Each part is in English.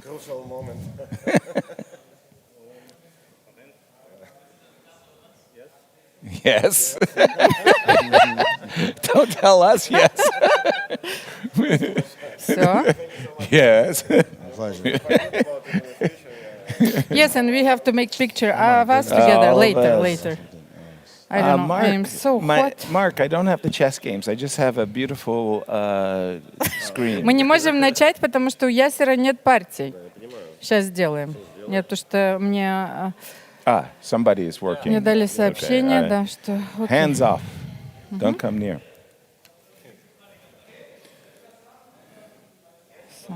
Crucial moment. Yes. Don't tell us yes. So, Yes. Pleasure. yes, and we have to make picture of us together All of later. us. Later. I don't know. Mark, I am so hot. Mark, I don't have the chess games. I just have a beautiful screen. Мы не можем начать, потому что у Ясера нет партий. Сейчас сделаем. Нет, потому что мне Somebody is working. мне дали сообщение, Okay, да, что вот- Hands off. Don't come near. So.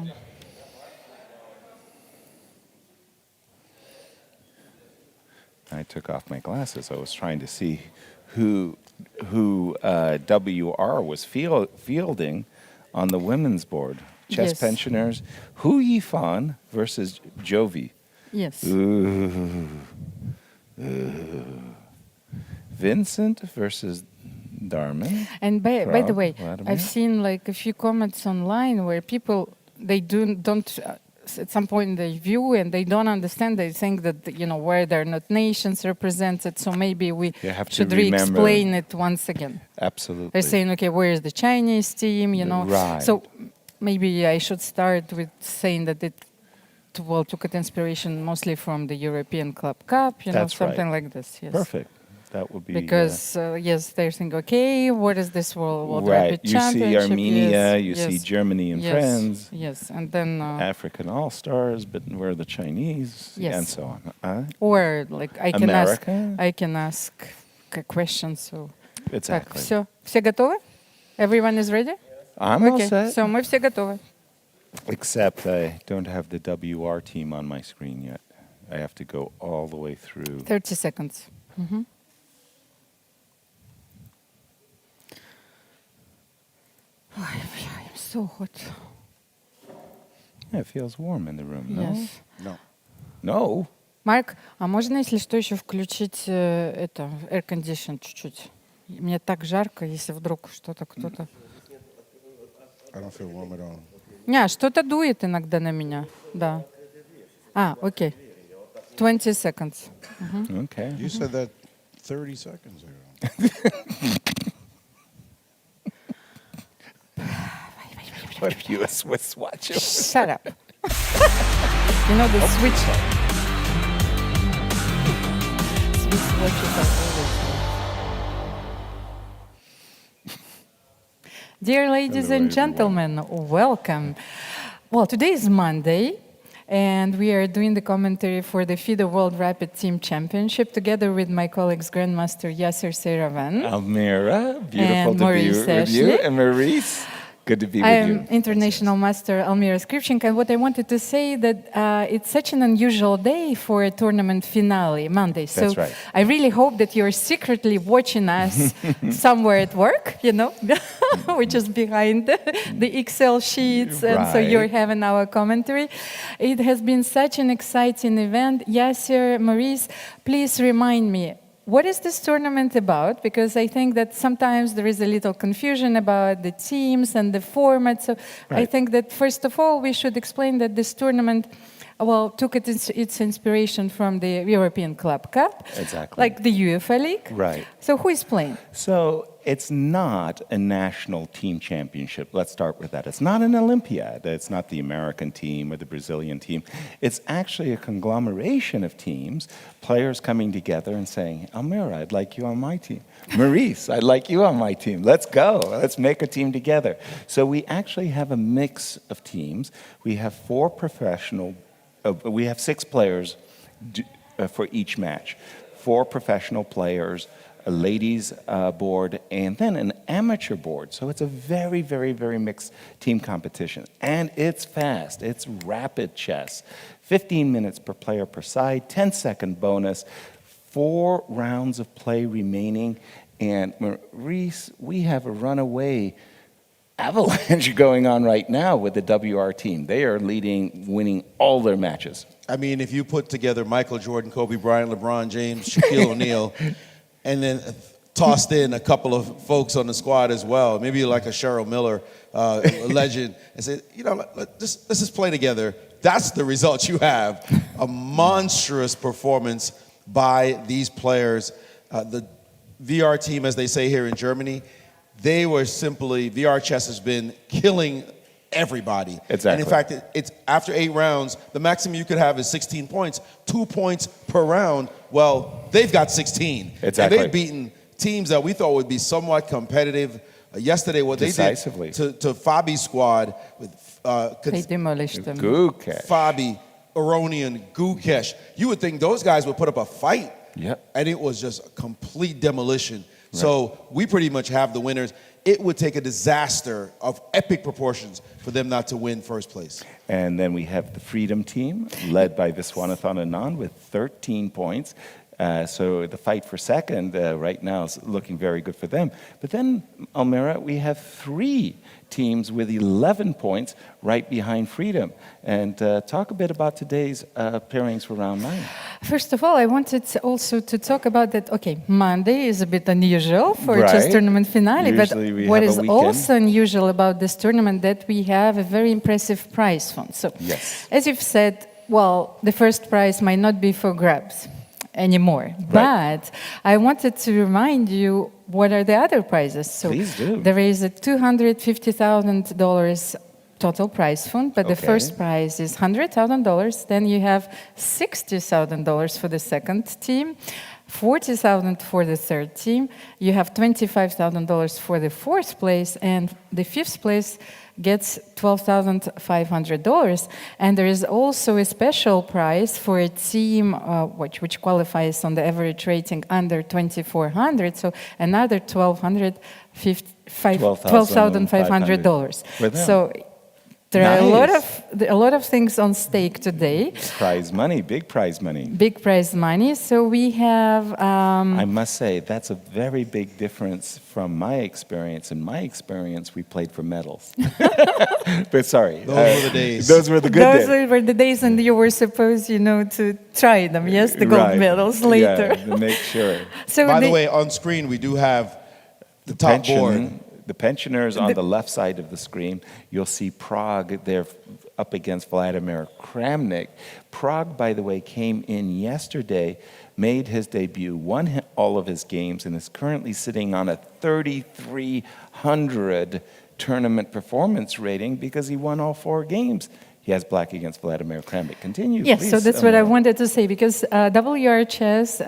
I took off my glasses. I was trying to see who WR was fielding on the women's board. Chess Yes. pensioners. Hou Yifan versus Jovi. Yes. Ooh. Vincent versus Darman. And by the Prague, way, Vladimir. I've seen like a few comments online where people they don't at some point they view and they don't understand. They think that where they're not nations represented. So maybe we You have to should remember- re-explain it once again. Absolutely. They're saying, okay, where is the Chinese team? Right. So maybe I should start with saying that it took its inspiration mostly from the European Club Cup. That's something right. like this. Yes. Perfect. That would be Because yes, they're thinking, okay, what is this World right. Rapid You Championship? see Armenia, Yes, you see yes, Germany and yes, friends, Yes, and then African All Stars, but we're the Chinese, Yes. and so on. or like I America? can ask a question. So так, Exactly. все готовы? Everyone is ready? I'm all Okay, set. so мы все готовы. Except I don't have the WR team on my screen yet. I have to go all the way through. 30 seconds. I'm so hot. Yeah, it feels warm in the room, no? Yes. No. No? Марк, а можно, если что, еще включить это air condition чуть-чуть? Мне так жарко, если вдруг что-то кто-то. I don't feel warm at all. Не, что-то дует иногда на меня, да. Окей. 20 seconds. Okay. You said that 30 seconds ago. What if you a Swiss watch? Shut up. You know the switch. Swiss watches are always. Dear ladies and gentlemen, welcome. Well, today is Monday, and we are doing the commentary for the FIDE World Rapid Team Championship together with my colleagues Grandmaster Yasser Seyravan. Almira, beautiful And to Maurice be with you. Ashley. And Maurice, good to be I with am you. International Master Almira Skripchenko, and what I wanted to say that it's such an unusual day for a tournament finale, Monday. So That's right. I really hope that you're secretly watching us somewhere at work, which is behind the Excel sheets, and so you're Right. having our commentary. It has been such an exciting event. Yasser, Maurice, please remind me, what is this tournament about? Because I think that sometimes there is a little confusion about the teams and the format. So I Right. think that first of all, we should explain that this tournament, took its inspiration from the European Club Cup. Exactly. Like the UEFA League. Right. So who is playing? So it's not a national team championship. Let's start with that. It's not an Olympiad. It's not the American team or the Brazilian team. It's actually a conglomeration of teams, players coming together and saying, Almira, I'd like you on my team. Maurice, I'd like you on my team. Let's go. Let's make a team together. So we actually have a mix of teams. We have we have 6 players for each match. 4 professional players, a ladies board, and then an amateur board. So it's a very, very, very mixed team competition. And it's fast. It's rapid chess. 15 minutes per player per side, 10-second bonus, 4 rounds of play remaining. And Maurice, we have a runaway avalanche going on right now with the WR team. They are winning all their matches. I mean, if you put together Michael Jordan, Kobe Bryant, LeBron James, Shaquille O'Neal, and then tossed in a couple of folks on the squad as well, maybe like a Cheryl Miller, a legend, and said, let's just play together. that's the result you have. A monstrous performance by these players. The VR team, as they say here in Germany, they were simply, VR chess has been killing everybody. Exactly. And in fact, it's after 8 rounds, the maximum you could have is 16 points, 2 points per round. Well, they've got 16. Exactly. And they've beaten teams that we thought would be somewhat competitive. Yesterday, what they did to Fabi's squad with They demolished them. Gukesh. Fabi, Aronian, Gukesh, you would think those guys would put up a fight. Yep. And it was just a complete demolition. Right. So we pretty much have the winners. It would take a disaster of epic proportions for them not to win first place. And then we have the Freedom team, led by Viswanathan Anand with 13 points. So the fight for second right now is looking very good for them. But then, Almira, we have 3 teams with 11 points right behind Freedom. And talk a bit about today's pairings for round 9. First of all, I wanted also to talk about that, okay, Monday is a bit unusual for a chess tournament finale, Usually but what is also unusual about this tournament that we have a very impressive prize fund. So, yes, as you've said, well, the first prize might not be for grabs anymore, but I wanted to remind you what are the other prizes. So please do. There is a $250,000 total prize fund, but the first prize is $100,000. Then you have $60,000 for the second team, $40,000 for the third team. You have $25,000 for the fourth place, and the fifth place gets $12,500. And there is also a special prize for a team which qualifies on the average rating under 2,400. So another $12,500. So there are a lot of things on stake today. Prize money, big prize money. Big prize money. So we have... I must say, that's a very big difference from my experience. In my experience, we played for medals. But sorry. Those were the days. Those were the good days. Those were the days when you were supposed, to try them, yes? The gold medals later. Yeah, to make sure. So by the way, on screen, we do have the top board. The pensioners on the left side of the screen, you'll see Prague. They're up against Vladimir Kramnik. Prague, by the way, came in yesterday, made his debut, won all of his games, and is currently sitting on a 3,300 tournament performance rating because he won all 4 games. He has black against Vladimir Kramnik. Continue, yes, please, so that's what I wanted to say, because WR Chess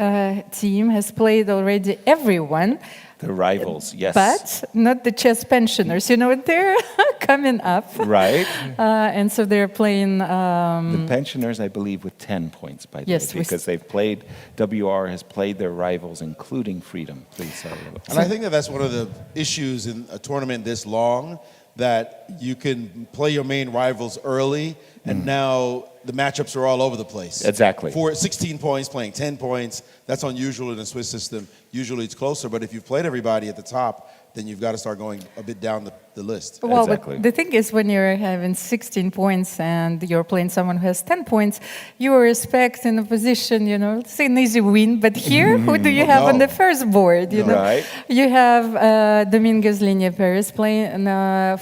team has played already everyone. The rivals, yes. But not the chess pensioners. They're coming up. Right. And so they're playing... the pensioners, I believe, with 10 points, by the way, because they've played, WR has played their rivals, including Freedom. Please, sorry. And I think that's one of the issues in a tournament this long, that you can play your main rivals early, and now the matchups are all over the place. Exactly. For 16 points, playing 10 points, that's unusual in the Swiss system. Usually it's closer, but if you've played everybody at the top, then you've got to start going a bit down the list. Well, but the thing is, when you're having 16 points and you're playing someone who has 10 points, you are expecting a position, it's an easy win. But here, who do you have on the first board? Right. You have Dominguez Linie Paris playing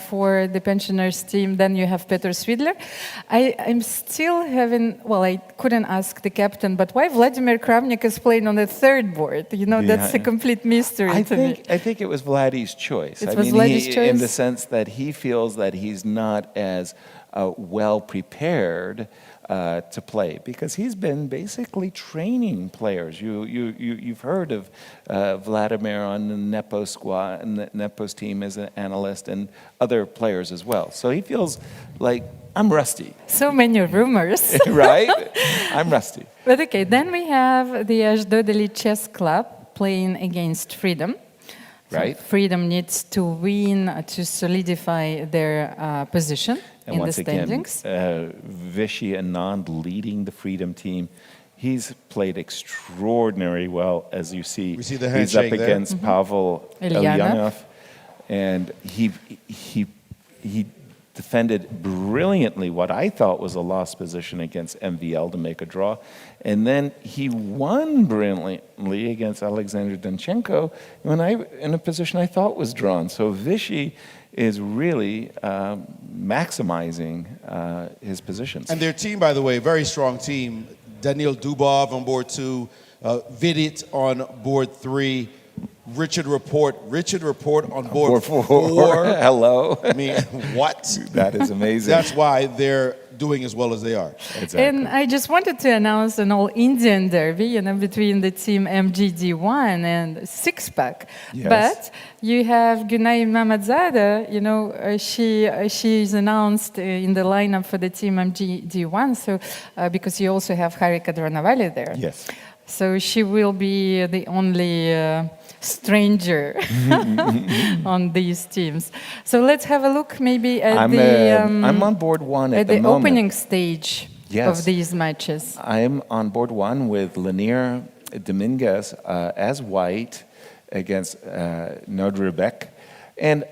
for the pensioners team. Then you have Petr Svidler. I'm still having, I couldn't ask the captain, but why Vladimir Kramnik is playing on the third board? That's a complete mystery to me. I think it was Vladdy's choice. Vladdy's choice. In the sense that he feels that he's not as well prepared to play, because he's been basically training players. You've heard of Vladimir on the Nepos squad, and the Nepos team as an analyst, and other players as well. So he feels like, I'm rusty. So many rumors. Right? I'm rusty. But okay, then we have the Ashdod Elite Chess Club playing against Freedom. Right. So Freedom needs to win to solidify their position in the standings. Again, Vishy Anand leading the Freedom team. He's played extraordinarily well, as you see. We see the He's up handshake against Pavel Elyanov, and he defended brilliantly what I thought was a lost position against MVL to make a draw. And then he won brilliantly against Alexander Danchenko in a position I thought was drawn. So Vichy is really maximizing his positions. And their team, by the way, very strong team. Daniil Dubov on board 2, Vidit on board 3, Richard Report on board 4. Hello. I mean, what? That is amazing. That's why they're doing as well as they are. Exactly. And I just wanted to announce an all-Indian derby, between the team MGD1 and Six Pack. Yes. But you have Gunay Mamadzada, she is announced in the lineup for the team MGD1, so because you also have Harika Dronavalli there. Yes. So she will be the only stranger on these teams. So let's have a look maybe at I'm on board 1 at the moment. Opening stage Yes. of these matches. I'm on board 1 with Lanier Dominguez as white against Nodrebek. And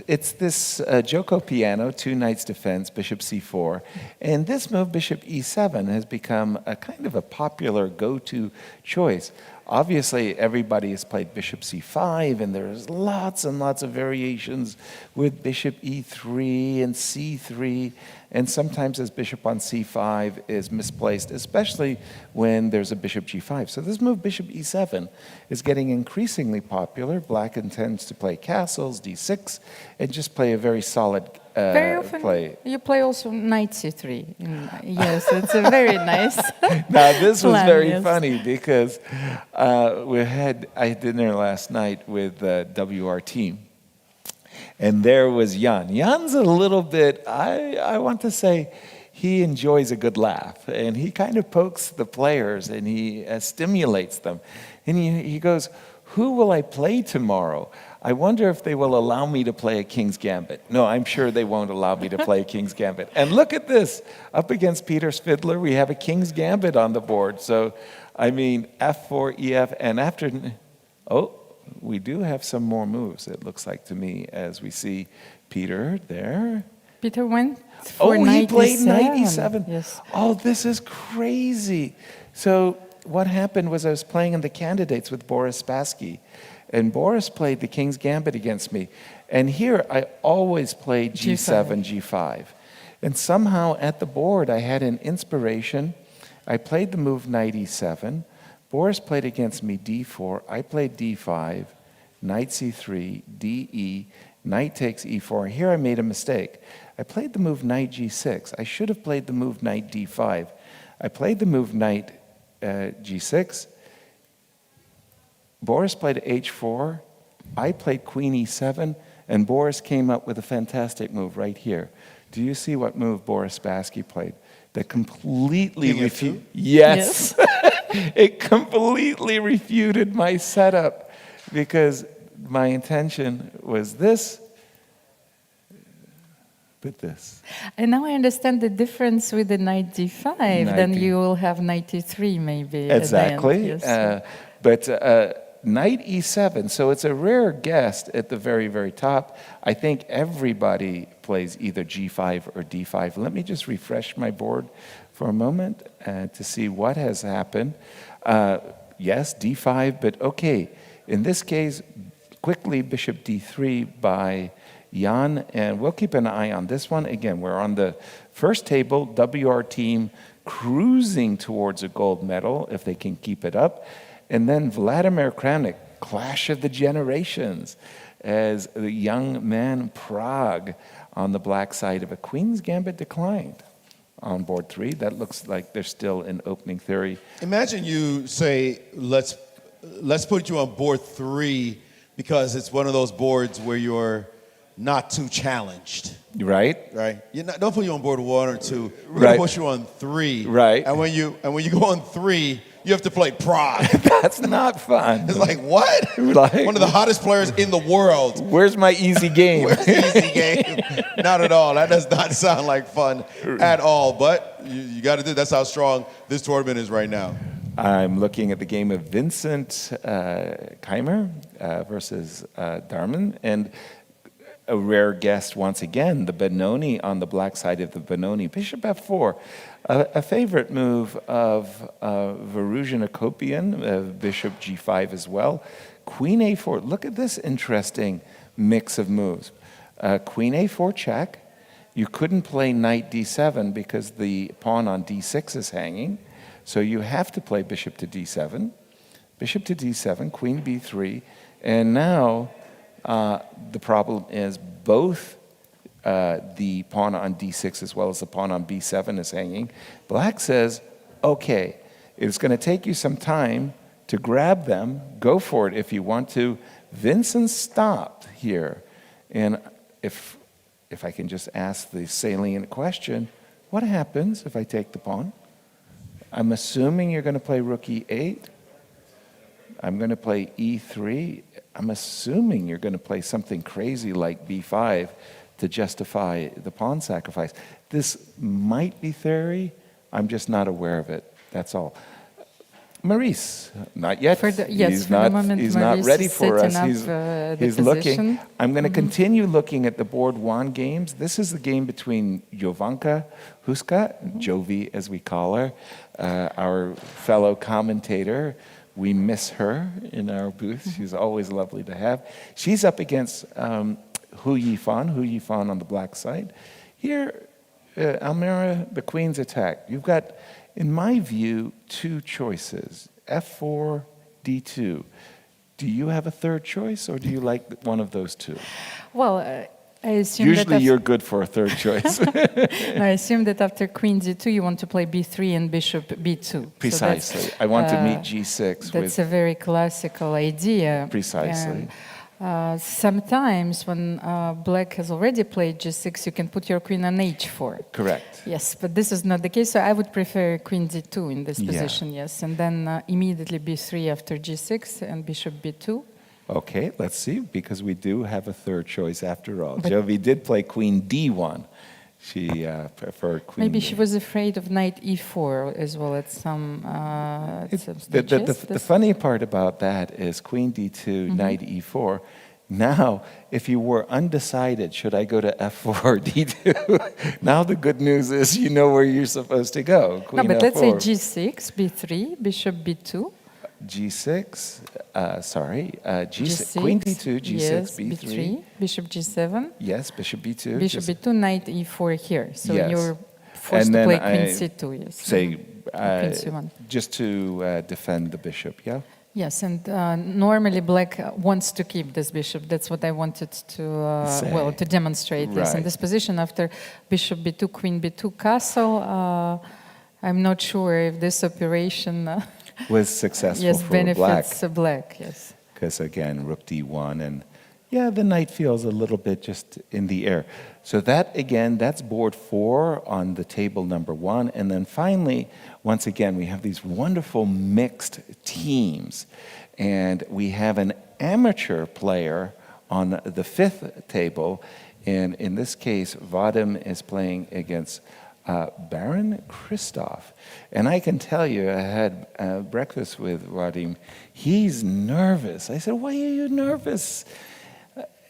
it's this Joko piano, 2 knights defense, bishop c4. And this move, bishop e7, has become a kind of a popular go-to choice. Obviously, everybody has played bishop c5, and there's lots and lots of variations with bishop e3 and c3, and sometimes this bishop on c5 is misplaced, especially when there's a bishop g5. So this move, bishop e7, is getting increasingly popular. Black intends to play castles, d6, and just play a very solid Very often play. you play also knight c3. Yes, it's a very nice Now, this was plan, very yes. funny because I had dinner last night with WR team. And there was Jan. Jan's a little bit, I want to say, he enjoys a good laugh. And he kind of pokes the players and he stimulates them. And he goes, "Who will I play tomorrow? I wonder if they will allow me to play a King's Gambit." No, I'm sure they won't allow me to play a King's Gambit. And look at this. Up against Peter Spidler, we have a King's Gambit on the board. So, I mean, f4, ef, and after... Oh, we do have some more moves, it looks like to me, as we see Peter there. Peter went for He played knight e7. Yes. Oh, this is crazy. So what happened was I was playing in the candidates with Boris Spassky, and Boris played the King's Gambit against me. And here I always played g7, g5. And somehow at the board I had an inspiration. I played the move knight e7. Boris played against me d4. I played d5, knight c3, de, knight takes e4. Here I made a mistake. I played the move knight g6. I should have played the move knight d5. I played the move knight g6. Boris played h4. I played queen e7. And Boris came up with a fantastic move right here. Do you see what move Boris Spassky played? That completely refuted. Yes. It completely refuted my setup because my intention was this, but this. And now I understand the difference with the knight d5. Then you will have knight e3 maybe. Exactly. At the end. Yes. But knight e7, so it's a rare guest at the very, very top. I think everybody plays either g5 or d5. Let me just refresh my board for a moment to see what has happened. Yes, d5, but okay. In this case, quickly bishop d3 by Jan, and we'll keep an eye on this one. Again, we're on the first table, WR team cruising towards a gold medal, if they can keep it up. And then Vladimir Kramnik, clash of the generations, as the young man Prague on the black side of a Queen's Gambit declined on board 3. That looks like they're still in opening theory. Imagine you say, let's put you on board 3 because it's one of those boards where you're not too challenged. Right? Right. Don't put you on board 1 or 2. We're Right. gonna put you on 3. Right. And when you go on 3, you have to play Prague. That's not fun. It's like, what? Like- One of the hottest players in the world. Where's my easy game? Where's the easy game? Not at all. That does not sound like fun at all. But you got to do. That's how strong this tournament is right now. I'm looking at the game of Vincent Keimer versus Darman, and a rare guest once again, the Benoni on the black side of the Benoni. Bishop f4, a favorite move of Varuzhin Akopian, bishop g5 as well. Queen a4, look at this interesting mix of moves. Queen a4 check. You couldn't play knight d7 because the pawn on d6 is hanging. So you have to play bishop to d7. Bishop to d7, queen b3. And now the problem is both the pawn on d6 as well as the pawn on b7 is hanging. Black says, okay, it's going to take you some time to grab them. Go for it if you want to. Vincent stopped here. And if I can just ask the salient question, what happens if I take the pawn? I'm assuming you're going to play rook e8. I'm going to play e3. I'm assuming you're going to play something crazy like b5 to justify the pawn sacrifice. This might be theory. I'm just not aware of it. That's all. Maurice, not yet. He's not ready for us. He's looking. I'm going to continue looking at the board one games. This is the game between Jovanka Houska, Jovi as we call her, our fellow commentator. We miss her in our booth. She's always lovely to have. She's up against Hou Yifan on the black side. Here, Almira, the queen's attack. You've got, in my view, two choices, f4, d2. Do you have a third choice, or do you like one of those two? Well, I assume usually you're good for a third choice. I assume that after queen d2, you want to play b3 and bishop b2. Precisely. So I want to meet g6. That's a very classical idea. Precisely. Sometimes when black has already played g6, you can put your queen on h4. Correct. Yes, but this is not the case, so I would prefer queen d2 in this position, yes. And then immediately b3 after g6 and bishop b2. Okay, let's see, because we do have a third choice after all. Jovi did play queen d1. She preferred queen Maybe d. she was afraid of knight e4 as well at some stages. The funny part about that is queen d2, knight e4. Now, if you were undecided, should I go to f4 or d2? Now the good news is you know where you're supposed to go. Queen no, but f4. let's say g6, b3, bishop b2. G6, G6, queen d2, G6, yes, b3. Bishop g7. Yes, bishop b2. Bishop b2, knight e4 here. So yes. you're forced to play queen c2, yes. Say, queen c1. Just to defend the bishop, yeah? Yes, and normally black wants to keep this bishop. That's what I wanted to, to demonstrate. Yes, in this position after bishop b2, queen b2, castle, I'm not sure if this operation was successful yes, for benefits black, yes. Because again, rook d1, and yeah, the knight feels a little bit just in the air. So that, again, that's board 4 on the table number 1. And then finally, once again, we have these wonderful mixed teams. And we have an amateur player on the 5th table. And in this case, Vadim is playing against Baron Christoph. And I can tell you, I had breakfast with Vadim. He's nervous. I said, why are you nervous?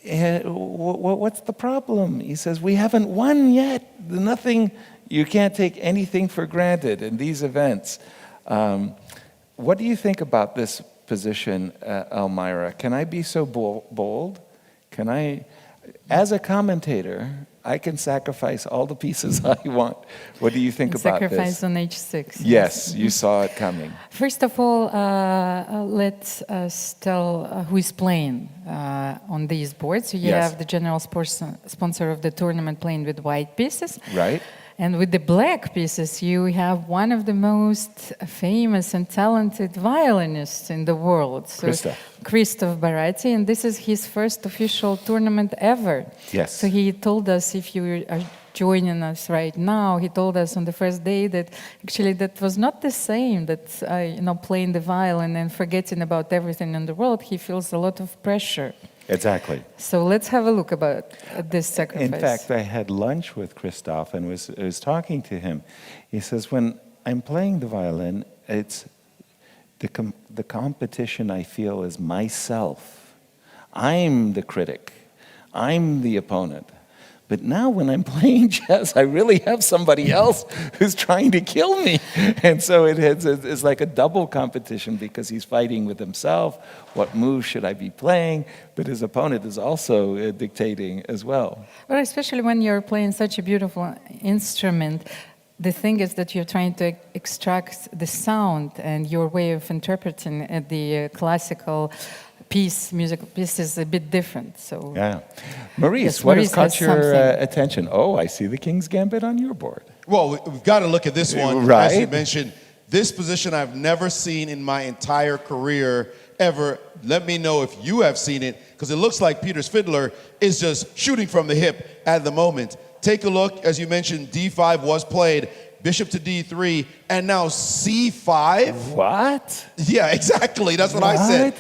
What's the problem? He says, we haven't won yet. Nothing, you can't take anything for granted in these events. What do you think about this position, Elmira? Can I be so bold? Can I, as a commentator, I can sacrifice all the pieces I want. What do you think about this? Sacrifice on h6. Yes, you saw it coming. First of all, let's tell who is playing on these boards. So you have the general sponsor of the tournament playing with white pieces. Right. And with the black pieces, you have one of the most famous and talented violinists in the world. So Christoph Barati, and this is his first official tournament ever. Yes. So he told us, if you are joining us right now, he told us on the first day that actually that was not the same, that playing the violin and forgetting about everything in the world, he feels a lot of pressure. Exactly. So let's have a look at this sacrifice. In fact, I had lunch with Christoph and was talking to him. He says, when I'm playing the violin, it's the competition I feel is myself. I'm the critic. I'm the opponent. But now when I'm playing chess, I really have somebody else who's trying to kill me. And so it's like a double competition because he's fighting with himself. What move should I be playing? But his opponent is also dictating as well. Well, especially when you're playing such a beautiful instrument, the thing is that you're trying to extract the sound, and your way of interpreting the classical musical piece is a bit different. So yeah, Maurice, yes, what Maurice has caught your something. attention? Oh, I see the King's Gambit on your board. Well, we've got to look at this one. Right. As you mentioned, this position I've never seen in my entire career ever. Let me know if you have seen it, because it looks like Peter's fiddler is just shooting from the hip at the moment. Take a look. As you mentioned, D5 was played, bishop to D3, and now C5. What? Yeah, exactly. That's what I said.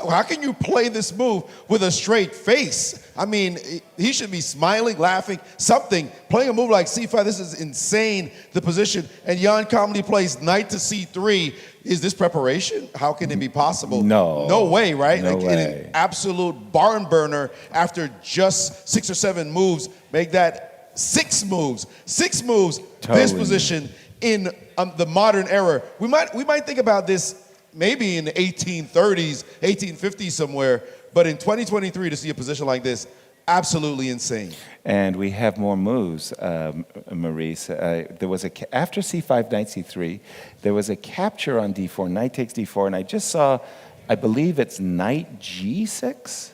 What? How can you play this move with a straight face? I mean, he should be smiling, laughing, something. Playing a move like C5, this is insane, the position. And Jan calmly plays knight to C3. Is this preparation? How can it be possible? No. No way, right? No like way. an absolute barn burner after just 6 or 7 moves. Make that 6 moves. 6 moves. Totally. This position in the modern era. We might think about this maybe in the 1830s, 1850s somewhere, but in 2023 to see a position like this, absolutely insane. And we have more moves, Maurice. There was after C5, knight C3, there was a capture on D4, knight takes D4, and I just saw, I believe it's knight G6.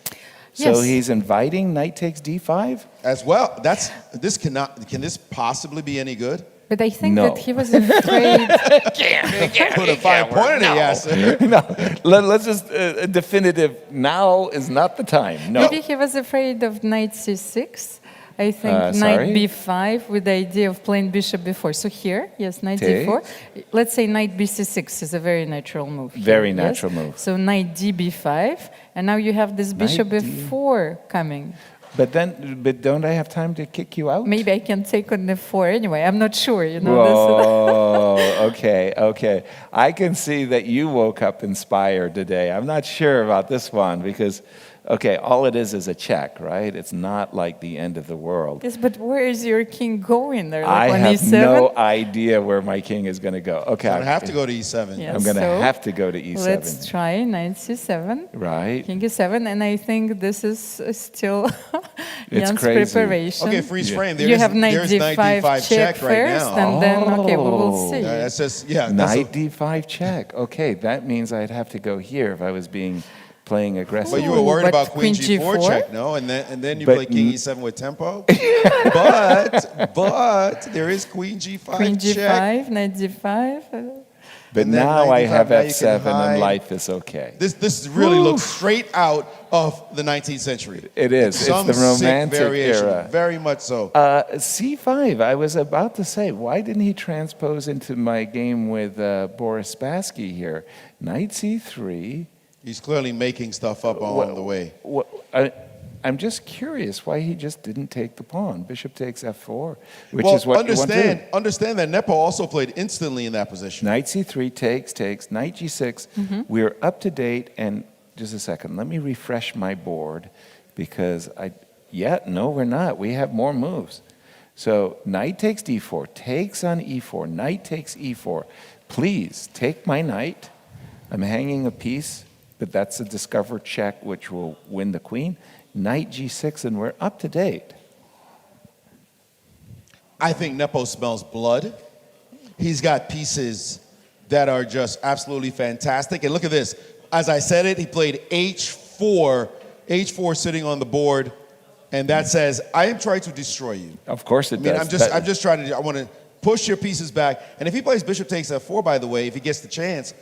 So Yes. he's inviting knight takes D5? As well, can this possibly be any good? But I think No. that he was afraid. Put a fine point in it, yes. No, let's just, definitive, now is not the time. No. Maybe he was afraid of knight c6. I think Sorry? knight b5 with the idea of playing bishop b4. So here, yes, knight d4. Let's say knight bc6 is a very natural move. here, Very yes? natural move. So knight db5, and now you have this bishop Knight b4 coming. But don't I have time to kick you out? Maybe I can take on the4 anyway. I'm not sure, you know. Whoa, okay. I can see that you woke up inspired today. I'm not sure about this one because, okay, all it is a check, right? It's not like the end of the world. Yes, but where is your king going there? I Like on have e7? no idea where my king is going to go. Okay. I have to go to E7. Yeah. I'm going to So, have to go to E7. Let's try knight c7. Right? King e7, and I think this is still It's Jan's crazy. preparation. Okay, freeze frame. You have knight there's d5 knight D5 check right first, now. and then, okay, we will see. That's just, yeah. Knight D5 check. Okay, that means I'd have to go here if I was playing aggressive. But you were worried But about Queen Queen G4 G4? check, no? And then you But play King E7 with tempo. but there is Queen G5 Queen check. g5, knight d5. But And then now knight I D5, have now you can F7 hide. and life is okay. This really looks straight out of the 19th century. It is. It's Some the sick romantic variation, era. very much so. C5, I was about to say, why didn't he transpose into my game with Boris Spassky here? Knight C3. He's clearly making stuff up along the way. I'm just curious why he just didn't take the pawn. Bishop takes F4, which Well, is what you want to do. understand that Nepo also played instantly in that position. Knight C3 takes, Knight G6. We're up to date, and just a second, let me refresh my board because no, we're not. We have more moves. So Knight takes D4, takes on E4, Knight takes E4. Please take my knight. I'm hanging a piece, but that's a discover check, which will win the queen. Knight G6, and we're up to date. I think Nepo smells blood. He's got pieces that are just absolutely fantastic. And look at this. As I said it, he played H4 sitting on the board, and that says, I am trying to destroy you. Of course it I mean, does. I'm just trying to, I want to push your pieces back. And if he plays bishop takes F4, by the way, if he gets the chance,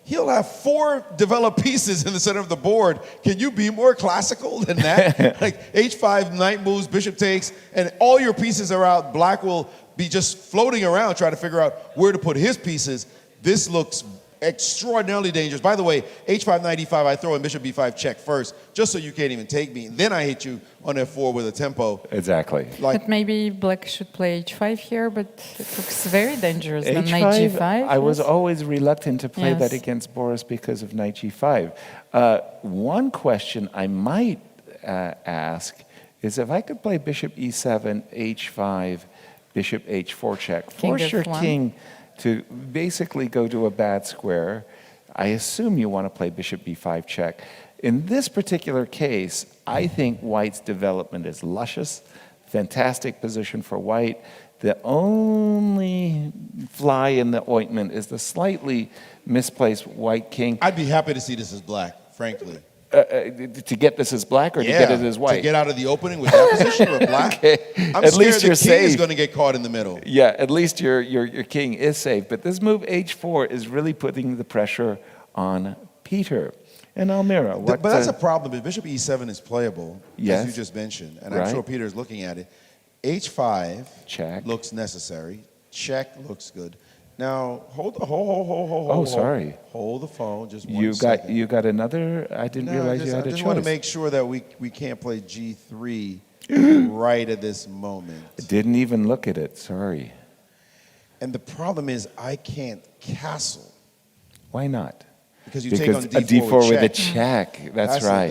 he'll have 4 developed pieces in the center of the board. Can you be more classical than that? Like H5, knight moves, bishop takes, and all your pieces are out. Black will be just floating around trying to figure out where to put his pieces. This looks extraordinarily dangerous. By the way, H5, knight E5, I throw in bishop B5 check first, just so you can't even take me. Then I hit you on F4 with a tempo. Exactly. Like, But maybe black should play h5 here, but it looks very dangerous. Then H5, knight g5. I was yes. always reluctant to play that Yes. against Boris because of knight g5. One question I might ask, is if I could play bishop e7, h5, bishop h4 check, King force your f1. king to basically go to a bad square. I assume you want to play bishop b5 check. In this particular case, I think white's development is luscious, fantastic position for white. The only fly in the ointment is the slightly misplaced white king. I'd be happy to see this as black, frankly. To get this as black or to get it as white? To get out of the opening with that position or black. Okay. I'm At scared least the you're king is safe. going to get caught in the middle. Yeah, at least your king is safe. But this move h4 is really putting the pressure on Peter. And Almira, what? But that's a problem. If bishop e7 is playable, Yes. as you just mentioned, and Right. I'm sure Peter is looking at it, h5 Check. looks necessary. Check looks good. Now, hold. Oh, sorry. Hold the phone, just 1 You second. got another. I didn't realize you had I a just choice. want to make sure that we can't play g3 right at this moment. Didn't even look at it. Sorry. And the problem is I can't castle Why not? because you take on a d4 with a check. check. That's right.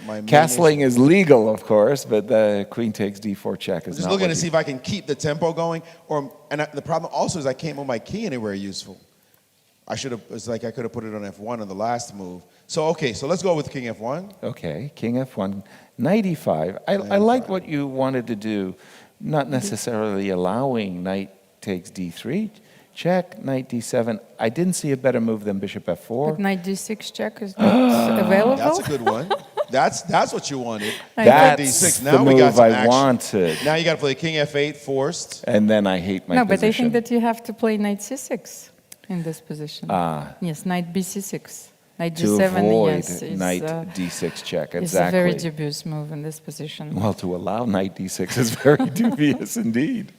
My main Castling issue. is legal, of course, but the queen takes d4 check. I'm Is just not looking what to see if I can keep the tempo going, the problem also is I can't move my key anywhere useful. It's like I could have put it on f1 on the last move. So okay, so let's go with king f1. Okay, king f1, knight e5. I like what you wanted to do, not necessarily allowing knight takes d3, check, knight d7. I didn't see a better move than bishop f4. But knight d6 check is not available. That's a good one. That's what you wanted. That's d6. the Now we got move some I action. wanted. Now you got to play king f8 forced. And then I hate my No, but I position. think that you have to play knight c6 in this position. Yes, knight bc6. Knight to g7, avoid yes, is, knight d6 check. is a Exactly. very dubious move in this position. Well, to allow knight d6 is very dubious indeed.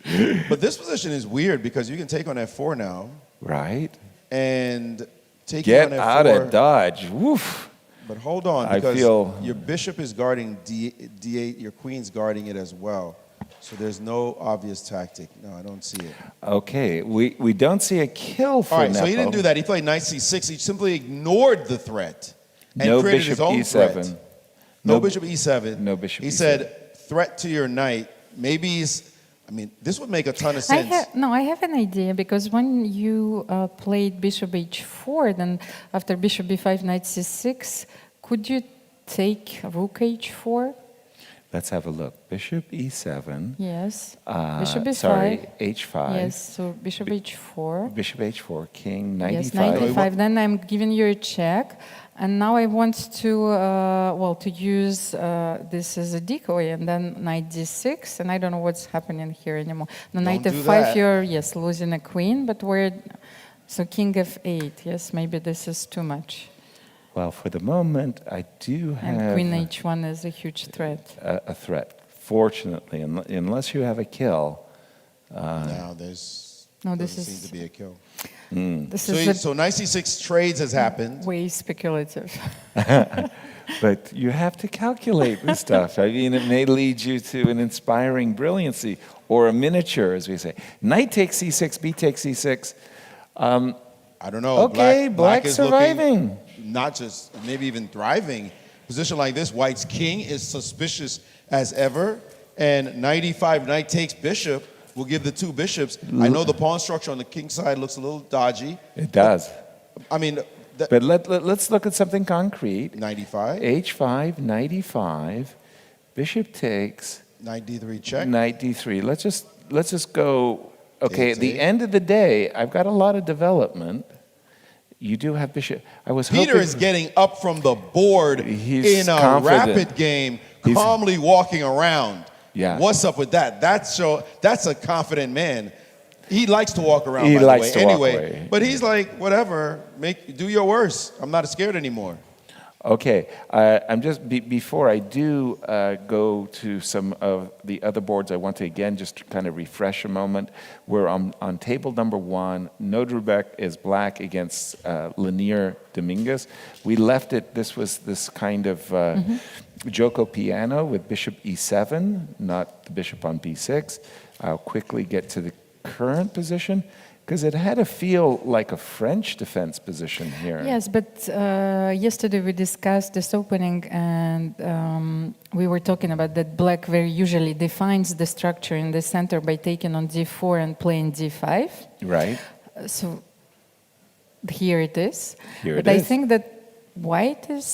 But this position is weird because you can take on f4 now Right? and take Get on f4. out of dodge. Woof. But hold on, I because feel- your bishop is guarding d8, your queen's guarding it as well. So there's no obvious tactic. No, I don't see it. Okay, we don't see a kill for All right, so he Nepo. didn't do that. He played knight c6. He simply ignored the threat and No created bishop his own e7. threat. No No- bishop e7. no bishop He e7. said, threat to your knight. Maybe this would make a ton of sense. I have an idea, because when you played bishop h4, then after bishop b5, knight c6, could you take rook h4? Let's have a look. Bishop e7. Yes. Bishop b5. Sorry, h5. Yes, so bishop h4. Bishop h4, king, knight Yes, e5. knight e5. Then I'm giving you a check. And now I want to use this as a decoy, and then knight d6, and I don't know what's happening here anymore. The knight Don't do f5, that. you're, yes, losing a queen, but so king f8, yes, maybe this is too much. Well, for the moment, I do have And queen h1 is a huge threat. a threat. Fortunately, unless you have a kill. Now this doesn't is- seem to be a kill. This So, is so knight c6 trades has happened. way speculative. But you have to calculate this stuff. I mean, it may lead you to an inspiring brilliancy or a miniature, as we say. Knight takes c6, b takes c6. I don't know. Okay, black is surviving. looking not just, maybe even thriving. Position like this, white's king is suspicious as ever. And knight e5, knight takes bishop, will give the two bishops. I know the pawn structure on the king side looks a little dodgy. It does. I mean, But let's look at something concrete. knight e5, h5, knight e5, bishop takes, knight d3 check. knight d3. Let's just go. Okay, at the Take. end of the day, I've got a lot of development. You do have bishop. I was Peter hoping is getting up from the board He's in a confident. rapid game, He's- calmly walking around. Yeah. What's up with that? That's a confident man. He likes to walk around, He by the likes way. to walk Anyway, away. but he's like, whatever, do your worst. I'm not scared anymore. Okay, I'm just before I do go to some of the other boards, I want to again just kind of refresh a moment. We're on table number 1. Nodrubek is black against Lanier Dominguez. We left it. This was this kind of Joko piano with bishop e7, not the bishop on b6. I'll quickly get to the current position. Because it had to feel like a French defense position here. Yes, but yesterday we discussed this opening, and we were talking about that black very usually defines the structure in the center by taking on d4 and playing d5. Right. So here it is. Here it but I is. think that white is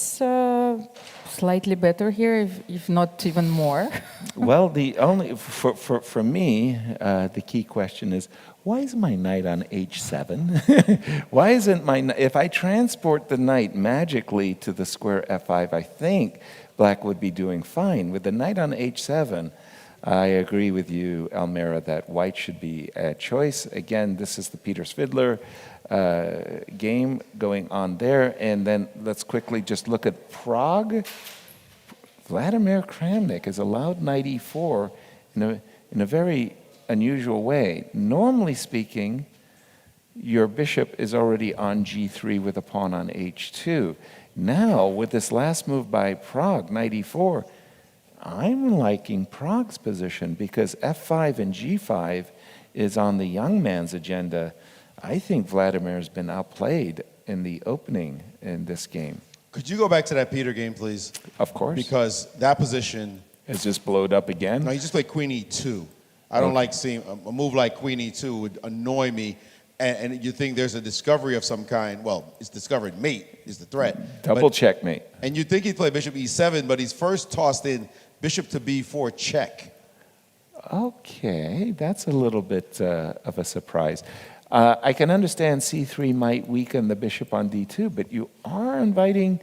slightly better here, if not even more. Well, the only for me, the key question is, why is my knight on h7? Why isn't if I transport the knight magically to the square f5, I think black would be doing fine. With the knight on h7, I agree with you, Almira, that white should be a choice. Again, this is the Peters Fiddler game going on there. And then let's quickly just look at Prague. Vladimir Kramnik has allowed knight e4 in a very unusual way. Normally speaking, your bishop is already on g3 with a pawn on h2. Now, with this last move by Prague, knight e4, I'm liking Prague's position because f5 and g5 is on the young man's agenda. I think Vladimir's been outplayed in the opening in this game. Could you go back to that Peter game, please? Of course. Because that position... It's just blowed up again? No, he just played queen e2. I don't like seeing a move like queen e2 would annoy me. And you think there's a discovery of some kind. Well, it's discovered mate is the threat. Double checkmate. And you think he'd play bishop e7, but he's first tossed in bishop to b4 check. Okay, that's a little bit of a surprise. I can understand c3 might weaken the bishop on d2, but you are inviting...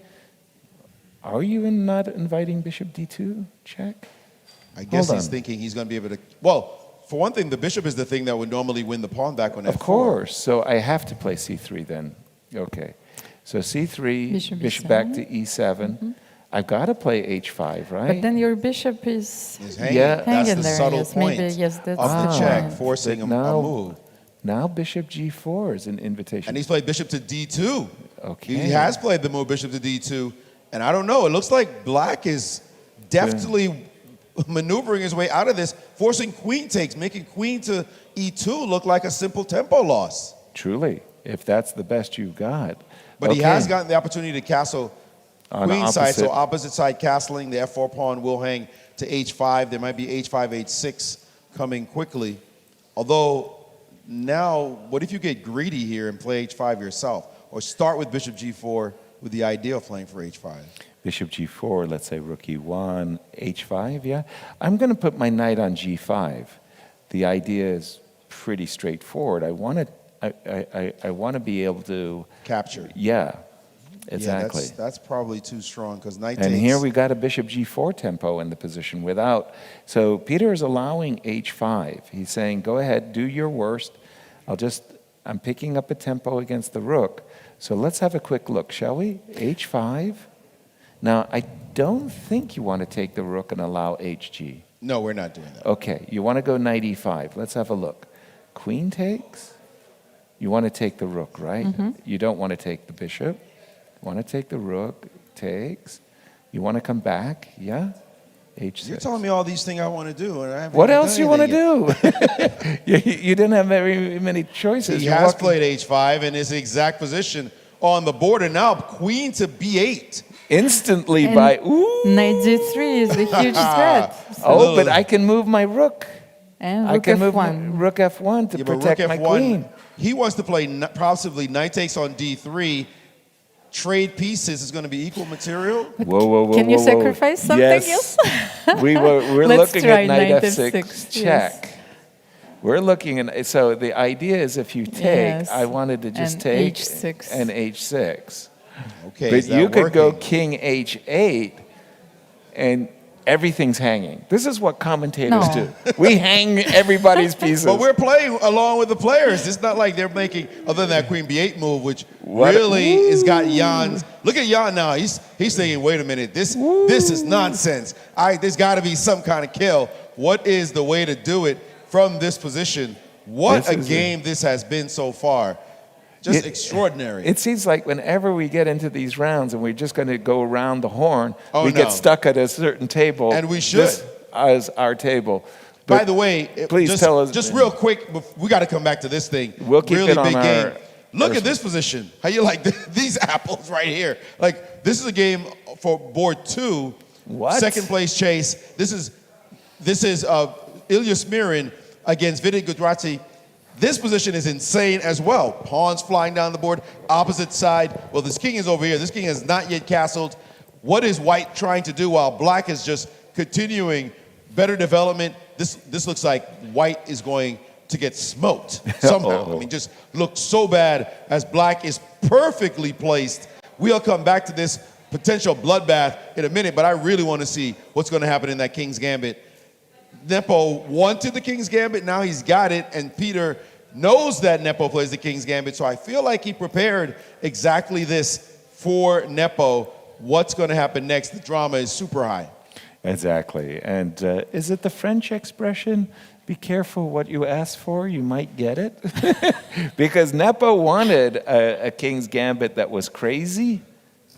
Are you not inviting bishop d2 check? I guess Hold he's on. thinking he's going to be able to... Well, for one thing, the bishop is the thing that would normally win the pawn back on f4. Of course. So I have to play c3 then. Okay. So c3, bishop back to e7. I've got to play h5, right? But then your bishop is hanging. Yeah. That's hanging the there. subtle Yes, point maybe, yes, that's of the the check, point. forcing But a now- move. Now bishop g4 is an invitation. And he's played bishop to d2. Okay. He has played the move bishop to d2. And I don't know, it looks like black is deftly maneuvering his way out of this, forcing queen takes, making queen to e2 look like a simple tempo loss. Truly, if that's the best you've got. But he Okay. has gotten the opportunity to castle On queen side, so opposite- opposite side castling. The f4 pawn will hang to h5. There might be h5, h6 coming quickly. Although now, what if you get greedy here and play h5 yourself? Or start with bishop g4 with the idea of playing for h5. Bishop g4, let's say rook e1, h5, yeah? I'm going to put my knight on g5. The idea is pretty straightforward. I want to be able to... Capture. Yeah, exactly. Yeah, that's probably too strong because knight And takes. here we got a bishop g4 tempo in the position without... So Peter is allowing h5. He's saying, go ahead, do your worst. I'm picking up a tempo against the rook. So let's have a quick look, shall we? h5. Now, I don't think you want to take the rook and allow hg. No, we're not doing that. Okay, you want to go knight e5. Let's have a look. Queen takes. You want to take the rook, right? You don't want to take the bishop. You want to take the rook, takes. You want to come back, yeah? h6. You're telling me all these things I want to do, and I haven't. What even else done you want anything to do? you didn't have very many choices. He You're has walking- played h5 in his exact position on the board, and now queen to b8. Instantly And by, ooh. knight d3 is a huge threat. Oh, but I can move my rook. And I rook can move f1. rook f1 to Yeah, but rook protect my f1. queen. He wants to play possibly knight takes on d3. Trade pieces is going to be equal material. Whoa. Can you sacrifice something Yes. else? We're Let's looking try at knight knight f6 f6, check. yes. We're looking at, so the idea is if you take, Yes. I wanted to just And take h6. and h6. Okay, But is that you could go working? king h8 and everything's hanging. This is what commentators No. do. We hang everybody's pieces. But we're playing along with the players. It's not like they're making, other than that queen b8 move, which What- really has got Jan's. Look at Jan now. He's thinking, wait a minute, this is nonsense. There's got to be some kind of kill. What is the way to do it from this position? What This a is game this has been so far. Just extraordinary. It seems like whenever we get into these rounds and we're just going to go around the horn, Oh, we no. get stuck at a certain table. And we should. This is our table. By the way, please just, tell us. just real quick, we got to come back to this thing. We'll keep really it on big our game. Look first at this position. How you like these apples right here? Like, this is a game for board 2. What? Second place chase. This is Ilya Smirin against Vidit Gudrati. This position is insane as well. Pawns flying down the board, opposite side. Well, this king is over here. This king has not yet castled. What is white trying to do while black is just continuing better development? This looks like white is going to get smoked somehow. I mean, just looks so bad as black is perfectly placed. We'll come back to this potential bloodbath in a minute, but I really want to see what's going to happen in that King's Gambit. Nepo wanted the King's Gambit, now he's got it, and Peter knows that Nepo plays the King's Gambit, so I feel like he prepared exactly this for Nepo. What's going to happen next? The drama is super high. Exactly. And is it the French expression, be careful what you ask for, you might get it? Because Nepo wanted a King's Gambit that was crazy.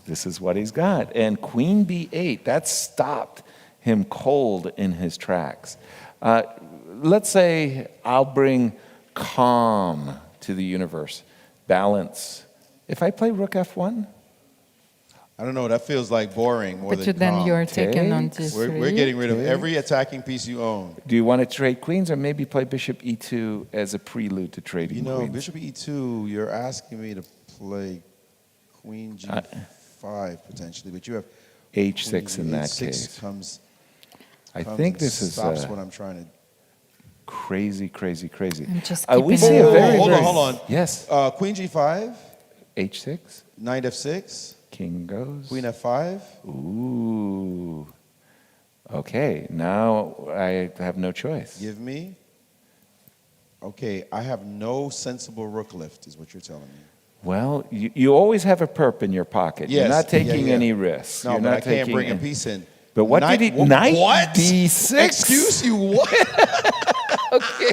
This is what he's got. And Queen B8, that stopped him cold in his tracks. Let's say I'll bring calm to the universe, balance. If I play Rook F1? I don't know, that feels like boring more But than then calm. you're taking on Takes. G3. We're getting rid of every attacking piece you own. Do you want to trade queens or maybe play Bishop E2 as a prelude to trading You know, queens? Bishop E2, you're asking me to play Queen G5 potentially, but you have H6 Queen in that H6 case. comes I comes think and this is stops what I'm trying to. crazy, crazy, crazy. I'm just We keeping see an a eye very, on very... hold on. Yes. Queen G5, H6, Knight F6, King goes. Queen F5. Ooh. Okay, now I have no choice. Give me. Okay, I have no sensible rook lift, is what you're telling me. Well, you always have a perp in your pocket. Yes, You're not taking yeah. any risks. No, You're but not I can't taking bring a any- piece in. But what did he... Knight what? D6? Excuse you, what? Okay.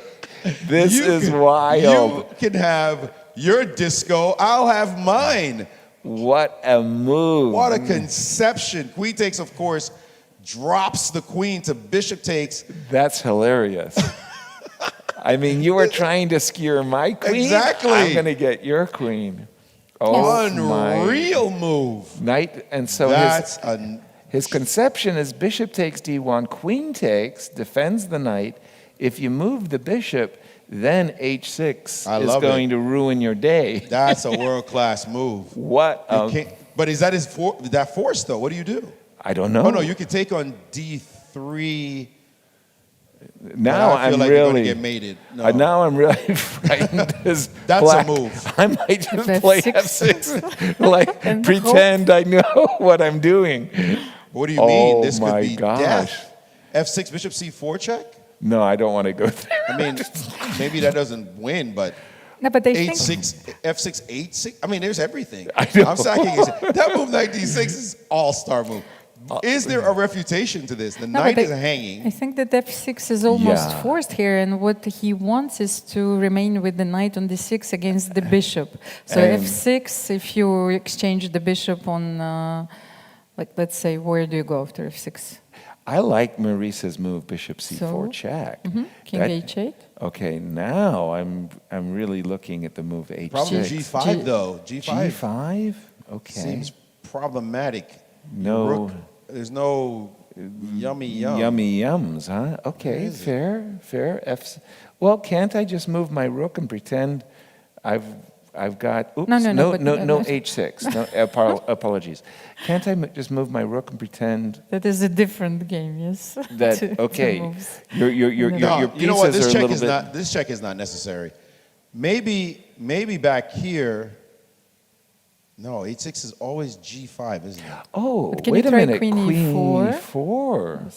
This You is can- wild. You can have your disco, I'll have mine. What a move. What a conception. Queen takes, of course, drops the queen to bishop takes. That's hilarious. I mean, you were trying to skewer my queen. Exactly. I'm going to get your queen. Oh, Unreal move. Knight, and so That's his conception is bishop takes d1, queen takes, defends the knight. If you move the bishop, then h6 I is love going it. to ruin your day. That's a world-class move. What You a... can't- but is that that force, though? What do you do? I don't know. Oh, no, you can take on D3. Now I feel I'm like you're going really... to get mated. No. Now I'm really frightened. As That's black. a move. I might just F6. play f6, like And pretend I know what I'm doing. What do you mean? This my could be gosh. death. F6, bishop C4 check? No, I don't want to go there. I mean, maybe that doesn't win, but No, but I think H6, F6, H6. I mean, there's everything. I know. I'm stacking it. That move, knight D6, is all-star move. Is there a refutation to this? The No, knight but is hanging. I think that f6 is almost Yeah. forced here, and what he wants is to remain with the knight on d6 against the bishop. So And- f6, if you exchange the bishop on, like, let's say, where do you go after f6? I like Maurice's move, bishop c4 So? check. King That- h8? Okay, now I'm really looking at the move h6. Probably G5, though. G5 G5? Okay. seems problematic. No. Rook, there's no yummy yum. Yummy yums, huh? Okay, Crazy. fair. Well, can't I just move my rook and pretend I've got oops, No, but- no h6. No, apologies. Can't I just move my rook and pretend That is a different game, yes. that Two okay, moves. your No, pieces you know what? are This a check little is bit not. This check is not necessary. Maybe back here. No, H6 is always G5, isn't it? Oh, But can wait you a try minute. queen e4? E4.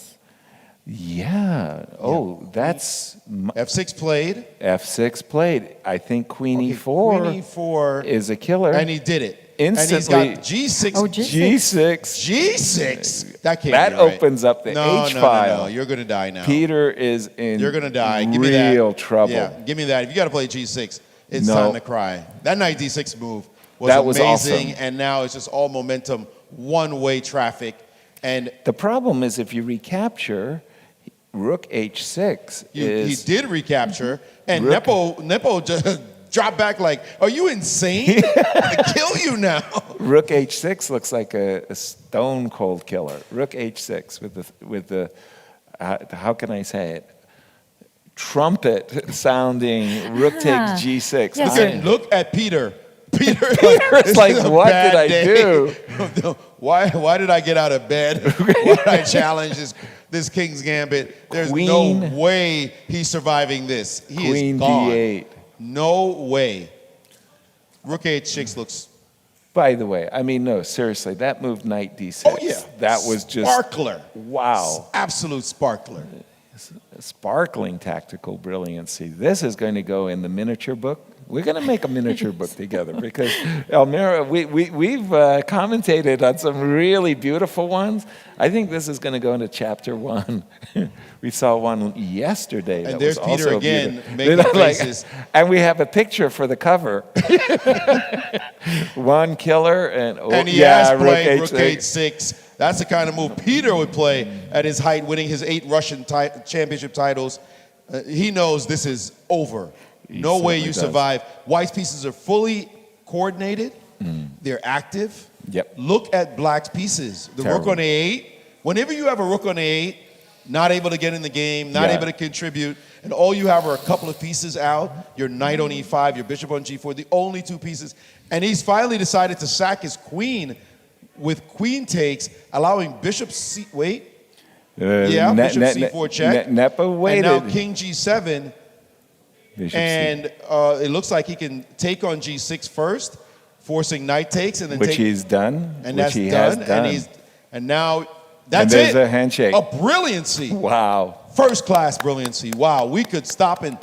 Yeah. Oh, that's F6 played. F6 played. I think queen Okay, E4 Queen E4, is a killer. and he did it. Instantly- And he's got G6. Oh, G6. G6. That can't That be right. opens up the no, H no, file. No, you're gonna die now. Peter is in You're gonna die. Give me that. real trouble. Yeah, give me that. If you got to play G6, it's No. time to cry. That knight D6 move was That was amazing, awesome. and now it's just all momentum, one-way traffic, and The problem is if you recapture, rook h6 He is... did recapture, and Rook- Nepo just dropped back like, are you insane? I'm gonna kill you now. Rook h6 looks like a stone cold killer. Rook h6 with the how can I say it? Trumpet sounding rook takes g6. Yes, I- sir. Look at Peter. Peter is like, "This is a what bad did I day. do?" Why did I get out of bed? Why did I challenge this King's Gambit? There's Queen- no way he's surviving this. He Queen is gone. d8. No way. Rook h6 looks... By the way, I mean, no, seriously, that move knight d6. Oh, yeah. That was just... Sparkler. Wow. Absolute sparkler. Sparkling tactical brilliancy. This is going to go in the miniature book. We're going to make a miniature book together because, Elmira, we've commentated on some really beautiful ones. I think this is going to go into chapter 1. We saw one yesterday. And that there's was Peter also again beautiful. making Like, faces. and we have a picture for the cover. One killer and, And he has played rook h6. That's the kind of move Peter would play at his height, winning his 8 Russian championship titles. He knows this is over. He No way certainly you does. survive. White's pieces are fully coordinated. They're active. Yep. Look at black's pieces. The rook Terrible. on a8. Whenever you have a rook on a8, not able to get in the game, not Yeah. able to contribute, and all you have are a couple of pieces out, your knight on e5, your bishop on g4, the only 2 pieces. And he's finally decided to sack his queen with queen takes, allowing bishop c... Wait. Yeah, bishop c4 check. Nepo waited. And now king g7. Bishop C. And it looks like he can take on g6 first, forcing knight takes, and then Which take... he's done. And which that's he done. has done. And now that's And there's it. a handshake. A brilliancy. Wow. First class brilliancy. Wow. We could stop and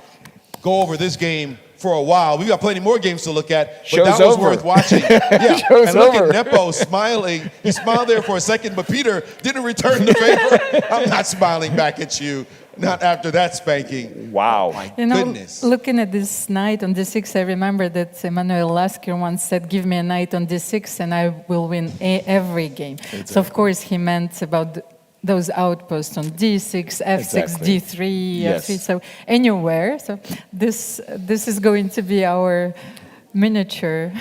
go over this game for a while. We got plenty more games to look at, but Show's that was over. worth watching. Yeah. Show's And look over. at Nepo smiling. He smiled there for a second, but Peter didn't return the favor. I'm not smiling back at you. Not after that spanking. Wow. My You know, goodness. looking at this knight on d6, I remember that Emanuel Lasker once said, "Give me a knight on d6 and I will win every game." So of course he meant about those outposts on d6, f6, Exactly. d3, Yes. f3, so anywhere. So this is going to be our miniature.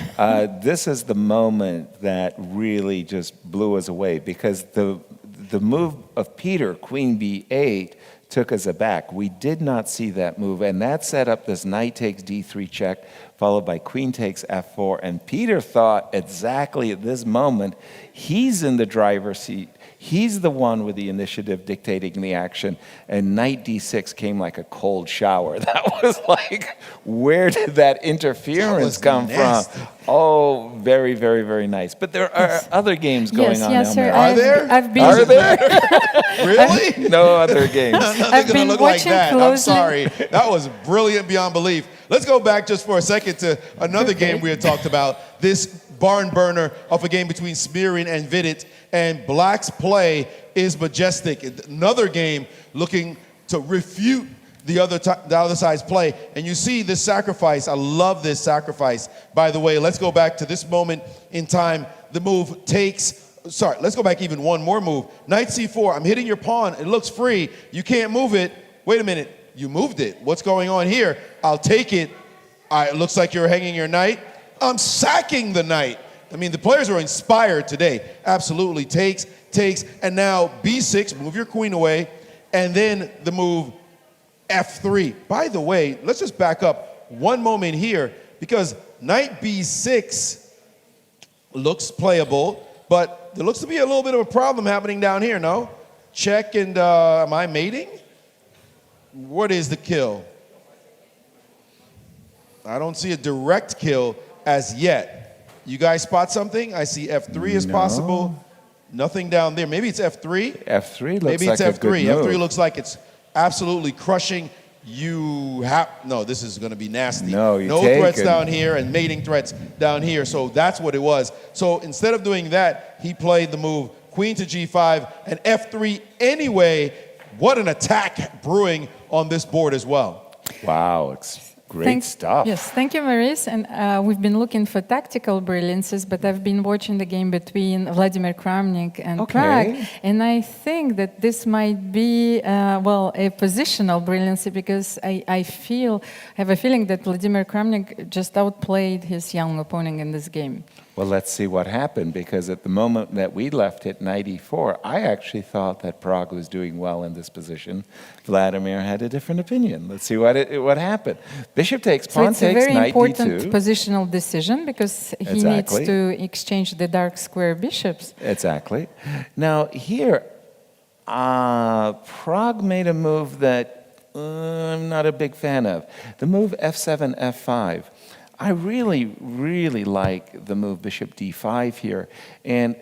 This is the moment that really just blew us away because the move of Peter, queen b8, took us aback. We did not see that move, and that set up this knight takes d3 check, followed by queen takes f4, and Peter thought exactly at this moment, he's in the driver's seat. He's the one with the initiative dictating the action, and knight d6 came like a cold shower. That was like, where did that interference come nasty. from? Oh, very, very, very nice. But there are other games going on, yes, sir. Elmer. Are there? I've been, Are there? Really? No other games. Nothing's I've going been to look like watching that. I'm closely. sorry. That was brilliant beyond belief. Let's go back just for a second to another game we had talked about. This barn burner of a game between Smirin and Vidit. And Black's play is majestic. Another game looking to refute the other side's play. And you see this sacrifice. I love this sacrifice. By the way, let's go back to this moment in time. The move takes... Sorry, let's go back even one more move. Knight c4, I'm hitting your pawn. It looks free. You can't move it. Wait a minute. You moved it. What's going on here? I'll take it. It looks like you're hanging your knight. I'm sacking the knight. I mean, the players are inspired today. Absolutely. Takes, and now b6, move your queen away, and then the move f3. By the way, let's just back up one moment here, because knight b6 looks playable, but there looks to be a little bit of a problem happening down here, no? Check and, am I mating? What is the kill? I don't see a direct kill as yet. You guys spot something? I see f3 is possible. Nothing down there. Maybe it's f3. F3 looks Maybe like it's a good f3. move. F3 looks like it's absolutely crushing. No, this is going to be nasty. No, you no take threats it. down here and mating threats down here. So that's what it was. So instead of doing that, he played the move queen to g5 and f3 anyway. What an attack brewing on this board as well. Wow, Great stuff. Yes, thank you, Maurice. And we've been looking for tactical brilliancies, but I've been watching the game between Vladimir Kramnik and Prague, and I think that this might be, a positional brilliancy, because I have a feeling that Vladimir Kramnik just outplayed his young opponent in this game. Well, let's see what happened, because at the moment that we left at knight e4, I actually thought that Prague was doing well in this position. Vladimir had a different opinion. Let's see what happened. Bishop takes, pawn So it's a takes, very knight important d2. positional decision, because he needs to exchange the dark square bishops. Exactly. Now here, Prague made a move that I'm not a big fan of. The move f7, f5. I really, really like the move bishop d5 here. And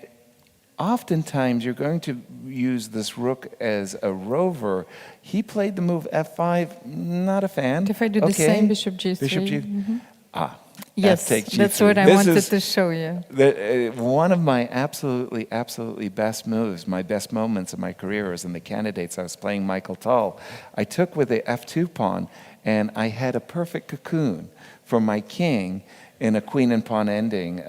oftentimes you're going to use this rook as a rover. He played the move f5, not a fan. If I do the same, bishop g3. Bishop g. Yes, that's what I wanted to show you. One of my absolutely best moves, my best moments of my career was in the candidates. I was playing Michael Tull. I took with the f2 pawn, and I had a perfect cocoon for my king in a queen and pawn ending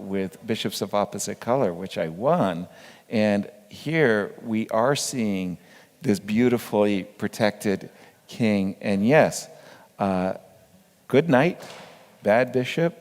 with bishops of opposite color, which I won. And here we are seeing this beautifully protected king. And yes, good knight, bad bishop.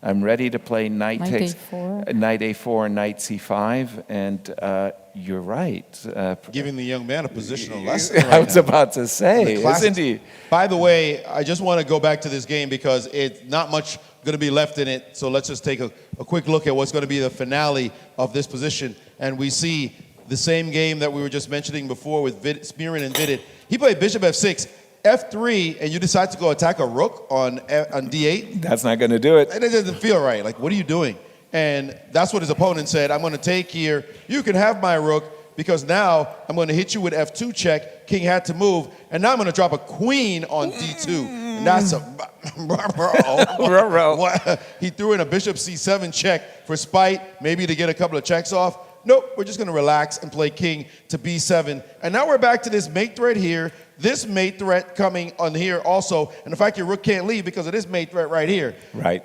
I'm ready to play knight takes a4. Knight a4 and knight c5, and you're right. Giving the young man a positional lesson right I was about to say, isn't he? By the way, I just want to go back to this game because it's not much going to be left in it. So let's just take a quick look at what's going to be the finale of this position. And we see the same game that we were just mentioning before with Smirin and Vidit. He played bishop f6. F3, and you decide to go attack a rook on D8. That's not going to do it. And it doesn't feel right. Like, what are you doing? And that's what his opponent said. I'm going to take here. You can have my rook because now I'm going to hit you with F2 check. King had to move. And now I'm going to drop a queen on D2. And that's a... He threw in a bishop C7 check for spite, maybe to get a couple of checks off. Nope, we're just going to relax and play king to B7. And now we're back to this mate threat here. This mate threat coming on here also. And the fact your rook can't leave because of this mate threat right here. Right.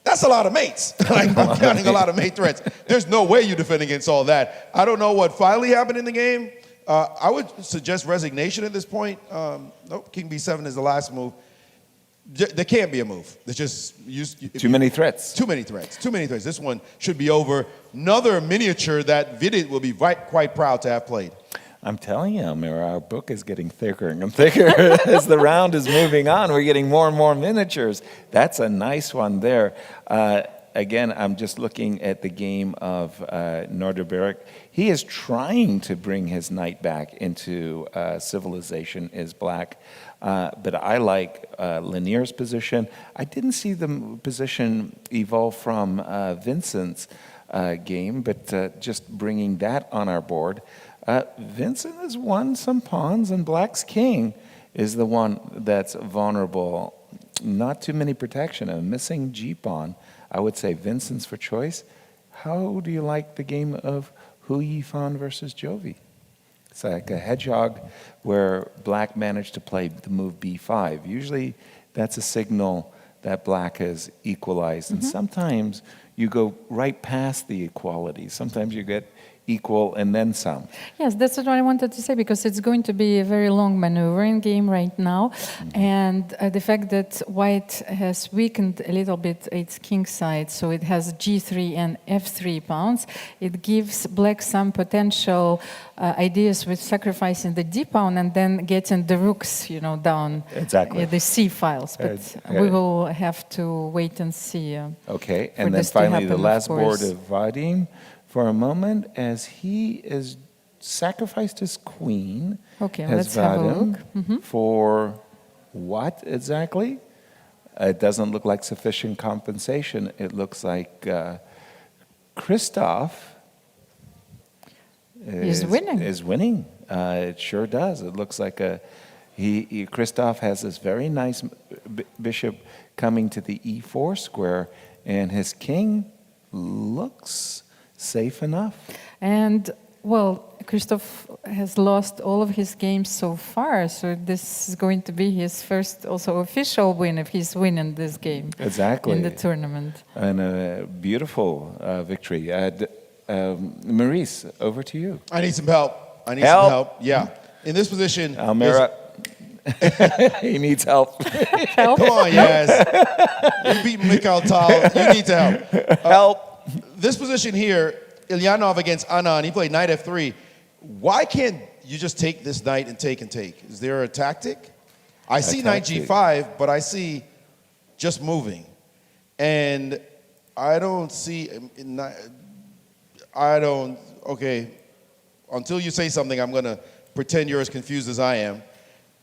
That's a lot of mates. Like, I'm counting a lot of mate threats. There's no way you defend against all that. I don't know what finally happened in the game. I would suggest resignation at this point. Nope, king B7 is the last move. There can't be a move. There's just too many threats. Too many threats. Too many threats. This one should be over. Another miniature that Vidit will be quite proud to have played. I'm telling you, Amira, our book is getting thicker and thicker as the round is moving on. We're getting more and more miniatures. That's a nice one there. Again, I'm just looking at the game of Norderberg. He is trying to bring his knight back into civilization as black. But I like Lanier's position. I didn't see the position evolve from Vincent's game, but just bringing that on our board. Vincent has won some pawns, and black's king is the one that's vulnerable. Not too many protection. A missing g-pawn. I would say Vincent's for choice. How do you like the game of Hou Yifan versus Jovi? It's like a hedgehog where black managed to play the move b5. Usually that's a signal that black has equalized. And sometimes you go right past the equality. Sometimes you get equal and then some. Yes, that's what I wanted to say, because it's going to be a very long maneuvering game right now. And the fact that white has weakened a little bit its king side, so it has g3 and f3 pawns, it gives black some potential ideas with sacrificing the d pawn and then getting the rooks, down the c files. But we will have to wait and see. Okay, and then finally the last board of Vadim. For a moment, as he is sacrificed his queen, let's have a look. For what exactly? It doesn't look like sufficient compensation. It looks like Christoph is winning. It sure does. It looks like Christoph has this very nice bishop coming to the e4 square, and his king looks safe enough. And, well, Christoph has lost all of his games so far, so this is going to be his first also official win if he's winning this game. Exactly. In the tournament. And a beautiful victory. Maurice, over to you. I need some help. Some help. Yeah. In this position, Almira, he needs help. Help. come on, yes. You beat Mikhail Tal. You need to help. Help. This position here, Ilyanov against Anand, he played knight f3. Why can't you just take this knight and take? Is there a tactic? I see knight g5, but I see just moving. And I don't see, okay, until you say something, I'm going to pretend you're as confused as I am.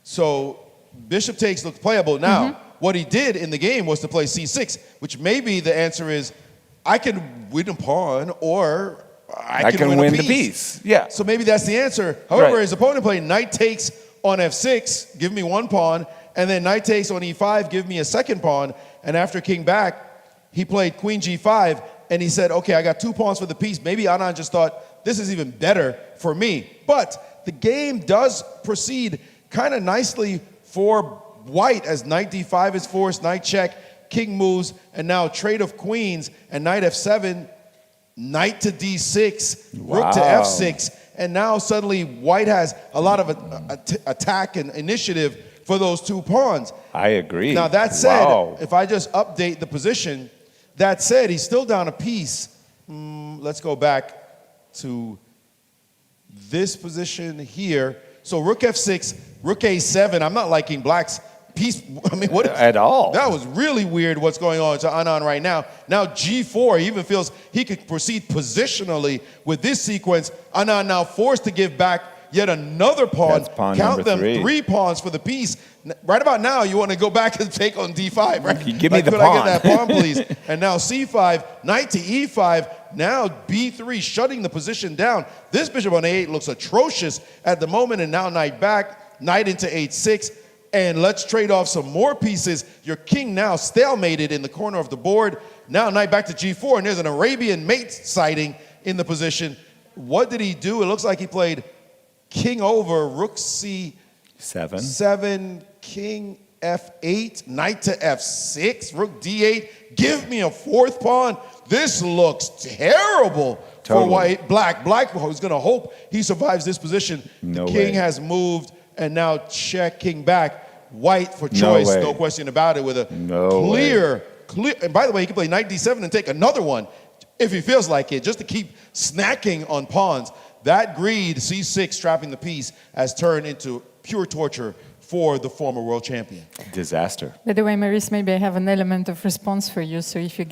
So bishop takes looks playable. Now, what he did in the game was to play c6, which maybe the answer is, I can win a pawn or I can win the piece. Yeah. So maybe that's the answer. However, Right. his opponent played knight takes on f6, give me one pawn, and then knight takes on e5, give me a second pawn. And after king back, he played queen g5, and he said, okay, I got 2 pawns for the piece. Maybe Anand just thought, this is even better for me. But the game does proceed kind of nicely for white as knight d5 is forced, knight check, king moves, and now trade of queens, and knight f7, knight to d6, rook to Wow. f6, and now suddenly white has a lot of attack and initiative for those 2 pawns. I agree. Now that said, Wow. if I just update the position, that said, he's still down a piece. Let's go back to this position here. So rook f6, rook a7. I'm not liking black's piece. I mean, what? At all. That was really weird what's going on to Anand right now. Now g4, he even feels he could proceed positionally with this sequence. Anand now forced to give back yet another pawn. That's pawn Count number them 3. 3 pawns for the piece. Right about now, you want to go back and take on d5, right? You give me the could pawn. I get that pawn, please? And now c5, knight to e5, now b3, shutting the position down. This bishop on a8 looks atrocious at the moment, and now knight back, knight into h6, and let's trade off some more pieces. Your king now stalemated in the corner of the board. Now knight back to g4, and there's an Arabian mate sighting in the position. What did he do? It looks like he played king over, rook c7, 7. king f8, knight to f6, rook d8. Give me a 4th pawn. This looks terrible for white. Black is going to hope he survives this position. No the king way. has moved, and now check, king back. White for choice, way. no question about it, with a clear. And by the way, he can play knight d7 and take another one if he feels like it, just to keep snacking on pawns. That greed, c6, trapping the piece, has turned into pure torture for the former world champion. Disaster. By the way, Maurice, maybe I have an element of response for you. So if you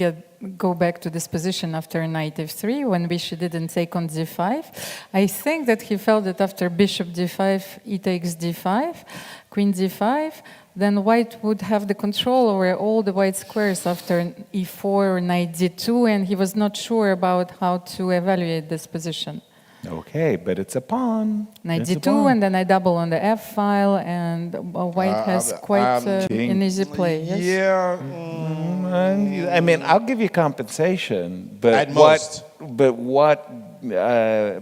go back to this position after knight f3, when bishop didn't take on d5, I think that he felt that after bishop d5, e takes d5, queen d5, then white would have the control over all the white squares after e4 or knight d2, and he was not sure about how to evaluate this position. Okay, but it's a pawn. Knight It's a d2, pawn. and then I double on the f file, and white has quite an easy play. Yes? Yeah. I mean, I'll give you compensation, but At most. what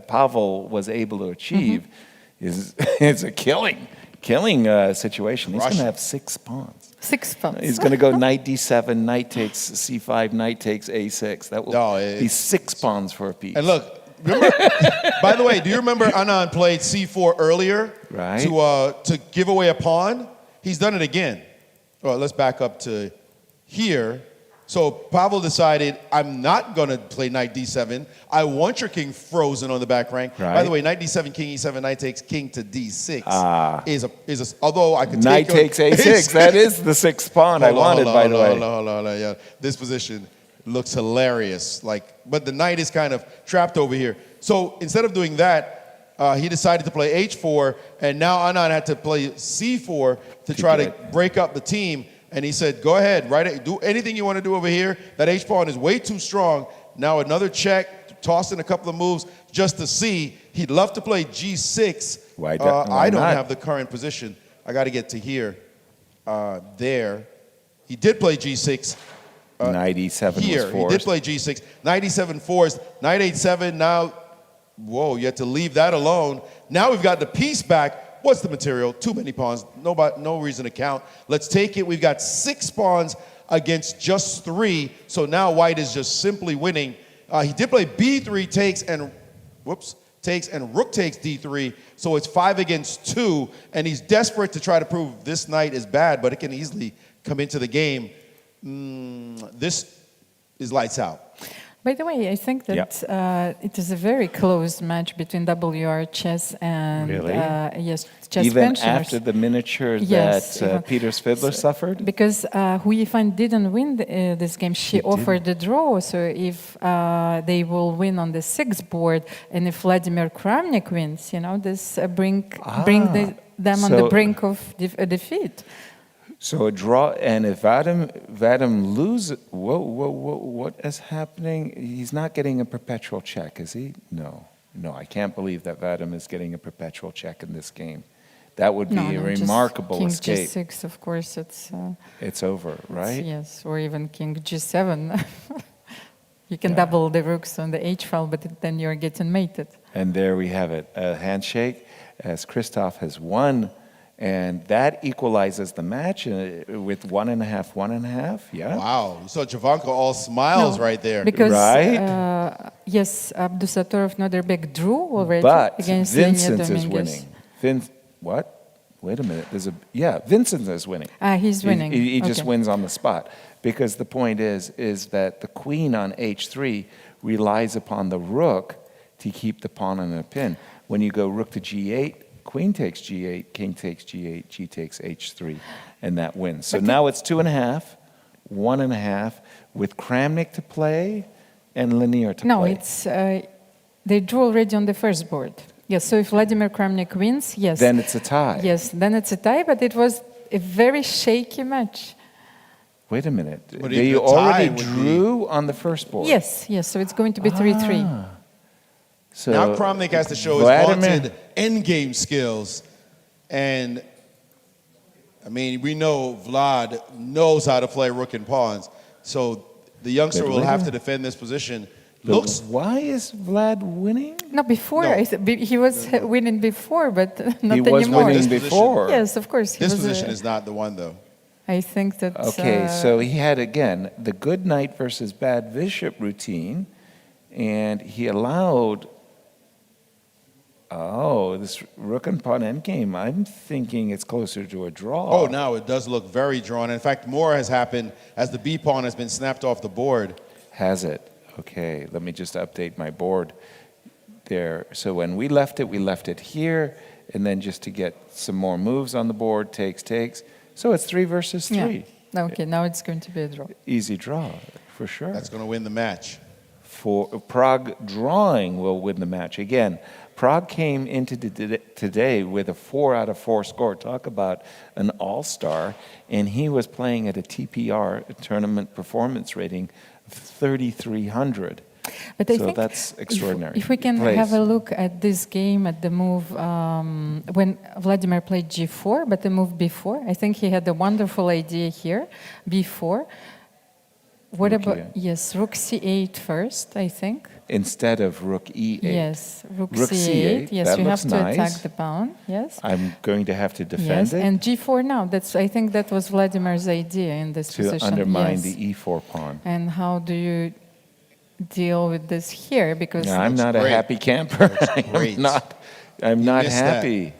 Pavel was able to achieve is a killing situation. He's going to have 6 pawns. 6 pawns. He's going to go knight d7, knight takes c5, knight takes a6. That will be 6 pawns for a piece. And look, remember, by the way, do you remember Anand played c4 earlier Right. to give away a pawn? He's done it again. Well, let's back up to here. So Pavel decided, I'm not going to play knight d7. I want your king frozen on the back rank. Right. By the way, knight d7, king e7, knight takes king to d6 although I could Knight takes a6. That is the 6th pawn I wanted, by the way. Hold on. Yeah. This position looks hilarious. But the knight is kind of trapped over here. So instead of doing that, he decided to play h4, and now Anand had to play c4 to try to break up the team. And he said, go ahead, do anything you want to do over here. That h-pawn is way too strong. Now another check, toss in a couple of moves just to see. He'd love to play g6. Why I don't not? have the current position. I got to get to here, there. He did play g6. Knight e7 Here, was he forced. did play g6. Knight e7 forced. Knight h7 now. Whoa, you had to leave that alone. Now we've got the piece back. What's the material? Too many pawns. No reason to count. Let's take it. We've got 6 pawns against just 3. So now white is just simply winning. He did play b3 takes and rook takes d3. So it's 5 against 2. And he's desperate to try to prove this knight is bad, but it can easily come into the game. This is lights out. By the way, I think that it is a very close match between WR chess and chess Even pensioners. after the miniature that Peter's Fiddler suffered? Because Hou Yifan didn't win this game. She offered the draw. So if they will win on the 6th board, and if Vladimir Kramnik wins, this bring them on the brink of defeat. So a draw, and if Vadim loses, what is happening? He's not getting a perpetual check, is he? No, I can't believe that Vadim is getting a perpetual check in this game. That would be a remarkable King escape. G6, of course, it's over, right? Yes, or even King G7. You can double the rooks on the H file, but then you're getting mated. And there we have it, a handshake, as Christoph has won. And that equalizes the match with 1.5, 1.5. Yeah. Wow. You saw Jovanka all smiles right there. Because, right? Yes, Abdusatorov Noderbek drew already but against Vincent Lenia is Dominguez. winning. What? Wait a minute. Vincent is winning. He's winning. He just wins on the spot. Because the point is that the queen on h3 relies upon the rook to keep the pawn on a pin. When you go rook to g8, queen takes g8, king takes g8, g takes h3, and that wins. So now it's 2.5, 1.5, with Kramnik to play and Lanier to play. No, it's they drew already on the first board. Yes, so if Vladimir Kramnik wins, yes. Then it's a tie. Yes, then it's a tie, but it was a very shaky match. Wait a minute. But They the already tie would drew on the first board. Yes, so it's going to be 3-3. So now Kramnik has to show his vaunted endgame skills. And, I mean, we know Vlad knows how to play rook and pawns. So the youngster will have to defend this position. Why is Vlad winning? No, before. No. He was winning before, but not He anymore. was winning before. Yes, of course. This position is not the one, though. I think that... Okay, so he had, again, the good knight versus bad bishop routine, and he allowed... Oh, this rook and pawn endgame, I'm thinking it's closer to a draw. Oh, now it does look very drawn. In fact, more has happened as the B pawn has been snapped off the board. Has it? Okay, let me just update my board there. So when we left it here, and then just to get some more moves on the board, takes. So it's 3 versus 3. Yeah. Okay, now it's going to be a draw. Easy draw, for sure. That's going to win the match. For Prague drawing will win the match. Again, Prague came into today with a 4 out of 4 score. Talk about an all-star. And he was playing at a TPR, a tournament performance rating, of 3,300. But I so think that's extraordinary. If we can have a look at this game, at the move, when Vladimir played g4, but the move b4, I think he had a wonderful idea here, b4. What about, yes, rook c8 first, I think. Instead of rook e8. Yes, rook c8. Yes, that you have looks to nice. attack the pawn. Yes. I'm going to have to defend it. And g4 now. I think that was Vladimir's idea in this position. To undermine the e4 pawn. And how do you deal with this here? Because I'm not a happy camper. I'm not happy.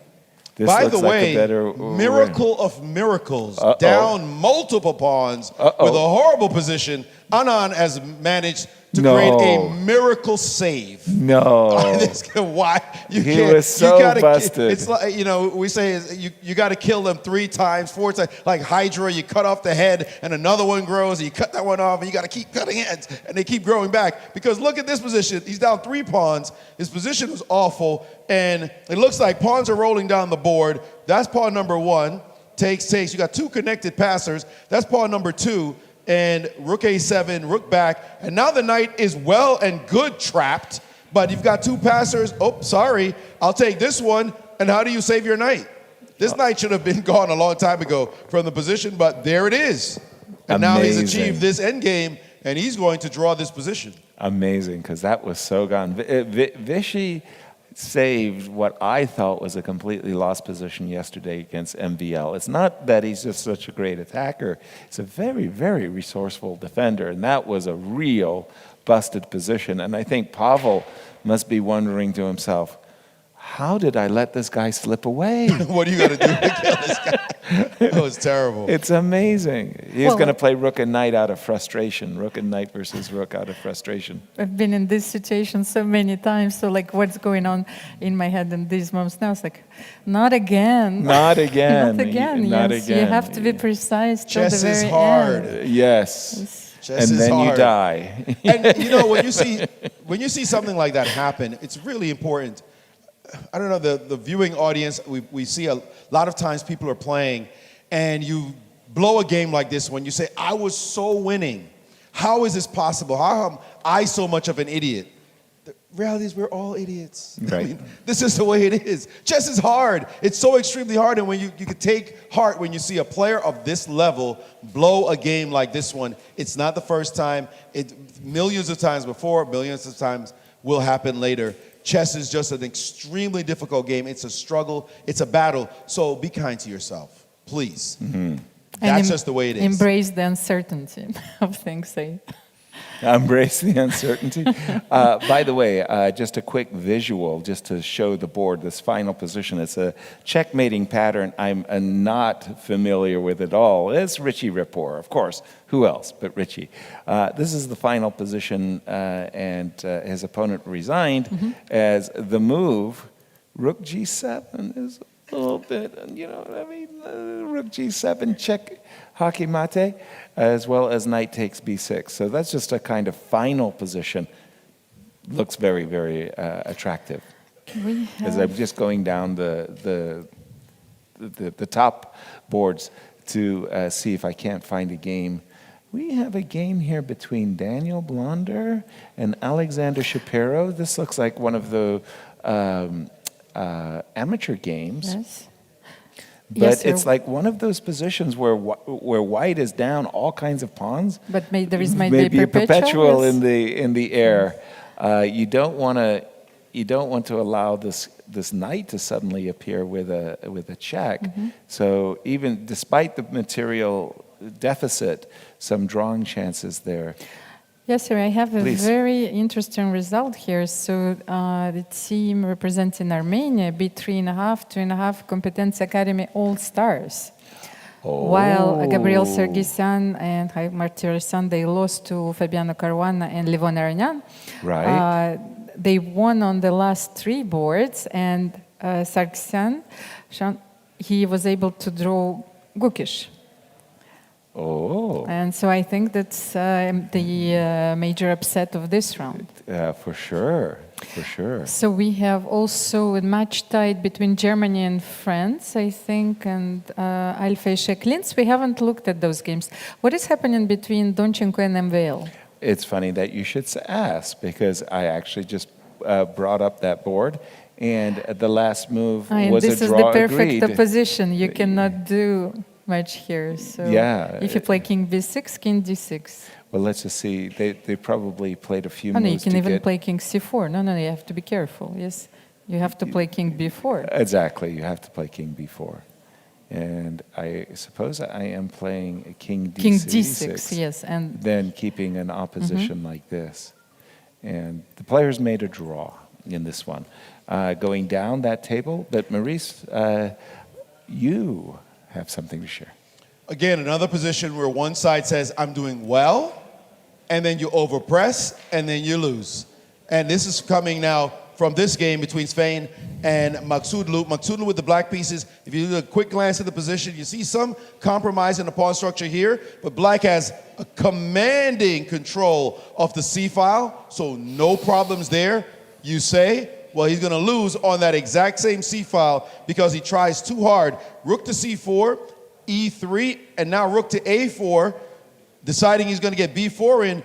This By the way, like a better miracle of miracles, down multiple pawns with a horrible position. Anand has managed to create a miracle save. No. Why? He was so busted. It's like, we say you got to kill them 3 times, 4 times. Like Hydra, you cut off the head and another one grows, and you cut that one off, and you got to keep cutting heads, and they keep growing back. Because look at this position. He's down 3 pawns. His position was awful, and it looks like pawns are rolling down the board. That's pawn number 1. Takes. You got 2 connected passers. That's pawn number 2. And rook a7, rook back. And now the knight is well and good trapped. But you've got 2 passers. Oh, sorry. I'll take this one. And how do you save your knight? This knight should have been gone a long time ago from the position, but there it is. And now he's achieved this endgame. and he's going to draw this position. Amazing, because that was so gone. Vichy saved what I thought was a completely lost position yesterday against MVL. It's not that he's just such a great attacker. He's a very, very resourceful defender, and that was a real busted position. And I think Pavel must be wondering to himself, how did I let this guy slip away? What are you going to do to kill this guy? That was terrible. It's amazing. He's going to play rook and knight out of frustration. Rook and knight versus rook out of frustration. I've been in this situation so many times, so like what's going on in my head in these moments now? It's like, not again. Not again. Not again, Not yes. again. You have to be precise till the Chess very is hard. end. Yes. Chess And is then hard. you die. And you know, when you see something like that happen, it's really important. I don't know, the viewing audience, we see a lot of times people are playing and you blow a game like this when you say, I was so winning. How is this possible? How am I so much of an idiot? The reality is we're all idiots. Right. I mean, this is the way it is. Chess is hard. It's so extremely hard. And when you can take heart when you see a player of this level blow a game like this one. It's not the first time. Millions of times before, millions of times will happen later. Chess is just an extremely difficult game. It's a struggle. It's a battle. So be kind to yourself, please. Mm-hmm. That's just the way it is. Embrace the uncertainty of things. Embrace the uncertainty. By the way, just a quick visual just to show the board this final position. It's a checkmating pattern I'm not familiar with at all. It's Richie Rapport, of course. Who else but Richie? This is the final position, and his opponent resigned as the move. Rook G7 is a little bit, you know what I mean? Rook G7, check hockey mate, as well as knight takes B6. So that's just a kind of final position. Looks very, very attractive. As I'm just going down the top boards to see if I can't find a game. We have a game here between Daniel Blonder and Alexander Shapiro. This looks like one of the amateur games. Yes. But Yes, it's like one of those positions where white is down all kinds of pawns. But there is might maybe be a perpetual yes. in the air. You don't want to allow this knight to suddenly appear with a check. So even despite the material deficit, some drawing chances there. Yes, sir. I have a Please. very interesting result here. So the team representing Armenia beat 3.5, 2.5 Competence Academy All-Stars. While Gabriel Sergisyan and Martirosyan, they lost to Fabiano Caruana and Levon Aronian. Right. They won on the last 3 boards, and Sargsyan, he was able to draw Gukish. Oh. And so I think that's the major upset of this round. For sure. For sure. So we have also a match tied between Germany and France, I think, and Alpha Linz. We haven't looked at those games. What is happening between Donchenko and MVL? It's funny that you should ask, because I actually just brought up that board, and the last move was this a is draw the perfect agreed. opposition. You cannot do much here. So Yeah. if you play King B6, King D6. Well, let's just see. They probably played a few Oh, no, you moves can to even get... play King C4. No, you have to be careful. Yes, you have to play King B4. Exactly, you have to play King B4. And I suppose I am playing a King D6. King D6, yes. And Then keeping an opposition like this. And the players made a draw in this one. Going down that table, but Maurice, you have something to share. Again, another position where one side says, I'm doing well, and then you overpress, and then you lose. And this is coming now from this game between Spain and Maksudlu. Maksudlu with the black pieces. If you do a quick glance at the position, you see some compromise in the pawn structure here, but black has a commanding control of the C-file, so no problems there. You say, well, he's going to lose on that exact same C-file because he tries too hard. Rook to C4, E3, and now rook to A4, deciding he's going to get B4 in,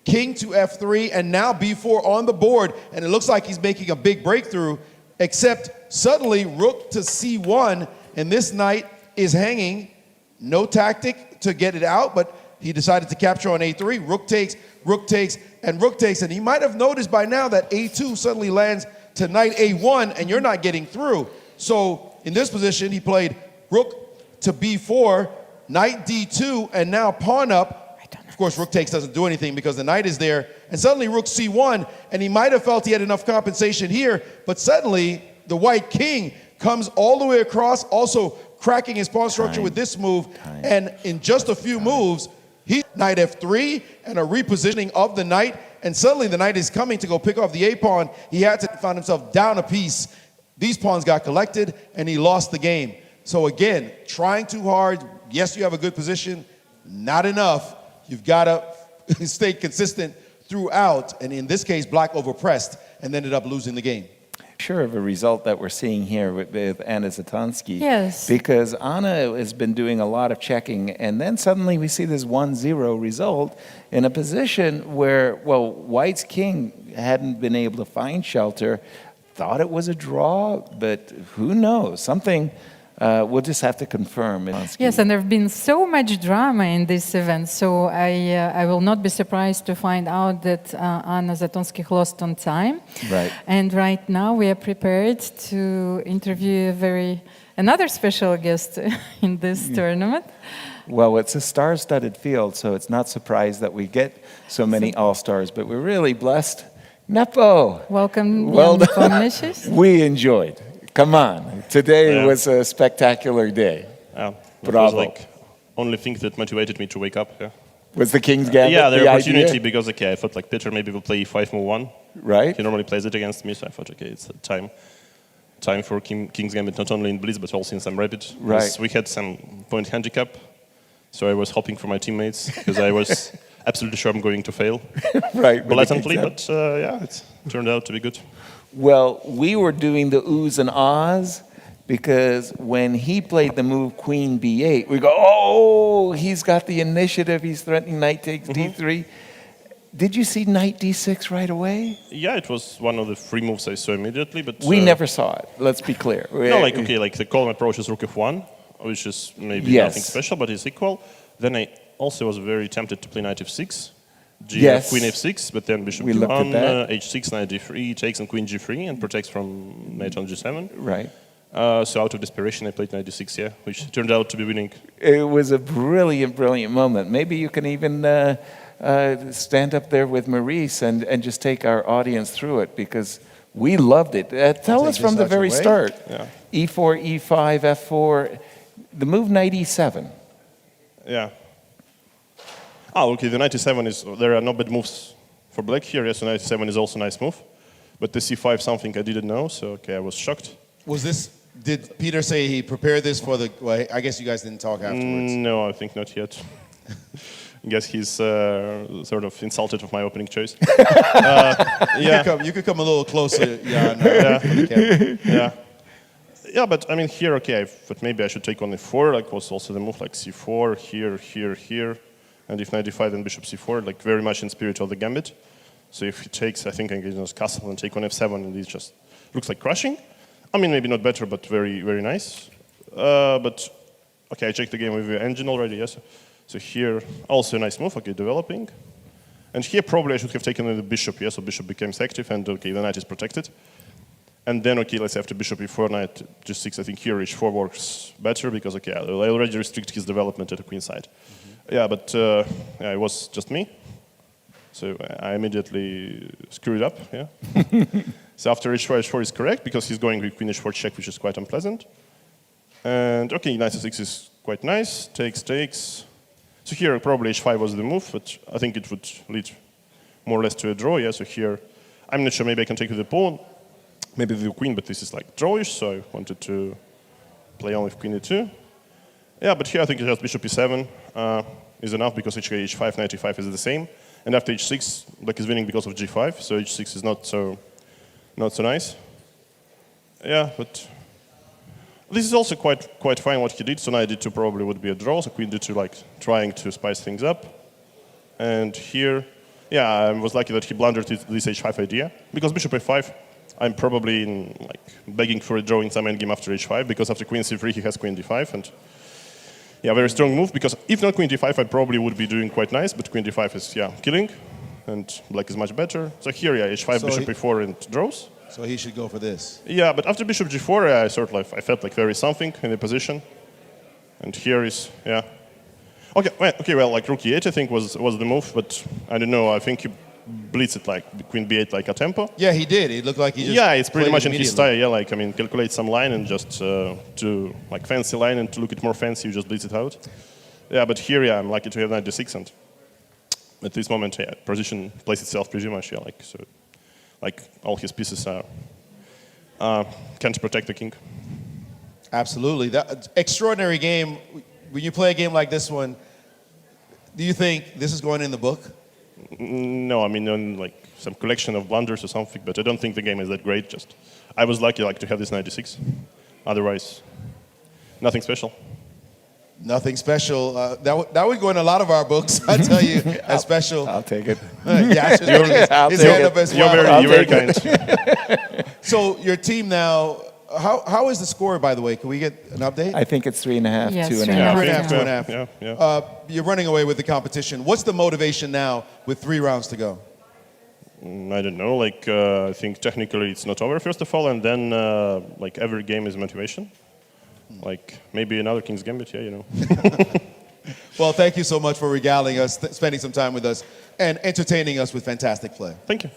king to F3, and now B4 on the board, and it looks like he's making a big breakthrough, except suddenly rook to C1, and this knight is hanging. No tactic to get it out, but he decided to capture on a3. Rook takes, and rook takes. And he might have noticed by now that a2 suddenly lands to knight a1, and you're not getting through. So in this position, he played rook to b4, knight d2, and now pawn up. Of course, rook takes doesn't do anything because the knight is there. And suddenly rook c1, and he might have felt he had enough compensation here, but suddenly the white king comes all the way across, also cracking his pawn structure with this move. And in just a few moves, he knight f3 and a repositioning of the knight, and suddenly the knight is coming to go pick off the a pawn. He had to find himself down a piece. These pawns got collected, and he lost the game. So again, trying too hard. Yes, you have a good position. Not enough. You've got to stay consistent throughout. And in this case, black overpressed and ended up losing the game. Sure of a result that we're seeing here with Anna Zatansky. Yes. Because Anna has been doing a lot of checking, and then suddenly we see this 1-0 result in a position where, well, White's king hadn't been able to find shelter, thought it was a draw, but who knows? Something we'll just have to confirm. Yes, and there have been so much drama in this event, so I will not be surprised to find out that Anna Zatonsky lost on time. Right. And right now we are prepared to interview another special guest in this tournament. Well, it's a star-studded field, so it's not surprised that we get so many all-stars, but we're really blessed. Nepo! Welcome, Well done. Nepomniachtchi. We enjoyed. Come on. Today was a spectacular day. That Bravo. was like only thing that motivated me to wake up. Yeah, Was the King's Gambit yeah, the opportunity idea? because okay, I thought like Peter maybe will play e5 move 1. Right. He normally plays it against me, so I thought okay, it's time for King's Gambit not only in Blitz but also in some Rapid. Right. Because we had some point handicap, so I was hoping for my teammates because I was absolutely sure I'm going to fail. Right. with the Blatantly, King's but yeah, it turned out to be good. Well, we were doing the oohs and ahs because when he played the move Queen B8, we go, oh, he's got the initiative. He's threatening knight takes D3. Did you see knight D6 right away? Yeah, it was one of the free moves I saw immediately, but We never saw it. Let's be clear. no, like okay, like the column approach is rook f1, which is maybe Yes. nothing special, but it's equal. Then I also was very tempted to play knight f6, Yes. queen f6, but then bishop We looked at d1, that. h6, knight d3, takes on queen g3 and protects from knight on g7. Right. So out of desperation, I played knight d6, yeah, which turned out to be winning. It was a brilliant, brilliant moment. Maybe you can even stand up there with Maurice and just take our audience through it because we loved it. Tell take us from this the out very your way. start. Yeah. E4, E5, F4, the move knight E7. Yeah. Oh, okay, the knight e7 is, there are no bad moves for black here. Yes, the knight e7 is also a nice move. But the c5 something I didn't know, so okay, I was shocked. Did Peter say he prepared this for the, well, I guess you guys didn't talk afterwards. No, I think not yet. I guess he's sort of insulted with my opening choice. You could come a little closer, Jan. Yeah. Yeah, but I mean here, okay, but maybe I should take on e4, like was also the move like c4, here, and if knight d5 then bishop c4, like very much in spirit of the gambit. So if he takes, I think I can just castle and take on f7, and it just looks like crushing. I mean, maybe not better, but very, very nice. But okay, I checked the game with the engine already, yes. So here, also a nice move, okay, developing. And here probably I should have taken the bishop, yes, so bishop becomes active, and okay, the knight is protected. And then, okay, let's say after bishop e4, knight g6, I think here h4 works better, because, okay, I already restrict his development at the queen side. Yeah, but yeah, it was just me. So I immediately screwed up, yeah. So after h4 is correct, because he's going with queen h4 check, which is quite unpleasant. And okay, knight c6 is quite nice, takes. So here probably h5 was the move, but I think it would lead more or less to a draw, yeah. So here, I'm not sure, maybe I can take with the pawn, maybe with the queen, but this is like drawish, so I wanted to play on with queen e2. Yeah, but here I think just bishop e7 is enough, because h5, knight e5 is the same. And after h6, black is winning because of g5, so h6 is not so nice. Yeah, but this is also quite fine what he did. So knight d2 probably would be a draw. So queen d2, like trying to spice things up. And here, yeah, I was lucky that he blundered this h5 idea, because bishop a5, I'm probably begging for a draw in some endgame after h5, because after queen c3 he has queen d5, and Yeah, very strong move, because if not queen d5, I probably would be doing quite nice, but queen d5 is, yeah, killing, and black is much better. So here, yeah, h5, So bishop e4, and draws. So he should go for this. Yeah, but after bishop g4, I felt like there is something in the position. And here is, yeah. Okay, well, like rook e8, I think, was the move, but I don't know, I think he blitzed it like queen b8 like a tempo. Yeah, he did. It looked like he just Yeah, it's pretty played much in his immediately. style, yeah, like, I mean, calculate some line and just to, like, fancy line, and to look it more fancy, you just blitz it out. Yeah, but here, yeah, I'm lucky to have knight d6, and at this moment, yeah, position plays itself pretty much, yeah, like, so, like, all his pieces can't protect the king. Absolutely. That extraordinary game. When you play a game like this one, do you think this is going in the book? No, I mean, on like some collection of blunders or something, but I don't think the game is that great. Just, I was lucky like to have this 96. Otherwise, nothing special. Nothing special. That would go in a lot of our books, I tell you. A special. I'll take it. Yeah, I'll his take hand it. up as well. You're very kind. So your team now, how is the score, by the way? Can we get an update? I think it's 3.5, Yes, 2.5. 3.5. 2.5. Yeah. You're running away with the competition. What's the motivation now with 3 rounds to go? I don't know. Like I think technically it's not over first of all, and then like every game is motivation. Like maybe another King's Gambit, yeah, you know. Well, thank you so much for regaling us, spending some time with us, and entertaining us with fantastic play. Thank you.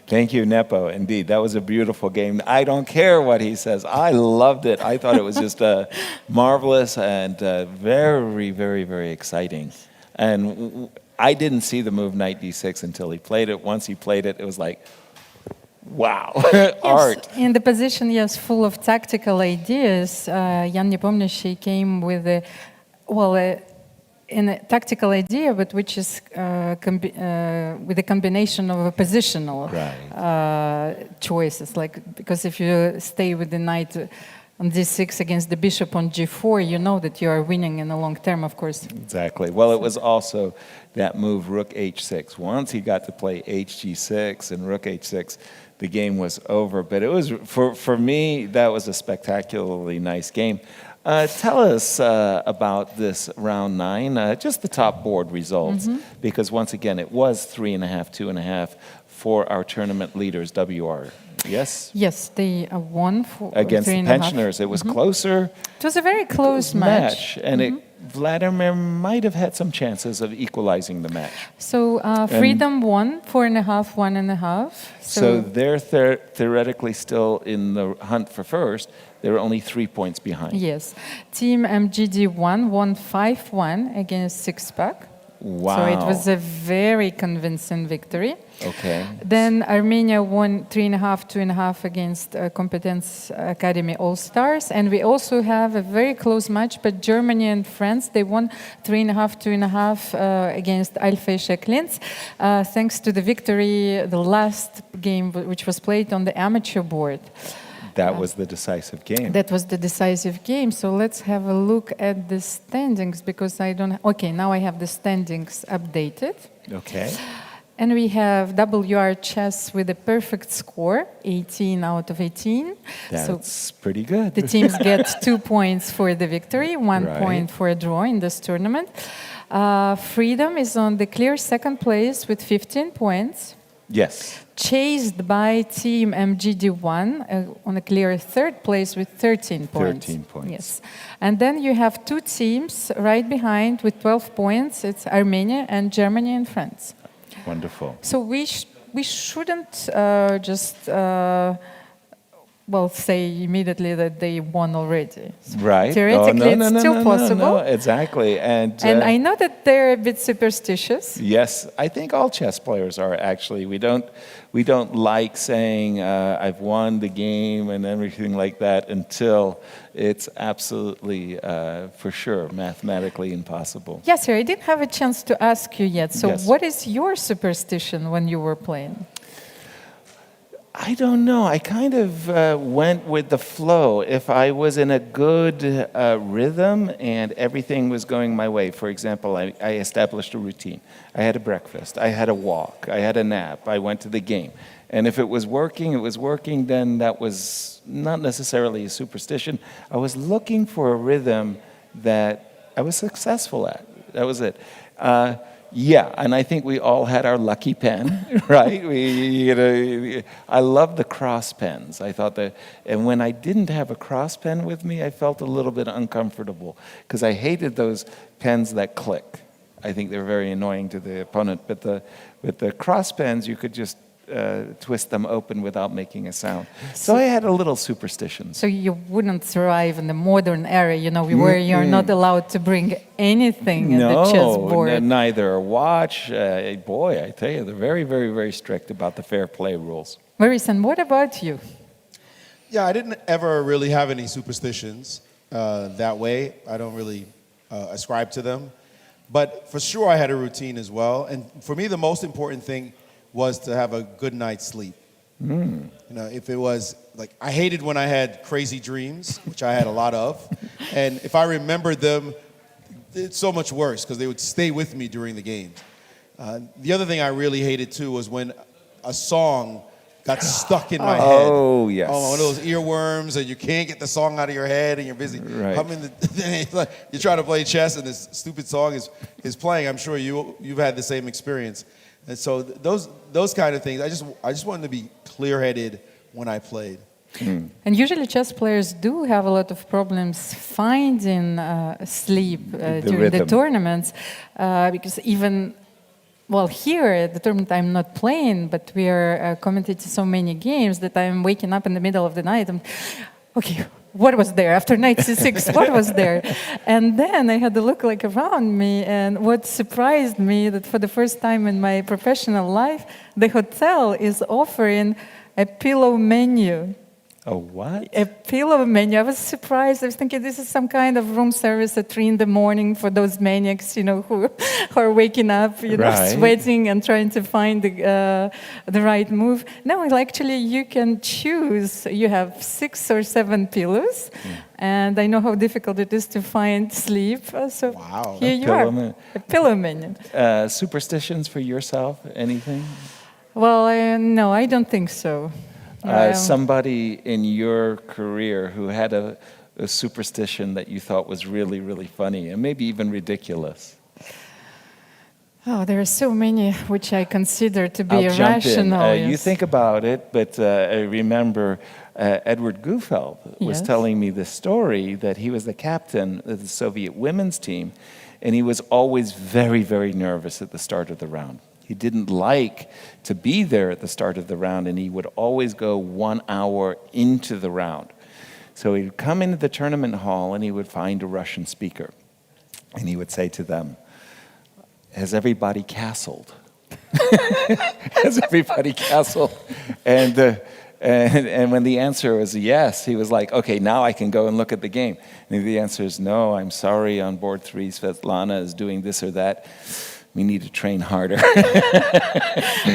Thank you, Nepo. Indeed, that was a beautiful game. I don't care what he says. I loved it. I thought it was just marvelous and very, very, very exciting. And I didn't see the move knight d6 until he played it. Once he played it, it was like, wow, art. In the position, yes, full of tactical ideas, Jan Nepomniachtchi came with in a tactical idea, but which is with a combination of a positional choices. Like, because if you stay with the knight on d6 against the bishop on g4, you know that you are winning in the long term, of course. Exactly. Well, it was also that move rook h6. Once he got to play hg6 and rook h6, the game was over. But it was, for me, that was a spectacularly nice game. Tell us about this round 9, just the top board results, because once again, it was 3.5, 2.5 for our tournament leaders, WR. Yes? Yes, they won for Against the 3.5. pensioners. It was closer. It was a very close match. And Vladimir might have had some chances of equalizing the match. So Freedom won 4.5, 1.5. So they're theoretically still in the hunt for first. They're only 3 points behind. Yes. Team MGD won 5-1 against Sixpack. Wow. So it was a very convincing victory. Okay. Then Armenia won 3.5, 2.5 against Competence Academy All-Stars. And we also have a very close match, but Germany and France, they won 3.5, 2.5 against Alpha Eshek Linz, thanks to the victory, the last game, which was played on the amateur board. That was the decisive game. That was the decisive game. So let's have a look at the standings, because I don't... Okay, now I have the standings updated. Okay. And we have WR Chess with a perfect score, 18 out of 18. That's pretty good. The teams get 2 points for the victory, 1 Right. point for a draw in this tournament. Freedom is on the clear second place with 15 points. Yes. Chased by Team MGD1 on a clear third place with 13 points. 13 points. Yes. And then you have 2 teams right behind with 12 points. It's Armenia and Germany and France. Wonderful. So we shouldn't just say immediately that they won already. So Right. theoretically, it's still possible. No, exactly. And I know that they're a bit superstitious. yes, I think all chess players are actually. We don't like saying I've won the game and everything like that until it's absolutely, for sure, mathematically impossible. Yes, sir. I didn't have a chance to ask you yet. So Yes. what is your superstition when you were playing? I don't know. I kind of went with the flow. If I was in a good rhythm and everything was going my way, for example, I established a routine. I had a breakfast. I had a walk. I had a nap. I went to the game. And if it was working, then that was not necessarily a superstition. I was looking for a rhythm that I was successful at. That was it. Yeah, and I think we all had our lucky pen, right? I love the cross pens. I thought that, and when I didn't have a cross pen with me, I felt a little bit uncomfortable because I hated those pens that click. I think they're very annoying to the opponent. But with the cross pens, you could just twist them open without making a sound. So I had a little superstition. So you wouldn't survive in the modern era, where you're not allowed to bring anything in the chessboard. No, neither a watch. Boy, I tell you, they're very, very, very strict about the fair play rules. Maurice, and what about you? Yeah, I didn't ever really have any superstitions that way. I don't really ascribe to them. But for sure, I had a routine as well. And for me, the most important thing was to have a good night's sleep. If it was like, I hated when I had crazy dreams, which I had a lot of. And if I remembered them, it's so much worse because they would stay with me during the games. The other thing I really hated too was when a song got stuck in my head. Oh, yes. Oh, one of those earworms, and you can't get the song out of your head, and you're busy humming. You try to play chess, and this stupid song is playing. I'm sure you've had the same experience. And so those kind of things, I just wanted to be clear-headed when I played. And usually chess players do have a lot of problems finding sleep during the tournaments because even, well, here at the tournament I'm not playing, but we are commentating so many games that I'm waking up in the middle of the night and, okay, what was there after knight c6? What was there? And then I had to look around me, and what surprised me that for the first time in my professional life, the hotel is offering a pillow menu. A what? A pillow menu. I was surprised. I was thinking this is some kind of room service at 3 a.m. for those maniacs, who are waking up, sweating and trying to find the right move. No, actually you can choose. You have 6 or 7 pillows, and I know how difficult it is to find sleep. So wow. Here you are, a pillow menu. Superstitions for yourself? Anything? Well, no, I don't think so. Somebody in your career who had a superstition that you thought was really, really funny and maybe even ridiculous? Oh, there are so many which I consider to be I'll irrational. Jump in. You think about it, but I remember Edward Gufeld was telling me this story that he was the captain of the Soviet women's team, and he was always very, very nervous at the start of the round. He didn't like to be there at the start of the round, and he would always go 1 hour into the round. So he'd come into the tournament hall, and he would find a Russian speaker. And he would say to them, "Has everybody castled?" Has everybody castled? And when the answer was yes, he was like, "Okay, now I can go and look at the game." And if the answer is no, "I'm sorry, on board 3, Svetlana is doing this or that. We need to train harder."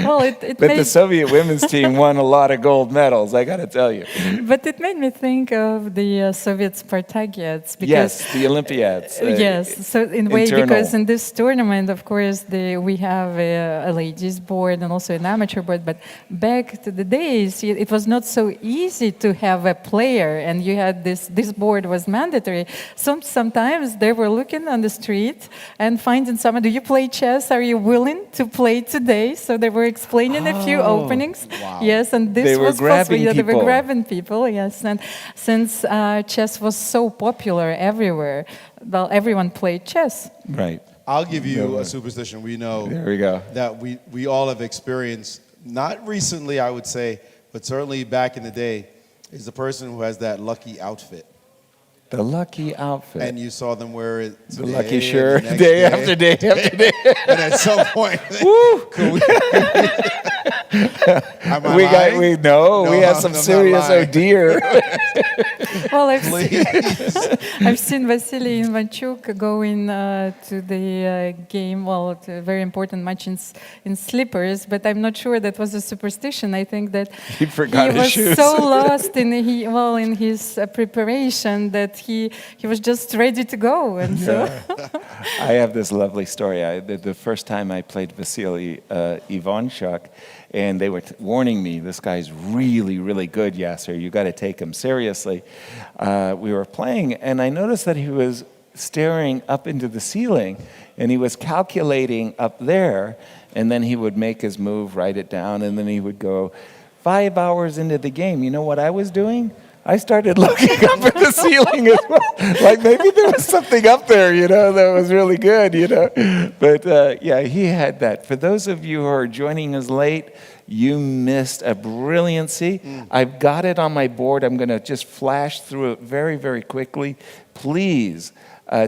Well, but the Soviet women's team won a lot of gold medals, I got to tell you. But it made me think of the Soviet Spartakiads. Because, yes, the Olympiads. Yes, so in a way, because in this tournament, of course, we have a ladies board and also an amateur board. But back to the days, it was not so easy to have a player, and you had this board was mandatory. Sometimes they were looking on the street and finding someone, "Do you play chess? Are you willing to play today?" So they were explaining a few openings. Wow. Yes, and this was possible. Yeah, they were grabbing people. Yes, and since chess was so popular everywhere, well, everyone played chess. Right. I'll give you a superstition we know there we go. that we all have experienced, not recently, I would say, but certainly back in the day, is the person who has that lucky outfit. The lucky outfit. And you saw them wear it today, the lucky shirt, day after day after day. And at some point, we have some serious deer. Well, I've seen Vasily Ivanchuk going to the game, to a very important match in slippers, but I'm not sure that was a superstition. I think that he forgot his shoes. Was so lost in his preparation that he was just ready to go. And so I have this lovely story. The first time I played Vasily Ivanchuk, and they were warning me, "This guy's really, really good, Yasser. You got to take him seriously." We were playing, and I noticed that he was staring up into the ceiling, and he was calculating up there, and then he would make his move, write it down, and then he would go 5 hours into the game. You know what I was doing? I started looking up at the ceiling as well. Like maybe there was something up there, that was really good, But yeah, he had that. For those of you who are joining us late, you missed a brilliancy. I've got it on my board. I'm going to just flash through it very, very quickly. Please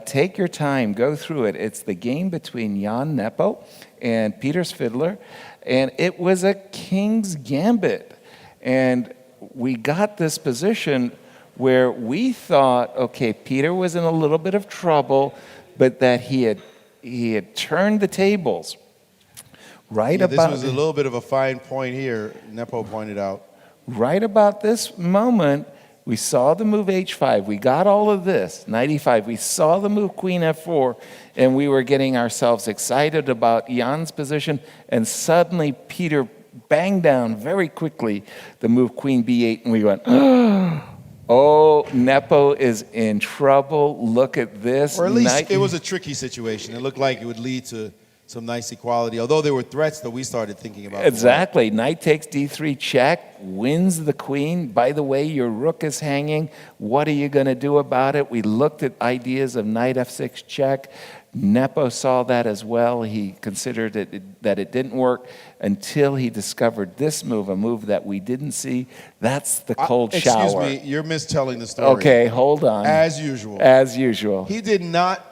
take your time, go through it. It's the game between Jan Nepo and Peter's Fiddler, and it was a king's gambit. And we got this position where we thought, okay, Peter was in a little bit of trouble, but that he had turned the tables. This was a little bit of a fine point here, Nepo pointed out. Right about this moment, we saw the move h5. We got all of this, knight e5. We saw the move queen f4, and we were getting ourselves excited about Jan's position, and suddenly Peter banged down very quickly the move queen b8, and we went, oh, Nepo is in trouble. Look at this. Or at least it was a tricky situation. It looked like it would lead to some nice equality, although there were threats that we started thinking about. Exactly. Knight takes d3 check, wins the queen. By the way, your rook is hanging. What are you going to do about it? We looked at ideas of knight f6 check. Nepo saw that as well. He considered that it didn't work until he discovered this move, a move that we didn't see. That's the cold shower. Excuse me, you're mistelling the story. Okay, hold on. As usual. As usual. He did not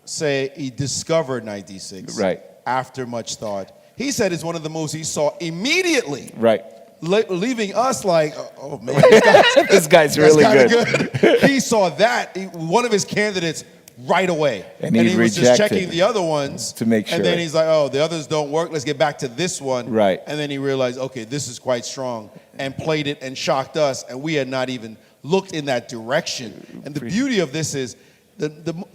say he discovered knight d6 right after much thought. He said it's one of the moves he saw immediately. Right. Leaving us like, oh man, this guy's really good. He saw that, one of his candidates, right away. And he was just checking the other ones to make sure. And then he's like, oh, the others don't work. Let's get back to this one. Right. And then he realized, okay, this is quite strong, and played it and shocked us, and we had not even looked in that direction. And the beauty of this is,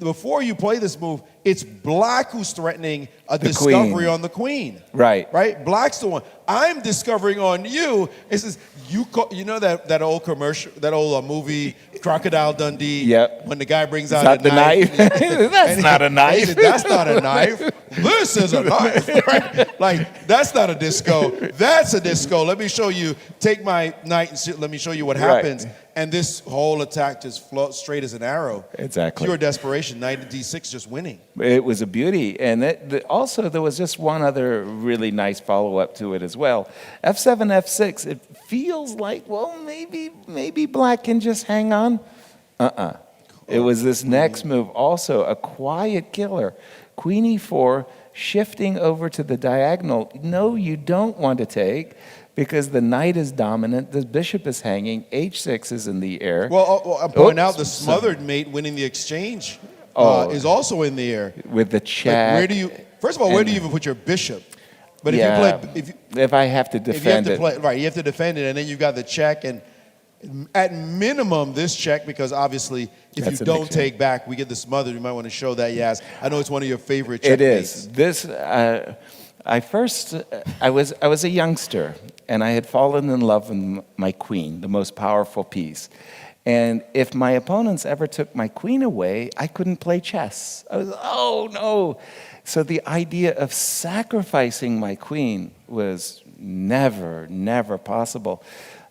before you play this move, it's black who's threatening a discovery on the queen. Right. Right? Black's the one. I'm discovering on you. It says, you know that old commercial, that old movie, Crocodile Dundee? Yep. When the guy brings out the knife. That's not a knife. Said, that's not a knife. This is a knife. Right? Like, that's not a disco. That's a disco. Let me show you. Take my knight and let me show you what happens. Right. And this whole attack just flows straight as an arrow. Exactly. Pure desperation. Knight to d6 just winning. It was a beauty. And also there was just one other really nice follow-up to it as well. f7, f6, it feels like, well, maybe black can just hang on. It was this next move, also a quiet killer. Queen e4, shifting over to the diagonal. No, you don't want to take, because the knight is dominant, the bishop is hanging, h6 is in the air. Well, I'm pointing out the smothered mate winning the exchange is also in the air. With the check. Like, first of all, where do you even put your bishop? But if I have to defend it. Right, you have to defend it, and then you've got the check, and at minimum, this check, because obviously, if you don't take back, we get the smothered. You might want to show that, Yaz. I know it's one of your favorite checkmates. It is. This, I was a youngster, and I had fallen in love with my queen, the most powerful piece. And if my opponents ever took my queen away, I couldn't play chess. I was, oh no. So the idea of sacrificing my queen was never possible.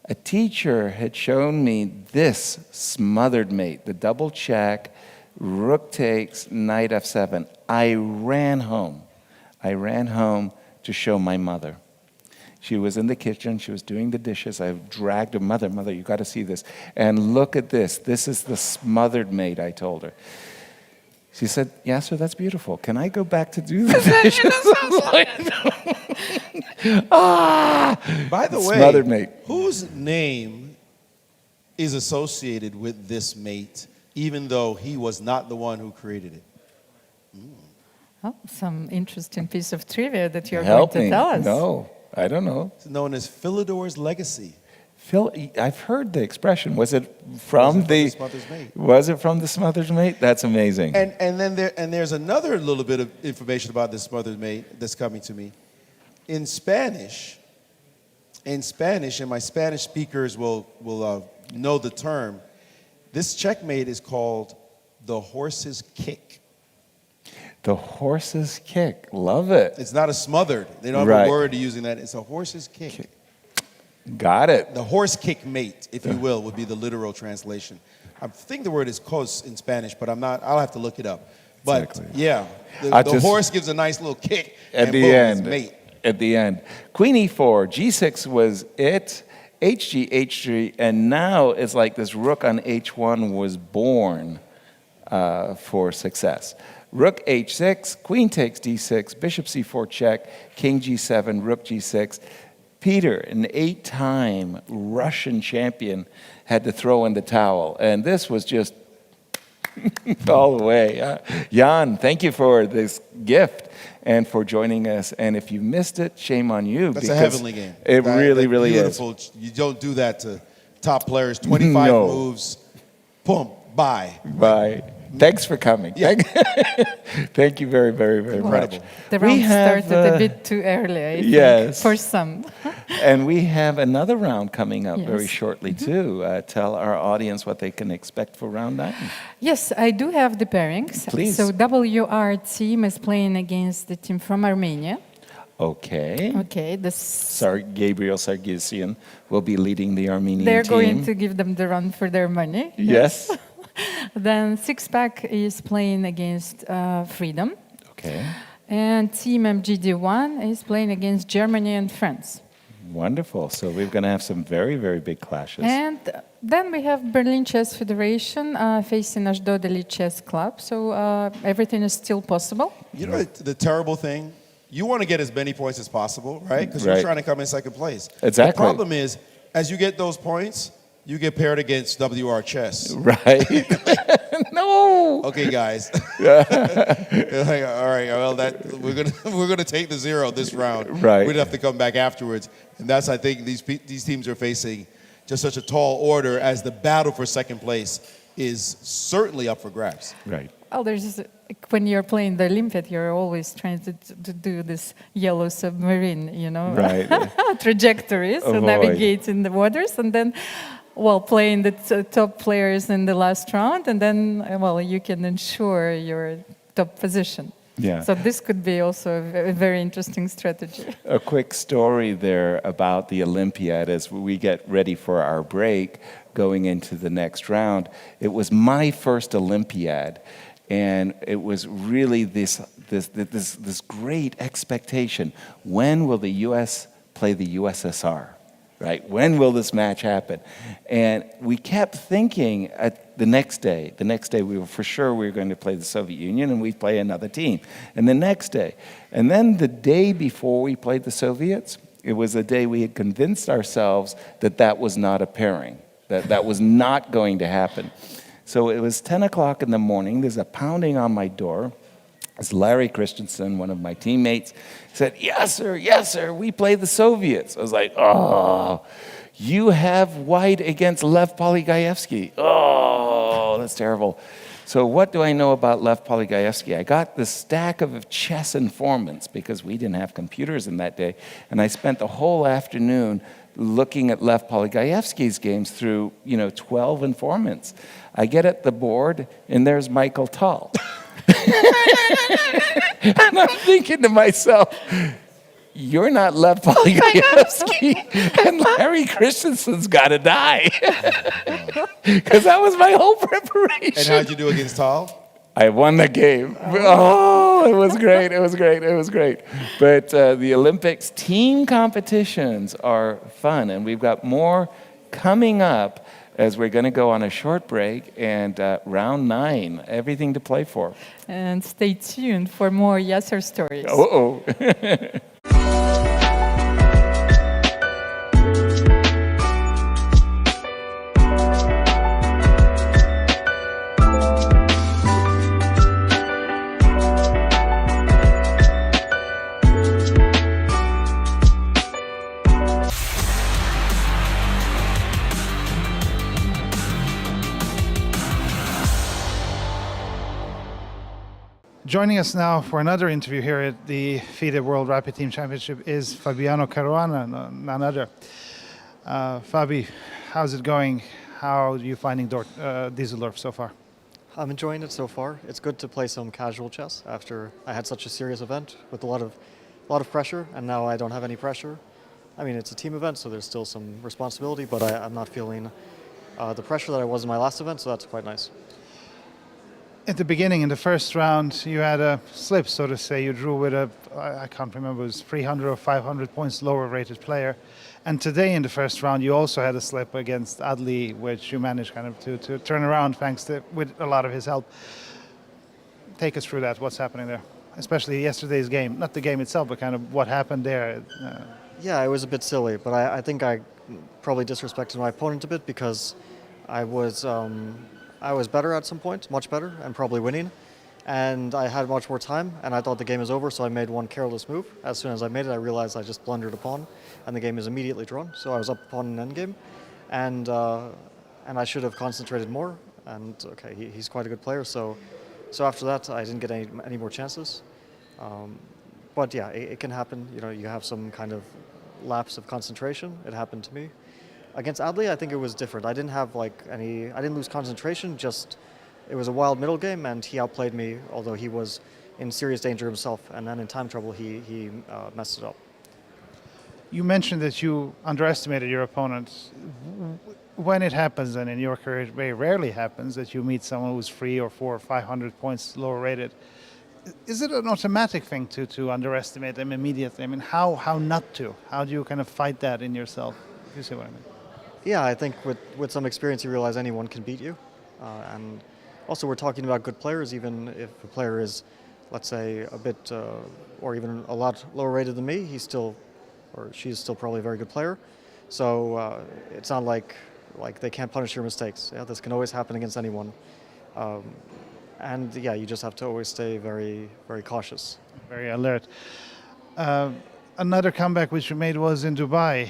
A teacher had shown me this smothered mate, the double check, rook takes, knight f7. I ran home to show my mother. She was in the kitchen. She was doing the dishes. I dragged her, mother, you got to see this. And look at this. This is the smothered mate, I told her. She said, yeah, sir, that's beautiful. Can I go back to do the dishes? By the way, smothered mate. Whose name is associated with this mate, even though he was not the one who created it? Oh, some interesting piece of trivia that you're going to tell us. No, I don't know. It's known as Philidor's legacy. I've heard the expression. Was it from the Smothered Mate? Was it from the Smothered Mate? That's amazing. And then there's another little bit of information about this Smothered Mate that's coming to me. In Spanish, and my Spanish speakers will know the term. This checkmate is called the horse's kick. The horse's kick. Love it. It's not a smothered. They don't have a word using that. It's a horse's kick. Got it. The horse kick mate, if you will, would be the literal translation. I think the word is cos in Spanish, but I'm not. I'll have to look it up. But Exactly. yeah, the horse gives a nice little kick At and the boom, end. it's mate. At the end. Queen e4, g6 was it, hg, h3, and now it's like this rook on h1 was born for success. Rook h6, queen takes d6, bishop c4 check, king g7, rook g6. Peter, an 8-time Russian champion, had to throw in the towel, and this was just all the way. Jan, thank you for this gift and for joining us. And if you missed it, shame on you. That's a heavenly game. It really, really beautiful. You don't do that to top players. 25 moves, boom, bye. Bye. Thanks for coming. Yeah. Thank you very, very, very much. The round started a bit too early, I think, for some. And we have another round coming up very Yes. shortly, too. Tell our audience what they can expect for round 9. Yes, I do have the pairings. Please. So WR team is playing against the team from Armenia. Okay. Okay, Gabriel Sargsyan will be leading the Armenian they're team. going to give them the run for their money. Yes. Then Sixpack is playing against Freedom. Okay. And Team MGD1 is playing against Germany and France. Wonderful. So we're going to have some very, very big clashes. And then we have Berlin Chess Federation facing Ashdod Elite Chess Club. So everything is still possible. You know the terrible thing? You want to get as many points as possible, right? Because you're trying to come in second place. Exactly. The problem is, as you get those points, you get paired against WR Chess. Right. No. Okay, guys. Like, all right. Well, we're gonna take the 0 this round. Right. We'd have to come back afterwards, and that's I think these teams are facing just such a tall order as the battle for second place is certainly up for grabs. Right. Well, when you're playing the Olympiad, you're always trying to do this yellow submarine, Right. trajectories, so navigate in the waters, and then, playing the top players in the last round, and then, you can ensure your top position. Yeah. So this could be also a very interesting strategy. A quick story there about the Olympiad as we get ready for our break going into the next round. It was my first Olympiad. And it was really this great expectation. When will the U.S. play the USSR, right? When will this match happen? And we kept thinking the next day we were going to play the Soviet Union and we'd play another team. And the next day. And then the day before we played the Soviets, it was a day we had convinced ourselves that was not a pairing, that was not going to happen. So it was 10 o'clock in the morning. There's a pounding on my door. It's Larry Christensen, one of my teammates, said, yes, sir, we play the Soviets. I was like, oh, you have white against Lev Polygaevsky. Oh, that's terrible. So what do I know about Lev Polygaevsky? I got this stack of chess informants because we didn't have computers in that day. And I spent the whole afternoon looking at Lev Polygaevsky's games through, 12 informants. I get at the board, and there's Michael Tull. And I'm thinking to myself, you're not Lev Polygaevsky, and Larry Christensen's got to die. Because that was my whole preparation. And how'd you do against Tal? I won the game. Oh, it was great. But the Olympics team competitions are fun, and we've got more coming up as we're going to go on a short break and round 9, everything to play for. And stay tuned for more Yasser stories. Uh-oh. Joining us now for another interview here at the FIDE World Rapid Team Championship is Fabiano Caruana, none other. Fabi, how's it going? How are you finding Düsseldorf so far? I'm enjoying it so far. It's good to play some casual chess after I had such a serious event with a lot of pressure, and now I don't have any pressure. I mean, it's a team event, so there's still some responsibility, but I'm not feeling the pressure that I was in my last event, so that's quite nice. At the beginning, in the first round, you had a slip, so to say. You drew with I can't remember, it was 300 or 500 points lower rated player. And today in the first round, you also had a slip against Adli, which you managed kind of to turn around thanks to, with a lot of his help. Take us through that, what's happening there? Especially yesterday's game, not the game itself, but kind of what happened there. Yeah, it was a bit silly, but I think I probably disrespected my opponent a bit because I was better at some point, much better, and probably winning. And I had much more time, and I thought the game was over, so I made one careless move. As soon as I made it, I realized I just blundered a pawn, and the game is immediately drawn. So I was up a pawn in endgame, and I should have concentrated more. And okay, he's quite a good player, so after that, I didn't get any more chances. But yeah, it can happen. You know, you have some kind of lapse of concentration. It happened to me. Against Adli, I think it was different. I didn't have I didn't lose concentration, just it was a wild middle game and he outplayed me, although he was in serious danger himself, and then in time trouble he messed it up. You mentioned that you underestimated your opponent. When it happens, and in your career it very rarely happens, that you meet someone who's 300 or 400 or 500 points lower rated, is it an automatic thing to underestimate them immediately? I mean, how not to? How do you kind of fight that in yourself, if you see what I mean? Yeah, I think with some experience you realize anyone can beat you. And also we're talking about good players, even if a player is, let's say, a bit or even a lot lower rated than me, he's still, or she's still probably a very good player. So it's not like they can't punish your mistakes. Yeah, this can always happen against anyone. And yeah, you just have to always stay very, very cautious. Very alert. Another comeback which you made was in Dubai.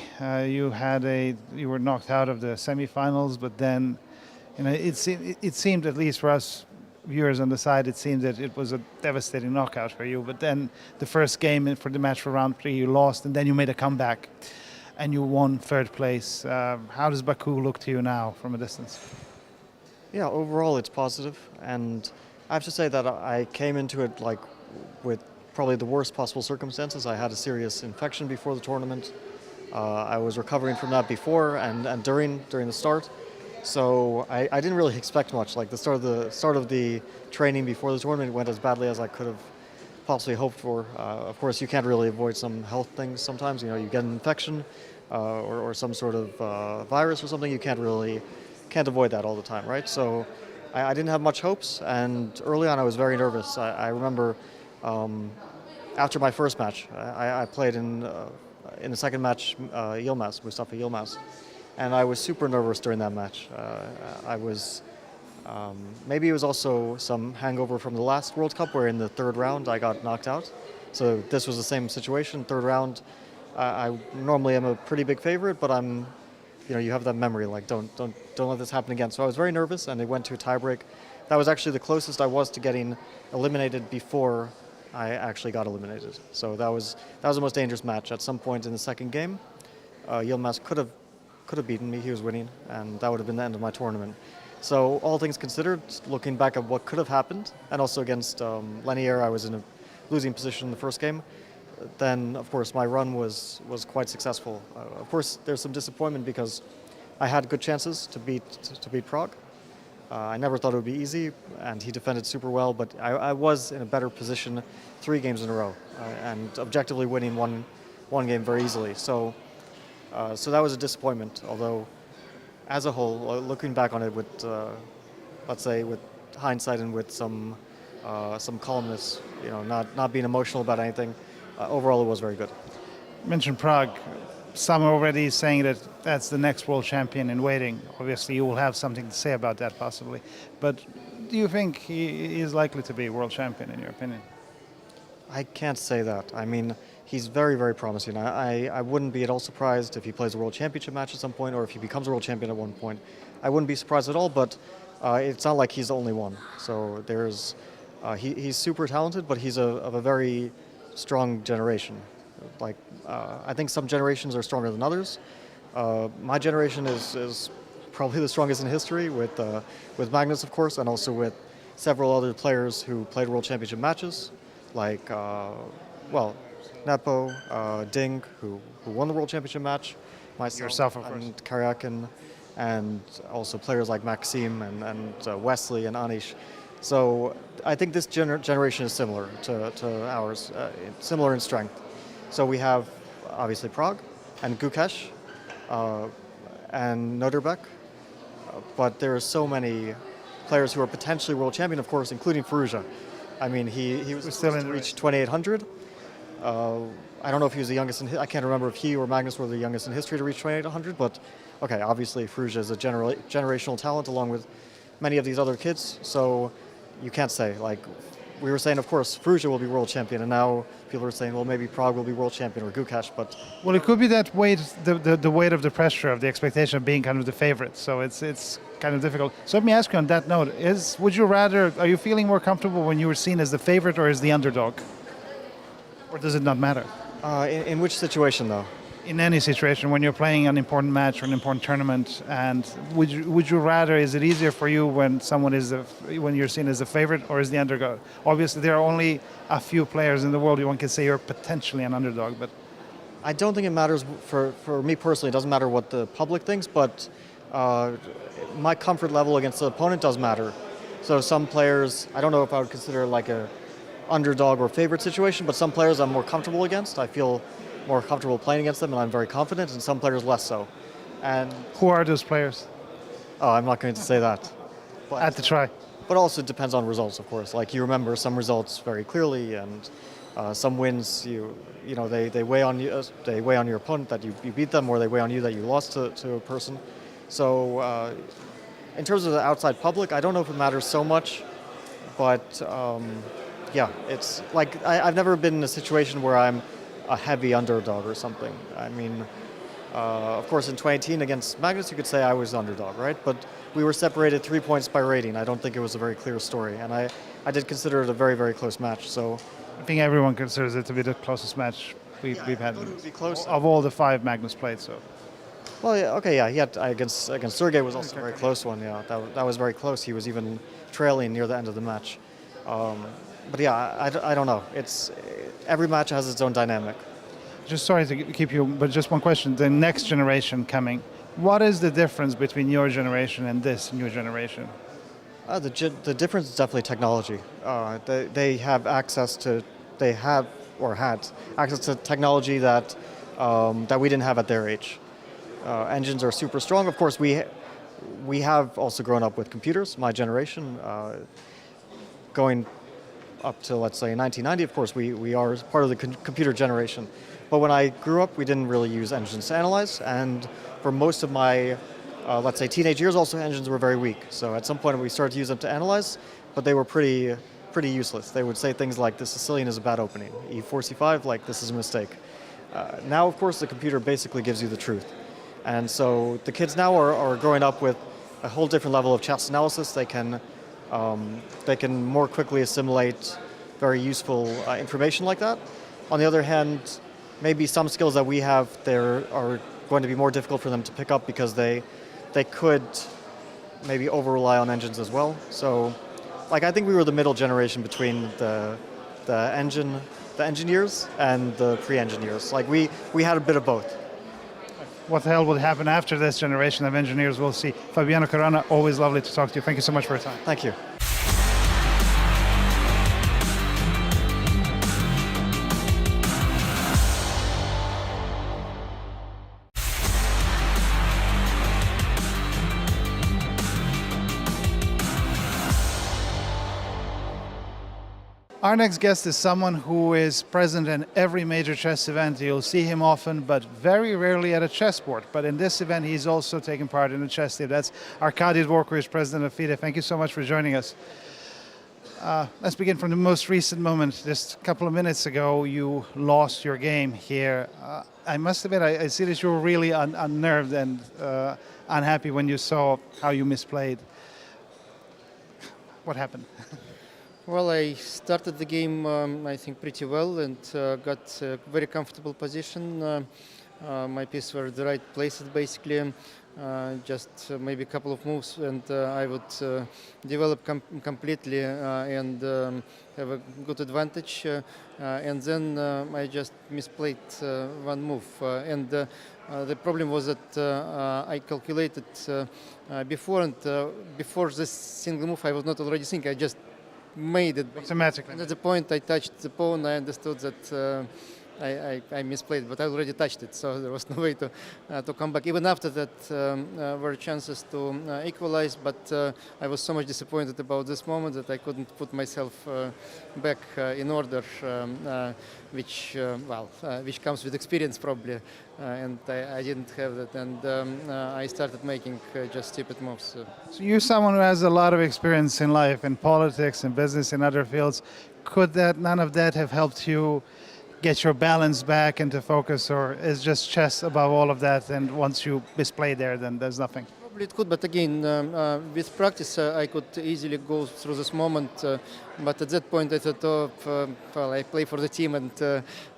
You were knocked out of the semifinals, but then, you know, it seemed, at least for us viewers on the side, it seemed that it was a devastating knockout for you. But then the first game for the match for round 3, you lost, and then you made a comeback, and you won 3rd place. How does Baku look to you now from a distance? Yeah, overall it's positive, and I have to say that I came into it with probably the worst possible circumstances. I had a serious infection before the tournament. I was recovering from that before and during the start, so I didn't really expect much. Like the start of the training before the tournament went as badly as I could have possibly hoped for. Of course, you can't really avoid some health things sometimes. You know, you get an infection or some sort of virus or something. You can't avoid that all the time, right? So I didn't have much hopes, and early on I was very nervous. I remember after my first match, I played in the second match Mustafa Yilmaz, and I was super nervous during that match. I was maybe it was also some hangover from the last World Cup where in the 3rd round I got knocked out. So this was the same situation. 3rd round, I normally am a pretty big favorite, but you have that memory, like don't let this happen again. So I was very nervous, and it went to a tiebreak. That was actually the closest I was to getting eliminated before I actually got eliminated. So that was the most dangerous match. At some point in the second game, Yilmaz could have beaten me. He was winning, and that would have been the end of my tournament. So all things considered, looking back at what could have happened, and also against Lanier, I was in a losing position in the first game. Then, of course, my run was quite successful. Of course, there's some disappointment because I had good chances to beat Prague. I never thought it would be easy, and he defended super well. But I was in a better position 3 games in a row, and objectively winning one game very easily. So that was a disappointment. Although, as a whole, looking back on it with, let's say, with hindsight and with some calmness, you know, not being emotional about anything. Overall, it was very good. You mentioned Prague. Some are already saying that that's the next world champion in waiting. Obviously, you will have something to say about that, possibly. But do you think he is likely to be world champion, in your opinion? I can't say that. I mean, he's very, very promising. I wouldn't be at all surprised if he plays a world championship match at some point, or if he becomes a world champion at one point. I wouldn't be surprised at all, but it's not like he's the only one. So he's super talented, but he's of a very strong generation. I think some generations are stronger than others. My generation is probably the strongest in history, with Magnus, of course, and also with several other players who played World Championship matches, like, Nepo, Ding, who won the World Championship match, myself, Yourself, of course. and Karyakin, and also players like Maxime and Wesley and Anish. So I think this generation is similar to ours, similar in strength. So we have obviously Prague and Gukesh and Noderbeck, but there are so many players who are potentially world champion, of course, including Firouzja. I mean, he was still supposed in to the reach 2,800. I don't know if he was the youngest I can't remember if he or Magnus were the youngest in history to reach 2,800, but okay, obviously Firouzja is a generational talent along with many of these other kids, so you can't say, like, we were saying, of course, Firouzja will be world champion, and now people are saying, well, maybe Prague will be world champion or Gukesh, but... Well, it could be that weight, the weight of the pressure of the expectation of being kind of the favorite. So it's kind of difficult. So let me ask you on that note: are you feeling more comfortable when you were seen as the favorite or as the underdog, or does it not matter? In which situation, though? In any situation, when you're playing an important match or an important tournament, and would you rather? Is it easier for you when when you're seen as a favorite or as the underdog? Obviously, there are only a few players in the world. One can say you're potentially an underdog, but I don't think it matters for me personally. It doesn't matter what the public thinks, but my comfort level against the opponent does matter. So some players, I don't know if I would consider like a underdog or favorite situation, but some players I'm more comfortable against. I feel more comfortable playing against them, and I'm very confident, and some players less so. And who are those players? oh, I'm not going to say that. But, At the try. but also it depends on results, of course. Like you remember some results very clearly, and some wins you know they weigh on you. They weigh on your opponent that you beat them, or they weigh on you that you lost to a person. So in terms of the outside public, I don't know if it matters so much, but yeah, it's like I've never been in a situation where I'm a heavy underdog or something. I mean, of course, in 2018 against Magnus, you could say I was the underdog, right? But we were separated 3 points by rating. I don't think it was a very clear story, and I did consider it a very, very close match. So I think everyone considers it to be the closest match we've had. it would be close. Of all the 5 Magnus played, so. Well, yeah, okay, yeah. He had against Sergey was also a very close one. Yeah, that was very close. He was even trailing near the end of the match. But yeah, I don't know. It's every match has its own dynamic. Just sorry to keep you, but just one question. The next generation coming, what is the difference between your generation and this new generation? The difference is definitely technology. They have access to, had access to technology that we didn't have at their age. Engines are super strong. Of course, we have also grown up with computers. My generation, going up to, let's say, 1990, of course, we are part of the computer generation. But when I grew up, we didn't really use engines to analyze, and for most of my, let's say, teenage years, also engines were very weak. So at some point we started to use them to analyze, but they were pretty useless. They would say things like, the Sicilian is a bad opening, E4, C5, like, this is a mistake. Now, of course, the computer basically gives you the truth. And so the kids now are growing up with a whole different level of chess analysis. They can more quickly assimilate very useful information like that. On the other hand, maybe some skills that we have there are going to be more difficult for them to pick up because they could maybe over-rely on engines as well. So, like, I think we were the middle generation between the engineers and the pre-engineers. Like, we had a bit of both. What the hell will happen after this generation of engineers, we'll see. Fabiano Caruana, always lovely to talk to you. Thank you so much for your time. Thank you. Our next guest is someone who is present in every major chess event. You'll see him often, but very rarely at a chessboard. But in this event, he's also taking part in a chess team. That's Artur Yusupov, president of FIDE. Thank you so much for joining us. Let's begin from the most recent moment. Just a couple of minutes ago, you lost your game here. I must admit, I see that you were really unnerved and unhappy when you saw how you misplayed. What happened? Well, I started the game, I think, pretty well and got a very comfortable position. My pieces were at the right places, basically. just maybe a couple of moves, and I would develop completely and have a good advantage. And then I just misplayed one move. And the problem was that I calculated before, and before this single move, I was not already thinking. I just made it Automatically. And at the point I touched the pawn, I understood that I misplayed, but I already touched it, so there was no way to come back. Even after that, were chances to equalize, but I was so much disappointed about this moment that I couldn't put myself back in order, which comes with experience probably, and I didn't have that, and I started making just stupid moves. So you're someone who has a lot of experience in life, in politics, in business, in other fields. Could none of that have helped you get your balance back into focus, or is just chess above all of that, and once you misplay there, then there's nothing? Probably it could, but again, with practice, I could easily go through this moment. But at that point, I thought, well, I play for the team, and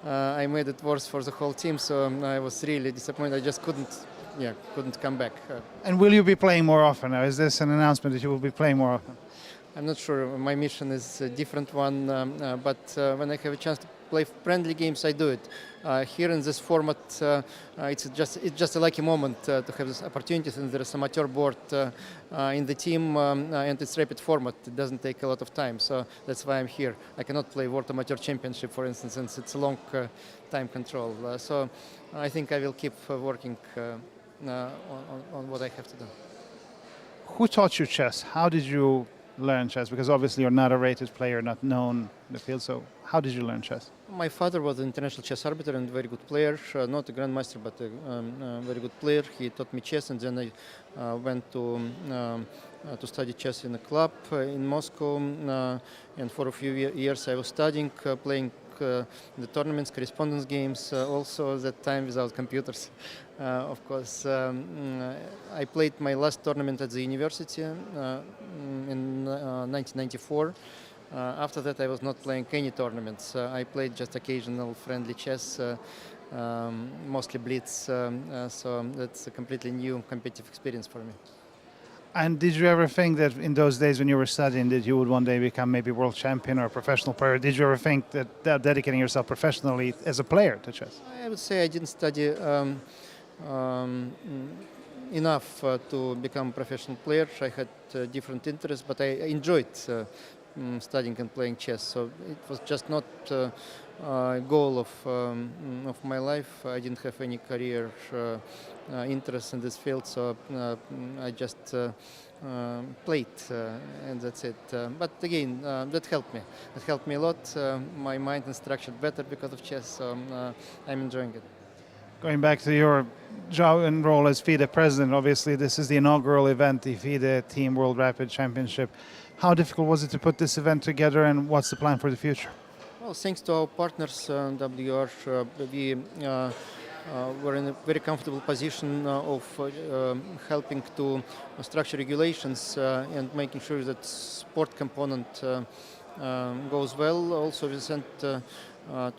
I made it worse for the whole team. So I was really disappointed. I just couldn't come back. And will you be playing more often now? Is this an announcement that you will be playing more often? I'm not sure. My mission is a different one, but when I have a chance to play friendly games, I do it. Here in this format, it's just a lucky moment to have this opportunity, and there is a amateur board in the team, and it's rapid format. It doesn't take a lot of time, so that's why I'm here. I cannot play World Amateur Championship, for instance, since it's a long time control. So I think I will keep working on what I have to do. Who taught you chess? How did you learn chess? Because obviously you're not a rated player, not known in the field, so how did you learn chess? My father was an international chess arbiter and very good player, not a grandmaster, but a very good player. He taught me chess, and then I went to study chess in a club in Moscow, and for a few years I was studying, playing the tournaments, correspondence games, also at that time without computers. Of course, I played my last tournament at the university in 1994. After that, I was not playing any tournaments. I played just occasional friendly chess, mostly blitz, so that's a completely new competitive experience for me. And did you ever think that in those days when you were studying that you would one day become maybe world champion or a professional player? Did you ever think that dedicating yourself professionally as a player to chess? I would say I didn't study enough to become a professional player. I had different interests, but I enjoyed studying and playing chess. So it was just not a goal of my life. I didn't have any career interest in this field, so I just played, and that's it. But again, that helped me. It helped me a lot. My mind is structured better because of chess, so I'm enjoying it. Going back to your job and role as FIDE President, obviously this is the inaugural event, the FIDE Team World Rapid Championship. How difficult was it to put this event together, and what's the plan for the future? Well, thanks to our partners, WR, we were in a very comfortable position of helping to structure regulations and making sure that sport component goes well. Also, we sent to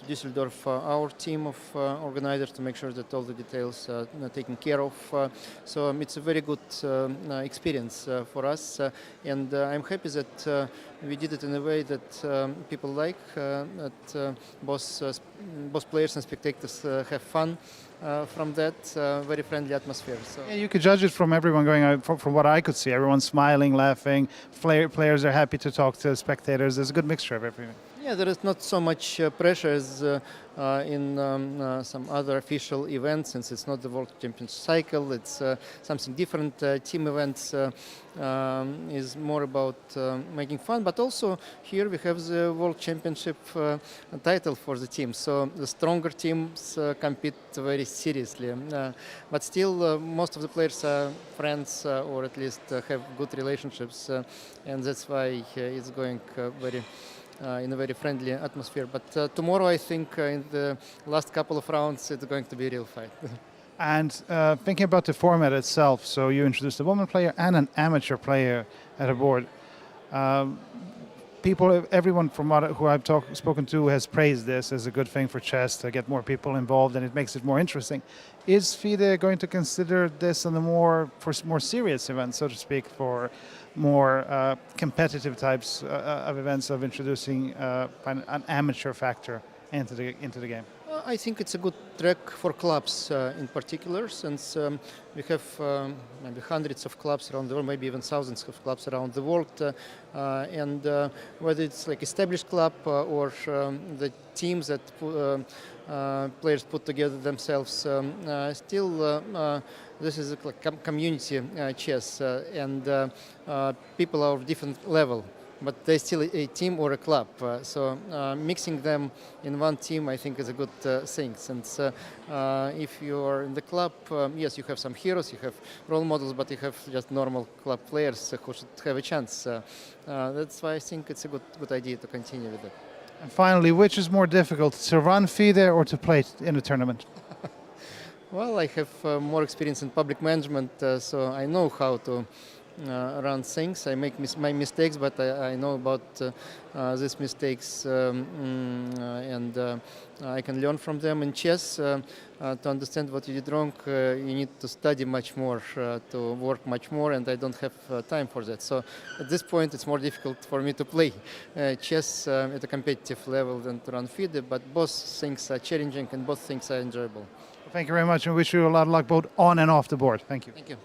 Düsseldorf our team of organizers to make sure that all the details are taken care of. So it's a very good experience for us, and I'm happy that we did it in a way that people like, that both players and spectators have fun from that very friendly atmosphere. So. Yeah, you could judge it from everyone going out, from what I could see. Everyone's smiling, laughing, players are happy to talk to spectators. There's a good mixture of everything. Yeah, there is not so much pressure as in some other official events, since it's not the World Championship cycle, it's something different. Team events is more about making fun, but also here we have the World Championship title for the team, so the stronger teams compete very seriously. But still, most of the players are friends, or at least have good relationships, and that's why it's going in a very friendly atmosphere. But tomorrow, I think, in the last couple of rounds, it's going to be a real fight. And thinking about the format itself, so you introduced a woman player and an amateur player at a board. everyone who I've spoken to has praised this as a good thing for chess to get more people involved, and it makes it more interesting. Is FIDE going to consider this on for more serious events, so to speak, for more competitive types of events, of introducing an amateur factor into the game? I think it's a good track for clubs in particular, since we have maybe hundreds of clubs around the world, maybe even thousands of clubs around the world, and whether it's like established club or the teams that players put together themselves, still this is like community chess, and people are of different level. But they're still a team or a club. So mixing them in one team, I think, is a good thing. Since if you're in the club, yes, you have some heroes, you have role models, but you have just normal club players who should have a chance. That's why I think it's a good idea to continue with it. And finally, which is more difficult, to run FIDE or to play in a tournament? Well, I have more experience in public management, so I know how to run things. I make my mistakes, but I know about these mistakes, and I can learn from them. In chess, to understand what you did wrong, you need to study much more, to work much more, and I don't have time for that. So at this point, it's more difficult for me to play chess at a competitive level than to run FIDE, but both things are challenging and both things are enjoyable. Thank you very much, and wish you a lot of luck both on and off the board. Thank you. Thank you.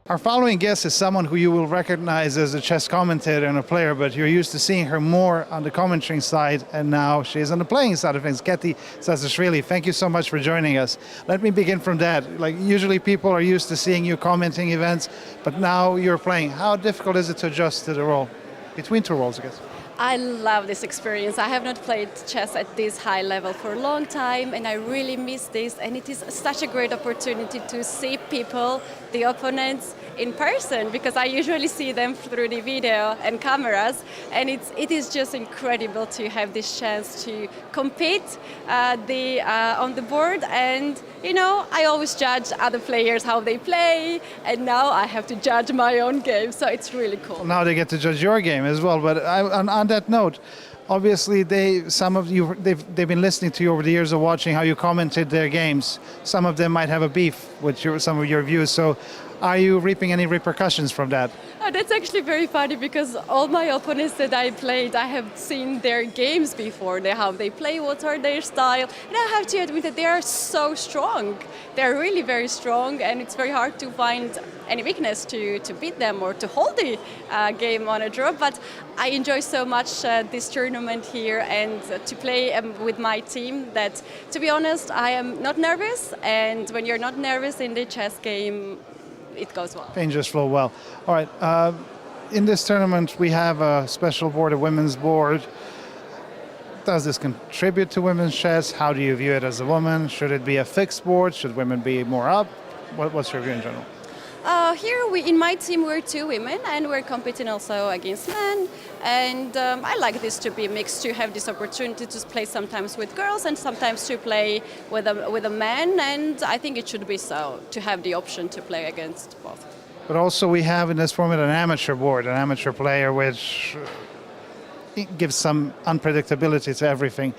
Our following guest is someone who you will recognize as a chess commentator and a player, but you're used to seeing her more on the commentating side, and now she's on the playing side of things. Keti Sasashvili, thank you so much for joining us. Let me begin from that. Like, usually people are used to seeing you commenting events, but now you're playing. How difficult is it to adjust to the role? Between two roles, I guess. I love this experience. I have not played chess at this high level for a long time, and I really miss this. And it is such a great opportunity to see people, the opponents, in person, because I usually see them through the video and cameras, and it is just incredible to have this chance to compete on the board. And you know, I always judge other players how they play, and now I have to judge my own game, so it's really cool. Well, now they get to judge your game as well. But on that note, obviously they've been listening to you over the years of watching how you commented their games. Some of them might have a beef with some of your views. So are you reaping any repercussions from that? Oh, that's actually very funny, because all my opponents that I played, I have seen their games before, how they play, what are their style, and I have to admit that they are so strong. They're really very strong, and it's very hard to find any weakness to beat them or to hold the game on a draw. But I enjoy so much this tournament here and to play with my team that, to be honest, I am not nervous, and when you're not nervous in the chess game, it goes well. Things just flow well. All right. In this tournament, we have a special board, a women's board. Does this contribute to women's chess? How do you view it as a woman? Should it be a fixed board? Should women be more up? What's your view in general? Here, in my team, we're two women, and we're competing also against men. And I like this to be mixed, to have this opportunity to play sometimes with girls and sometimes to play with a man. And I think it should be so, to have the option to play against both. But also we have in this format an amateur board, an amateur player, which gives some unpredictability to everything.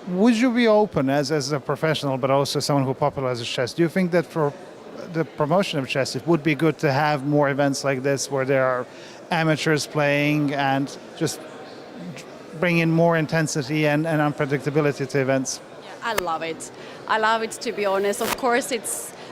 Would you be open, as a professional, but also someone who popularizes chess, do you think that for the promotion of chess, it would be good to have more events like this where there are amateurs playing and just bring in more intensity and unpredictability to events? Yeah, I love it. I love it, to be honest. Of course,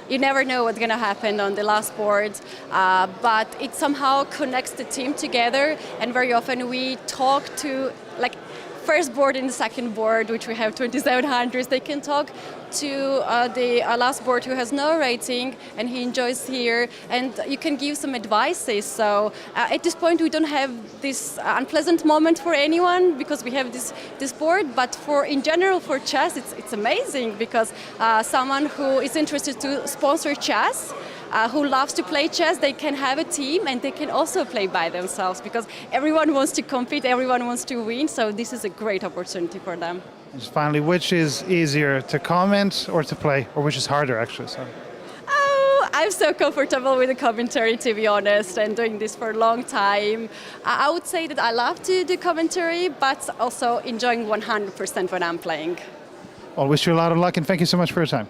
you never know what's going to happen on the last board, but it somehow connects the team together, and very often we talk to, like, first board and the second board, which we have 2700s, they can talk to the last board who has no rating, and he enjoys here, and you can give some advices. So at this point we don't have this unpleasant moment for anyone because we have this board, but in general for chess it's amazing, because someone who is interested to sponsor chess who loves to play chess, they can have a team and they can also play by themselves because everyone wants to compete, everyone wants to win, so this is a great opportunity for them. Just finally, which is easier, to comment or to play, or which is harder actually? Sorry. Oh, I'm so comfortable with the commentary, to be honest, and doing this for a long time. I would say that I love to do commentary, but also enjoying 100% when I'm playing. Well, wish you a lot of luck and thank you so much for your time.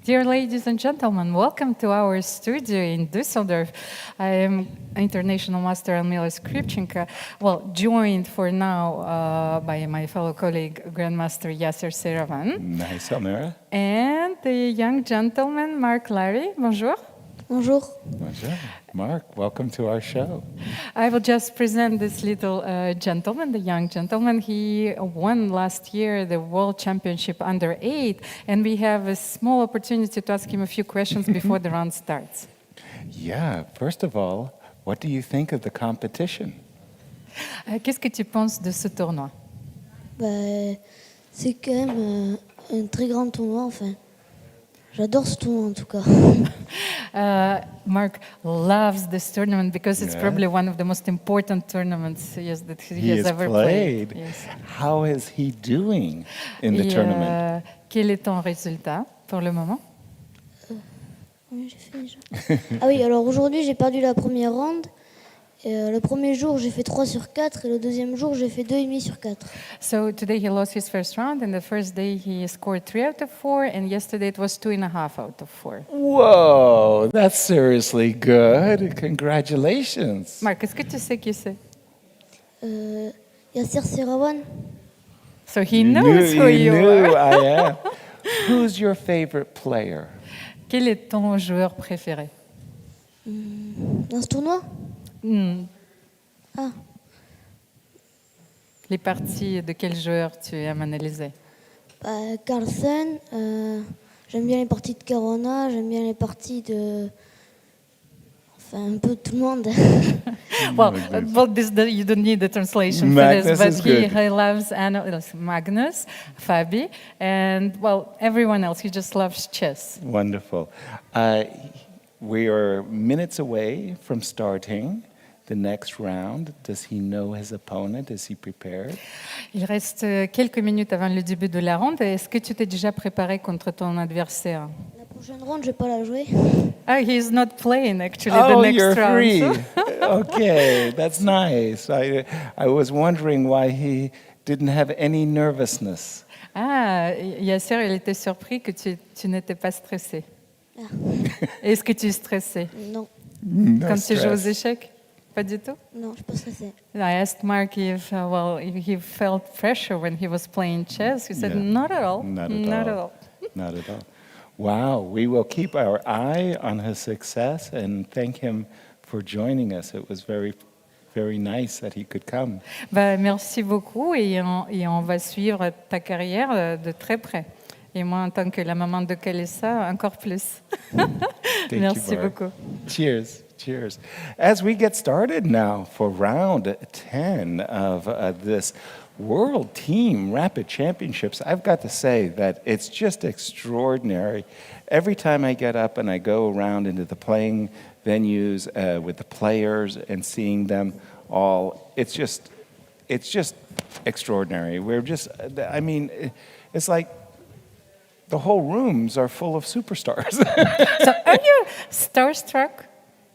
Dear ladies and gentlemen, welcome to our studio in Düsseldorf. I am International Master Elmila Skripchenko, joined for now by my fellow colleague, Grandmaster Yasser Seiravan. Nice, Elmira. And the young gentleman, Mark Larry. Bonjour. Bonjour. Bonjour. Mark, welcome to our show. I will just present this little gentleman, the young gentleman. He won last year the World Championship under 8, and we have a small opportunity to ask him a few questions before the round starts. Yeah, first of all, what do you think of the competition? Qu'est-ce que tu penses de ce tournoi? C'est quand même un très grand tournoi, enfin. J'adore ce tournoi en tout cas. Mark loves this tournament because it's probably one of the most important tournaments that he has ever played. Yes. How is he doing in the tournament? Quel est ton résultat pour le moment? Combien j'ai fait déjà? Ah oui, alors aujourd'hui j'ai perdu la première ronde. Le premier jour j'ai fait 3 sur 4 et le deuxième jour j'ai fait 2,5 sur 4. So today he lost his first round, and the first day he scored 3 out of 4, and yesterday it was 2.5 out of 4. Whoa, that's seriously good. Congratulations. Mark, est-ce que tu sais qui c'est? Yasser Seiravan. So he knows who you are. I am. Who's your favorite player? Quel est ton joueur préféré? Dans ce tournoi? Ah. Les parties de quel joueur tu aimes analyser? Carlsen, j'aime bien les parties de Caruana, j'aime bien les parties de... Enfin, un peu tout le monde. You don't need the translation Magnus for is this, but good. he loves Magnus, Fabi, and, everyone else. He just loves chess. Wonderful. We are minutes away from starting the next round. Does he know his opponent? Is he prepared? Il reste quelques minutes avant le début de la ronde. Est-ce que tu t'es déjà préparé contre ton adversaire? La prochaine ronde, je vais pas la jouer. Oh, he's not playing actually the next you're round. free. Okay, that's nice. I was wondering why he didn't have any nervousness. Ah, Yasser, il était surpris que tu n'étais pas stressé. Est-ce que tu es stressé Non, No quand tu joues aux stress. échecs? Pas du tout? non, je suis pas stressée. I asked Mark if he felt pressure when he was playing chess. He said, Yeah. not at all. Not at Not all. at all. Not at all. Wow, we will keep our eye on his success and thank him for joining us. It was very, very nice that he could come. Merci beaucoup et on va suivre ta carrière de très près. Et moi, en tant que la maman de Kalissa, encore plus. Thank Merci you, Mark. beaucoup. Cheers. Cheers. As we get started now for round 10 of this World Team Rapid Championships, I've got to say that it's just extraordinary. Every time I get up and I go around into the playing venues with the players and seeing them all, it's just extraordinary. It's like the whole rooms are full of superstars. So are you starstruck?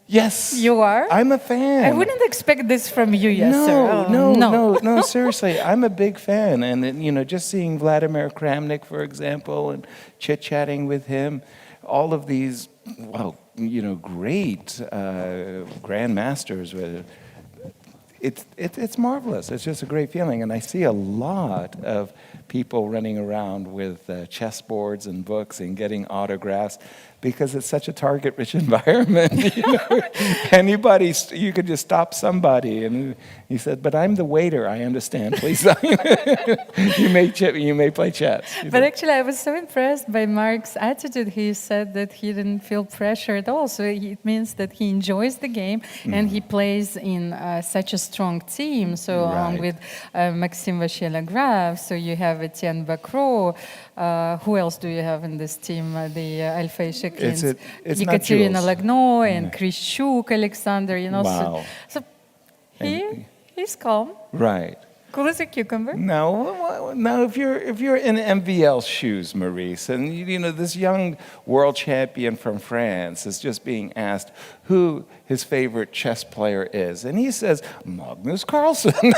Yes. You are? I'm a fan. I wouldn't expect this from you, Yasser. No, seriously. I'm a big fan. And, just seeing Vladimir Kramnik, for example, and chit-chatting with him, all of these, great grandmasters. It's marvelous. It's just a great feeling. And I see a lot of people running around with chessboards and books and getting autographs because it's such a target-rich environment. Anybody, you could just stop somebody. And he said, but I'm the waiter, I understand. Please, you may play chess. But actually, I was so impressed by Mark's attitude. He said that he didn't feel pressure at all. So it means that he enjoys the game and he plays in such a strong team. So along with Maxime Vachier-Lagrave, so you have Etienne Bacro. Who else do you have in this team? The Alpha Ishekins, Ekaterina Lagno and Chris Shuk, Alexander. Wow. So he's calm. Right. Cool as a cucumber. Now, if you're in MVL's shoes, Maurice, and this young world champion from France is just being asked who his favorite chess player is, and he says Magnus Carlsen,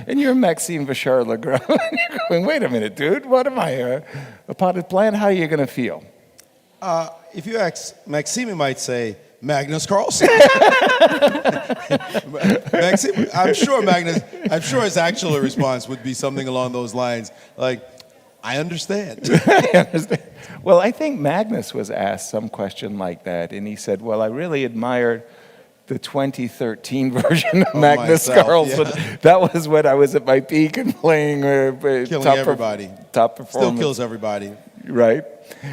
and you're Maxime Vachier-Lagrave, and you're going, wait a minute, dude, what am I, a potted plant? How are you going to feel? If you ask Maxime, he might say Magnus Carlsen. Maxime, I'm sure his actual response would be something along those lines, like, I understand. I understand. Well, I think Magnus was asked some question like that, and he said, well, I really admired the 2013 version of Magnus Carlsen. Yeah. That was when I was at my peak and playing Killing everybody. Top performance. Still kills everybody. Right.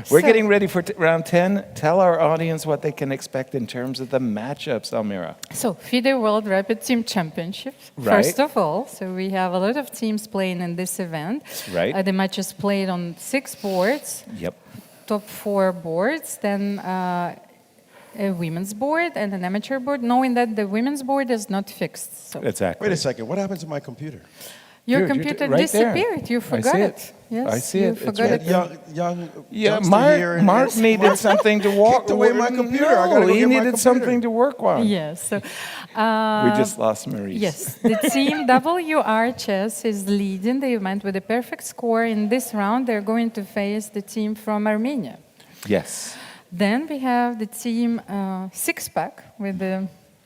We're So- getting ready for round 10. Tell our audience what they can expect in terms of the matchups, Almira. So, FIDE World Rapid Team Championship, Right. first of all. So, we have a lot of teams playing in this event. Right. The matches played on 6 boards, Yep. top 4 boards, then a women's board and an amateur board, knowing that the women's board is not fixed. So, Exactly. Wait a second, what happened to my computer? your Dude, you're computer right there. disappeared. You I forgot see it. it. Yes, I see you it. It's forgot right it. there. Young Yeah, youngster here and Mark needed something to walk. kicked away my computer. I gotta No, go he get my needed computer. something to work on. Yes. So, We just lost Maurice. yes, the team WR Chess is leading the event with a perfect score. In this round, they're going to face the team from Armenia. Yes. Then we have the team Six Pack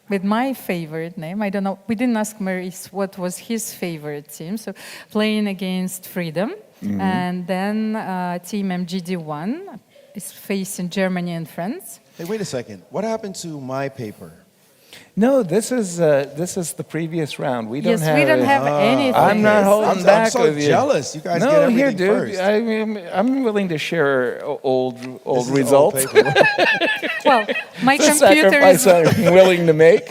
with my favorite name. I don't know. We didn't ask Maurice what was his favorite team. So playing against Freedom, and then team MGD1 is facing Germany and France. Hey, wait a second. What happened to my paper? No, this is the previous round. We don't Yes, have. we don't have anything. I'm not holding I'm back so with you. jealous. You guys no, get everything here, dude. first. I mean, I'm willing to share old This is old results. paper. Well, my It's a computer sacrifice is I'm willing to make.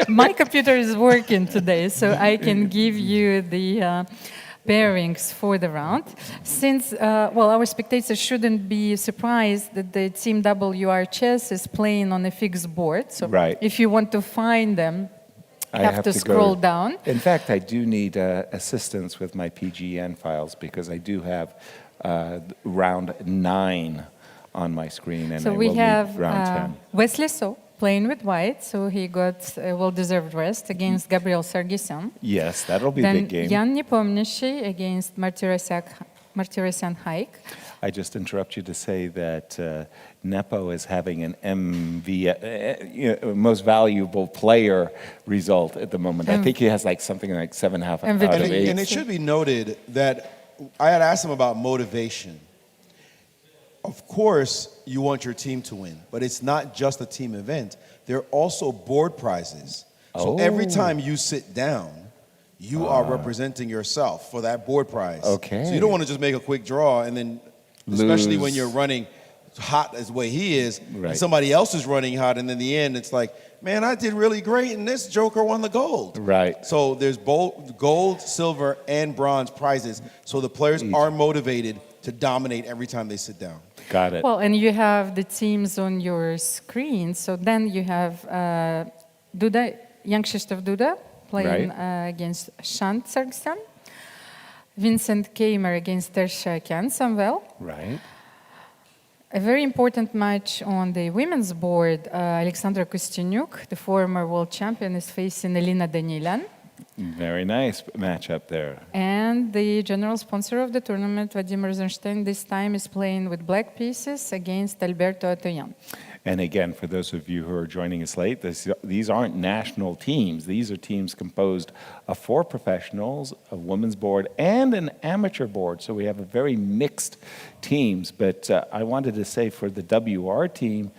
my computer is working today, so I can give you the pairings for the round. Since, our spectators shouldn't be surprised that the team WR Chess is playing on a fixed board. So Right. if you want to find them, I have to scroll down. In fact, I do need assistance with my PGN files because I do have round 9 on my screen, and So I we will have need round 10. Wesley So playing with white, so he got a well-deserved rest against Gabriel Sargsyan. Yes, that'll be a Then big game. Jan Nepomniachtchi against Martirosyan Haik. I just interrupt you to say that Nepo is having an most valuable player result at the moment. I think he has like something like 7.5 MVP. out of 8. And it should be noted that I had asked him about motivation. Of course, you want your team to win, but it's not just a team event. There are also board prizes. So every time you sit down, you are representing yourself for that board prize. Okay. So you don't want to just make a quick draw and then, especially when Lose. you're running hot as the way he is, Right. and somebody else is running hot, and in the end, it's like, man, I did really great, and this joker won the gold. Right. So there's both gold, silver, and bronze prizes. So the players are motivated to dominate every time they sit down. Got it. Well, and you have the teams on your screen. So then you have Duda, Young Krzysztof Duda playing against Shant Sargsyan, Vincent Kamer against Tershakian Samvel. Right. A very important match on the women's board. Alexandra Kosteniuk, the former world champion, is facing Elina Danilan. Very nice matchup there. And the general sponsor of the tournament, Vadim Rosenstein, this time is playing with black pieces against Alberto Atoyan. And again, for those of you who are joining us late, these aren't national teams. These are teams composed of 4 professionals, a women's board, and an amateur board. So we have a very mixed teams. But I wanted to say for the WR team,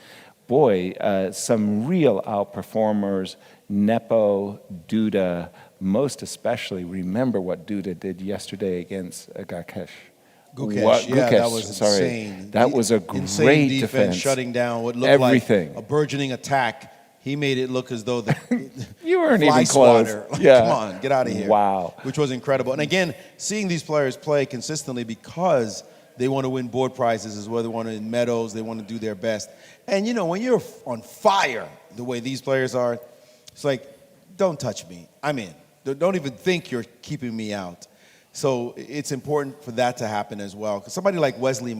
boy, some real outperformers, Nepo, Duda, most especially. Remember what Duda did yesterday against Gukesh. Gukesh, yeah, that was sorry. insane. That was a Insane great defense, defense. shutting down what looked Everything. like a burgeoning attack. He made it look as though the You weren't fly even close. swatter. Like, Yeah. come on, get out of here. Wow. Which was incredible. And again, seeing these players play consistently because they want to win board prizes as well. They want to win medals. They want to do their best. And, you know, when you're on fire the way these players are, it's like, don't touch me. I'm in. Don't even think you're keeping me out. So it's important for that to happen as well. Because somebody like Wesley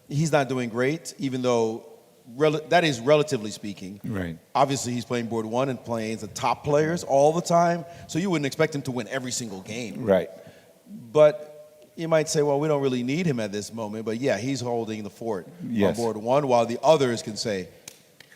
he's not doing great, even though that is relatively speaking. Right. Obviously, he's playing board 1 and playing the top players all the time. So you wouldn't expect him to win every single game. Right. But you might say, well, we don't really need him at this moment, but yeah, he's holding the fort Yes. on board 1, while the others can say,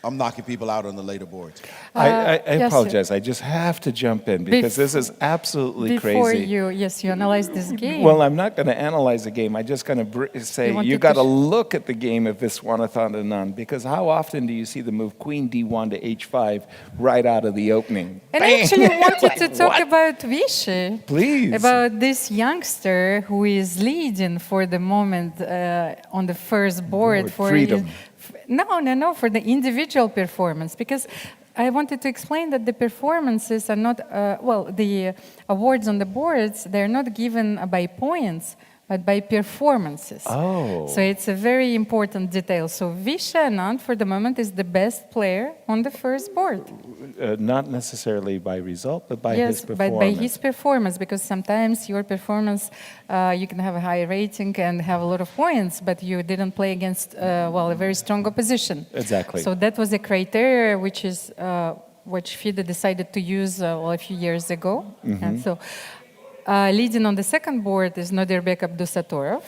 I'm knocking people out on the later boards. I yes, apologize. I just have to jump in because this is absolutely Before crazy. you analyze this game. Well, I'm not going to analyze the game. I'm just going to say You wanted you to got to sh- look at the game of Viswanathan Anand, because how often do you see the move Queen D1 to H5 right out of the opening? And I Bang! actually wanted to Like, talk what? about Vichy. Please. About this youngster who is leading for the moment on the first board for freedom. No, for the individual performance, because I wanted to explain that the performances are not the awards on the boards, they're not given by points but by performances. Oh. So it's a very important detail. So Visha Anand for the moment is the best player on the first board. Not necessarily by result, but by his Yes, performance. but by his performance, because sometimes your performance, you can have a high rating and have a lot of points, but you didn't play against, a very strong opposition. Exactly. So that was a criteria which FIDE decided to use a few years ago. Mm-hmm. And so leading on the second board is Nodirbek Abdusatorov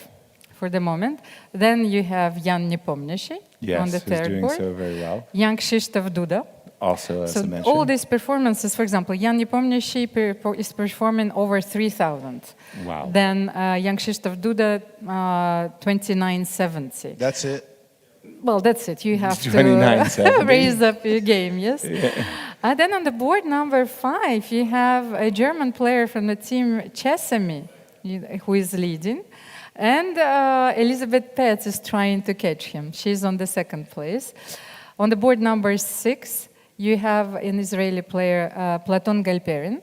for the moment. Then you have Jan Nepomniachtchi Yes, on the who's third doing board. so very well. Young Krzysztof Duda. Also, as I So mentioned. all these performances, for example, Jan Nepomniachtchi is performing over 3,000. Wow. Then Young Krzysztof Duda, 2970. That's it. Well, that's it. You have to 2970. raise up your game, yes? Then on the board number 5, you have a German player from the team Chesami, who is leading. And Elizabeth Petz is trying to catch him. She's on the second place. On the board number 6, you have an Israeli player, Platon Galperin.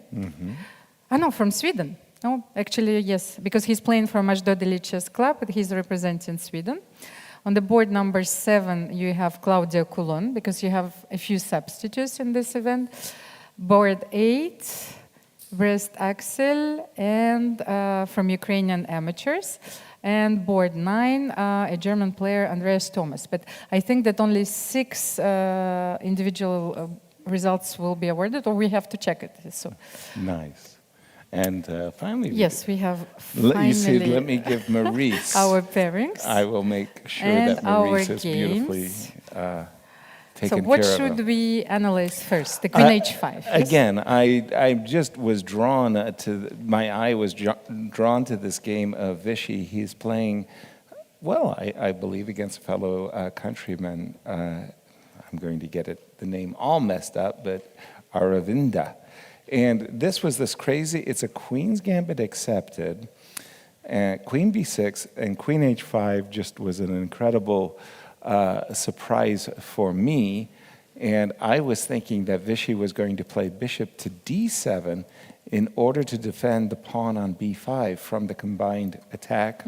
No, from Sweden. No, actually, yes, because he's playing for Ashdod Elite Chess Club, but he's representing Sweden. On the board number 7, you have Claudia Coulon, because you have a few substitutes in this event. Board 8, Brest Axel, and from Ukrainian amateurs. And board 9, a German player, Andreas Thomas. But I think that only 6 individual results will be awarded, or we have to check it. So. Nice. And finally, Yes, we have finally you see, let me give Maurice. our pairings. I will make sure And that Maurice our is beautifully games. taken So what care should of. we analyze first? The Queen H5. yes? Again, I just was drawn my eye was drawn to this game of Vichy. He's playing, well, I believe against a fellow countryman. I'm going to get the name all messed up, but Aravinda. And this was this crazy, it's a Queen's Gambit accepted, Queen B6, and Queen H5 just was an incredible surprise for me. And I was thinking that Vichy was going to play bishop to D7 in order to defend the pawn on B5 from the combined attack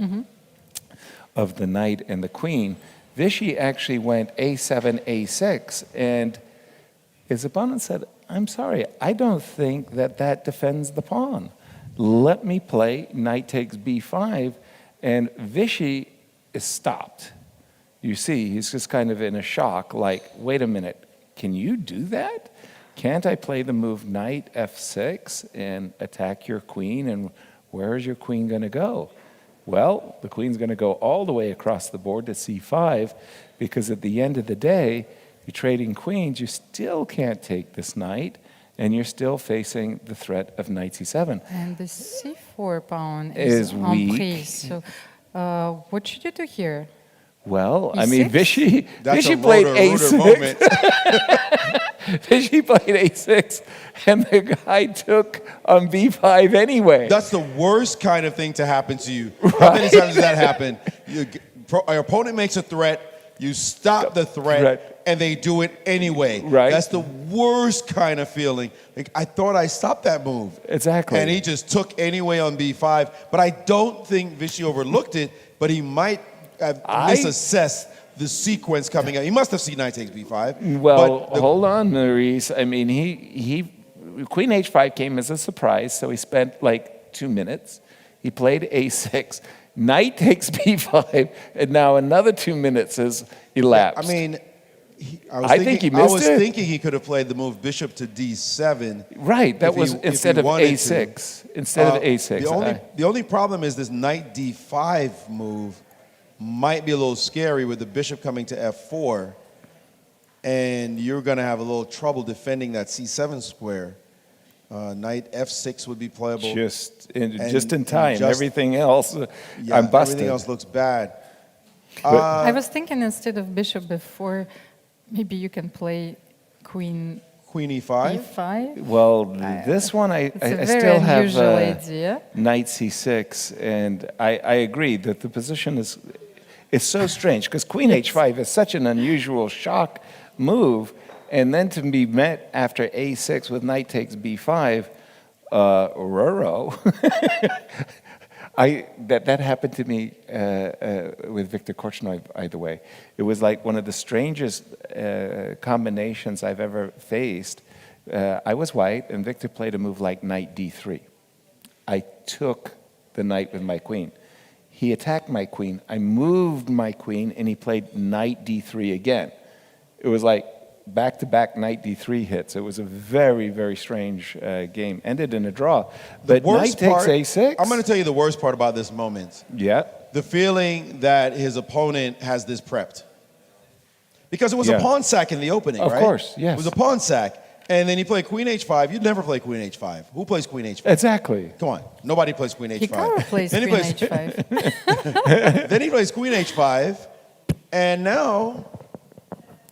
of the knight and the queen. Vichy actually went A7, A6, and his opponent said, I'm sorry, I don't think that defends the pawn. Let me play knight takes b5, and Vichy is stopped. You see, he's just kind of in a shock, like, wait a minute, can you do that? Can't I play the move knight f6 and attack your queen, and where is your queen going to go? Well, the queen's going to go all the way across the board to c5, because at the end of the day, you're trading queens, you still can't take this knight, and you're still facing the threat of knight c7. And the c4 pawn Is is en weak. prise. So what should you do here? Well, I mean, E6? Vichy That's a played rotor a6. moment. Vichy played a6, and the guy took on b5 anyway. That's the worst kind of thing to happen to you. How many times does that happen? Your opponent makes a threat, you stop the threat, and they do it anyway. Right. That's the worst kind of feeling. Like, I thought I stopped that move. Exactly. And he just took anyway on b5. But I don't think Vichy overlooked it, but he might have misassessed the sequence coming out. He must have seen knight takes b5. Well, but hold on, Maurice. I mean, he Queen h5 came as a surprise, so he spent like 2 minutes. He played a6. Knight takes b5, and now another 2 minutes has elapsed. I mean, I think he missed I was it. thinking he could have played the move bishop to d7. Right, that if he- was if he instead of wanted a6. to. Instead of a6. The only problem is this knight d5 move might be a little scary with the bishop coming to f4, and you're going to have a little trouble defending that c7 square. Knight f6 would be playable. Just in time. just- Everything else, Yeah, I'm busted. everything else looks bad. I was thinking instead of bishop before, maybe you can play queen Queen e5. e5. Well, this one It's a I very still have unusual idea. knight c6, and I agree that the position is so strange because queen h5 is such an unusual shock move, and then to be met after a6 with knight takes b5, Roro. That happened to me with Viktor Korchnoi, by the way. It was like one of the strangest combinations I've ever faced. I was white, and Viktor played a move like knight d3. I took the knight with my queen. He attacked my queen. I moved my queen, and he played knight d3 again. It was like back-to-back knight d3 hits. It was a very, very strange game. Ended in a draw. But knight takes a6. I'm going to tell you the worst part about this moment. Yeah. The feeling that his opponent has this prepped. Because it was a pawn sack in the opening, Of right? course, yes. It was a pawn sack. And then he played queen h5. You'd never play queen h5. Who plays queen h5? Exactly. Come on. Nobody plays queen h5. Hikaru plays Then queen he plays, h5. Then he plays queen h5. And now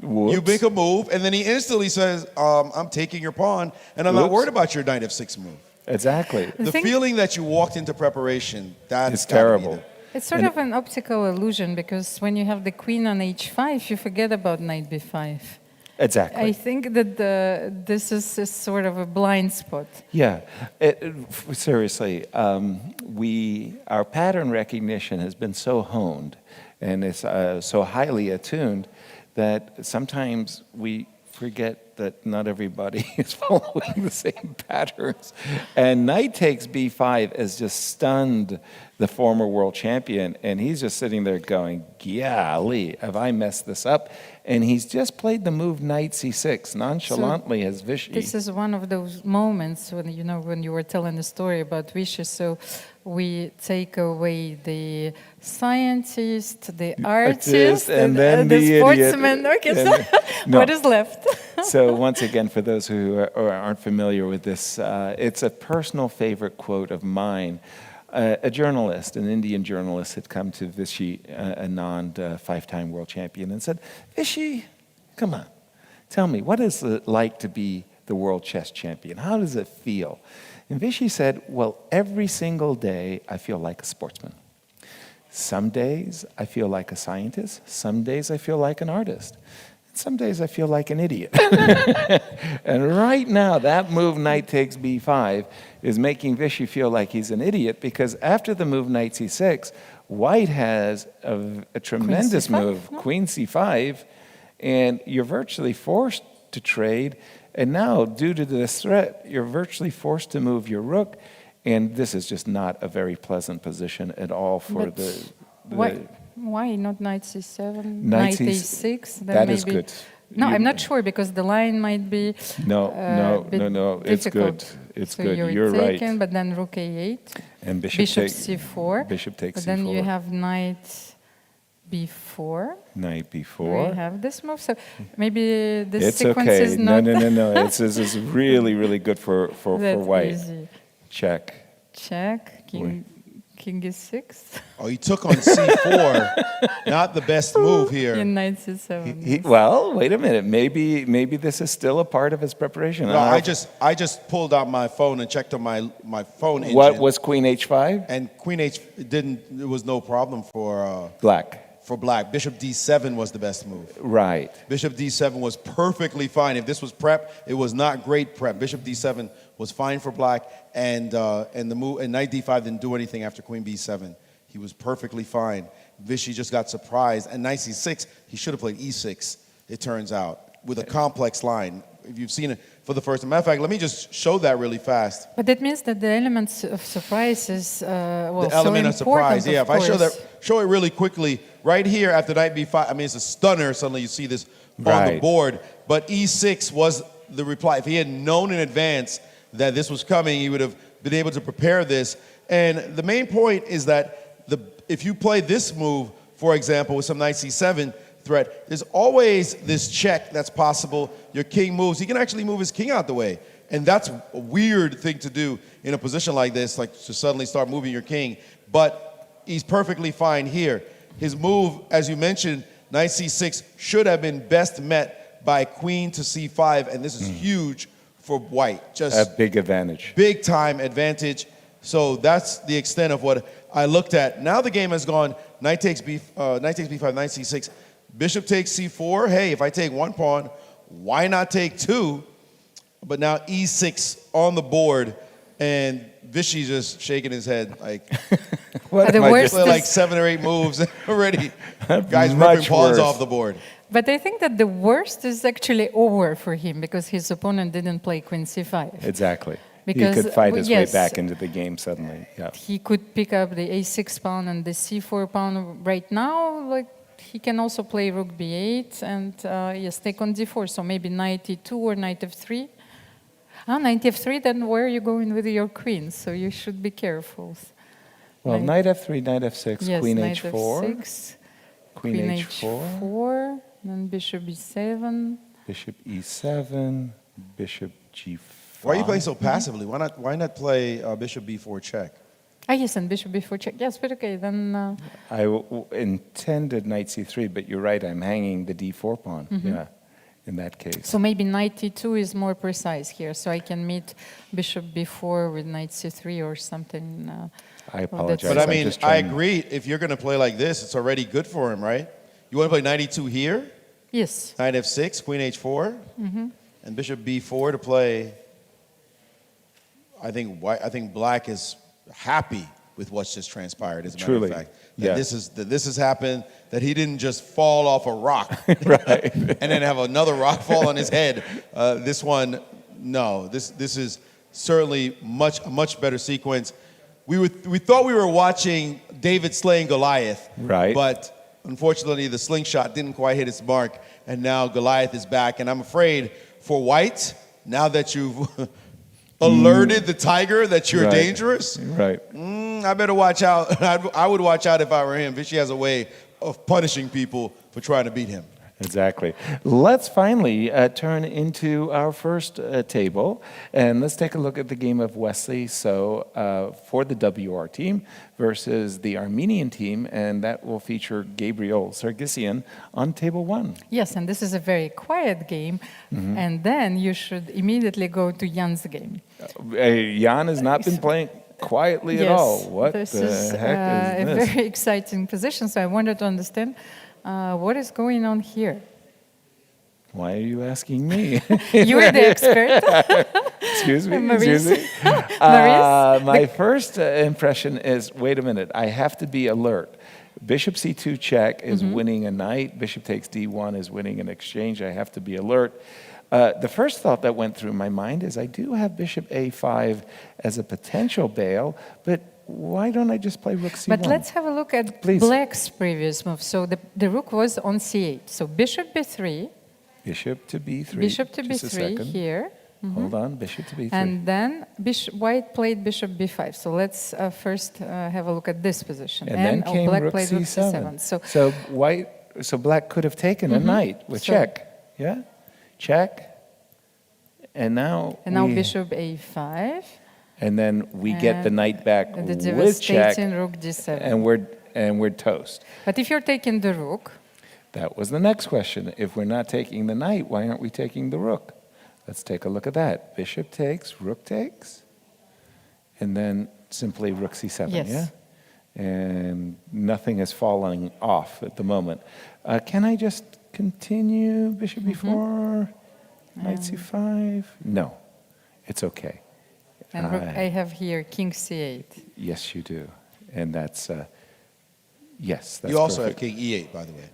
Whoops. you make a move. And then he instantly says, I'm taking your pawn. And I'm not Whoops. worried about your knight f6 move. Exactly. The think- feeling that you walked into preparation, that's It's gotta be terrible. the- It's sort of an optical illusion because when you have the queen on h5, you forget about knight b5. Exactly. I think that this is a sort of a blind spot. Yeah, seriously, our pattern recognition has been so honed and it's so highly attuned that sometimes we forget that not everybody is following the same patterns. And knight takes b5 has just stunned the former world champion, and he's just sitting there going, golly, have I messed this up? And he's just played the move knight c6 nonchalantly as Vichy. This is one of those moments when you were telling the story about Vichy. So we take away the scientist, the artist, and then the the sportsman. idiot. Okay, And- so no. what is left? So once again, for those who aren't familiar with this, it's a personal favorite quote of mine. A journalist, an Indian journalist, had come to Vichy Anand, five-time world champion, and said, Vichy, come on, tell me, what is it like to be the world chess champion? How does it feel? And Vichy said, well, every single day I feel like a sportsman. Some days I feel like a scientist. Some days I feel like an artist. Some days I feel like an idiot. And right now, that move knight takes b5 is making Vichy feel like he's an idiot because after the move knight c6, white has a tremendous Queen C5, move, no? queen c5, and you're virtually forced to trade. And now, due to this threat, you're virtually forced to move your rook, and this is just not a very pleasant position at all for But the Why not knight c7, Knight knight C- a6? Then that is maybe- good. No, You- I'm not sure because the line might be No, bit it's difficult. good. It's so good. You're right. taken, but then rook a8, And bishop takes c4. Bishop takes But then c4. you have knight b4. Knight We b4. have this move. So maybe this It's sequence okay. is not No. This is really, really good for that white. easy. Check. Check, king e6. Oh, he took on c4. Not the best move here. In knight c7. Well, wait a minute. Maybe this is still a part of his preparation. No, I just pulled out my phone and checked on my phone engine. What was queen h5? And queen h it was no problem for Black. for black. Bishop d7 was the best move. Right. Bishop d7 was perfectly fine. If this was prep, it was not great prep. Bishop d7 was fine for black, and the move and knight d5 didn't do anything after queen b7. He was perfectly fine. Vichy just got surprised, and knight c6. He should have played e6. It turns out with a complex line. If you've seen it for the first time, matter of fact, let me just show that really fast. But that means that the elements of surprise is The element of surprise, yeah. If I show it really quickly, right here after knight b5, I mean, it's a stunner. Suddenly you see this on the Right. board. But e6 was the reply. If he had known in advance that this was coming, he would have been able to prepare this. And the main point is that if you play this move, for example, with some knight c7 threat, there's always this check that's possible. Your king moves. He can actually move his king out the way. And that's a weird thing to do in a position like this, like to suddenly start moving your king. But he's perfectly fine here. His move, as you mentioned, knight c6 should have been best met by queen to c5, and this is huge for white. Just A big advantage. big time advantage. So that's the extent of what I looked at. Now the game has gone knight takes b5, knight c6, bishop takes c4. Hey, if I take one pawn, why not take two? But now e6 on the board, and Vichy's just shaking his head like, What The am I worst doing? like 7 or 8 moves already. Guys Much ripping pawns worse. off the board. But I think that the worst is actually over for him because his opponent didn't play queen c5. Exactly. Because, he could fight his yes, way back into the game suddenly. Yeah. He could pick up the a6 pawn and the c4 pawn right now. Like he can also play rook b8 and yes, take on d4. So maybe knight e2 or knight f3. Knight f3. Then where are you going with your queen? So you should be careful. Well, knight f3, knight f6, Yes, queen knight h4, f6, queen h4, h4, then bishop e7. bishop e7, bishop g5. Why are you playing so passively? Why not play bishop b4 check? Yes, and bishop b4 check. Yes, but okay, then... I intended knight c3, but you're right, I'm hanging the d4 pawn. Yeah, in that case. So maybe knight e2 is more precise here. So I can meet bishop b4 with knight c3 or something. I apologize. But I I'm mean, just I trying- agree. If you're going to play like this, it's already good for him, right? You want to play knight e2 here, Yes. knight f6, queen h4, and bishop b4 to play. I think black is happy with what's just transpired. As a matter Truly, of fact, yeah. that this has happened. That he didn't just fall off a rock, Right. and then have another rock fall on his head. This one, no. This is certainly a much better sequence. We thought we were watching David slaying Goliath, Right. But unfortunately, the slingshot didn't quite hit its mark, and now Goliath is back. And I'm afraid for white, now that you've alerted the tiger that you're Right. dangerous, Right. I better watch out. I would watch out if I were him. Vichy has a way of punishing people for trying to beat him. Exactly. Let's finally turn into our first table, and let's take a look at the game of Wesley. So for the WR team versus the Armenian team, and that will feature Gabriel Sargsyan on table 1. Yes, and this is a very quiet game. And then you should immediately go to Jan's game. Jan has not been playing quietly at all. What this the is heck is a this? very exciting position. So I wanted to understand what is going on here. Why are you asking me? You are the expert. Excuse me. Maurice. Excuse me. Maurice? My first impression is, wait a minute, I have to be alert. Bishop c2 check is winning a knight. Bishop takes d1 is winning an exchange. I have to be alert. The first thought that went through my mind is I do have bishop a5 as a potential bail, but why don't I just play rook c1? But let's have a look at Please. black's previous move. So the rook was on c8. So bishop b3, Bishop to b3. bishop to Just a b3 second. here. Hold on, bishop to b3. And then white played bishop b5. So let's first have a look at this position. And then came black rook played rook c7. c7. So black could have taken a knight with So- check. Yeah? Check. And now we- bishop a5. And then we get the knight back The with check, devastating rook d7. and we're toast. But if you're taking the rook, That was the next question. If we're not taking the knight, why aren't we taking the rook? Let's take a look at that. Bishop takes, rook takes, and then simply rook c7, Yes. yeah? And nothing is falling off at the moment. Can I just continue bishop b4, knight c5? No, it's okay. and rook, I have here king c8. Yes, you do. And that's, yes, that's You also perfect. have king e8, by the way.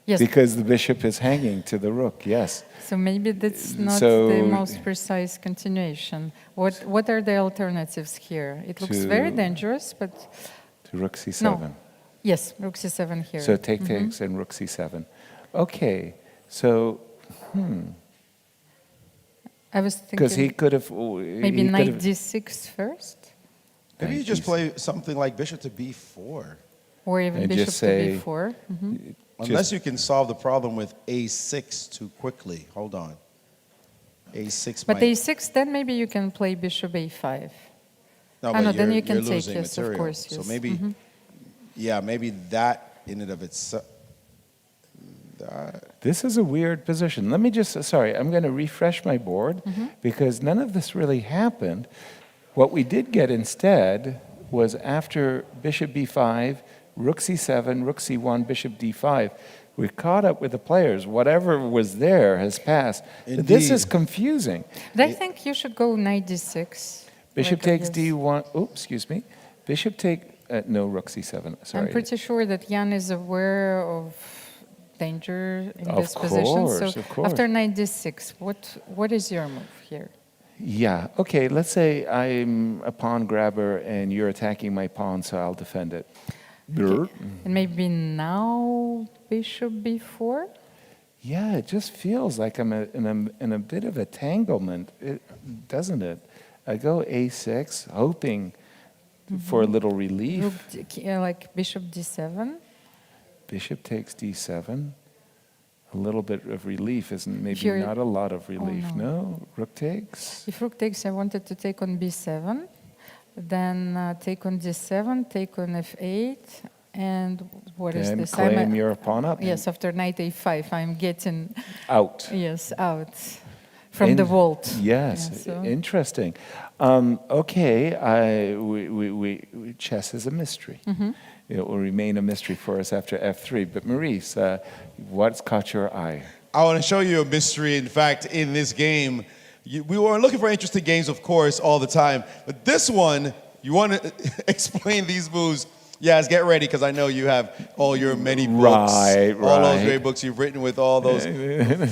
Yes, Because the bishop is hanging to the rook, yes. so maybe that's not So- the most precise continuation. What are the alternatives here? It looks very To- dangerous, but To rook c7. no. Yes, rook c7 here. So take takes and rook c7. Okay, So, I was because he thinking could have maybe knight d6 first, Maybe you just play something like bishop to b4. or even And bishop just to say- b4. Unless you can solve the problem with a6 too quickly. Hold on. a6 But might... a6, then maybe you can play bishop a5. No, no, but then you're- you can you're take, losing yes, of material. course, So yes. maybe, yeah, maybe that in and of itself. This is a weird position. Let me just, sorry, I'm going to refresh my board because none of this really happened. What we did get instead was after bishop b5, rook c7, rook c1, bishop d5, we caught up with the players. Whatever was there has passed. But this is Indeed. confusing. But I think you should go knight d6. Bishop like, takes yes. d1, oh, excuse me. Bishop take, no, rook c7, sorry. I'm pretty sure that Jan is aware of danger in Of this position. So course, of course. after knight d6, what is your move here? Yeah, okay, let's say I'm a pawn grabber and you're attacking my pawn, so I'll defend it. Okay. And maybe now bishop b4? Yeah, it just feels like I'm in a bit of entanglement, doesn't it? I go a6, hoping for a little relief. Rook like bishop d7? Bishop takes d7. A little bit of relief, isn't maybe You're- not a lot of relief. no. No, rook takes. If rook takes, I wanted to take on b7, then take on d7, take on f8, and what is Then this? claim your pawn up. Yes, after knight a5, I'm getting, Out. yes, out from the vault. Yes, Yeah, so- interesting. Okay, chess is a mystery. It will remain a mystery for us after f3. But Maurice, what's caught your eye? I want to show you a mystery. In fact, in this game, we were looking for interesting games, of course, all the time. But this one, you want to explain these moves. Yes, get ready, because I know you have all your many books. Right, all those right. great books you've written with all those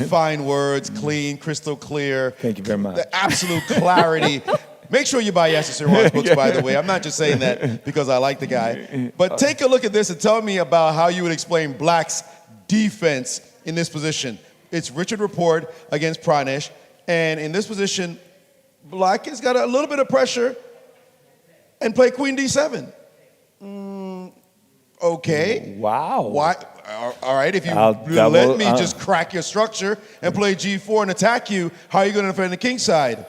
fine words, clean, crystal clear. Thank you very much. The absolute clarity. Make sure you buy Yasser Serouan's books, by the way. I'm not just saying that because I like the guy. But take a look at this and tell me about how you would explain Black's defense in this position. It's Richard Rapport against Pranesh. And in this position, Black has got a little bit of pressure and play Queen D7. Okay. Wow. Why? All right, if you I'll let double- me just crack your structure and play G4 and attack you, how are you going to defend the king side?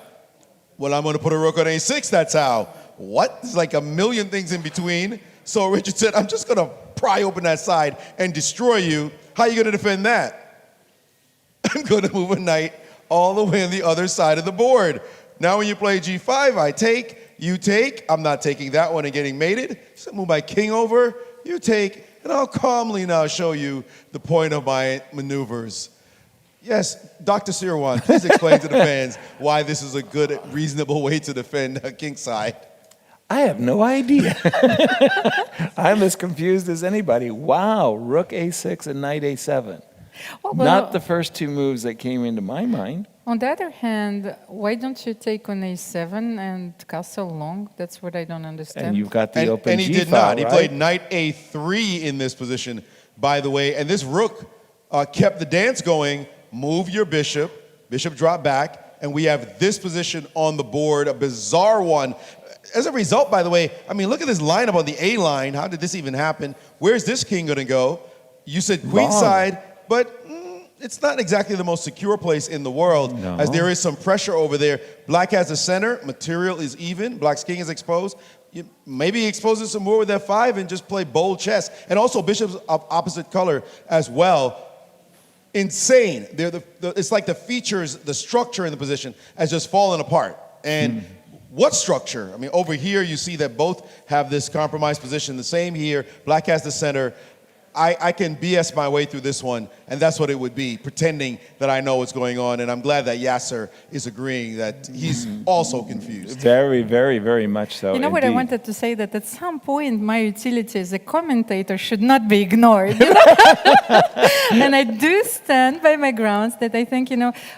Well, I'm going to put a rook on A6, that's how. What? There's like a million things in between. So Richard said, I'm just going to pry open that side and destroy you. How are you going to defend that? I'm going to move a knight all the way on the other side of the board. Now when you play G5, I take, you take. I'm not taking that one and getting mated. So move my king over, you take, and I'll calmly now show you the point of my maneuvers. Yes, Dr. Serouan, please explain to the fans why this is a good, reasonable way to defend a king side. I have no idea. I'm as confused as anybody. Wow, rook a6 and knight a7. Oh, but Not the first two moves that came into my mind. on the other hand, why don't you take on a7 and castle long? That's what I don't understand. And you've got the open And he G did file, not. He right? played knight a3 in this position, by the way. And this rook kept the dance going. Move your bishop. Bishop drop back. And we have this position on the board, a bizarre one. As a result, by the way, I mean, look at this lineup on the A line. How did this even happen? Where's this king going to go? You said queenside, but it's not exactly the most secure place in the world, No. as there is some pressure over there. Black has the center. Material is even. Black's king is exposed. Maybe he exposes some more with F5 and just play bold chess. And also bishop's of opposite color as well. Insane. It's like the features, the structure in the position has just fallen apart. And what structure? I mean, over here you see that both have this compromised position. The same here. Black has the center. I can BS my way through this one, and that's what it would be, pretending that I know what's going on. And I'm glad that Yasser is agreeing that he's also confused. Very, very, very much so. You know what I indeed. wanted to say? That at some point my utility as a commentator should not be ignored. And I do stand by my grounds that I think,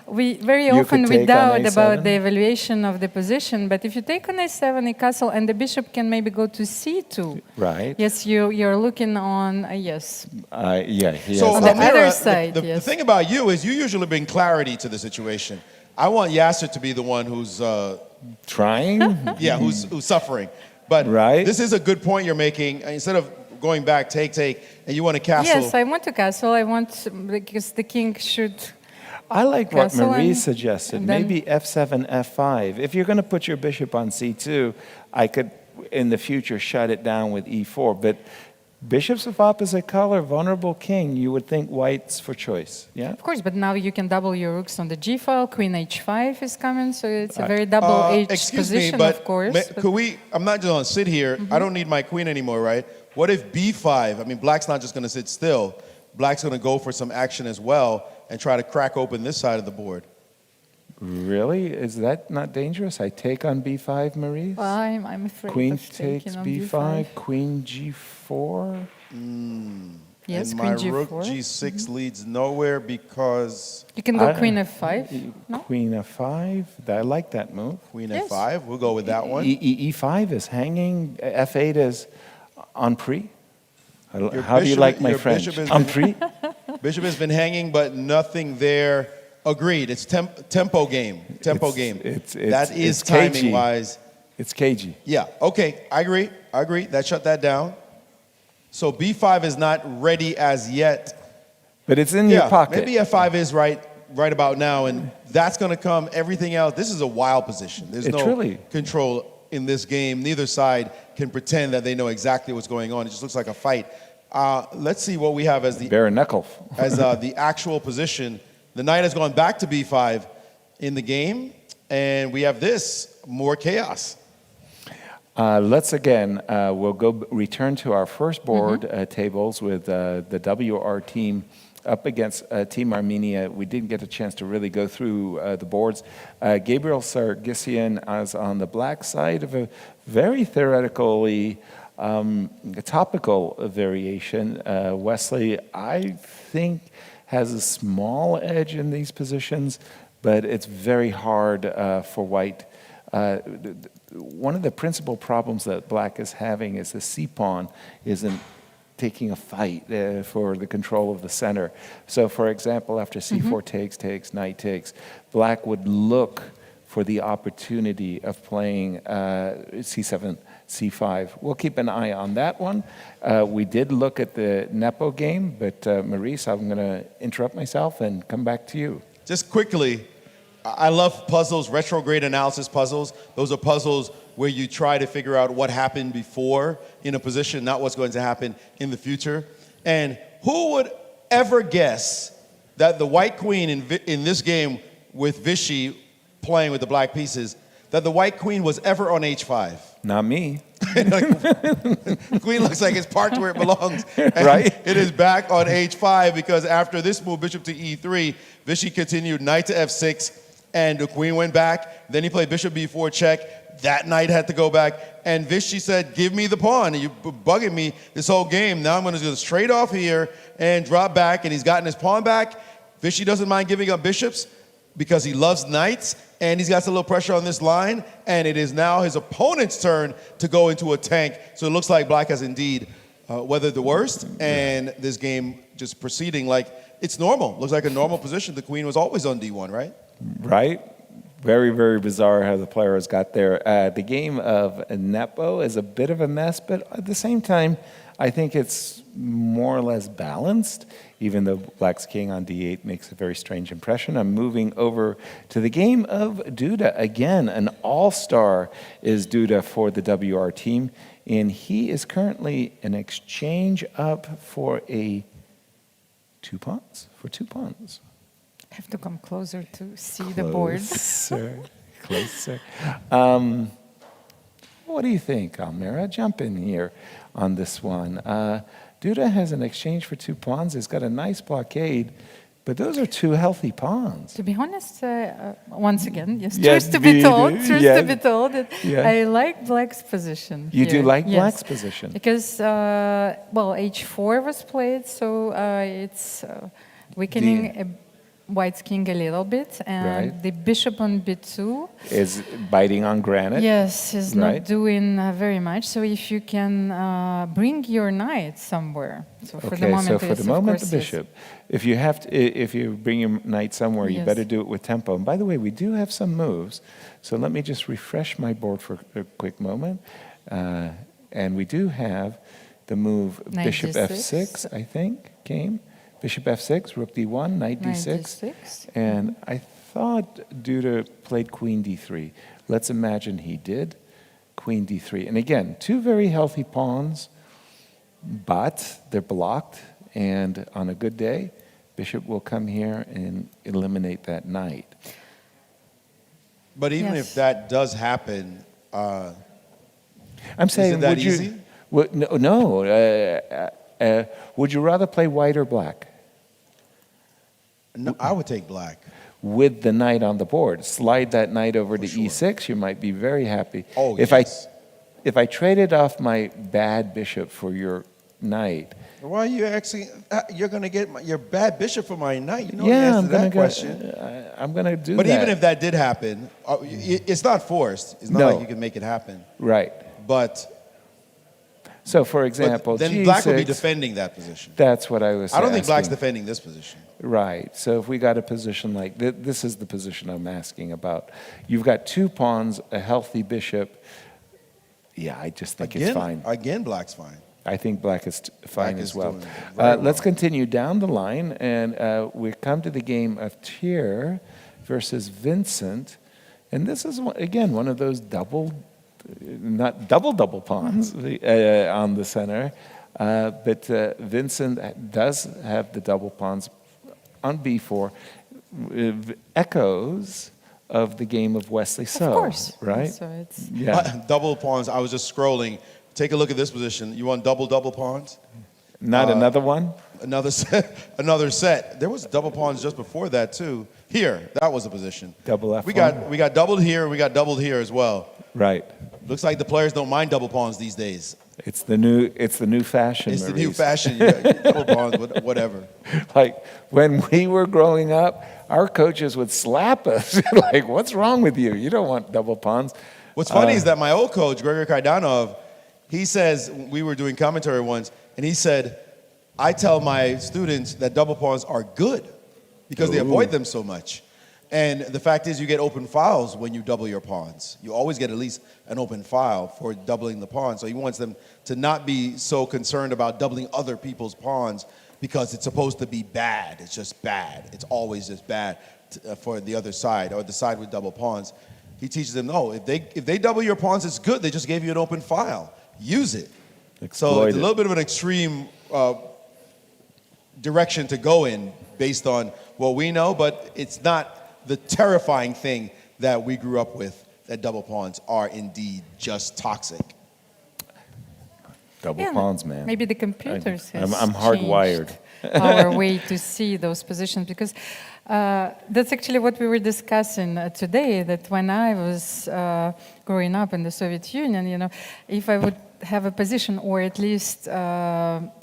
we very You often could we take on doubt about A7. the evaluation of the position. But if you take on a7, a castle, and the bishop can maybe go to c2. Right. Yes, you're looking on, yes, dangerous. Yeah, he So, has On the that. other Amira, side, the yes. thing about you is you usually bring clarity to the situation. I want Yasser to be the one who's, Trying? who's suffering. But Right. this is a good point you're making. Instead of going back, take, and you want to castle. Yes, I want to castle. I want, because the king should. I like what Castle Marie and- suggested. and then- Maybe f7, f5. If you're going to put your bishop on c2, I could, in the future, shut it down with e4. But bishops of opposite color, vulnerable king, you would think white's for choice. Yeah? Of course, but now you can double your rooks on the g file. Queen h5 is coming, so it's a very double-edged excuse position, me, but of course. but- could we? I'm not just going to sit here. I don't need my queen anymore, right? What if b5? I mean, black's not just going to sit still. Black's going to go for some action as well and try to crack open this side of the board. Really? Is that not dangerous? I take on b5, Marie? Well, I'm afraid Queen of taking takes on b5, queen g4. Yes, and queen my rook g4. g6 leads nowhere because You can go I- queen f5. No? Queen f5. I like that move. queen Yes. f5. We'll go with that one. E5 is hanging. F8 is en prise. Your How do you bishop- like my your French? bishop has En been- prise? Bishop has been hanging, but nothing there. Agreed. It's tempo game. Tempo game. That is it's cagey. timing wise. It's cagey. Yeah. Okay. I agree. That shut that down. So b5 is not ready as yet. But it's in your pocket. Maybe f5 is right about now, and that's going to come. Everything else. This is a wild position. There's It's no really- control in this game. Neither side can pretend that they know exactly what's going on. It just looks like a fight. Let's see what we have as the Bare knuckle. the actual position. The knight has gone back to b5 in the game, and we have this more chaos. Let's again, we'll go return to our first board tables with the WR team up against Team Armenia. We didn't get a chance to really go through the boards. Gabriel Sargsyan is on the black side of a very theoretically topical variation. Wesley, I think, has a small edge in these positions, but it's very hard for white. One of the principal problems that black is having is the c-pawn isn't taking a fight for the control of the center. So, for example, after c4 takes, knight takes, black would look for the opportunity of playing c7, c5. We'll keep an eye on that one. We did look at the Nepo game, but Maurice, I'm going to interrupt myself and come back to you. Just quickly, I love puzzles, retrograde analysis puzzles. Those are puzzles where you try to figure out what happened before in a position, not what's going to happen in the future. And who would ever guess that the white queen in this game with Vichy playing with the black pieces, that the white queen was ever on h5? Not me. Queen looks like it's parked where it belongs. Right. It is back on h5 because after this move, bishop to e3, Vichy continued knight to f6, and the queen went back. Then he played bishop b4 check. That knight had to go back. And Vichy said, give me the pawn. You've been bugging me this whole game. Now I'm going to go straight off here and drop back. And he's gotten his pawn back. Vichy doesn't mind giving up bishops because he loves knights. And he's got a little pressure on this line. And it is now his opponent's turn to go into a tank. So it looks like black has indeed weathered the worst. And this game just proceeding like it's normal. Looks like a normal position. The queen was always on d1, right? Right? Very, very bizarre how the players got there. The game of Nepo is a bit of a mess, but at the same time, I think it's more or less balanced, even though black's king on d8 makes a very strange impression. I'm moving over to the game of Duda. Again, an all-star is Duda for the WR team, and he is currently an exchange up for a two pawns. I have to come closer to see the board. Closer. What do you think, Almira? Jump in here on this one. Duda has an exchange for two pawns. He's got a nice blockade, but those are two healthy pawns. To be honest, once again, yes, Yes, truth to be told, that Yeah. I like black's position. You do here. like Yes. black's position? Because, well, h4 was played, so it's weakening white's king a little bit, and Right. the bishop on b2 Is biting on granite. yes, is Right. not doing very much. So if you can bring your knight somewhere. So for the moment, so for yes, the of moment, course, the yes. bishop. If you have to, if you bring your knight somewhere, you Yes. better do it with tempo. And by the way, we do have some moves. So let me just refresh my board for a quick moment. And we do have the move Knight bishop d6. f6, I think, came. Bishop f6, rook d1, knight Knight d6. d6. And I thought Duda played queen d3. Let's imagine he did. Queen d3. And again, two very healthy pawns, but they're blocked. And on a good day, bishop will come here and eliminate that knight. But even Yes. if that does happen, I'm saying, it that would you? easy? No. Would you rather play white or black? no, I would take black. With the knight on the board, slide that knight over to sure. e6. You might be very happy. Oh, if yes. if I traded off my bad bishop for your knight, Why are you asking? You're going to get your bad bishop for my knight. You know yeah, the I'm answer to gonna that go. question. I'm gonna do But that. even if that did happen, it's not forced. It's not No. like you can make it happen. Right. But, So, for example, then black would be G6, defending that position. That's what I was. I don't think black's asking. defending this position. Right. So if we got a position like this is the position I'm asking about. You've got two pawns, a healthy bishop. Yeah, I just think it's fine. Again, black's fine. I think black is fine Black as is well. doing very Let's well. continue down the line, and we come to the game of Tyr versus Vincent, and this is again one of those not double pawns on the center, but Vincent does have the double pawns on b4, echoes of the game of Wesley So. Of course. Right? So it's Yeah. Double pawns. I was just scrolling. Take a look at this position. You want double pawns? Not another one? Another set. Another set. There was double pawns just before that too. Here, that was the position. Double F1. We got doubled here. We got doubled here as well. Right. Looks like the players don't mind double pawns these days. It's the new fashion. It's the new Maurice. fashion. Yeah, double pawns, whatever. Like when we were growing up, our coaches would slap us. Like, what's wrong with you? You don't want double pawns. What's funny is that my old coach, Gregory Kaidanov, he says, we were doing commentary once, and he said, I tell my students that double pawns are good because they avoid them so much. And the fact is you get open files when you double your pawns. You always get at least an open file for doubling the pawn. So he wants them to not be so concerned about doubling other people's pawns because it's supposed to be bad. It's just bad. It's always just bad for the other side or the side with double pawns. He teaches them, no, if they double your pawns, it's good. They just gave you an open file. Use it. So Exploit it's a it. little bit of an extreme direction to go in based on what we know, but it's not the terrifying thing that we grew up with, that double pawns are indeed just toxic. Double Yeah, pawns, man. maybe the computers I'm has hardwired. changed our way to see those positions, because that's actually what we were discussing today, that when I was growing up in the Soviet Union, you know, if I would have a position, or at least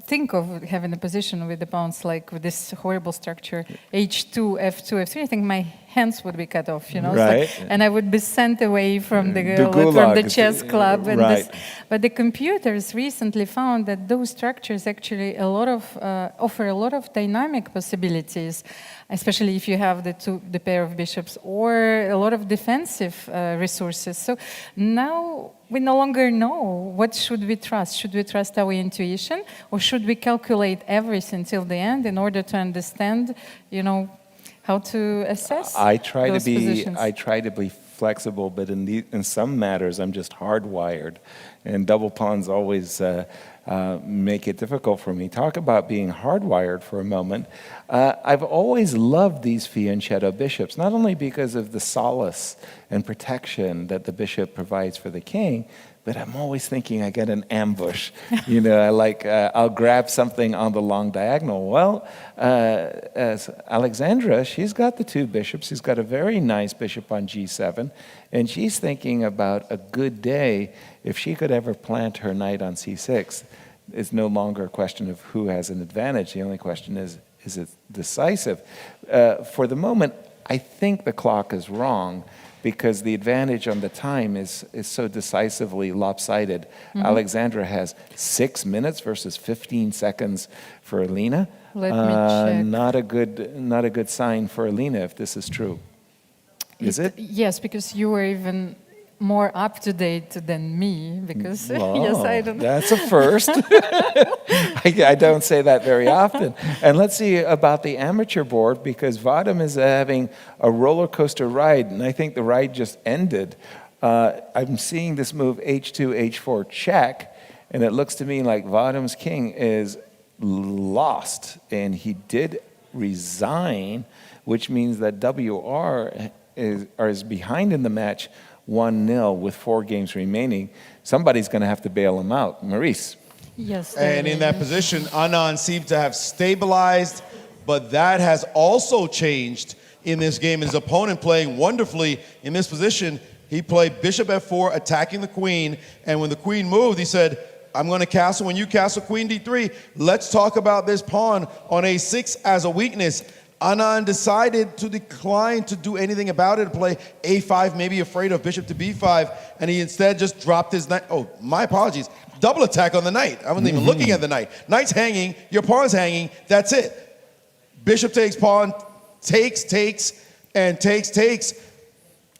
think of having a position with the pawns like with this horrible structure, H2, F2, F3, I think my hands would be cut off, you know, it's Right. like, and I would be sent away from the gulag, chess club. And right. but the computers recently found that those structures actually offer a lot of dynamic possibilities, especially if you have the pair of bishops, or a lot of defensive resources. So now we no longer know what should we trust. Should we trust our intuition, or should we calculate everything till the end in order to understand, you know, how to assess I try those to be positions? I try to be flexible, but in some matters I'm just hardwired, and double pawns always make it difficult for me. Talk about being hardwired for a moment. I've always loved these fianchetto bishops, not only because of the solace and protection that the bishop provides for the king, but I'm always thinking I get an ambush. You know, I'll grab something on the long diagonal. Well, as Alexandra, she's got the two bishops. She's got a very nice bishop on g7, and she's thinking about a good day if she could ever plant her knight on c6. It's no longer a question of who has an advantage. The only question is decisive. For the moment, I think the clock is wrong because the advantage on the time is so decisively lopsided. Alexandra has 6 minutes versus 15 seconds for Alina. Let me check. Not a good sign for Alina if this is true. Is it? Yes, because you were even more up to date than me. Because Wow, yes, I don't. That's a first. I don't say that very often. And let's see about the amateur board because Vadim is having a roller coaster ride, and I think the ride just ended. I'm seeing this move H2, H4 check, and it looks to me like Vadim's king is lost, and he did resign, which means that WR is behind in the match 1-0 with 4 games remaining. Somebody's going to have to bail him out. Maurice. Yes. And in that position, Anand seemed to have stabilized, but that has also changed in this game. His opponent playing wonderfully in this position. He played bishop f4, attacking the queen, and when the queen moved, he said, I'm going to castle when you castle queen d3. Let's talk about this pawn on a6 as a weakness. Anand decided to decline to do anything about it, to play a5, maybe afraid of bishop to b5, and he instead just dropped his knight. Oh, my apologies. Double attack on the knight. I wasn't even looking at the knight. Knight's hanging, your pawn's hanging, that's it. Bishop takes pawn, takes, and takes.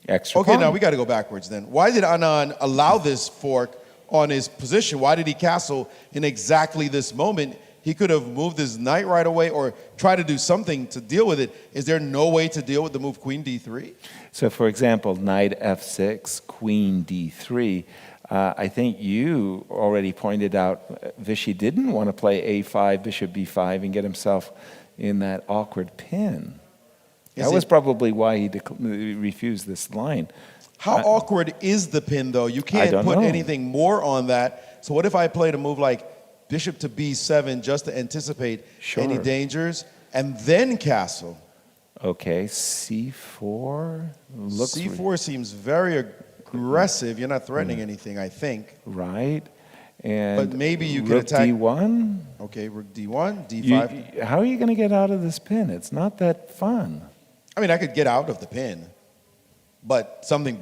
Extra Okay, pawn. now we got to go backwards then. Why did Anand allow this fork on his position? Why did he castle in exactly this moment? He could have moved his knight right away or try to do something to deal with it. Is there no way to deal with the move queen d3? So, for example, knight f6, queen d3. I think you already pointed out Vichy didn't want to play a5, bishop b5, and get himself in that awkward pin. That was probably why he refused this line. How awkward is the pin, though? You can't put anything more on that. So what if I played a move like bishop to b7 just to anticipate any dangers, and then castle? Okay, c4 looks... c4 seems very aggressive. You're not threatening anything, I think. Right. And but maybe you could rook attack... d1? Okay, rook d1, d5. How are you going to get out of this pin? It's not that fun. I mean, I could get out of the pin, but something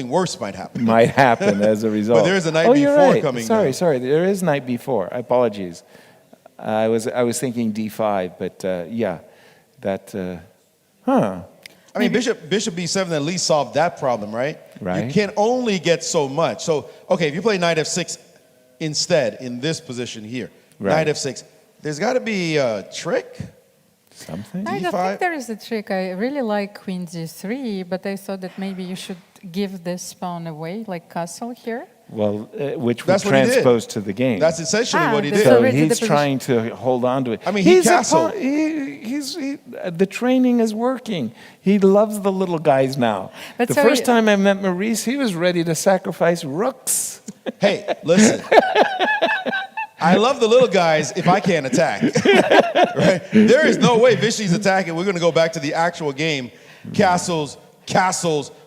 worse might happen. Might happen as a result. But there's a knight b4 b4 coming down. Sorry, there is knight b4. Apologies. I was thinking d5, but yeah, that, I mean, bishop b7 at least solved that problem, right? Right. You can only get so much. So, okay, if you play knight f6 instead in this position here, right. Knight f6, there's got to be a trick. Something? I don't d5? think there is a trick. I really like queen d3, but I thought that maybe you should give this pawn away, like castle here. Well, which would That's what he did. transpose to the game. That's essentially what he that's did. So already he's the trying to hold on to it. I mean, he castled. The training is working. He loves the little guys now. But the so first time I met Maurice, he was ready to sacrifice rooks. Hey, listen. I love the little guys if I can't attack. Right? There is no way Vichy's attacking. We're going to go back to the actual game. Castles,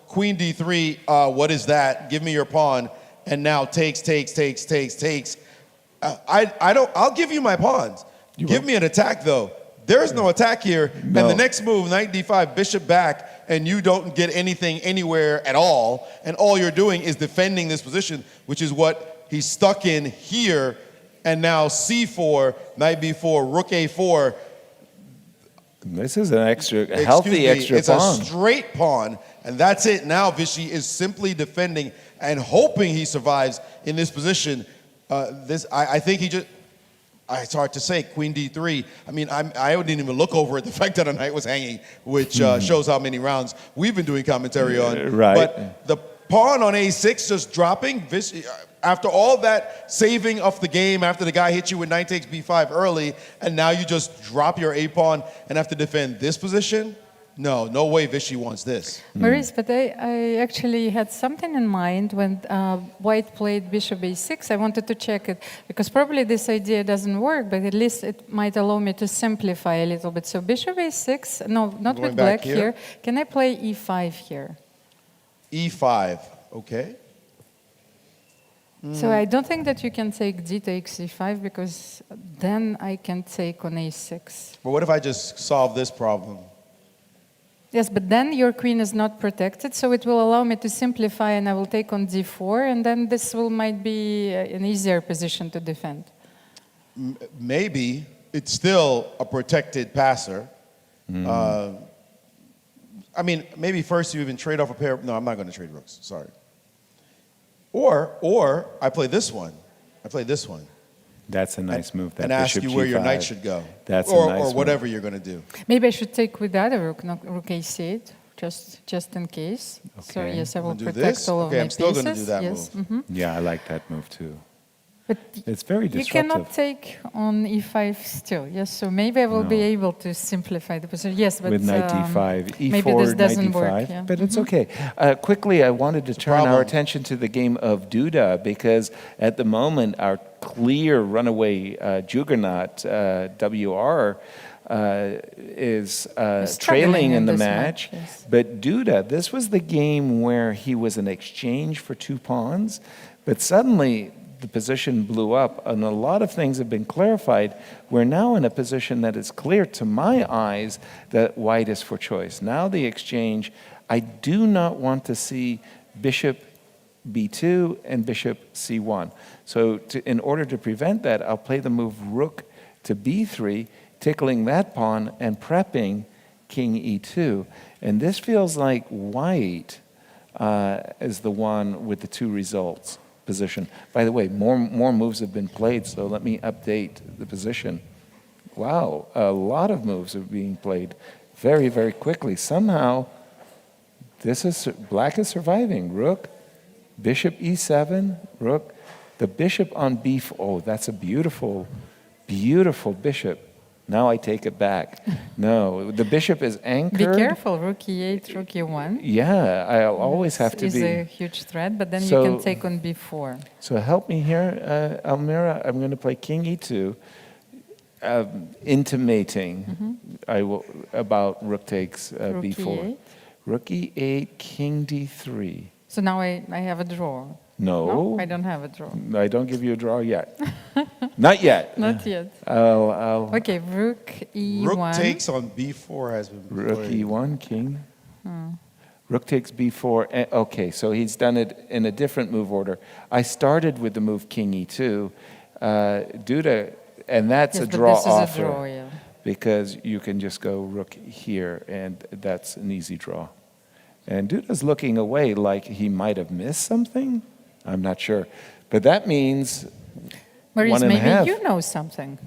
queen d3. What is that? Give me your pawn. And now takes. I'll give you my pawns. Give me an attack, though. There is no attack here. No. And the next move, knight d5, bishop back, and you don't get anything anywhere at all. And all you're doing is defending this position, which is what he's stuck in here. And now c4, knight b4, rook a4. This is an healthy extra it's pawn. a straight pawn, and that's it. Now Vichy is simply defending and hoping he survives in this position. I think he just... It's hard to say. Queen d3. I mean, I didn't even look over at the fact that a knight was hanging, which shows how many rounds we've been doing commentary on. Right. But the pawn on a6 just dropping. Vichy, after all that saving of the game, after the guy hit you with knight takes b5 early, and now you just drop your a pawn and have to defend this position? No way Vichy wants this. Maurice, but I actually had something in mind when White played bishop a6. I wanted to check it, because probably this idea doesn't work, but at least it might allow me to simplify a little bit. So bishop a6, no, not Going with back black here? here. Can I play e5 here? e5, okay. So I don't think that you can take d takes e5 because then I can take on a6. But what if I just solve this problem? Yes, but then your queen is not protected, so it will allow me to simplify and I will take on d4, and then this might be an easier position to defend. Maybe it's still a protected passer. I mean, maybe first you even trade off a pair. No, I'm not going to trade rooks. Sorry. Or I play this one. I play this one. That's a nice move. That And ask bishop you where your G5. knight should go. That's or, a nice or whatever you're going to do. Maybe I should take with the other rook, not rook a8, just in case. So Okay. yes, I will I'm gonna do protect this? all Okay, of my I'm still pieces. gonna do that yes. move. Mhm. Yeah, I like that move too. But It's very you disruptive. cannot take on e5 still. Yes, so maybe I will be No. able to simplify the position. Yes, but With knight d5, e4, maybe this knight doesn't d5, work. Yeah. but it's okay. Quickly, I wanted to turn our problem. attention to the game of Duda because at the moment our clear runaway juggernaut WR is trailing in the this match. yes. But Duda, this was the game where he was in exchange for 2 pawns, but suddenly the position blew up and a lot of things have been clarified. We're now in a position that is clear to my eyes that white is for choice. Now the exchange, I do not want to see bishop b2 and bishop c1. So in order to prevent that, I'll play the move rook to b3, tickling that pawn and prepping king e2. And this feels like white is the one with the 2 results position. By the way, more moves have been played, so let me update the position. Wow, a lot of moves are being played very, very quickly. Somehow, black is surviving. Rook, bishop e7, rook, the bishop on b4. Oh, that's a beautiful, beautiful bishop. Now I take it back. No, the bishop is Be anchored. careful, rook e8, rook e1. Yeah, I'll always have to Is be. a huge threat, but then So- you can take on b4. So help me here, Almira. I'm going to play king e2, intimating about rook takes Rook b4. e8. Rook e8, king d3. So now I have a draw. No, I don't have a draw. I don't give you a draw yet. Not yet. Not yet. I'll Okay, rook e1. Rook takes on b4 has been rook played. e1, king. Rook takes b4. Okay, so he's done it in a different move order. I started with the move king e2. Duda, and that's Yes, a but draw this is offer. a draw, yeah. Because you can just go rook here, and that's an easy draw. And Duda's looking away like he might have missed something. I'm not sure. But that means Maurice, 1.5. maybe you know something.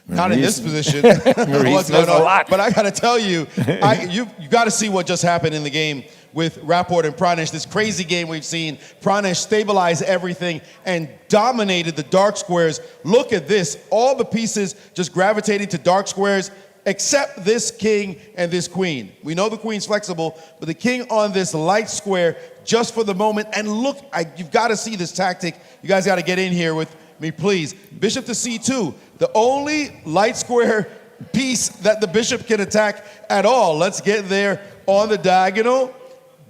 Not in this Maurice- position. Maurice What's knows going a on? lot. But I got to tell you, you got to see what just happened in the game with Rapport and Pranesh. This crazy game we've seen. Pranesh stabilized everything and dominated the dark squares. Look at this. All the pieces just gravitated to dark squares except this king and this queen. We know the queen's flexible, but the king on this light square just for the moment. And look, you've got to see this tactic. You guys got to get in here with me, please. Bishop to c2, the only light square piece that the bishop can attack at all. Let's get there on the diagonal.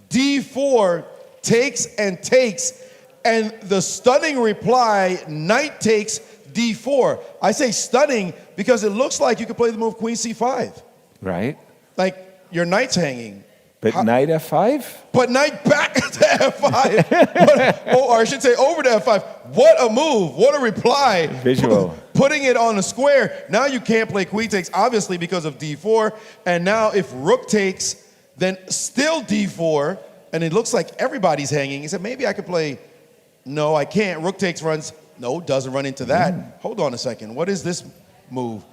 d4 takes and takes, and the stunning reply, knight takes d4. I say stunning because it looks like you could play the move queen c5. Right? Like your knight's hanging. But knight f5? But knight back to f5. Or I should say over to f5. What a move. What a reply. Visual. Putting it on a square. Now you can't play queen takes, obviously, because of d4. And now if rook takes, then still d4. And it looks like everybody's hanging. He said, maybe I could play. No, I can't. Rook takes runs. No, doesn't run into that. Hold on a second. What is this move?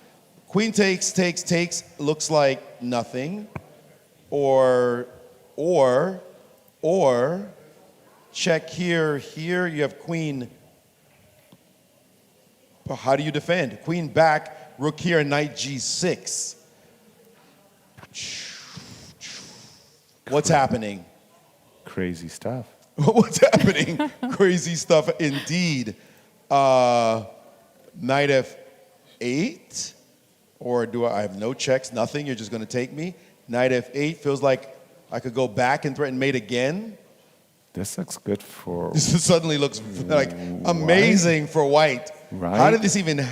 Queen takes, takes, takes. Looks like nothing. Or check here, here. You have queen. But how do you defend? Queen back, rook here, knight g6. What's happening? Crazy stuff. What's happening? Crazy stuff indeed. Knight f8? Or do I have no checks, nothing? You're just going to take me? Knight f8 feels like I could go back and threaten mate again. This looks good for... This suddenly looks like amazing for white. Right. How did this even...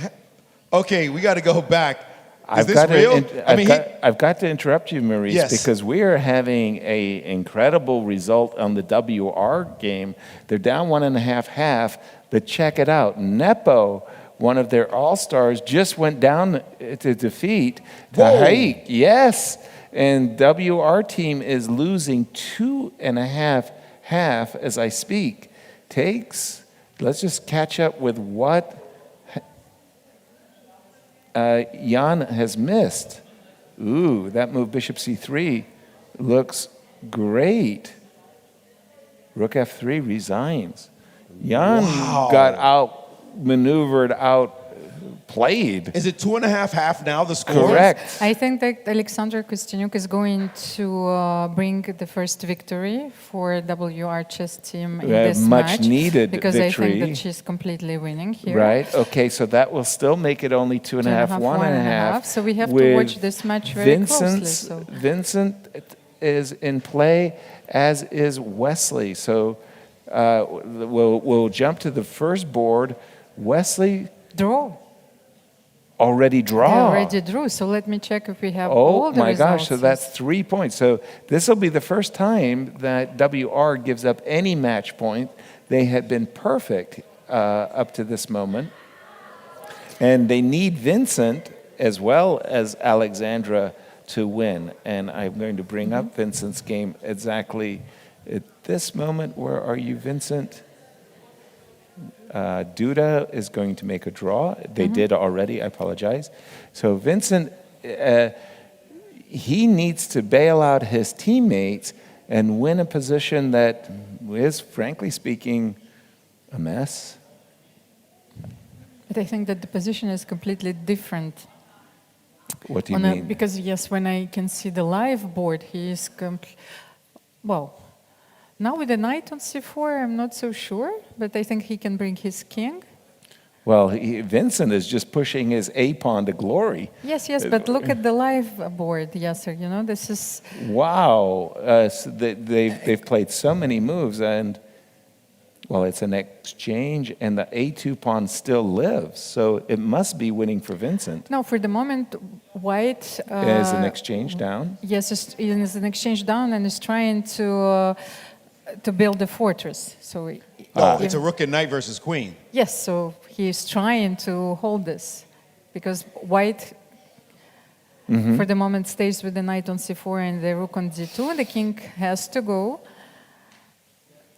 Okay, we got to go back. Is I've this got to real? I've got to interrupt you, Maurice, Yes. because we are having an incredible result on the WR game. They're down 1.5 half, but check it out. Nepo, one of their all-stars, just went down to defeat the Haik. Yes, and WR team is losing 2.5 half as I speak. Let's just catch up with what Jan has missed. Ooh, that move, bishop c3, looks great. Rook f3 resigns. Jan got outmaneuvered, outplayed. Is it 2.5 half now, the score? Correct. I think that Alexander Kosteniuk is going to bring the first victory for WR chess team in this much match. needed because victory. I think that she's completely winning here. Right. Okay, so that will still make it only 2.5, 1.5. So we have to watch this match very closely. So. Vincent is in play, as is Wesley. So we'll jump to the first board. Wesley already They draw. already drew. So let me check if we have all the Oh my results. gosh, so that's 3 points. So this will be the first time that WR gives up any match point. They had been perfect up to this moment. And they need Vincent as well as Alexandra to win. And I'm going to bring up Vincent's game exactly at this moment. Where are you, Vincent? Duda is going to make a draw. They did already, I apologize. So Vincent, he needs to bail out his teammates and win a position that is, frankly speaking, a mess. But I think that the position is completely different. What do you mean? Because yes, when I can see the live board, he is well. Now with the knight on c4, I'm not so sure, but I think he can bring his king. Well, Vincent is just pushing his a-pawn to glory. Yes, but look at the live board, Yasser. You know, this is... Wow. So they've played so many moves, and, well, it's an exchange, and the a2 pawn still lives. So it must be winning for Vincent. No, for the moment, white... Is an exchange down? Yes, is an exchange down and is trying to build a fortress. So it's a rook and knight versus queen. Yes, so he is trying to hold this because white, for the moment, stays with the knight on c4 and the rook on d2. The king has to go.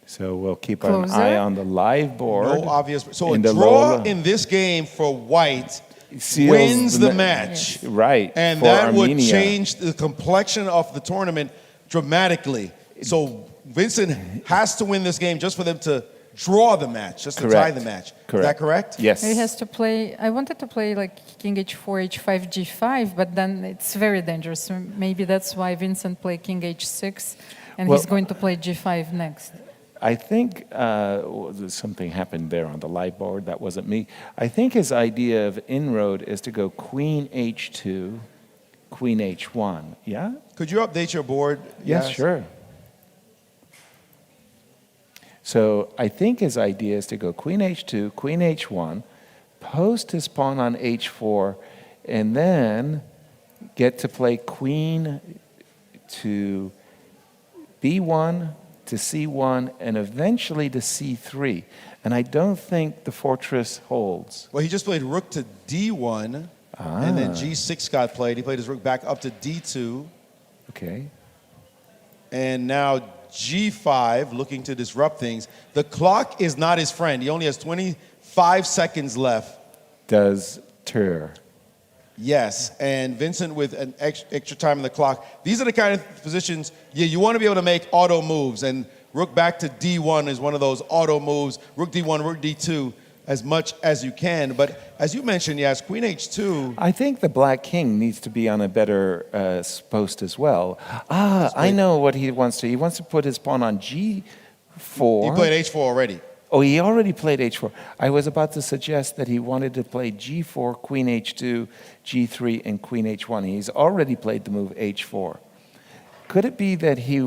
So we'll keep Closer. an eye on the live board. No obvious. So a In the draw Lola. in this game for white Seals wins the ma- match. Right. And for that Armenia. would change the complexion of the tournament dramatically. So Vincent has to win this game just for them to draw the match, just to tie the match. Is that correct? Yes. He has to play. I wanted to play like king h4, h5, g5, but then it's very dangerous. So maybe that's why Vincent played king h6, and he's going to play g5 next. I think something happened there on the live board. That wasn't me. I think his idea of inroad is to go queen h2, queen h1. Yeah? Could you update your board? Yes, sure. So I think his idea is to go queen h2, queen h1, post his pawn on h4, and then get to play queen to b1, to c1, and eventually to c3. And I don't think the fortress holds. Well, he just played rook to d1, and then g6 got played. He played his rook back up to d2. Okay. And now g5, looking to disrupt things. The clock is not his friend. He only has 25 seconds left. Does Tur. Yes, and Vincent with an extra time on the clock. These are the kind of positions you want to be able to make auto moves, and rook back to d1 is one of those auto moves. Rook d1, rook d2, as much as you can. But as you mentioned, yes, queen h2. I think the black king needs to be on a better post as well. I know what he wants to. He wants to put his pawn on g4. He played h4 already. Oh, he already played h4. I was about to suggest that he wanted to play g4, queen h2, g3, and queen h1. He's already played the move h4. Could it be that he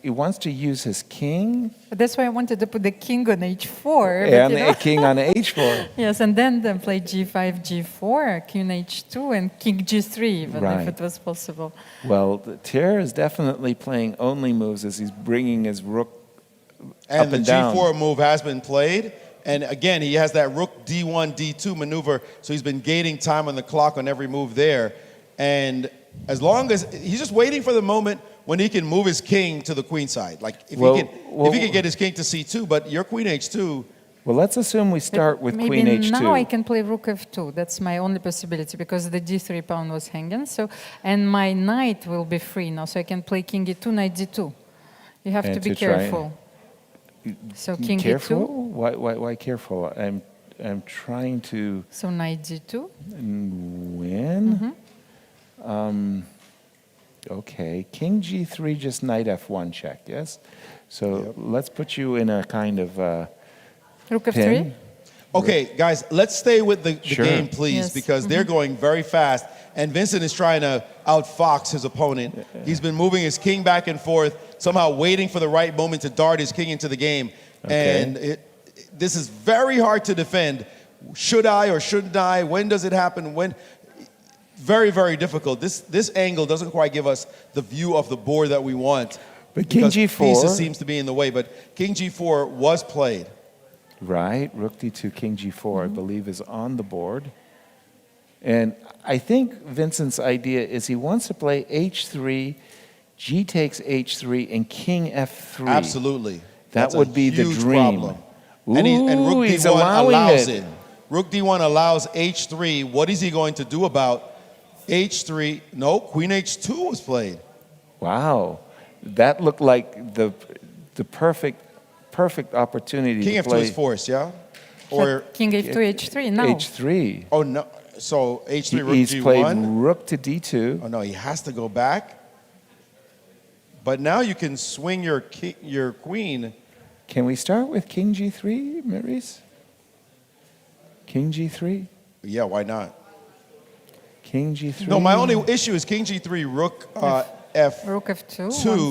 wants to use his king That's why I wanted to put the king on h4. and but, you know, a king on h4? yes, and then play g5, g4, king h2, and king g3, even Right. if it was possible. Well, Ter is definitely playing only moves as he's bringing his rook And up the and down. G4 move has been played. And again, he has that rook D1, D2 maneuver. So he's been gating time on the clock on every move there. And as long as he's just waiting for the moment when he can move his king to the queen side. Like if he can get his king to C2, but your queen H2. Well, let's assume we start with Maybe queen h2. now I can play rook f2. That's my only possibility because the d3 pawn was hanging. So, and my knight will be free now, so I can play king e2, knight d2. You have And to be to try- careful. So king Careful? e2. Why careful? I'm trying to So knight d2. win. Okay, king g3, just knight f1 check, yes? So let's put you in a kind of Rook f3. pin. Okay, guys, let's stay with the Sure. game, please, Yes. because they're going very fast. And Vincent is trying to outfox his opponent. He's been moving his king back and forth, somehow waiting for the right moment to dart his king into the game. Okay. And this is very hard to defend. Should I or shouldn't I? When does it happen? When? Very, very difficult. This angle doesn't quite give us the view of the board that we want. But king because g4 pieces seems to be in the way, but king g4 was played. Right, rook d2, king g4, I believe is on the board. And I think Vincent's idea is he wants to play h3, g takes h3, and king f3. Absolutely. That That's a would be the huge dream. problem. Ooh, And rook he's d1 allowing allows it. it. Rook d1 allows h3. What is he going to do about h3? No, queen h2 was played. Wow, that looked like the perfect opportunity King to f2 play is forced, yeah? But Or, king f2, h3 now. h3. oh no, so h3, rook He's g1. played rook to d2. Oh no, he has to go back. But now you can swing your queen. Can we start with king g3, Maurice? King g3? Yeah, why not? King g3? No, my only issue is king g3, rook f2 Rook f2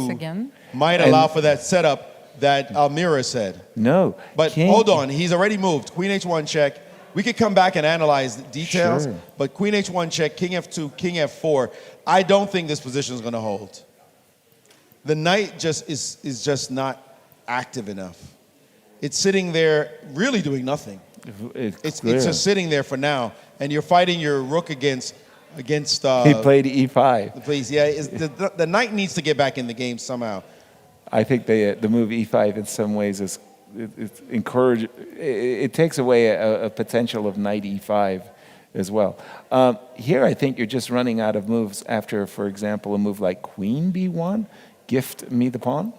once again. might allow for that setup that Almira said. No. But king, hold on, he's already moved. Queen h1 check. We could come back and analyze the details, Sure. but queen h1 check, king f2, king f4. I don't think this position is going to hold. The knight just is just not active enough. It's sitting there really doing nothing. It's clear. just sitting there for now, and you're fighting your rook against. He played e5. Please, yeah, the knight needs to get back in the game somehow. I think the move e5 in some ways is it takes away a potential of knight e5 as well. Here I think you're just running out of moves after, for example, a move like queen b1, gift me the pawn.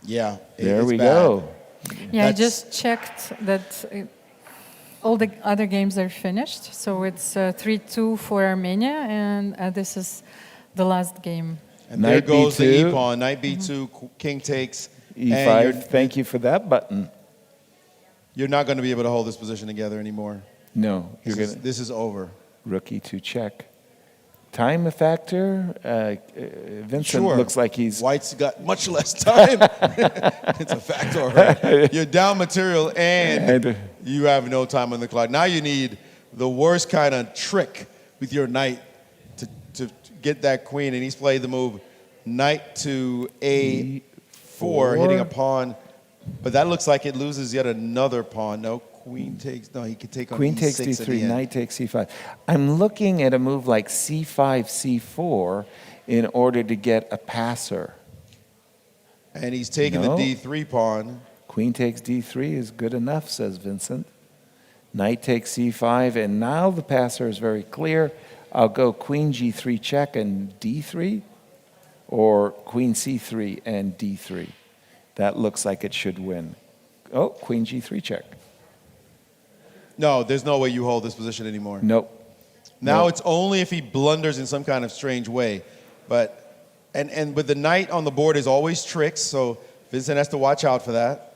Yeah, There it's we bad. go. Yeah, I That's- just checked that all the other games are finished. So it's 3-2 for Armenia, and this is the last game. And there Knight goes the b2. e pawn. Knight b2, king takes. And e5, thank you for that button. you're not going to be able to hold this position together anymore. No, you're going to This is over. rook e2 check. Time a factor? Vincent Sure. looks like he's... White's got much less time. It's a fact, all right. You're down material and you have no time on the clock. Now you need the worst kind of trick with your knight to get that queen. And he's played the move knight to a4, hitting a pawn. But that looks like it loses yet another pawn. No, queen takes. No, he could take on Queen e6 takes at the d3, end. knight takes c5. I'm looking at a move like c5, c4 in order to get a passer. And he's taking No. the d3 pawn. Queen takes d3 is good enough, says Vincent. Knight takes c5, and now the passer is very clear. I'll go queen g3 check and d3, or queen c3 and d3. That looks like it should win. Oh, queen g3 check. No, there's no way you hold this position anymore. Nope. Now Nope. it's only if he blunders in some kind of strange way. But and with the knight on the board is always tricks, so Vincent has to watch out for that.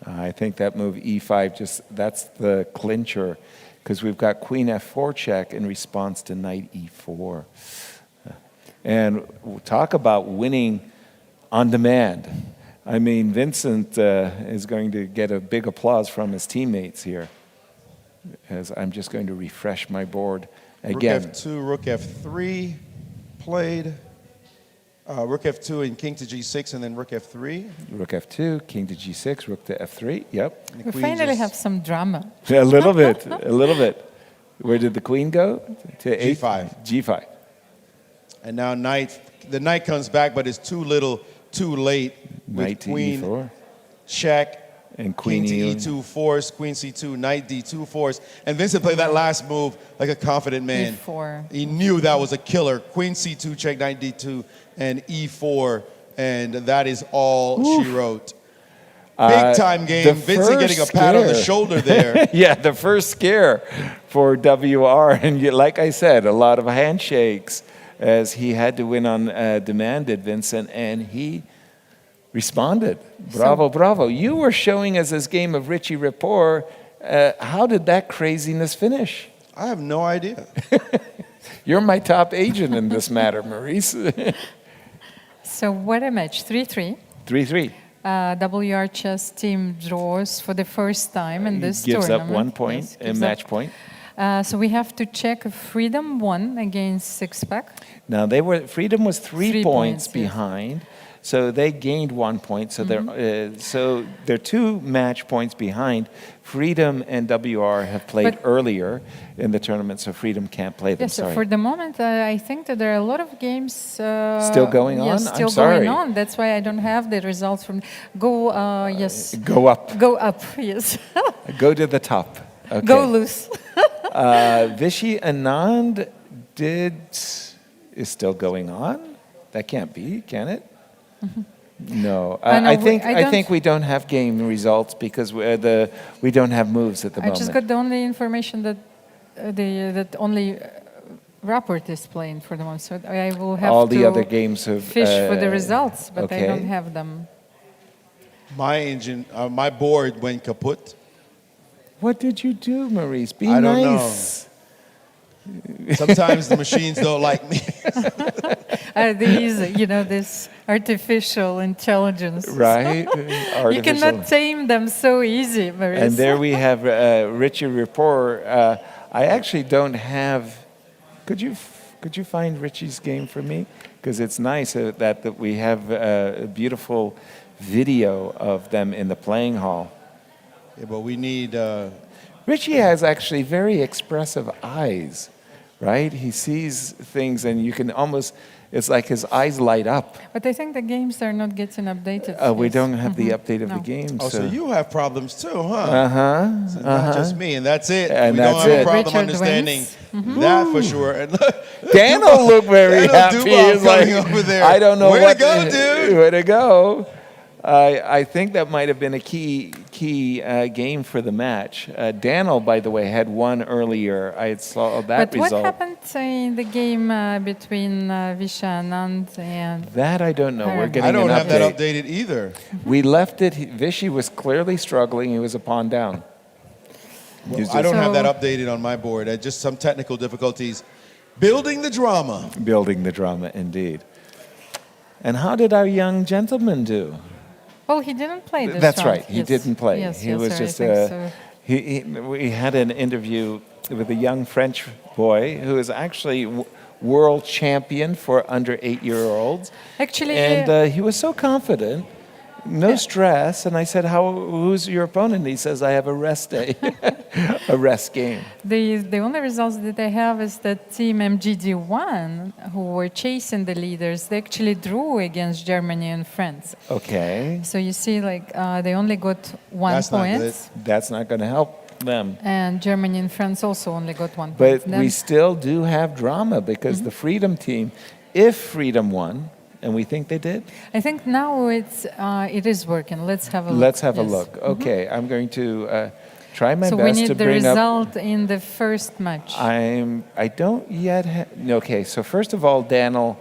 I think that move e5, that's the clincher, because we've got queen f4 check in response to knight e4. And talk about winning on demand. I mean, Vincent is going to get a big applause from his teammates here, as I'm just going to refresh my board again. Rook F2, Rook F3 played. Rook F2 and King to G6, and then Rook F3. Rook F2, King to G6, Rook to F3. Yep. And the We queen finally just- have some drama. A little bit, a little bit. Where did the queen go? To G5. G5. And now the knight comes back, but it's too little, too late. With Knight to queen E4. check. And queen King to E2 force, queen C2, knight D2 force. And Vincent played that last move like a confident man. E4. He knew that was a killer. Queen C2 check, knight D2, and E4. And that is all she wrote. Big time game. the Vincent getting a first pat on the scare. shoulder there. Yeah, the first scare for WR. And like I said, a lot of handshakes as he had to win on demanded, Vincent, and he responded. Bravo, bravo. You were showing us this game of Richie Rapport. How did that craziness finish? I have no idea. You're my top agent in this matter, Maurice. So what a match, 3-3. 3-3. WR chess team draws for the first time in this Gives tournament. up 1 point, Yes, a gives match up. point. So we have to check if Freedom won against Sixpack. Now Freedom was 3 3 points points, yes. behind, so they gained 1 point. So they're 2 match points behind. Freedom and WR have played But- earlier in the tournament, so Freedom can't play them. Yes, so sorry. for the moment, I think that there are a lot of games Still going on? Yes, I'm still sorry. going on. That's why I don't have the results from. Go, yes. Go up. Go up, yes. Go to the top. Okay. Go loose. Vichy Anand is still going on. That can't be, can it? No, no, I don't- think we don't have game results because we don't have moves at the I moment. just got the only information that that only Rapport is playing for the moment. So I will have All to the other games have fish for the results, but I okay. don't have them. My board went kaput. What did you do, Maurice? Be I don't know. nice. Sometimes the machines don't like me. These, this artificial intelligence. Right? You cannot tame them so easy, Maurice. And there we have Richie Rapport. I actually don't have. Could you find Richie's game for me? Because it's nice that we have a beautiful video of them in the playing hall. Yeah, but we need. Richie has actually very expressive eyes, right? He sees things, and you can almost. It's like his eyes light up. But I think the games are not getting updated. We yes. don't have the update of No. the game. Oh, so you have problems too, huh? Uh-huh. Not just me, and that's it. And we that's don't have it. a problem Richard understanding wins. that for sure. And look, Daniel looked very Daniel happy. Dubov He's like, coming over there. I don't know Way what to go, dude. Way to go. I think that might have been a key game for the match. Daniel, by the way, had won earlier. I saw that But what result. happened in the game between Visha Anand and... That I don't know. We're getting I don't an have that update. updated either. We left it. Vichy was clearly struggling. He was a pawn down. I don't have So- that updated on my board. Just some technical difficulties. Building the drama. Building the drama, indeed. And how did our young gentleman do? Well, he didn't play this That's round. right. He Yes. didn't play. Yes, He yes, was sir, I just. think so. We had an interview with a young French boy who is actually world champion for under 8-year-olds. Actually, And he was so confident, no stress. And I said, "Who's your opponent?" He says, "I have a rest day, a rest game." the only results that I have is that team MGD1, who were chasing the leaders, they actually drew against Germany and France. Okay, So you see, they only got 1 That's not point. good. that's not going to help them. And Germany and France also only got 1 But point. we still do have drama because the Freedom team, if Freedom won, and we think they did, I think now it is working. Let's have a look. let's have a Yes. look. Okay, I'm going to try my So we best to need the bring up. result in the first match. I don't yet have. Okay, so first of all, Daniel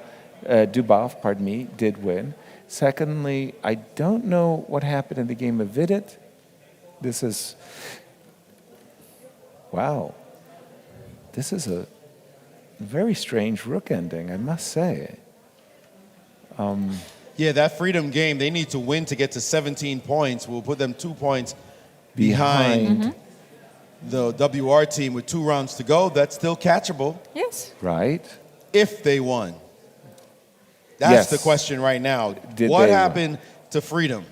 Dubov, pardon me, did win. Secondly, I don't know what happened in the game of Vidit. This is. Wow. This is a very strange rook ending, I must say. Yeah, that freedom game, they need to win to get to 17 points. We'll put them 2 points behind the WR team with 2 rounds to go. That's still catchable Yes. Right? if they won. That's Yes. the question right now. Did What they win? happened to freedom?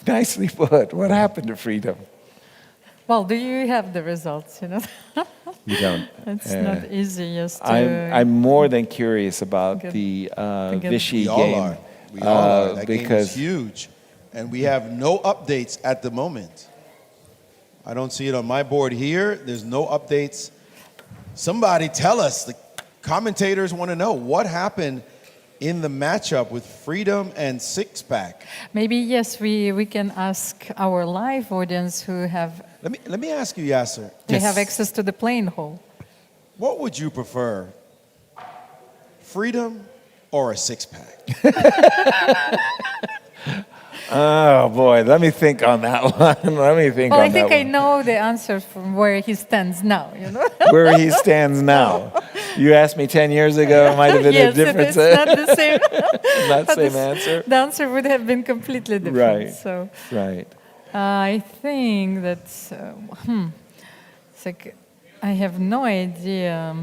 Nicely put. What happened to freedom? Well, do you have the results? You don't. It's not easy just to. I'm more than curious about Get- the get- Vichy We all game. are. We all are. That game because is huge. And we have no updates at the moment. I don't see it on my board here. There's no updates. Somebody tell us. The commentators want to know what happened in the matchup with Freedom and Six Pack. Maybe yes, we can ask our live audience who have Let me ask you, Yasser. they have access to the playing hall. What would you prefer? Freedom or a six pack? Oh boy, let me think on that one. Let me think Well, on I think that I one. know the answer from where he stands now. Where he stands now. You asked me 10 years ago, it might have been Yes, a different it's not the same. not But same answer. The answer would have been completely different. Right. So Right. I think that's it's like I have no idea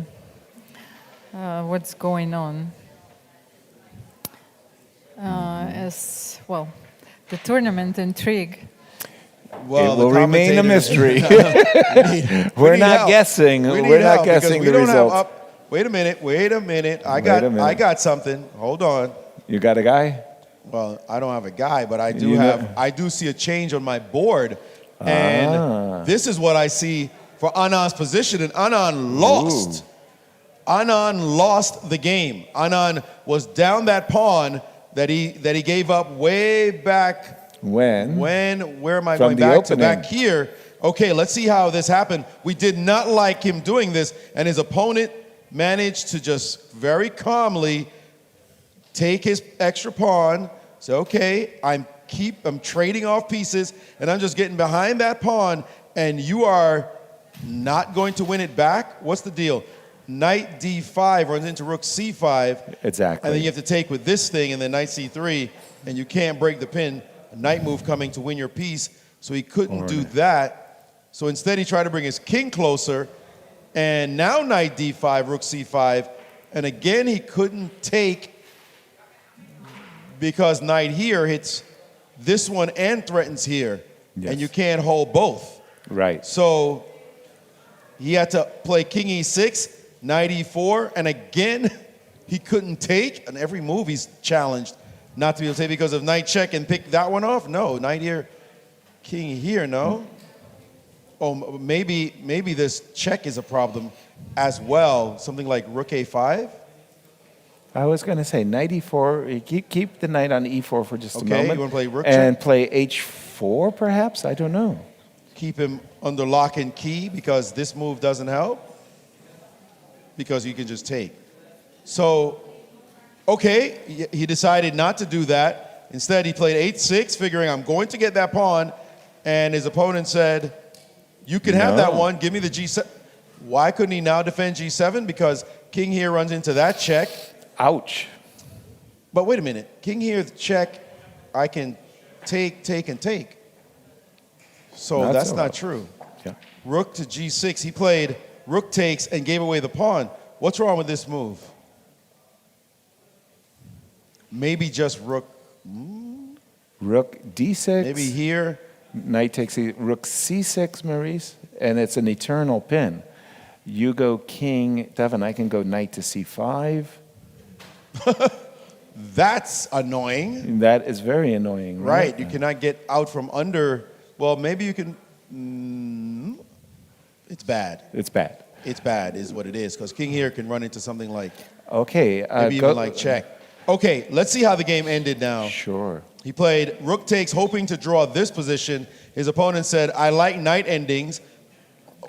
what's going on. As well, the tournament intrigue. Well, It will the remain a commentators- mystery. We We're need not help. guessing. We need We're not help because guessing we the don't have results. Wait a minute. I Wait a minute. I got something. Hold on. You got a guy? Well, I don't have a guy, but I do You know- I do see a change on my board. And this is what I see for Anand's position, and Anand lost. Anand lost the game. Anand was down that pawn that he gave up way back When? where am I From going the back to? opening. Back here. Okay, let's see how this happened. We did not like him doing this, and his opponent managed to just very calmly take his extra pawn. Say, okay, I'm trading off pieces, and I'm just getting behind that pawn, and you are not going to win it back? What's the deal? Knight d5 runs into rook c5. Exactly. And then you have to take with this thing, and then knight c3, and you can't break the pin. A knight move coming to win your piece, so he couldn't do that. So instead, he tried to bring his king closer, and now knight d5, rook c5, and again he couldn't take because knight here hits this one and threatens here, Yes. and you can't hold both. Right. So he had to play king e6, knight e4, and again, he couldn't take. And every move he's challenged not to be able to take because of knight check and pick that one off. No, knight here, king here, no. Oh, maybe this check is a problem as well. Something like rook a5. I was going to say knight e4. You keep the knight on e4 for just a Okay, moment. you wanna play rook and check? play h4, perhaps. I don't know. Keep him under lock and key because this move doesn't help. Because you can just take. So, okay, he decided not to do that. Instead, he played h6, figuring I'm going to get that pawn. And his opponent said, you can have that No. one, give me the g7. Why couldn't he now defend g7? Because king here runs into that check. Ouch. But wait a minute, king here check, I can take, and take. So Not that's so not well. true. Yeah. Rook to g6, he played rook takes and gave away the pawn. What's wrong with this move? Maybe just rook, Rook d6. maybe here. Knight takes rook c6, Maurice, and it's an eternal pin. You go king, Devin, I can go knight to c5. That's annoying. That is very annoying, Right, you cannot get out from under. Well, maybe you can, it's bad. It's bad. It's bad is what it is, because king here can run into something like, Okay. maybe even like check. Okay, let's see how the game ended now. Sure. He played rook takes, hoping to draw this position. His opponent said, I like knight endings.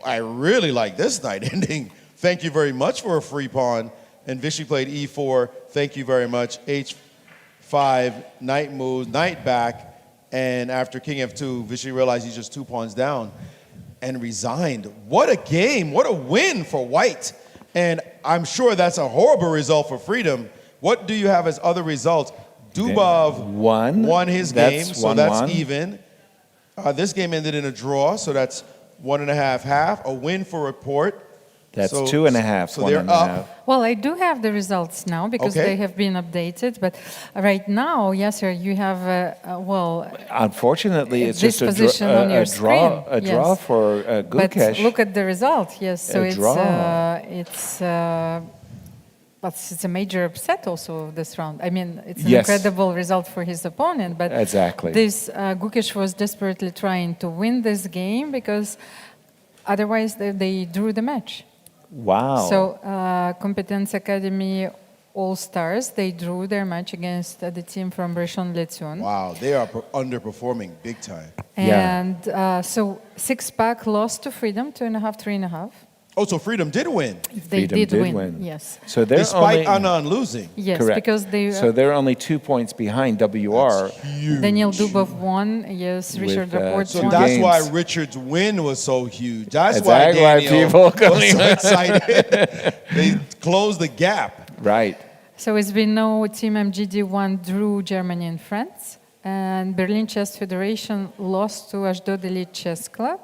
I really like this knight ending. Thank you very much for a free pawn. And Vichy played e4. Thank you very much. h5, knight moves, knight back. And after king f2, Vichy realized he's just 2 pawns down and resigned. What a game. What a win for white. And I'm sure that's a horrible result for Freedom. What do you have as other results? Dubov won his game, so that's even. This game ended in a draw, so that's 1.5-1/2. A win for Report. That's 2.5. So they're up. Well, I do have the results now because they have been updated. But right now, Yasser, you have, unfortunately, it's this just position on your screen. A draw for But Gukesh. look at the result, yes. So it's a major upset also this round. I mean, it's an incredible result for his opponent. But this Gukesh was desperately trying to win this game because otherwise they drew the match. Wow. So Competence Academy All-Stars, they drew their match against the team from Rishon LeZion. Wow, they are underperforming big time. And so Six Pack lost to Freedom, 2.5, 3.5. Oh, so Freedom did win. They did win, yes. So they're despite Anand losing. Yes, correct. because they... so they're only 2 points behind WR. Daniel Dubov won, yes, Richard Rapport So won. that's why Richard's win was so huge. That's why Daniel was so excited. They closed the gap. Right. So as we know, Team MGD1 drew Germany and France. And Berlin Chess Federation lost to Ashdod Elite Chess Club.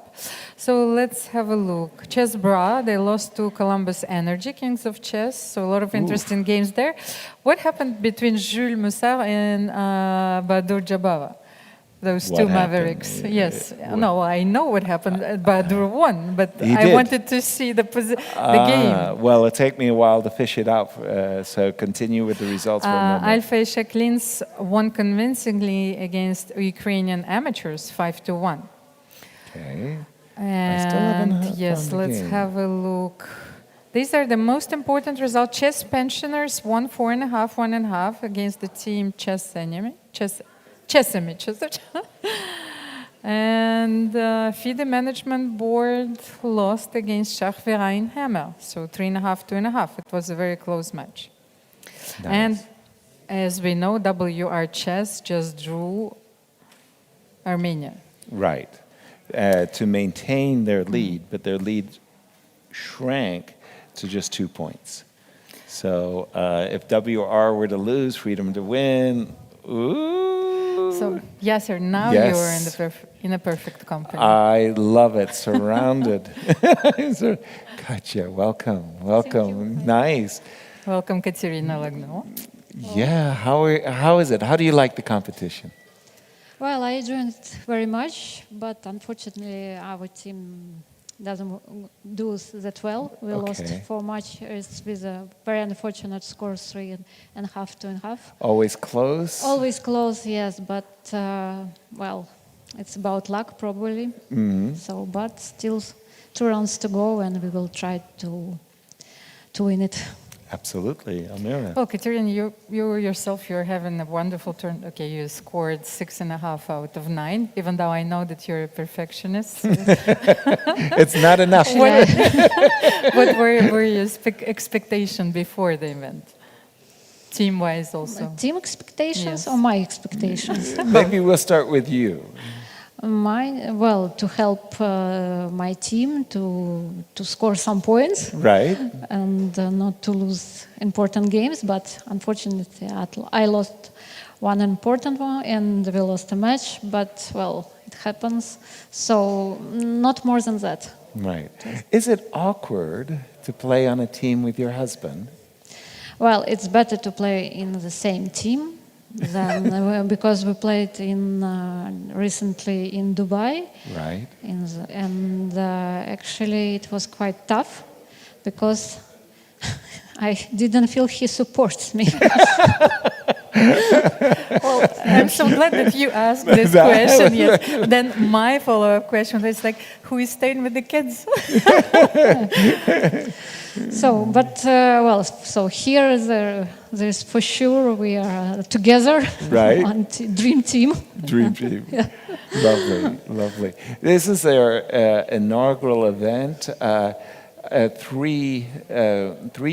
So let's have a look. Chess Bra, they lost to Columbus Energy, Kings of Chess. So a lot of interesting games there. What happened between Jules Moussard and Bahadur Jabava? Those two mavericks. Yes. No, I know what happened. Bahadur won, but I wanted to see the game. Well, it'll take me a while to fish it out. So continue with the results for a moment. Alpha Shaklins won convincingly against Ukrainian amateurs, 5-1. Okay. And yes, let's have a look. These are the most important results. Chess pensioners won 4.5, 1.5 against the team Chess Enemy. And FIDE Management Board lost against Schachverein Hammer, so 3.5, 2.5. It was a very close match. Nice. And as we know, WR Chess just drew Armenia. Right. To maintain their lead, but their lead shrank to just 2 points. So if WR were to lose, Freedom to win, ooh. So, Yasser, now you're in a perfect company. I love it, surrounded. So, Katya, welcome. Nice. Welcome, Katerina Lagno. Yeah, how is it? How do you like the competition? Well, I enjoyed it very much, but unfortunately our team doesn't do that well. We lost 4 matches with a very unfortunate score, 3.5, 2.5. Always close? Always close, yes, but well, it's about luck probably. Mm-hmm. So, but still 2 rounds to go, and we will try to win it. Absolutely, Almira. Well, Katerina, you yourself, you're having a wonderful turn. Okay, you scored 6.5 out of 9, even though I know that you're a perfectionist. It's not enough. What were your expectations before the event? Team-wise also. Team expectations or my expectations? Maybe we'll start with you. To help my team to score some points, right, and not to lose important games. But unfortunately, I lost one important one, and we lost a match. But well, it happens. So not more than that. Right. Is it awkward to play on a team with your husband? Well, it's better to play in the same team. Then, because we played recently in Dubai, right? And actually it was quite tough because I didn't feel he supports me. Well, I'm so glad that you asked this question. Yes. Then my follow-up question is like, who is staying with the kids? So, but so here there's for sure we are together, right? On dream team. Dream team. Yeah. Lovely. This is their inaugural event. 3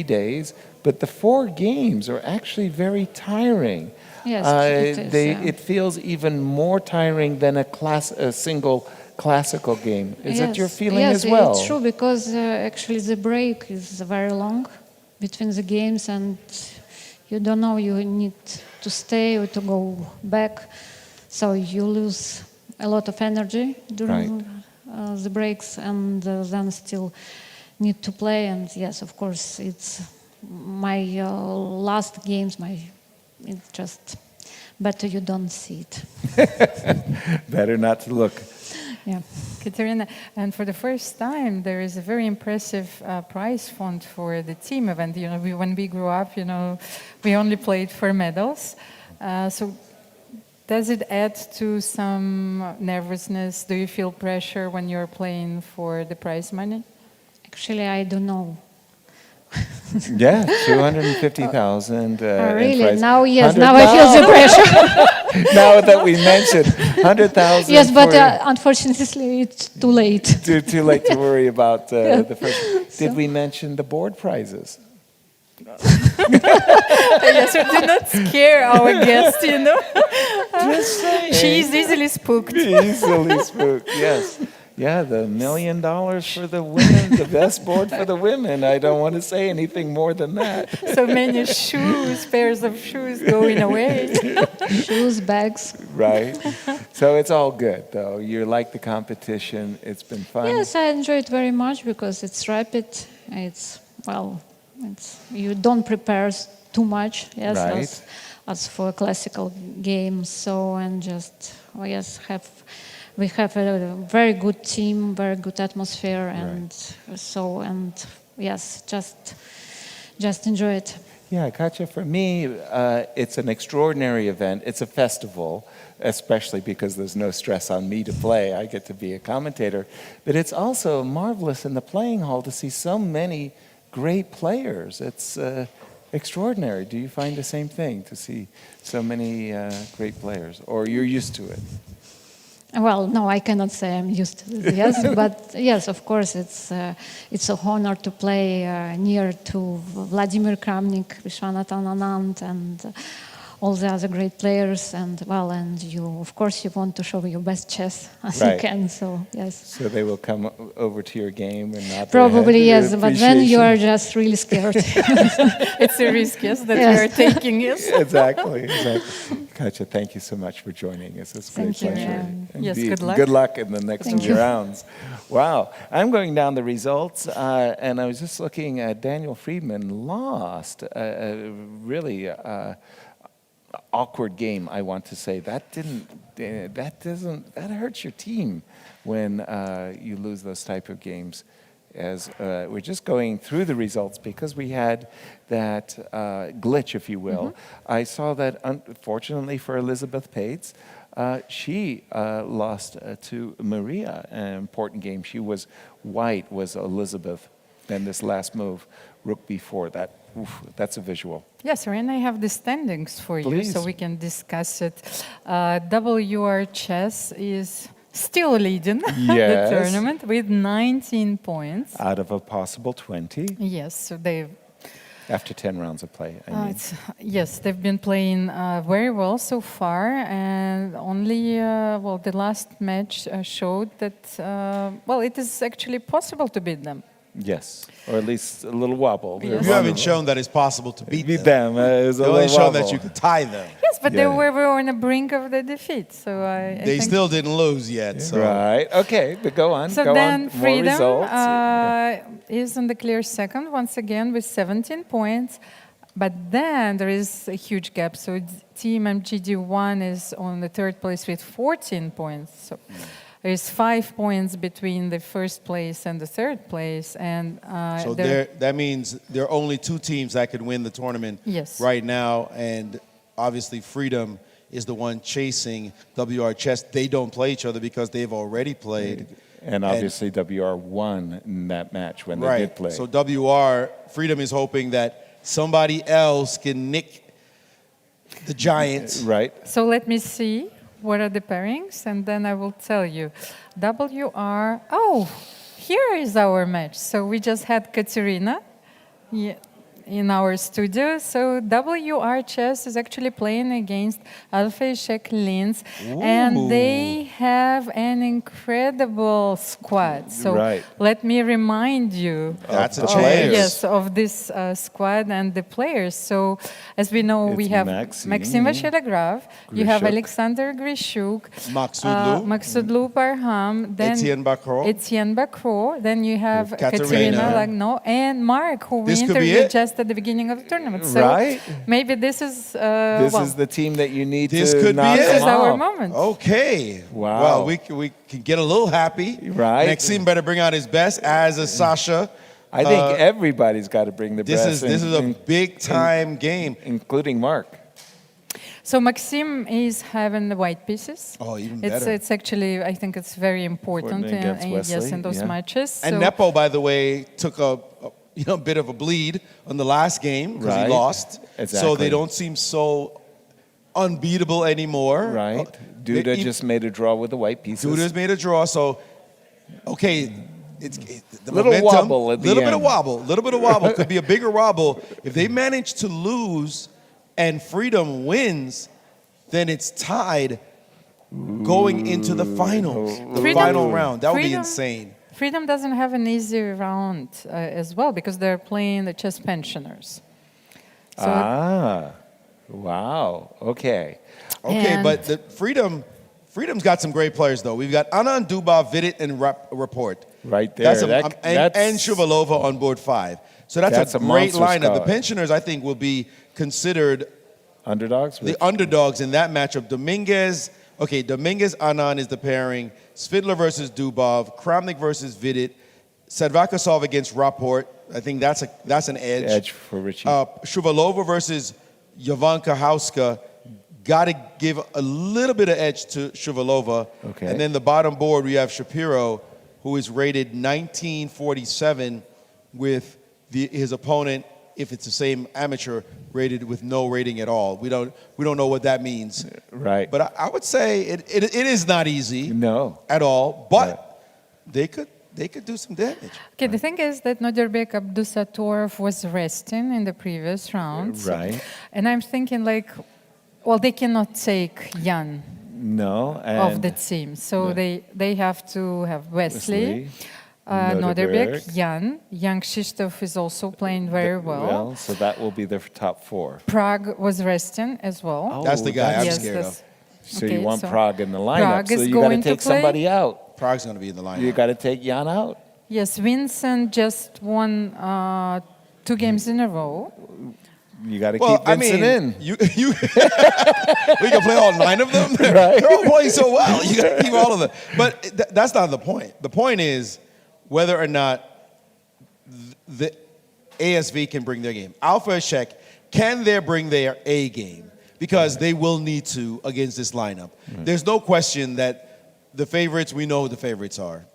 days, but the 4 games are actually very tiring. Yes, it feels even more tiring than a single classical game. Is that your Yes, feeling yes, as well? it's true because actually the break is very long between the games, and you don't know you need to stay or to go back, so you lose a lot of energy during the breaks, and then still need to play. And yes, of course, it's my last games. It's just better you don't see it. Better not to look. Yeah, Katerina, and for the first time, there is a very impressive prize fund for the team event. You know, when we grew up, you know, we only played for medals. So, does it add to some nervousness? Do you feel pressure when you're playing for the prize money? Actually, I don't know. Yeah, 250,000. Really? prize. Now, yes, now I feel the pressure. Now that we mentioned 100,000. Yes, but unfortunately, it's too late. Too late to worry about the first. Did we mention the board prizes? Yes, so do not scare our guest, you know. Just saying. She is easily spooked. Easily spooked, yes. Yeah, the $1 million for the women, the best board for the women. I don't want to say anything more than that. So many shoes, pairs of shoes going away. Shoes, bags. Right. So it's all good, though. You like the competition. It's been fun. Yes, I enjoy it very much because it's rapid. You don't prepare too much, yes, Right. as for classical games. So, and just, we have a very good team, very good atmosphere, and just enjoy it. Yeah, Katya, for me, it's an extraordinary event. It's a festival, especially because there's no stress on me to play. I get to be a commentator. But it's also marvelous in the playing hall to see so many great players. It's extraordinary. Do you find the same thing, to see so many great players? Or you're used to it? Well, no, I cannot say I'm used to this, yes, but yes, of course, it's an honor to play near to Vladimir Kramnik, Vishwanathan Anand, and all the other great players, and you, of course, you want to show your best chess as you can, so yes. So they will come over to your game and not probably yes, but then you are just really scared. It's a risk, yes, that you are taking, yes. Exactly. Katya, thank you so much for joining us. It's a great Thank you. pleasure. Yes, good luck. Good luck in the next Thank few you. rounds. Wow. I'm going down the results, and I was just looking at Daniel Friedman lost. Really awkward game, I want to say. That hurts your team when you lose those type of games. As we're just going through the results because we had that glitch, if you will. I saw that, unfortunately for Elizabeth Pates, she lost to Maria, an important game. She was white, was Elizabeth, and this last move, rook b4, that's a visual. Yes, Ren, I have the standings for you, Please. so we can discuss it. WR Chess is still leading the tournament with 19 points. Out of a possible 20. Yes, so they've... After 10 rounds of play, I mean. Yes, they've been playing very well so far, and only, the last match showed that, it is actually possible to beat them. Yes, or at least a little wobble. Yes. You haven't shown that it's possible to beat them. It was a You only little shown wobble. that you could tie them. Yes, but they Yeah. were on the brink of the defeat, so I They think still didn't lose yet. So. Right. Okay, but go on. So go then on. More Freedom results. is on the clear second once again with 17 points. But then there is a huge gap. So Team MGD1 is on the third place with 14 points. So there is 5 points between the first place and the third place. And So that means there are only two teams that could win the tournament right now. And obviously Freedom is the one chasing WR Chess. They don't play each other because they've already played. And obviously WR won in that match when they did play. So Freedom is hoping that somebody else can nick the Giants. Right. So let me see what are the pairings, and then I will tell you. WR, here is our match. So we just had Katerina in our studio. So WR Chess is actually playing against Alfei Shek Linz, and they have an incredible squad. So Right. let me remind you That's a the chance. players. yes, of this squad and the players. So as we know, we It's have Maxime. Vashelagrov, you have Grishuk. Alexander Grishuk, Maksudlu. Maksudlu Parham, then Etienne Bacro. then you have Katerina. Katerina Lagno and Mark, who we This could be interviewed it. just at the beginning of the tournament. So Right. maybe this is This is the team that you need This to could be knock it. this is them our off. moment. Okay. Wow. Well, we can get a little happy. Right. Maxime better bring out his best, as is Sasha. I think everybody's got to bring the This best. is a big time game. Including Mark. So Maxime is having the white pieces. Oh, even better. It's actually, I think it's very important Important against yes, Wesley, in those yeah. matches. And So- Nepo, by the way, took a bit of a bleed on the last game because Right. he lost. So Exactly. they don't seem so unbeatable anymore. Right. They- Duda just made a draw with the white pieces. Duda's made a draw, so okay. It's the Little momentum, wobble at the little bit end. of wobble, little bit of wobble could be a bigger wobble if they manage to lose and Freedom wins. Then it's tied going into the finals, the Freedom- final round. That would be Freedom- insane. Freedom doesn't have an easy round as well because they're playing the chess pensioners. So Wow. Okay. Okay, And- but the Freedom's got some great players though. We've got Anand, Dubov, Vidit, and Report. Right there. And Shuvalova on board 5. So that's That's a a great monster lineup. The squad. pensioners, I think, will be considered Underdogs? the underdogs in that matchup. Dominguez, Anand is the pairing. Svidler versus Dubov. Kramnik versus Vidit. Sadvakasov against Rapport. I think that's an edge. Edge for Richie. Shuvalova versus Jovanka Houska. Got to give a little bit of edge to Shuvalova. Okay. And then the bottom board, we have Shapiro, who is rated 1947 with his opponent, if it's the same amateur, rated with no rating at all. We don't know what that means. Right. But I would say it is not easy No. at all. But they could do some damage. Okay, the thing is that Nodirbek Abdusattorov was resting in the previous round. Right. And I'm thinking like, well, they cannot take Jan No. And of the team. So they have to have Wesley, Nodirbek, Nodirbek. Jan. Jan Krzysztof is also playing very well. So that will be the top 4. Prague was resting as well. That's the guy I'm Yes, scared of. that's- So okay, you want so Prague in the lineup. Prague So is you got to going to take play. somebody out. Prague's going to be in the lineup. You got to take Jan out. Yes, Vincent just won 2 games in a row. You got to keep Vincent in. We can play all 9 of them. Right. They're all playing so well. You got to keep all of them. But that's not the point. The point is whether or not the ASV can bring their game. Alpha and Czech, can they bring their A game? Because they will need to against this lineup. There's no question that the favorites, we know who the favorites are.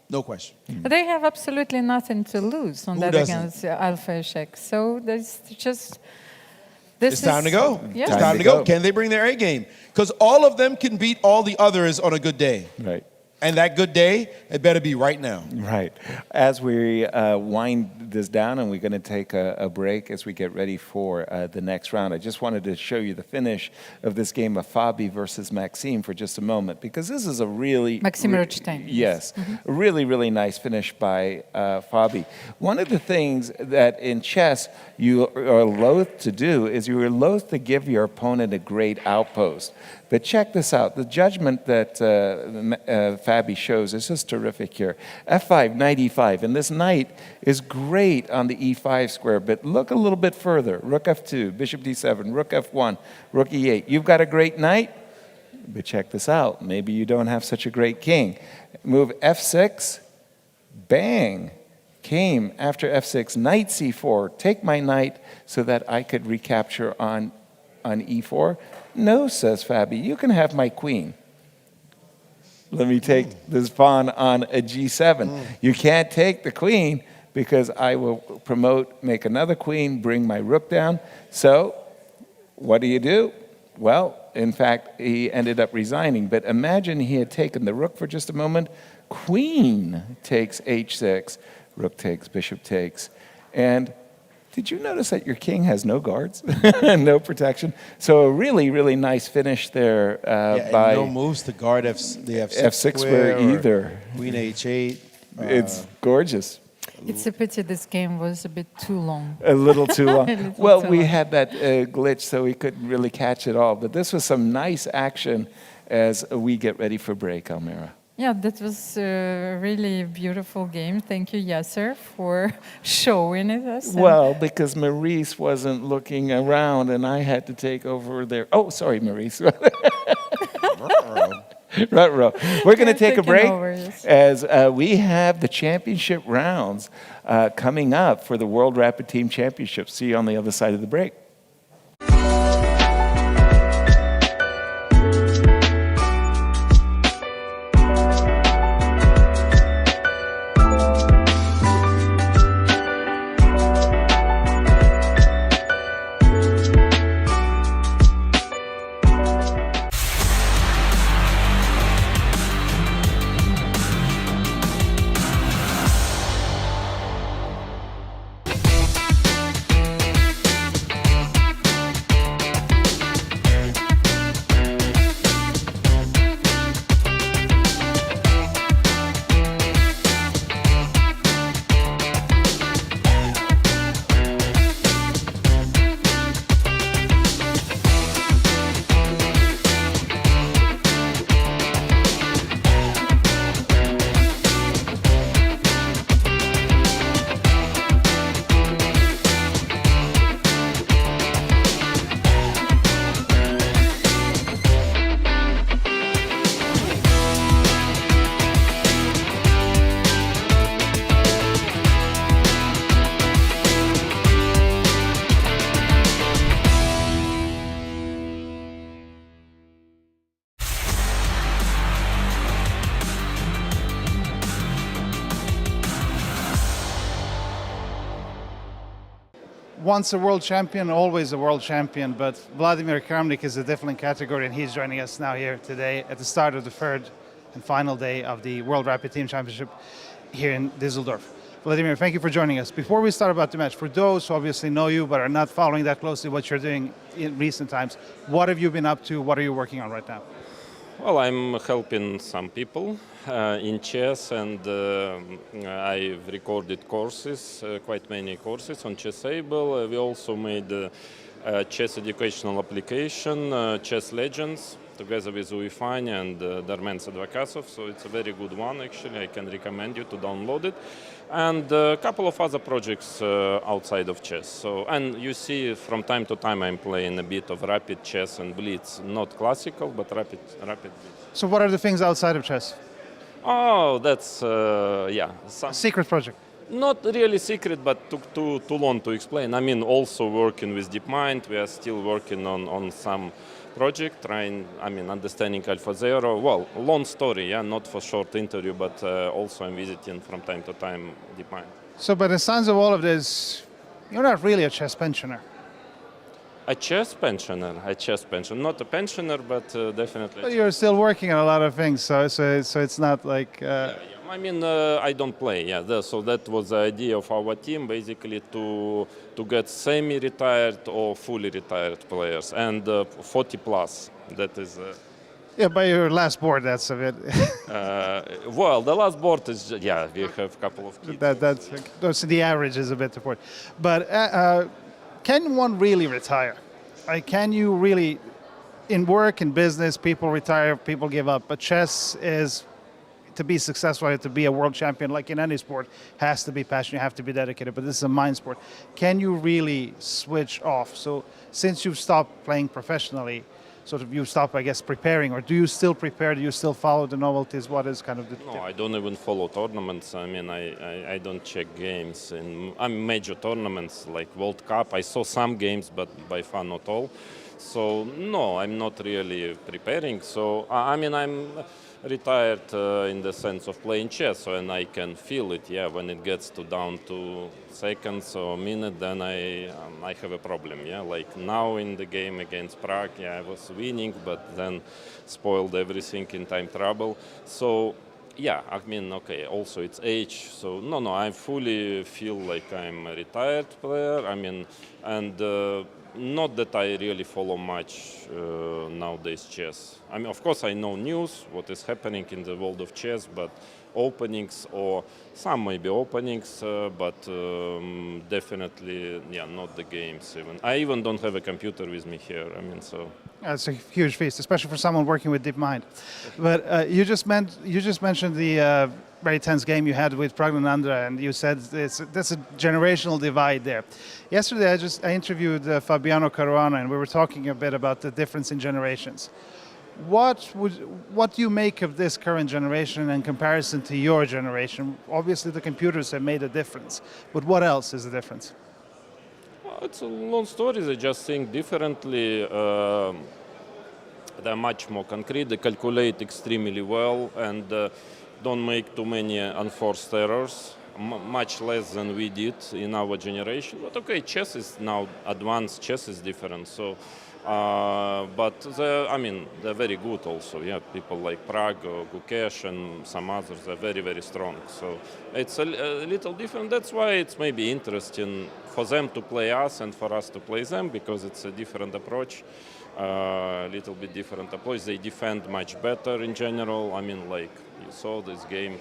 No question. But they have absolutely nothing to lose on Who that doesn't? against Alpha Shek. So there's just this It's time to go. Yeah. It's time to go. Can they bring their A game? Because all of them can beat all the others on a good day. Right. And that good day, it better be right now. Right. As we wind this down, and we're going to take a break as we get ready for the next round, I just wanted to show you the finish of this game of Fabi versus Maxime for just a moment, because this is a really... Maxime Rochstein. Yes. A really, really nice finish by Fabi. One of the things that in chess you are loath to do is you are loath to give your opponent a great outpost. But check this out. The judgment that Fabi shows is just terrific here. F5, knight e5. And this knight is great on the e5 square. But look a little bit further. Rook f2, bishop d7, rook f1, rook e8. You've got a great knight. But check this out. Maybe you don't have such a great king. Move f6. Bang. Came after f6. Knight c4. Take my knight so that I could recapture on e4. No, says Fabi, you can have my queen. Let me take this pawn on a g7. You can't take the queen because I will promote, make another queen, bring my rook down. So what do? Well, in fact, he ended up resigning. But imagine he had taken the rook for just a moment. Queen takes h6. Rook takes, bishop takes. And Did you notice that your king has no guards, no protection? So a really, really nice finish there And by no moves to guard the F6, F6 square or either. Queen H8. It's gorgeous. It's a pity this game was a bit too long. A little too long. Little Well, too we long. had that glitch, so we couldn't really catch it all. But this was some nice action as we get ready for break, Almira. Yeah, that was a really beautiful game. Thank you, Yasser, for showing it us. Well, because Maurice wasn't looking around, and I had to take over there. Oh, sorry, Maurice. Ruh-roh. We're going to take a Taking break over, yes. as we have the championship rounds coming up for the World Rapid Team Championship. See you on the other side of the break. Once a world champion, always a world champion, but Vladimir Kramnik is a different category, and he's joining us now here today at the start of the third and final day of the World Rapid Team Championship here in Düsseldorf. Vladimir, thank you for joining us. Before we start about the match, for those who obviously know you but are not following that closely what you're doing in recent times, what have you been up to? What are you working on right now? Well, I'm helping some people in chess, and I've recorded courses, quite many courses on Chessable. We also made a chess educational application, Chess Legends, together with Hou Yifan and Darmen Sadvakasov. So it's a very good one, actually. I can recommend you to download it. And a couple of other projects outside of chess. So, and you see from time to time I'm playing a bit of rapid chess and blitz. Not classical, but rapid blitz. So what are the things outside of chess? Oh, that's, yeah. A secret project? Not really secret, but took too long to explain. I mean, also working with DeepMind, we are still working on some project, understanding AlphaZero. Well, long story, yeah, not for short interview, but also I'm visiting from time to time DeepMind. So by the sounds of all of this, you're not really a chess pensioner. A chess pensioner, not a pensioner, but definitely. But you're still working on a lot of things, so it's not like... I mean, I don't play, yeah. So that was the idea of our team, basically to get semi-retired or fully retired players, and 40 plus. That is. Yeah, by your last board, that's a bit. Well, the last board is, yeah, we have a couple of kids. That's the average is a bit to port. But can one really retire? Like, can you really, in work, in business, people retire, people give up, but chess is. To be successful, to be a world champion, like in any sport, has to be passionate, you have to be dedicated, but this is a mind sport. Can you really switch off? So since you've stopped playing professionally, sort of you stop, I guess, preparing, or do you still prepare? Do you still follow the novelties? What is kind of the tip? No, I don't even follow tournaments. I mean, I don't check games. Major tournaments like World Cup, I saw some games, but by far not all. So no, I'm not really preparing. So I mean, I'm retired in the sense of playing chess, and I can feel it. Yeah, when it gets down to seconds or a minute, then I have a problem. Yeah, like now in the game against Prague, yeah, I was winning, but then spoiled everything in time trouble. So Yeah, I mean, okay, also it's age, so no, I fully feel like I'm a retired player, I mean, and not that I really follow much nowadays chess. I mean, of course I know news, what is happening in the world of chess, but openings or some maybe openings, but definitely, yeah, not the games even. I even don't have a computer with me here, I mean, so. It's a huge feast, especially for someone working with DeepMind. But you just mentioned the very tense game you had with Pragnanandra, and you said that's a generational divide there. Yesterday, I interviewed Fabiano Caruana, and we were talking a bit about the difference in generations. What do you make of this current generation in comparison to your generation? Obviously, the computers have made a difference, but what else is the difference? It's a long story. They just think differently. They're much more concrete. They calculate extremely well and don't make too many unforced errors. Much less than we did in our generation. But okay, chess is now advanced. Chess is different. So, but they're very good also. Yeah, people like Prague, or Gukesh, and some others are very, very strong. So it's a little different. That's why it's maybe interesting for them to play us and for us to play them, because it's a different approach, a little bit different approach. They defend much better in general. I mean, like you saw this game.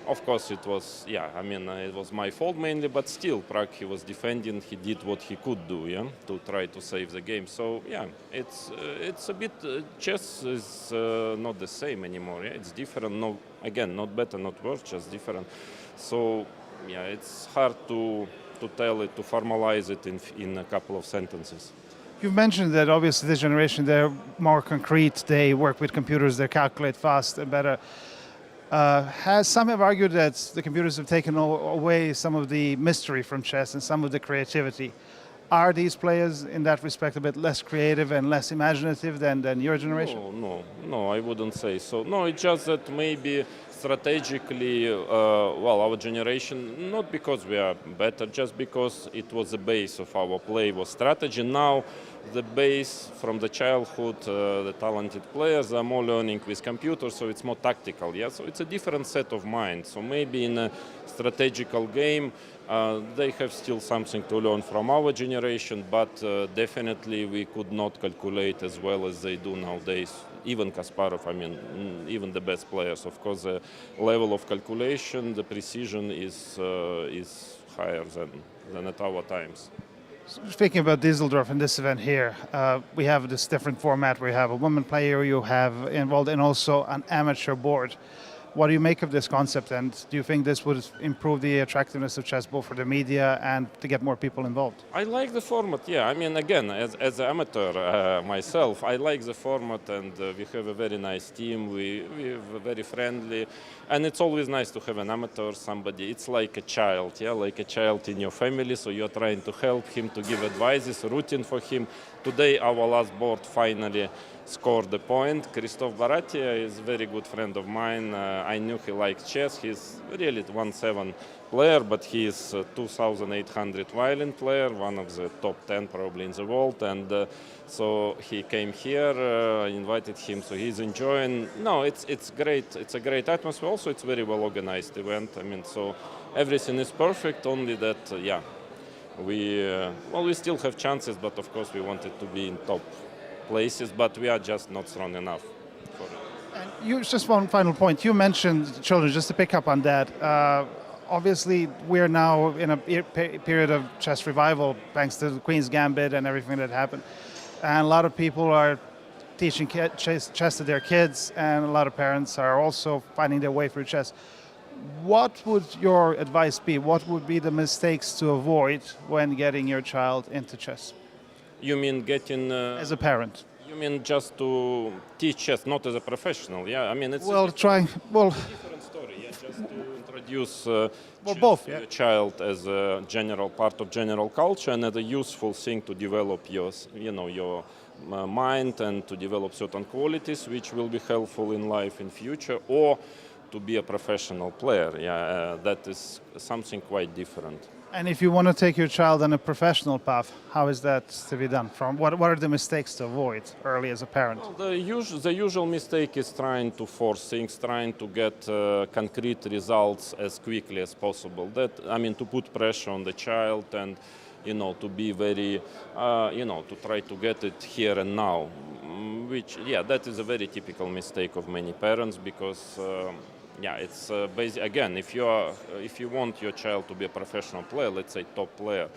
Of course, it was, it was my fault mainly, but still, Prague, he was defending, he did what he could do, yeah, to try to save the game. So, yeah, it's a bit, chess is not the same anymore, yeah, it's different, no, again, not better, not worse, just different. So, yeah, it's hard to tell it, to formalize it in a couple of sentences. You mentioned that obviously this generation, they're more concrete, they work with computers, they calculate fast and better. Some have argued that the computers have taken away some of the mystery from chess and some of the creativity. Are these players, in that respect, a bit less creative and less imaginative than your generation? No, I wouldn't say so. No, it's just that maybe strategically, our generation, not because we are better, just because it was the base of our play was strategy. Now, the base from the childhood, the talented players are more learning with computers, so it's more tactical. Yeah, so it's a different set of mind. So maybe in a strategical game, they have still something to learn from our generation, but definitely we could not calculate as well as they do nowadays. Even Kasparov, even the best players. Of course, the level of calculation, the precision is higher than at our times. Speaking about Düsseldorf and this event here, we have this different format where you have a woman player you have involved and also an amateur board. What do you make of this concept, and do you think this would improve the attractiveness of chess both for the media and to get more people involved? I like the format, yeah. I mean, again, as an amateur myself, I like the format, and we have a very nice team. We're very friendly, and it's always nice to have an amateur, somebody. It's like a child, yeah, like a child in your family, so you're trying to help him, to give advices, rooting for him. Today, our last board finally scored the point. Christoph Baratia is a very good friend of mine. I knew he likes chess. He's really 1-7 player, but he is a 2,800 violin player, one of the top 10 probably in the world. And so he came here, I invited him, so he's enjoying. No, it's great. It's a great atmosphere. Also, it's a very well organized event. I mean, so everything is perfect, only that, we still have chances, but of course we wanted to be in top places, but we are just not strong enough for it. And just one final point. You mentioned children, just to pick up on that. Obviously, we're now in a period of chess revival thanks to the Queen's Gambit and everything that happened. And a lot of people are teaching chess to their kids, and a lot of parents are also finding their way through chess. What would your advice be? What would be the mistakes to avoid when getting your child into chess? You mean getting... as a parent? You mean just to teach chess, not as a professional, yeah? I mean, it's a different story, yeah? Just to introduce your child as a general part of general culture and as a useful thing to develop your mind and to develop certain qualities which will be helpful in life in future, or to be a professional player. Yeah, that is something quite different. And if you want to take your child on a professional path, how is that to be done? From what are the mistakes to avoid early as a parent? Well, the usual mistake is trying to force things, trying to get concrete results as quickly as possible. To put pressure on the child and, to be very, to try to get it here and now. That is a very typical mistake of many parents because. It's again, if you want your child to be a professional player, let's say top player,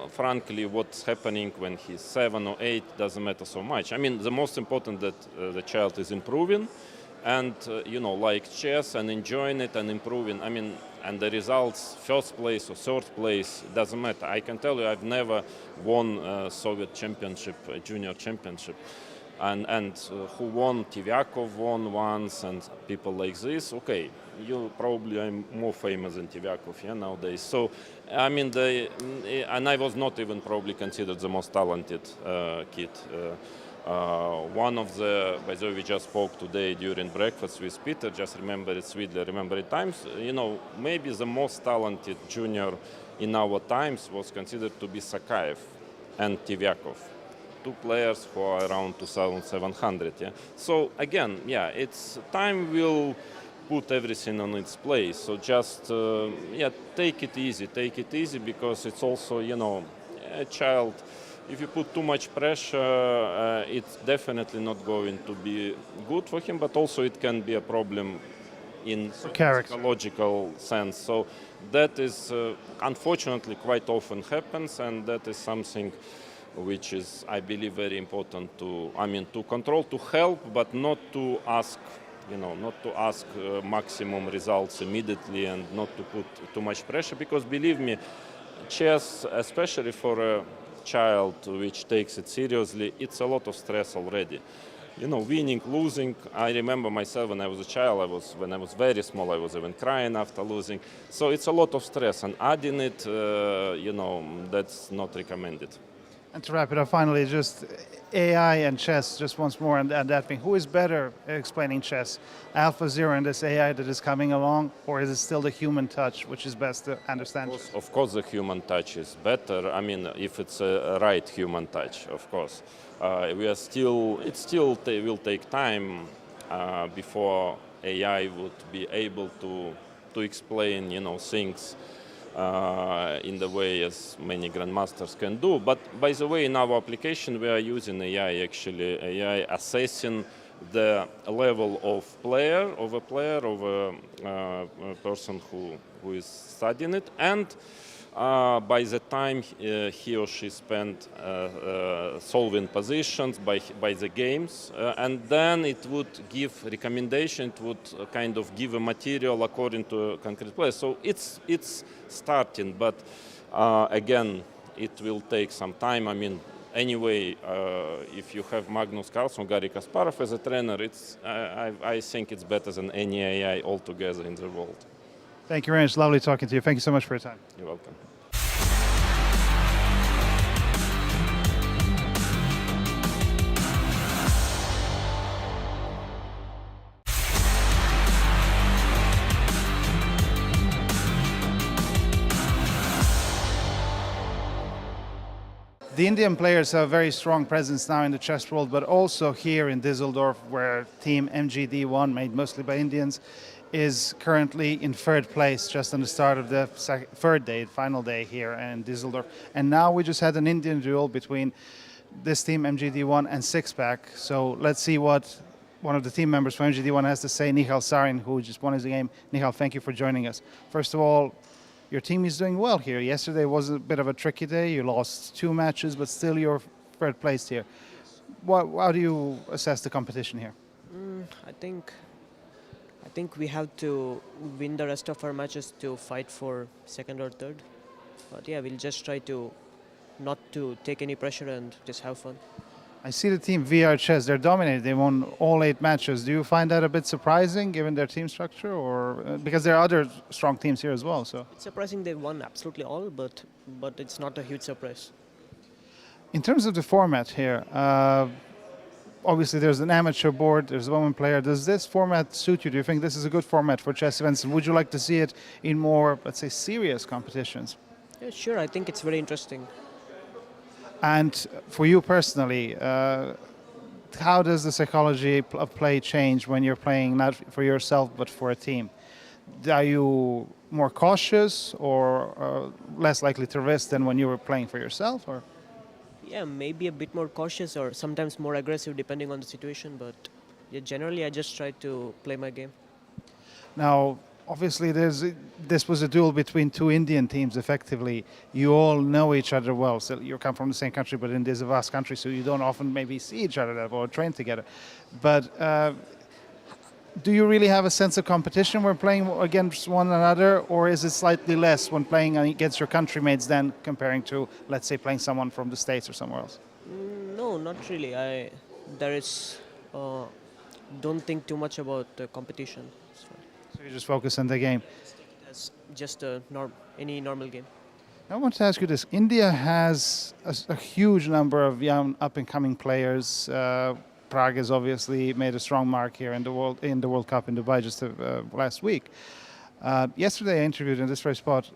frankly, what's happening when he's 7 or 8 doesn't matter so much. The most important that the child is improving, and like chess and enjoying it and improving. And the results, first place or third place, doesn't matter. I can tell you, I've never won a Soviet championship, a junior championship. And who won? Tivyakov won once, and people like this. Okay, you probably are more famous than Tivyakov nowadays. So, and I was not even probably considered the most talented kid. One of the, by the way, we just spoke today during breakfast with Peter. Just remember it sweetly, remember it times. Maybe the most talented junior in our times was considered to be Sakaev and Tivyakov. 2 players who are around 2,700. So again, it's time will put everything on its place. So just take it easy because it's also a child. If you put too much pressure, it's definitely not going to be good for him. But also it can be a problem in psychological sense. So that is unfortunately quite often happens, and that is something which is, I believe, very important to control, to help, but not to ask, maximum results immediately and not to put too much pressure. Because believe me, chess, especially for a child which takes it seriously, it's a lot of stress already. Winning, losing. I remember myself when I was a child, when I was very small, I was even crying after losing. So it's a lot of stress, and adding it, that's not recommended. And to wrap it up, finally, just AI and chess, just once more, and that thing. Who is better at explaining chess? AlphaZero and this AI that is coming along, or is it still the human touch which is best to understand? Of course, the human touch is better. If it's a right human touch, of course. It still will take time before AI would be able to explain, things in the way as many grandmasters can do. But by the way, in our application we are using AI assessing the level of a person who is studying it, and by the time he or she spent solving positions by the games, and then it would give recommendation, it would kind of give a material according to a concrete play. So it's starting, but again, it will take some time. Anyway, if you have Magnus Carlsen, Garry Kasparov as a trainer, I think it's better than any AI altogether in the world. Thank you very much. Lovely talking to you. Thank you so much for your time. You're welcome. The Indian players have a very strong presence now in the chess world, but also here in Düsseldorf, where Team MGD1, made mostly by Indians, is currently in 3rd place, just on the start of the final day here in Düsseldorf. And now we just had an Indian duel between this team, MGD1, and Sixpack. So let's see what one of the team members from MGD1 has to say, Nihal Sarin, who just won his game. Nihal, thank you for joining us. First of all, your team is doing well here. Yesterday was a bit of a tricky day. You lost 2 matches, but still you're 3rd place here. How do you assess the competition here? I think we have to win the rest of our matches to fight for 2nd or 3rd. But yeah, we'll just try to not to take any pressure and just have fun. I see the team VR Chess, they're dominated. They won all 8 matches. Do you find that a bit surprising given their team structure, or because there are other strong teams here as well? So it's surprising they won absolutely all, but it's not a huge surprise. In terms of the format here, obviously there's an amateur board, there's a women player. Does this format suit you? Do you think this is a good format for chess events? And would you like to see it in more, let's say, serious competitions? Yeah, sure. I think it's very interesting. And for you personally, how does the psychology of play change when you're playing not for yourself but for a team? Are you more cautious or less likely to risk than when you were playing for yourself? Or Yeah, maybe a bit more cautious or sometimes more aggressive depending on the situation. But yeah, generally, I just try to play my game. now, obviously, this was a duel between two Indian teams. Effectively, you all know each other well. So you come from the same country, but India is a vast country, so you don't often maybe see each other that well or train together. But do you really have a sense of competition when playing against one another, or is it slightly less when playing against your countrymates than comparing to, let's say, playing someone from the States or somewhere else? No, not really. Don't think too much about the competition. So you just focus on the game. It's just any normal game. I want to ask you this. India has a huge number of young up-and-coming players. Prague has obviously made a strong mark here in the World Cup in Dubai just last week. Yesterday I interviewed in this very spot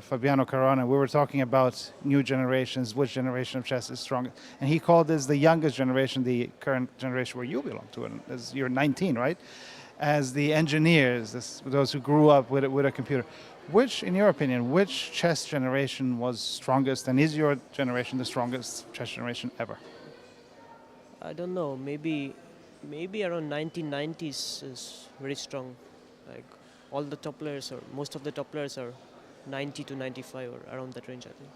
Fabiano Caruana. We were talking about new generations, which generation of chess is strongest. And he called this the youngest generation, the current generation where you belong to. And as you're 19, right? As the engineers, those who grew up with a computer. Which, in your opinion, which chess generation was strongest, and is your generation the strongest chess generation ever? I don't know. Maybe around 1990s is very strong. Like all the top players, or most of the top players, are 90 to 95 or around that range, I think.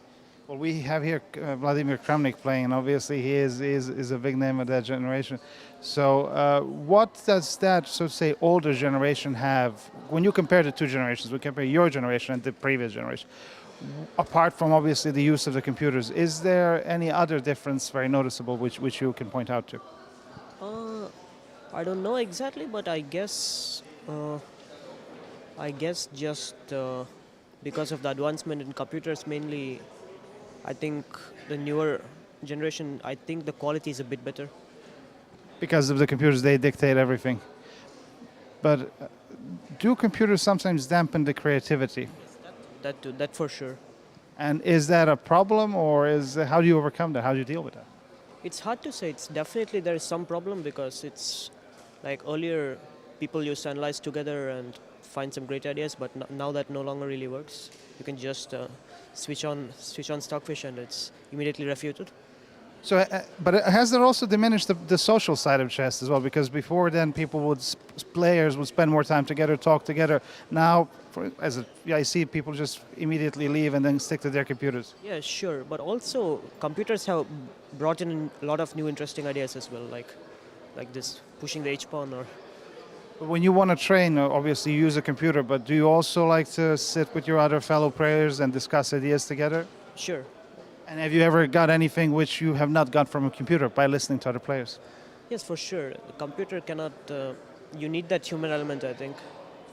Well, we have here Vladimir Kramnik playing, and obviously he is a big name of that generation. So what does that, so to say, older generation have, when you compare the two generations, we compare your generation and the previous generation, apart from obviously the use of the computers, is there any other difference very noticeable which you can point out to? I don't know exactly, but I guess just because of the advancement in computers mainly, I think the newer generation, I think the quality is a bit better. Because of the computers, they dictate everything. But do computers sometimes dampen the creativity? That for sure. And is that a problem, or how do you overcome that? How do you deal with that? It's hard to say. It's definitely there is some problem because it's like earlier people used to analyze together and find some great ideas, but now that no longer really works. You can just switch on Stockfish and it's immediately refuted. So, but has that also diminished the social side of chess as well? Because before then, players would spend more time together, talk together. Now, I see people just immediately leave and then stick to their computers. Yeah, sure. But also, computers have brought in a lot of new interesting ideas as well, like this pushing the H-pawn or. When you want to train, obviously you use a computer, but do you also like to sit with your other fellow players and discuss ideas together? Sure. And have you ever got anything which you have not got from a computer by listening to other players? Yes, for sure. The computer cannot. You need that human element, I think,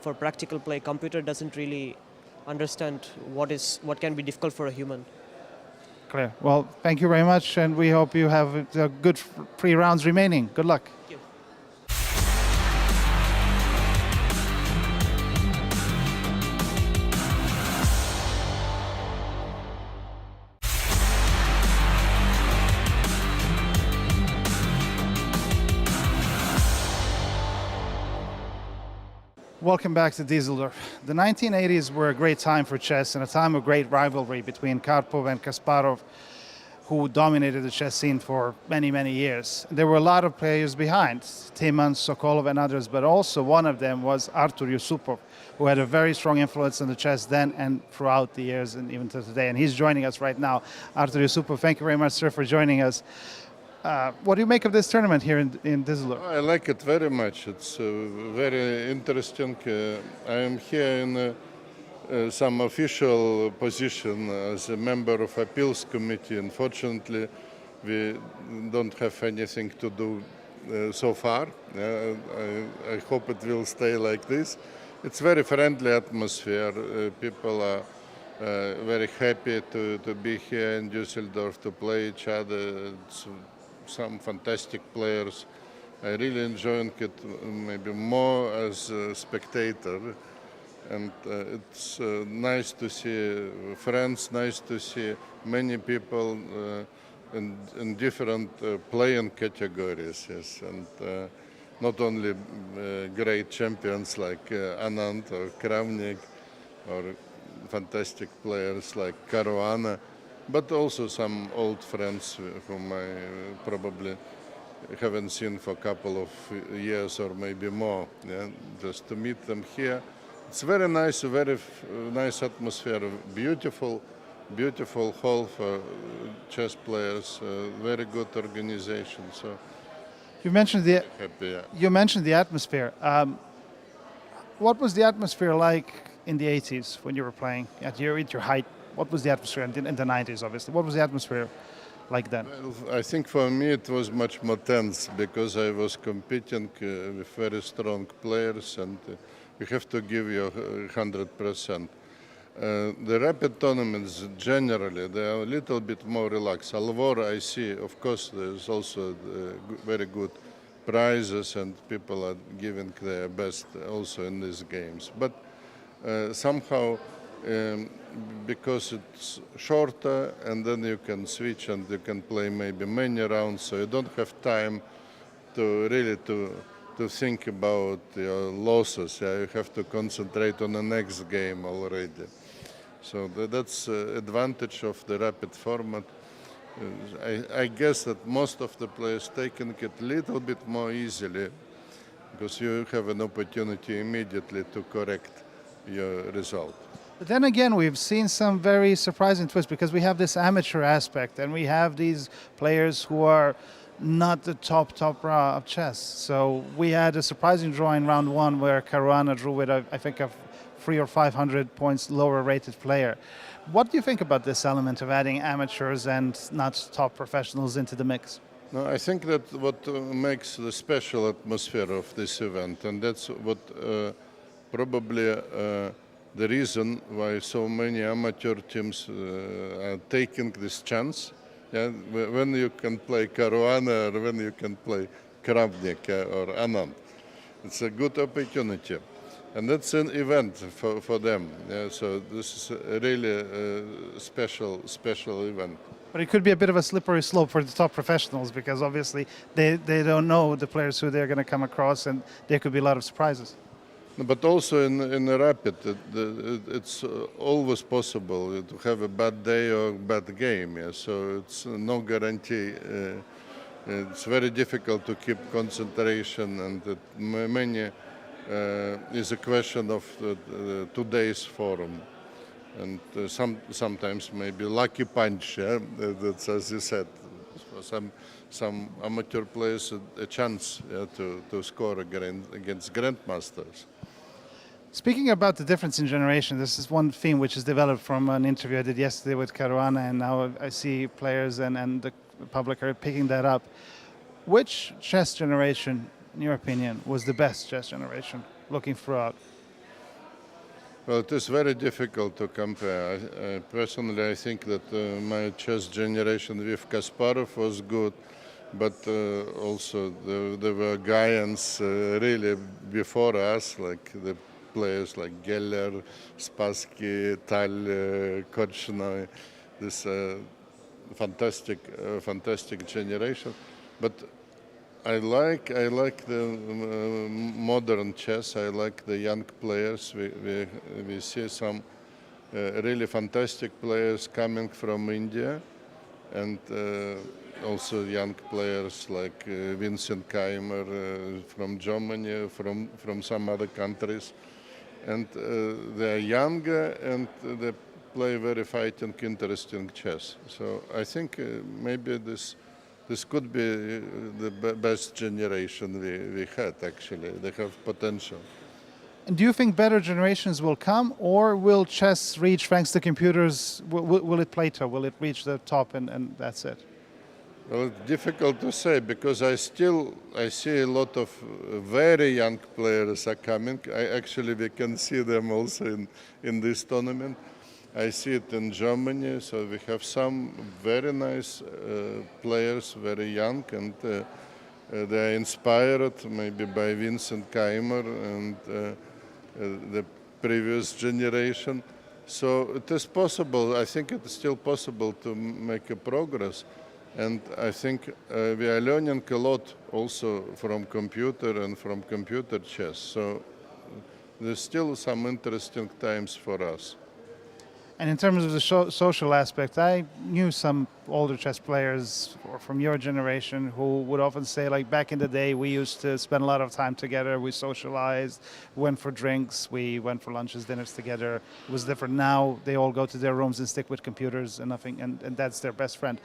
for practical play. Computer doesn't really understand what can be difficult for a human. Clear. Well, thank you very much, and we hope you have good 3 rounds remaining. Good luck. Thank you. Welcome back to Düsseldorf. The 1980s were a great time for chess and a time of great rivalry between Karpov and Kasparov, who dominated the chess scene for many, many years. There were a lot of players behind, Timman, Sokolov and others, but also one of them was Artur Yusupov, who had a very strong influence on the chess then and throughout the years and even to today. And he's joining us right now. Artur Yusupov, thank you very much, sir, for joining us. What do you make of this tournament here in Düsseldorf? I like it very much. It's very interesting. I am here in some official position as a member of appeals committee. Unfortunately, we don't have anything to do so far. I hope it will stay like this. It's very friendly atmosphere. People are very happy to be here in Düsseldorf to play each other. It's some fantastic players I really enjoying it maybe more as a spectator. And it's nice to see friends, nice to see many people in different playing categories, yes, and not only great champions like Anand or Kramnik or fantastic players like Caruana, but also some old friends whom I probably haven't seen for a couple of years or maybe more. Yeah? Just to meet them here. It's very nice, very nice atmosphere, beautiful hall for chess players, very good organization. So You mentioned the happy, yeah. you mentioned the atmosphere. What was the atmosphere like in the 80s when you were playing at your height? What was the atmosphere in the 90s, obviously? What was the atmosphere like then? Well, I think for me it was much more tense because I was competing with very strong players, and you have to give your 100%. The rapid tournaments generally they are a little bit more relaxed. Although I see, of course, there's also very good prizes and people are giving their best also in these games. But somehow, because it's shorter and then you can switch and you can play maybe many rounds, so you don't have time to really to think about your losses. Yeah? You have to concentrate on the next game already. So that's advantage of the rapid format. I guess that most of the players taking it a little bit more easily because you have an opportunity immediately to correct your result. But then again, we've seen some very surprising twists because we have this amateur aspect and we have these players who are not the top raw of chess. So we had a surprising draw in round one where Caruana drew with, I think, a 300 or 500 points lower rated player. What do you think about this element of adding amateurs and not top professionals into the mix? No, I think that what makes the special atmosphere of this event, and that's what probably the reason why so many amateur teams are taking this chance. Yeah, when you can play Caruana or when you can play Kramnik or Anand. It's a good opportunity. And that's an event for them. Yeah, so this is really a special event. But it could be a bit of a slippery slope for the top professionals because obviously they don't know the players who they're going to come across and there could be a lot of surprises. But also in the rapid, it's always possible to have a bad day or bad game. Yeah? So it's no guarantee. It's very difficult to keep concentration, and many is a question of today's forum, and sometimes maybe lucky punch. Yeah? That's as you said. Some amateur players a chance to score against grandmasters. Speaking about the difference in generation, this is one theme which is developed from an interview I did yesterday with Caruana, and now I see players and the public are picking that up. Which chess generation, in your opinion, was the best chess generation, looking throughout? Well, it is very difficult to compare. Personally, I think that my chess generation with Kasparov was good, but also there were giants really before us, like the players like Geller, Spassky, Tal, Korchnoi, this fantastic generation. But I like the modern chess. I like the young players. We see some really fantastic players coming from India, and also young players like Vincent Keimer from Germany, from some other countries. And they're younger and they play very fighting, interesting chess. So I think maybe this could be the best generation we had, actually. They have potential. And do you think better generations will come, or will chess reach, thanks to computers, will it plateau? Will it reach the top and that's it? Well, it's difficult to say because I see a lot of very young players are coming. We can see them also in this tournament. I see it in Germany, so we have some very nice players, very young, and they are inspired maybe by Vincent Keimer and the previous generation. So it is possible, I think it is still possible to make a progress. And I think we are learning a lot also from computer and from computer chess. So there's still some interesting times for us. And in terms of the social aspect, I knew some older chess players or from your generation who would often say, like, back in the day, we used to spend a lot of time together. We socialized, went for drinks, we went for lunches, dinners together. It was different. Now they all go to their rooms and stick with computers and nothing, and that's their best friend.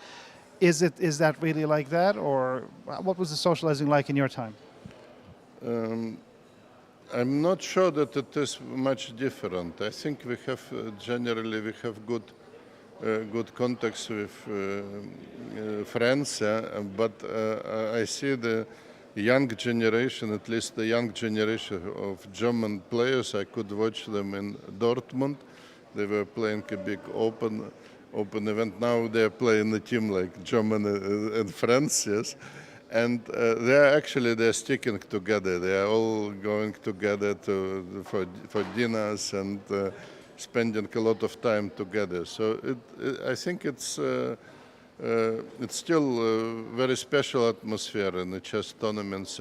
Is that really like that, or what was the socializing like in your time? I'm not sure that it is much different. I think we have generally good contacts with friends, but I see the young generation, at least the young generation of German players. I could watch them in Dortmund. They were playing a big open event. Now they're playing a team like Germany and France, yes. And they're sticking together. They are all going together for dinners and spending a lot of time together. So I think it's still a very special atmosphere in the chess tournaments.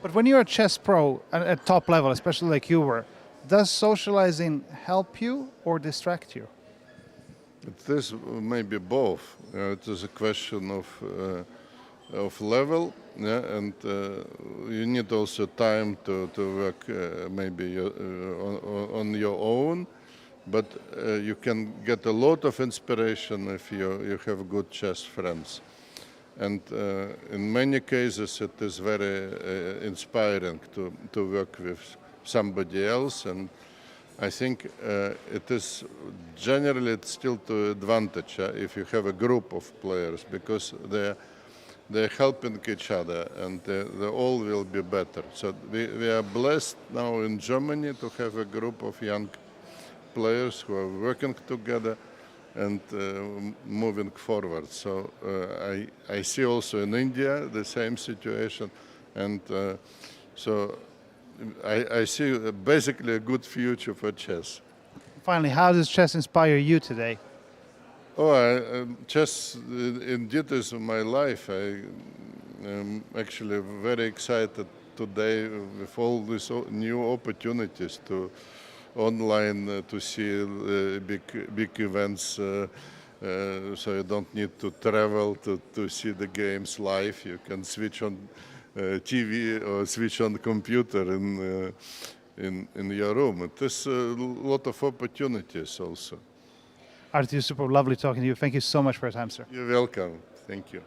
But when you're a chess pro at top level, especially like you were, does socializing help you or distract you? It is maybe both. It is a question of level, yeah, and you need also time to work maybe on your own, but you can get a lot of inspiration if you have good chess friends. And in many cases it is very inspiring to work with somebody else, and I think it is generally it's still to advantage if you have a group of players, because they're helping each other, and they all will be better. So we are blessed now in Germany to have a group of young players who are working together and moving forward. So I see also in India the same situation, and so I see basically a good future for chess. Finally, how does chess inspire you today? Chess indeed is my life. I am actually very excited today with all these new opportunities to online to see big events. So you don't need to travel to see the games live. You can switch on TV or switch on the computer in your room. It is a lot of opportunities also. Artur Yusupov, lovely talking to you. Thank you so much for your time, sir. You're welcome. Thank you.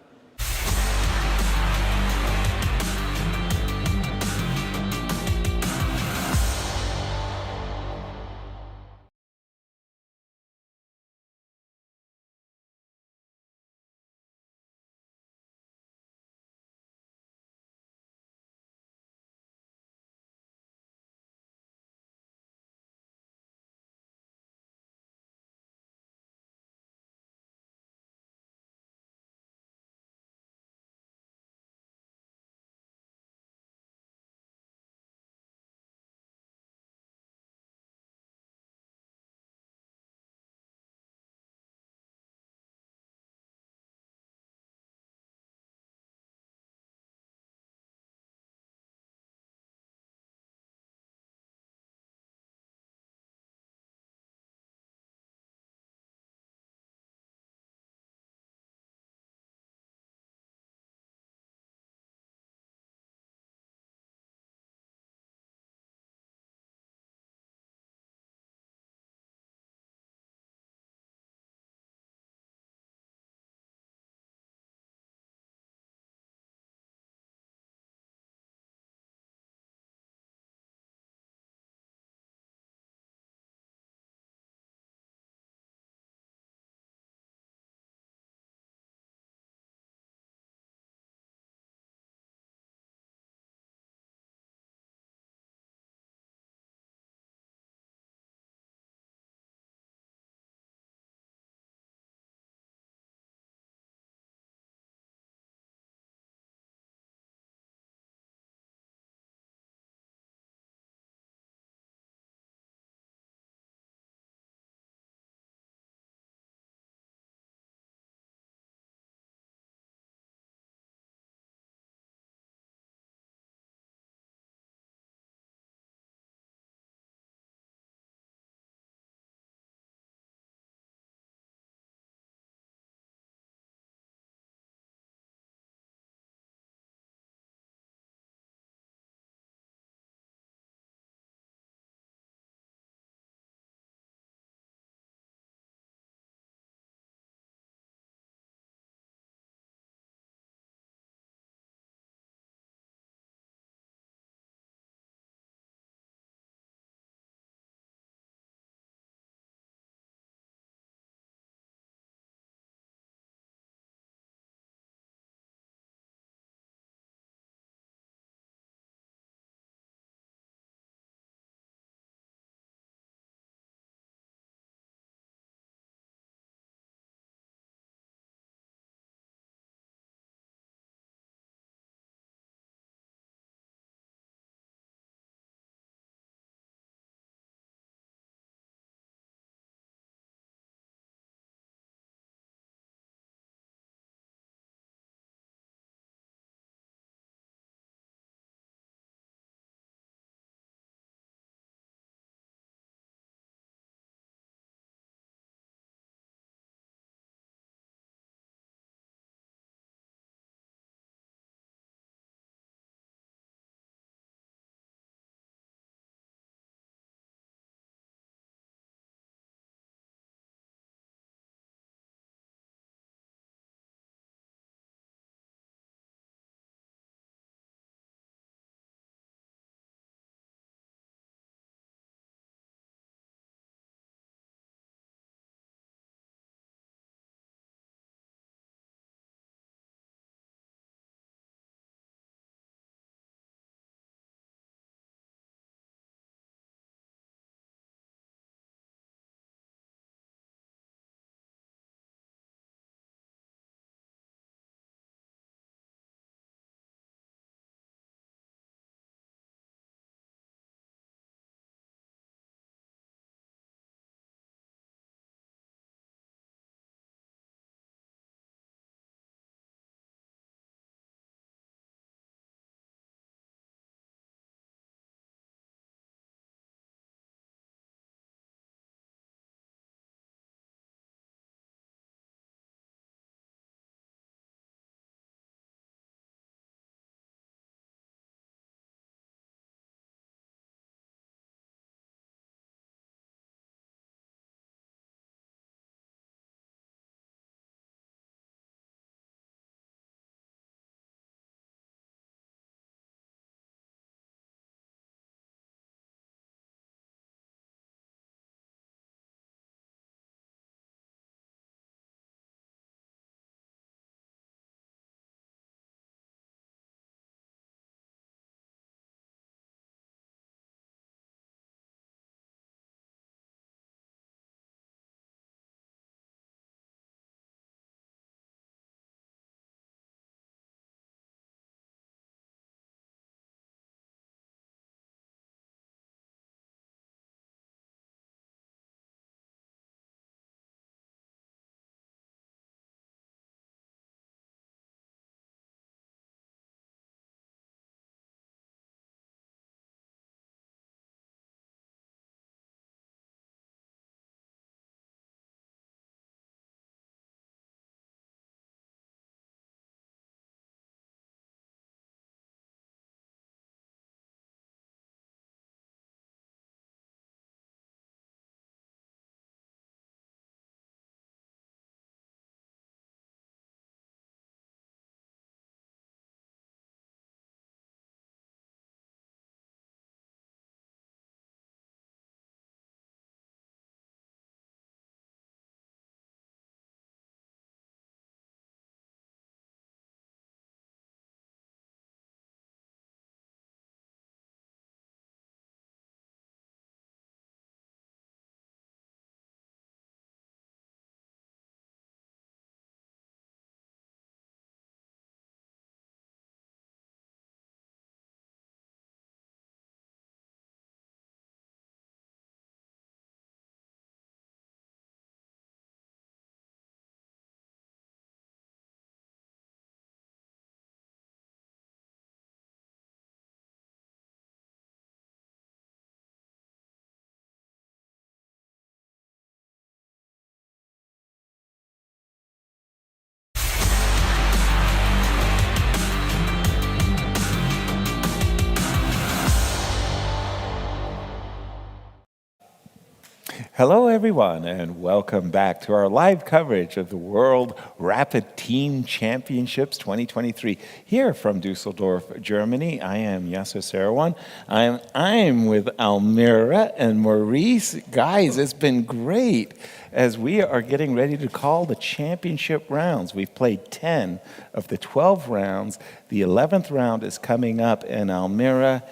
Hello, everyone, and welcome back to our live coverage of the World Rapid Team Championships 2023 here from Düsseldorf, Germany. I am Yasser Sarawan. I'm with Almira and Maurice. Guys, it's been great as we are getting ready to call the championship rounds. We've played 10 of the 12 rounds. The 11th round is coming up, and Almira,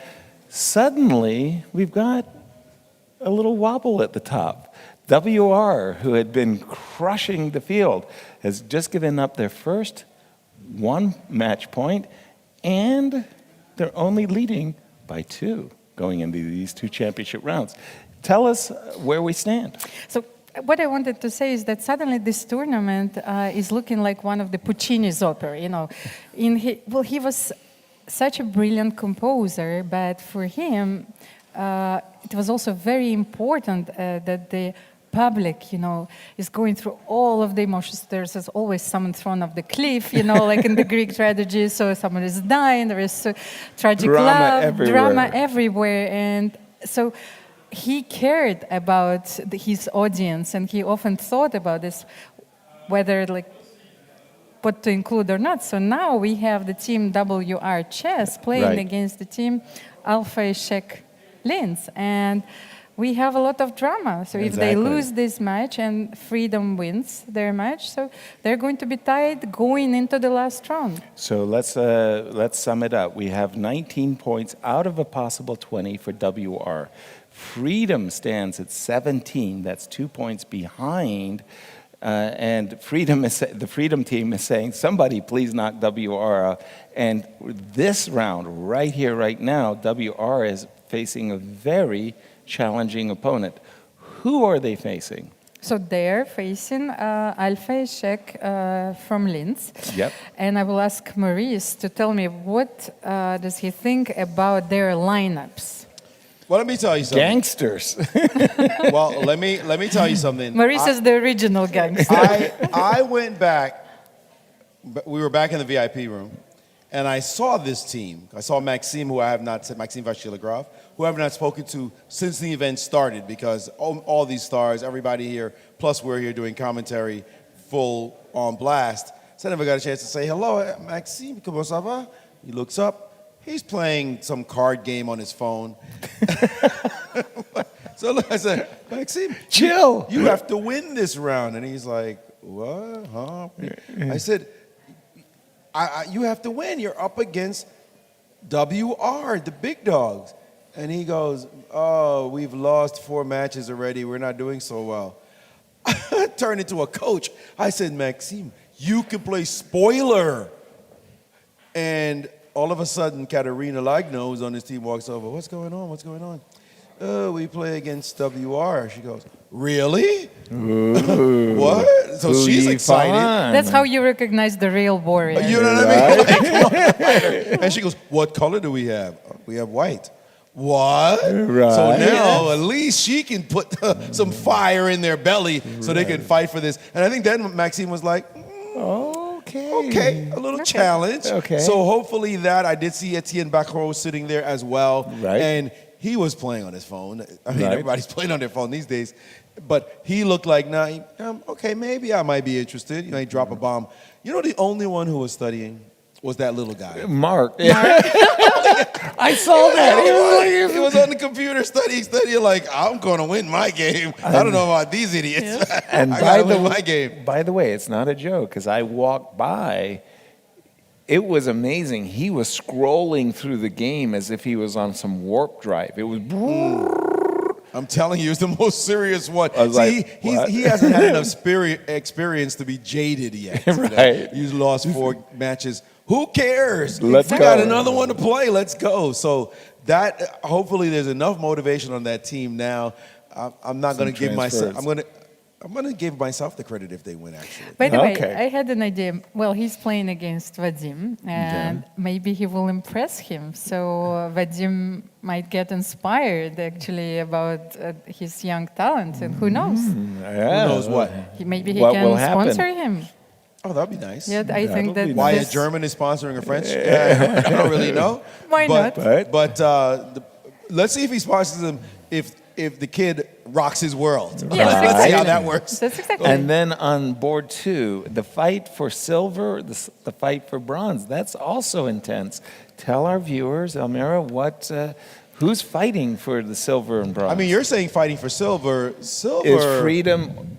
suddenly we've got a little wobble at the top. WR, who had been crushing the field, has just given up their first one match point, and they're only leading by 2 going into these 2 championship rounds. Tell us where we stand. So what I wanted to say is that suddenly this tournament is looking like one of the Puccini's opera. You know, he was such a brilliant composer, but for him, it was also very important that the public, you know, is going through all of the emotions. There's always someone thrown off the cliff, you know, like in the Greek tragedy. So someone is dying. There is tragic love, drama everywhere, and so he cared about his audience, and he often thought about this, whether like what to include or not. So now we have the team WR Chess playing against the team Alpha Eshek Linz, and we have a lot of drama. So if they lose this match and Freedom wins their match, so they're going to be tied going into the last round. So let's sum it up. We have 19 points out of a possible 20 for WR. Freedom stands at 17. That's 2 points behind. And the Freedom team is saying, somebody please knock WR out. And this round, right here, right now, WR is facing a very challenging opponent. Who are they facing? So they're facing Alpha Eshek from Linz. Yep. And I will ask Maurice to tell me what does he think about their lineups. Well, let me tell you something. Gangsters. Well, let me tell you something. Maurice is the original gangster. I went back. We were back in the VIP room, and I saw this team. I saw Maxime, Maxime Vachilagrov, who I have not spoken to since the event started, because all these stars, everybody here, plus we're here doing commentary full on blast. So I never got a chance to say hello, Maxime, comment ça va? He looks up. He's playing some card game on his phone. So look, I said, Maxime, chill. You have to win this round. And he's like, what? Huh? I said, you have to win. You're up against WR, the big dogs. And he goes, oh, we've lost 4 matches already. We're not doing so well. I turned into a coach. I said, Maxime, you can play spoiler. And all of a sudden, Katerina Lagno, who's on this team, walks over. What's going on? What's going on? Oh, we play against WR. She goes, really? What? So she's excited. That's how you recognize the real warrior. You know what I mean? And she goes, what color do we have? We have white. What? Right. So now at least she can put some fire in their belly so they can fight for this. And I think then Maxime was like, okay, a little challenge. Okay. So hopefully that, I did see Etienne Bacro sitting there as well. Right. And he was playing on his phone. I mean, everybody's playing on their phone these days. But he looked like, okay, maybe I might be interested. You know, he dropped a bomb. You know, the only one who was studying was that little guy. Mark. I saw that. He was on the computer studying, like, I'm going to win my game. I don't know about these idiots. And I got to win my game. By the way, it's not a joke, because I walked by. It was amazing. He was scrolling through the game as if he was on some warp drive. It was... I'm telling you, it's the most serious one. He hasn't had enough experience to be jaded yet. Right. He's lost 4 matches. Who cares? We got another one to play. Let's go. So that, hopefully there's enough motivation on that team now. I'm not going to give myself... I'm going to give myself the credit if they win, actually. By the way, I had an idea. Well, he's playing against Vadim, and maybe he will impress him. So Vadim might get inspired, actually, about his young talent. And who knows? Who knows what? Maybe he can sponsor him. Oh, that'd be nice. Yeah, I think that... Why a German is sponsoring a French? I don't really know. Why not? But let's see if he sponsors them. If if the kid rocks his world. Yes, Let's see how exactly. that works. That's exactly. And then on board 2, the fight for silver, the fight for bronze, that's also intense. Tell our viewers, Elmira, who's fighting for the silver and bronze? I mean, you're saying fighting for silver. Silver Is Freedom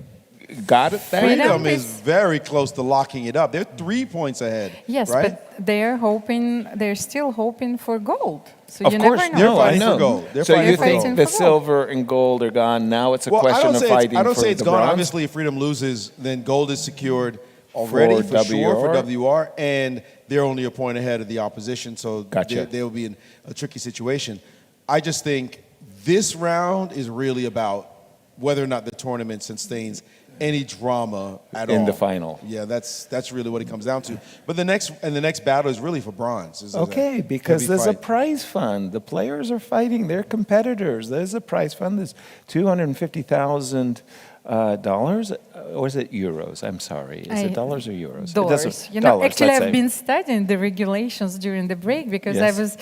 got it there? Freedom is very close to locking it up. They're 3 points ahead. Yes, right? but they're still hoping for gold. So Of you course, never know. They're I fighting know. for gold. They're So fighting you for think gold. the For gold. silver and gold are gone? Now it's a question of fighting I don't for say it's the gone. bronze? Obviously, if Freedom loses, then gold is secured already for sure for WR, and they're only a point ahead of the opposition, so Gotcha. they'll be in a tricky situation. I just think this round is really about whether or not the tournament sustains any drama at all In the final. Yeah, that's really what it comes down to. But the next battle is really for bronze. Is Okay, a because heavy there's a fight. prize fund. The players are fighting. They're competitors. There's a prize fund. There's $250,000. Or is it euros? I'm sorry. Is it dollars or euros? It Dollars. doesn't- You know, dollars, actually, let's I've say. been studying the regulations during the break because Yes. I was,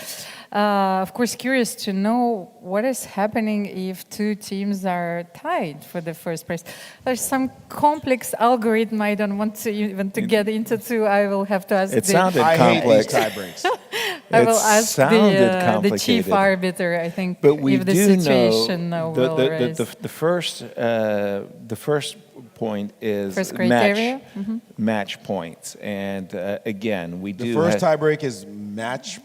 of course, curious to know what is happening if two teams are tied for the first place. There's some complex algorithm I don't want to even to get into. I will have to ask. It sounded I complex. hate these tie breaks. I It will ask sounded the chief complicated. arbiter. I think But we if the do situation know will arise. the first point is First criteria? match points, and again we The do first have tie break is match.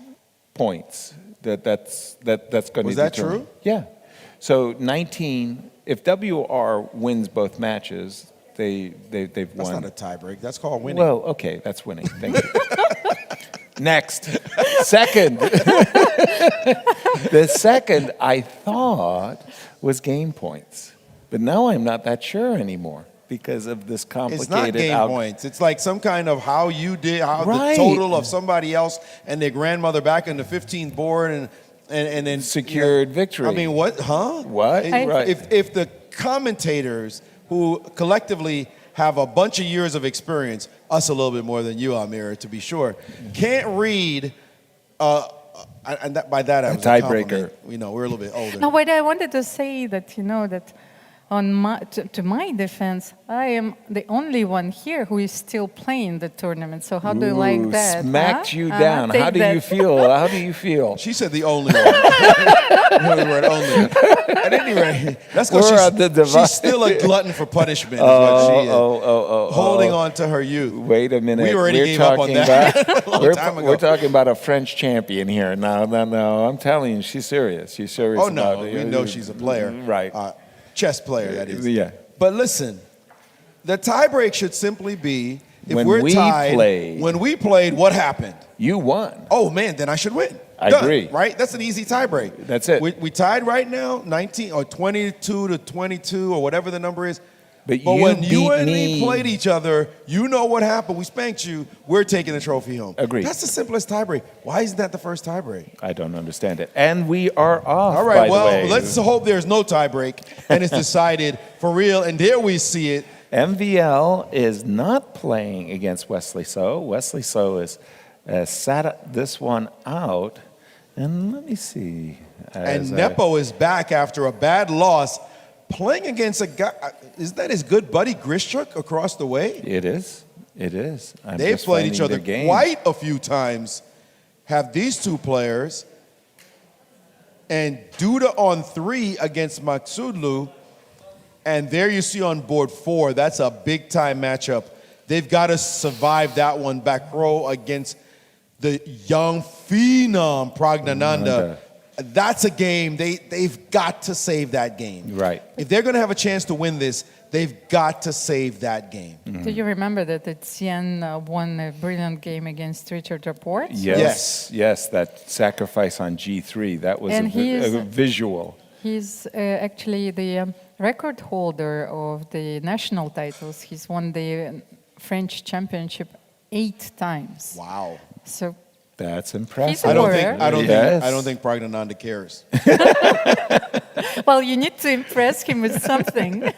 points. That's going to Was that determine. true? Yeah. So 19. If WR wins both matches, they've That's won. not a tie break. That's called winning. Well, okay, that's winning. Thank you. Next, second. The second I thought was game points, but now I'm not that sure anymore because of this complicated. It's not game points. It's like some kind of how you did, how Right. the total of somebody else and their grandmother back in the 15th board and then Secured victory. I mean, what? Huh? What? Right. If the commentators who collectively have a bunch of years of experience, us a little bit more than you, Amir, to be sure, can't read. And by that I was a tiebreaker. compliment. You know, we're a little bit older. No, what I wanted to say that that to my defense, I am the only one here who is still playing the tournament. So how do you like Ooh, that? Smacked huh? you down. Take How do that. you feel? How do you feel? She said the only one. The word only. At any rate, that's We're because at the divide. she's still a glutton for punishment. Is what she is. Holding oh. on to her youth. Wait a minute. We already We're gave up on talking that a long we're, time ago. we're talking about a French champion here. No. I'm telling you, she's serious. She's serious. Oh no, about it. we know she's a player. Right. Chess player, that is. Yeah. But listen, the tiebreak should simply be if When we're we tied. played. When we played, what happened? You won. Oh man, then I should win. I Done, agree. Right? That's an easy tiebreak. That's it. We tied right now, 19 or 22 to 22 or whatever the number is. But But you when you beat and me me. played each other, you know what happened. We spanked you. We're taking the trophy home. Agreed. That's the simplest tiebreak. Why isn't that the first tiebreak? I don't understand it. And we are off. All by right, the well, way. let's hope there's no tiebreak and it's decided for real. And there we see it. MVL is not playing against Wesley So. Wesley So is sat this one out. And let me see. And Nepo is back after a bad loss, playing against a guy. Is that his good buddy Grishchuk across the way? It is. It is. I'm They've just played each finding other their game. quite a few times. Have these two players. And Duda on 3 against Maksudlu. And there you see on board 4, that's a big time matchup. They've got to survive that one back row against the young phenom Pragnananda. That's a game, they've got to save that game. Right. If they're going to have a chance to win this, they've got to save that game. Do you remember that Etienne won a brilliant game against Richard Laporte? Yes, that sacrifice on G3, that was And a visual. He's actually the record holder of the national titles. He's won the French championship 8 times. Wow. So that's impressive. He's a warrior. I don't think Pragnananda cares. Well, you need to impress him with something.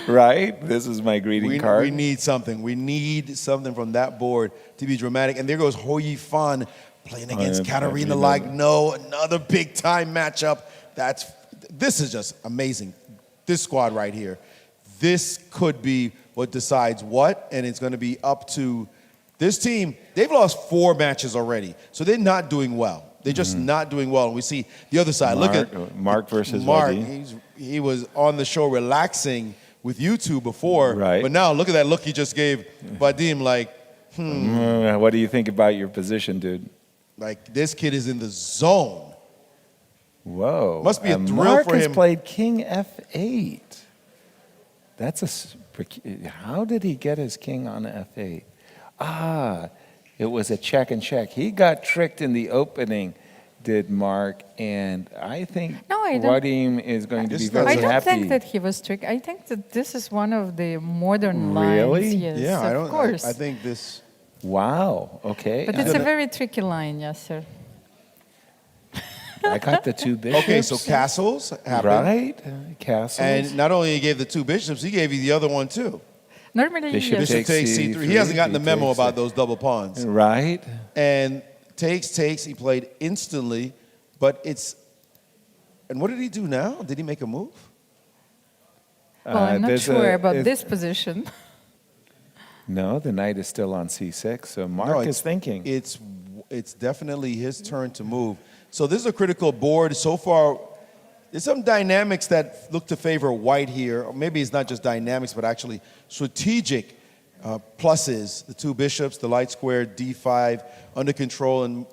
Right? This is my greeting card. We need something. We need something from that board to be dramatic. And there goes Hou Yifan playing against Katarina Lagno, another big time matchup. this is just amazing. This squad right here. This could be what decides what, and it's going to be up to this team. They've lost 4 matches already, so they're not doing well. They're just not doing well. And we see the other side. Look at Mark versus Mark. Vadim. He was on the show relaxing with you two before, Right. but now look at that look he just gave Vadim. Like, What do you think about your position, dude? like this kid is in the zone. Whoa. Must be a And thrill Mark for has him. played king f8. That's how did he get his king on f8? It was a check and check. He got tricked in the opening, did Mark, and I think No, I don't- Vadim is going to be very I happy. don't think that he was tricked. I think that this is one of the modern Really? lines. Yes, Yeah, I of don't. course. I think this. Wow, okay. But it's a very tricky line, yes, sir. I got the 2 bishops. Okay, so castles happened. Right? Castles. And not only he gave the 2 bishops, he gave you the other one too. Normally, Bishop yes. Bishop takes C3. He hasn't gotten the memo about those double pawns. Right? And takes. He played instantly, but it's. And what did he do now? Did he make a move? Well, I'm not there's sure a- about it- this position. No, the knight is still on c6, so Mark No, is thinking. It's definitely his turn to move. So this is a critical board. So far, there's some dynamics that look to favor white here. Or maybe it's not just dynamics, but actually strategic pluses. The 2 bishops, the light square, d5, under control, and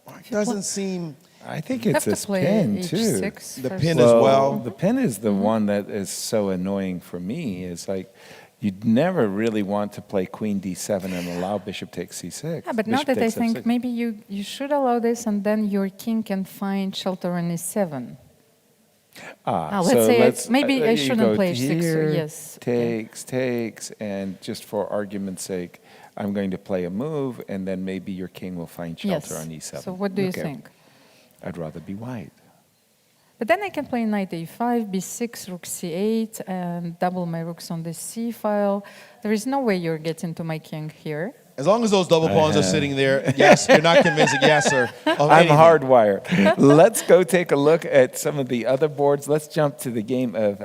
Mark doesn't seem... I think You it's have his to play pin, H6 too. The first. pin as well. The pin is the one that is so annoying for me. It's like you'd never really want to play queen d7 and allow bishop takes c6. Yeah, but now Bishop that I takes think f6. maybe you should allow this, and then your king can find shelter on e7. Let's so say maybe I you shouldn't go play h6. here, Yes. okay. takes, and just for argument's sake, I'm going to play a move, and then maybe your king will find shelter Yes. on e7. So what do you Okay. think? I'd rather be white. But then I can play knight a5, b6, rook c8, and double my rooks on the c file. There is no way you're getting to my king here. As long as those double pawns are sitting there, yes, you're not convincing yes, sir. of I'm anything. hardwired. Let's go take a look at some of the other boards. Let's jump to the game of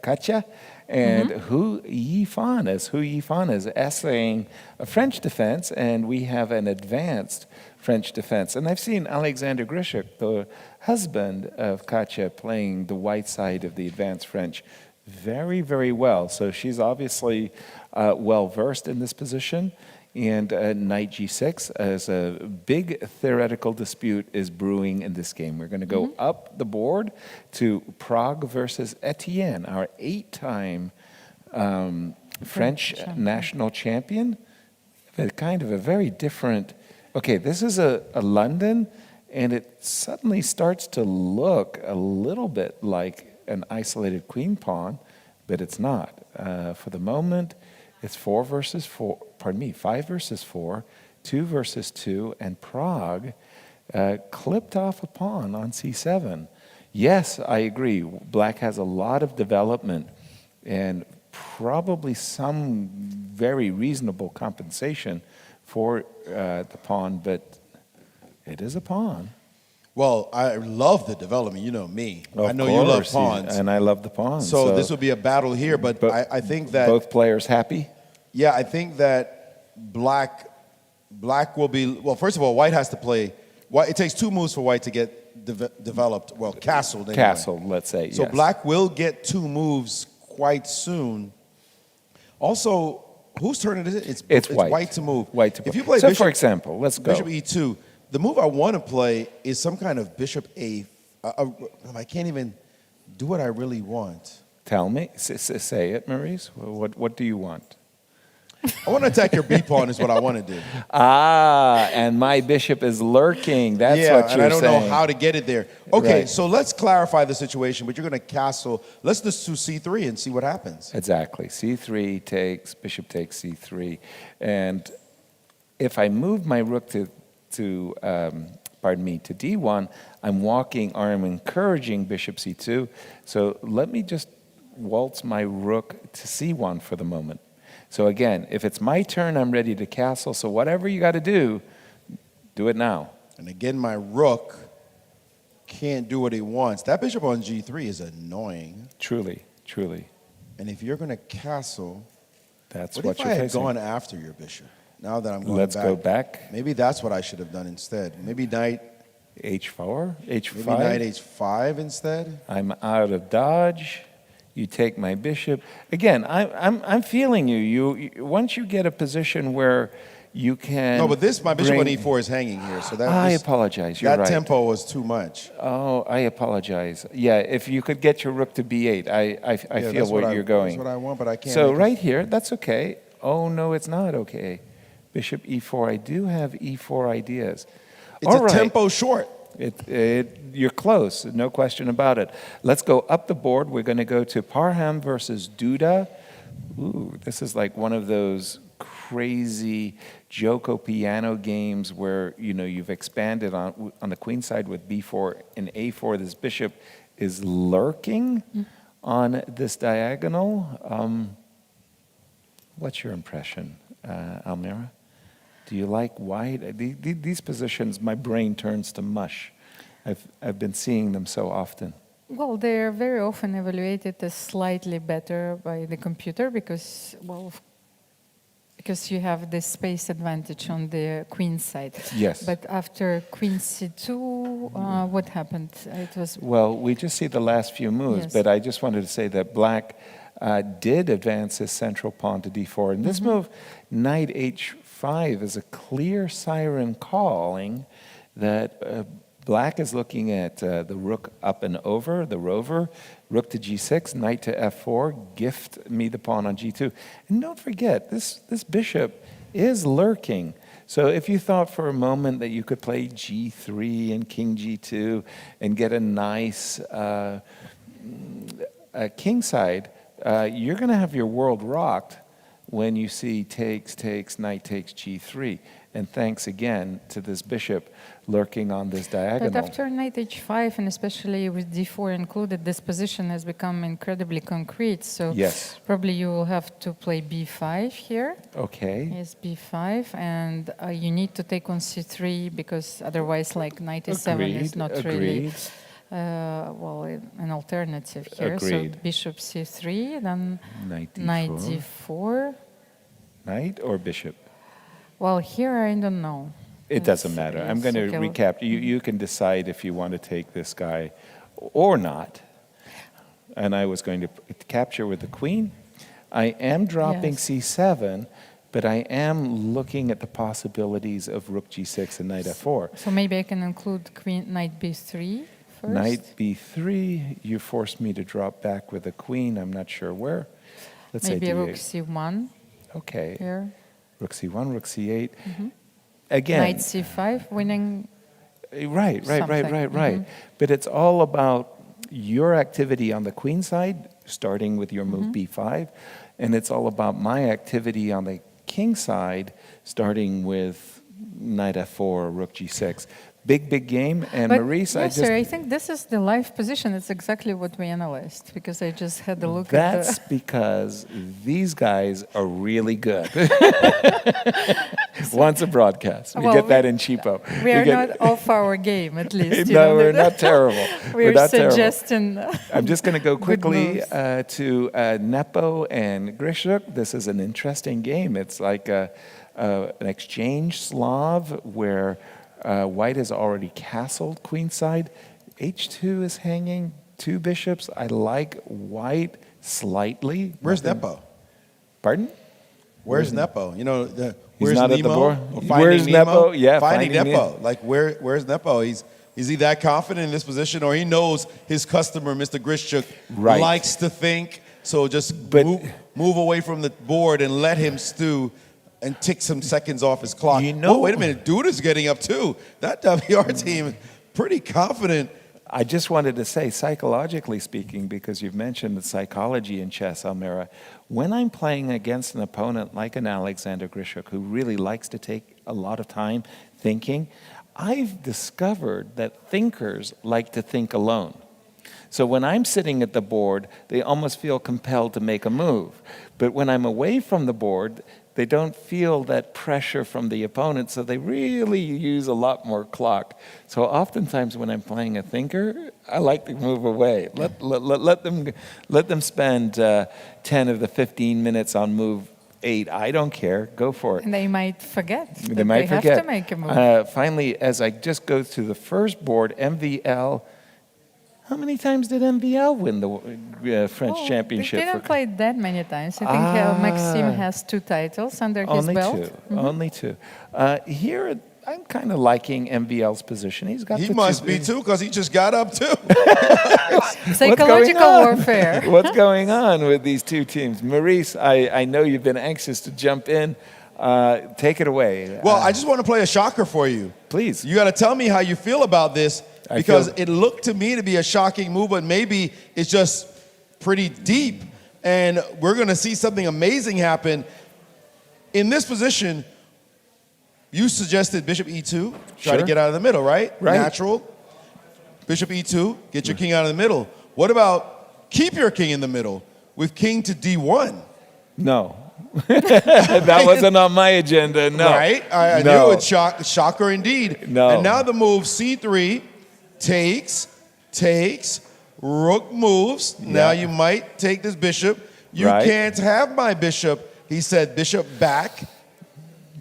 Katya and Hou Yifan. As Hou Yifan is essaying a French defense, and we have an advanced French defense. And I've seen Alexander Grishuk, the husband of Katya, playing the white side of the advanced French very, very well. So she's obviously well-versed in this position. And knight g6, as a big theoretical dispute is brewing in this game. We're going to go up the board to Prague versus Etienne, our 8-time French national champion. Kind of a very different... Okay, this is a London, and it suddenly starts to look a little bit like an isolated queen pawn, but it's not. For the moment, it's 5 versus 4, 2 versus 2, and Prague clipped off a pawn on c7. Yes, I agree. Black has a lot of development and probably some very reasonable compensation for the pawn, but it is a pawn. Well, I love the development. You know me. Of I know you love course, pawns. and I love the pawns. So this would be a battle here, but I think that... Both players happy? Yeah, I think that black will be... Well, first of all, white has to play... It takes 2 moves for white to get developed. Well, castled anyway. Castled, let's say, So yes. black will get 2 moves quite soon. Also, whose turn is it? It's white to move. White to If you play. play So, bishop, for example, let's go. Bishop e2, the move I want to play is some kind of bishop a... I can't even do what I really want. Tell me. Say it, Maurice. What do you want? I want to attack your B pawn is what I want to do. And my bishop is lurking. That's what you're saying. and I don't know how to get it there. Okay, Right. so let's clarify the situation, but you're going to castle. Let's just do C3 and see what happens. Exactly. C3 takes, bishop takes C3. And if I move my rook to D1, I'm walking, or I'm encouraging bishop C2. So let me just waltz my rook to C1 for the moment. So again, if it's my turn, I'm ready to castle. So whatever you got to do it now. And again, my rook can't do what he wants. That bishop on G3 is annoying. Truly, truly. And if you're going to castle, That's what what if you're I had facing. gone after your bishop? Now that I'm going Let's back. go back. Maybe that's what I should have done instead. Maybe knight H4, H5. Maybe knight H5 instead. I'm out of dodge. You take my bishop. Again, I'm feeling you. You once you get a position where you can. No, but my bishop on bring- E4 is hanging here, so that I apologize. You're that right. tempo was too much. Oh, I apologize. Yeah, if you could get your rook to B8, I Yeah, feel that's where what you're going. That's what I want, but I can't. So make it- right here, that's okay. Oh no, it's not okay. Bishop E4. I do have E4 ideas. It's All a right. tempo short. You're close, no question about it. Let's go up the board. We're going to go to Parham versus Duda. Ooh, this is like one of those crazy Joko piano games where you've expanded on the queen side with B4 and A4. This bishop is lurking on this diagonal. What's your impression, Almira? Do you like white? These positions, my brain turns to mush. I've been seeing them so often. Well, they are very often evaluated as slightly better by the computer because you have this space advantage on the queen side. Yes. But after queen c2, what happened? It was Well, we just see the last few moves, Yes. but I just wanted to say that black did advance his central pawn to d4. And this move, knight h5, is a clear siren calling that black is looking at the rook up and over, the rover, rook to g6, knight to f4, gift me the pawn on g2. And don't forget, this bishop is lurking. So if you thought for a moment that you could play g3 and king g2 and get a nice king side, you're going to have your world rocked when you see takes, knight takes g3. And thanks again to this bishop lurking on this diagonal. But after knight h5, and especially with d4 included, this position has become incredibly concrete. So Yes. probably you will have to play b5 here. Okay. Yes, b5, and you need to take on c3 because otherwise, like knight e7 is not really an alternative here. Agreed. So bishop c3, then Knight knight d4. d4. Knight or bishop? Well, here I don't know. It doesn't matter. I'm going to recap. You can decide if you want to take this guy or not. And I was going to capture with the queen. I am dropping Yes. c7, but I am looking at the possibilities of rook g6 and knight f4. So maybe I can include knight b3 first. Knight b3, you forced me to drop back with a queen. I'm not sure where. Let's maybe say d8. rook c1 Okay. here. Rook c1, rook c8. Again. Knight c5, winning. Right. something. But it's all about your activity on the queen side, starting with your move b5, and it's all about my activity on the king side, starting with knight f4, rook g6. Big game, and But Maurice, yes, sir, I think this is the live position. It's exactly what we analyzed because I just had a look That's at because these guys are really good. Once a broadcast. We Well, get that in cheapo. We are get- not off our game, at least. you No, know, we're that- not terrible. We're not terrible. suggesting. I'm just going to go good quickly moves. to Nepo and Grishuk. This is an interesting game. It's like an exchange Slav where white has already castled queenside. H2 is hanging, two bishops. I like white slightly. Where's Nothing- Nepo? Pardon? Where's Nepo? You know, He's where's not at the Nemo? board? Or Where's Nemo? Nepo? Yeah, finding Finding Nepo. Nemo. Like where's Nepo? Is he that confident in this position, or he knows his customer, Mr. Grishuk, Right. likes to think? So just But- move away from the board and let him stew and tick some seconds off his clock. You know- Whoa, wait a minute, Duda's getting up too. That WR team is pretty confident. I just wanted to say, psychologically speaking, because you've mentioned the psychology in chess, Almira, when I'm playing against an opponent like an Alexander Grishuk, who really likes to take a lot of time thinking, I've discovered that thinkers like to think alone. So when I'm sitting at the board, they almost feel compelled to make a move. But when I'm away from the board, They don't feel that pressure from the opponent, so they really use a lot more clock. So oftentimes when I'm playing a thinker, I like to move away. Let them spend 10 of the 15 minutes on move 8. I don't care. Go for it. And they might forget. They might forget. Have to make a move. Finally, as I just go to the first board, MVL. How many times did MVL win the French championship? They didn't play that many times. I think Maxime has 2 titles under his belt. Only two. Here, I'm kind of liking MVL's position. He's got. He must be too, because he just got up too. Psychological warfare. What's going on with these two teams? Maurice, I know you've been anxious to jump in. Take it away. Well, I just want to play a shocker for you. Please. You got to tell me how you feel about this, because it looked to me to be a shocking move, but maybe it's just pretty deep, and we're going to see something amazing happen. In this position, you suggested bishop e2, try to get out of the middle, right? Natural. Bishop e2, get your king out of the middle. What about keep your king in the middle with king to d1? No. That wasn't on my agenda, no. Right? I knew it would shocker indeed. No. And now the move c3, takes, rook moves. Yeah. Now you might take this bishop. You can't have my bishop. He said bishop back.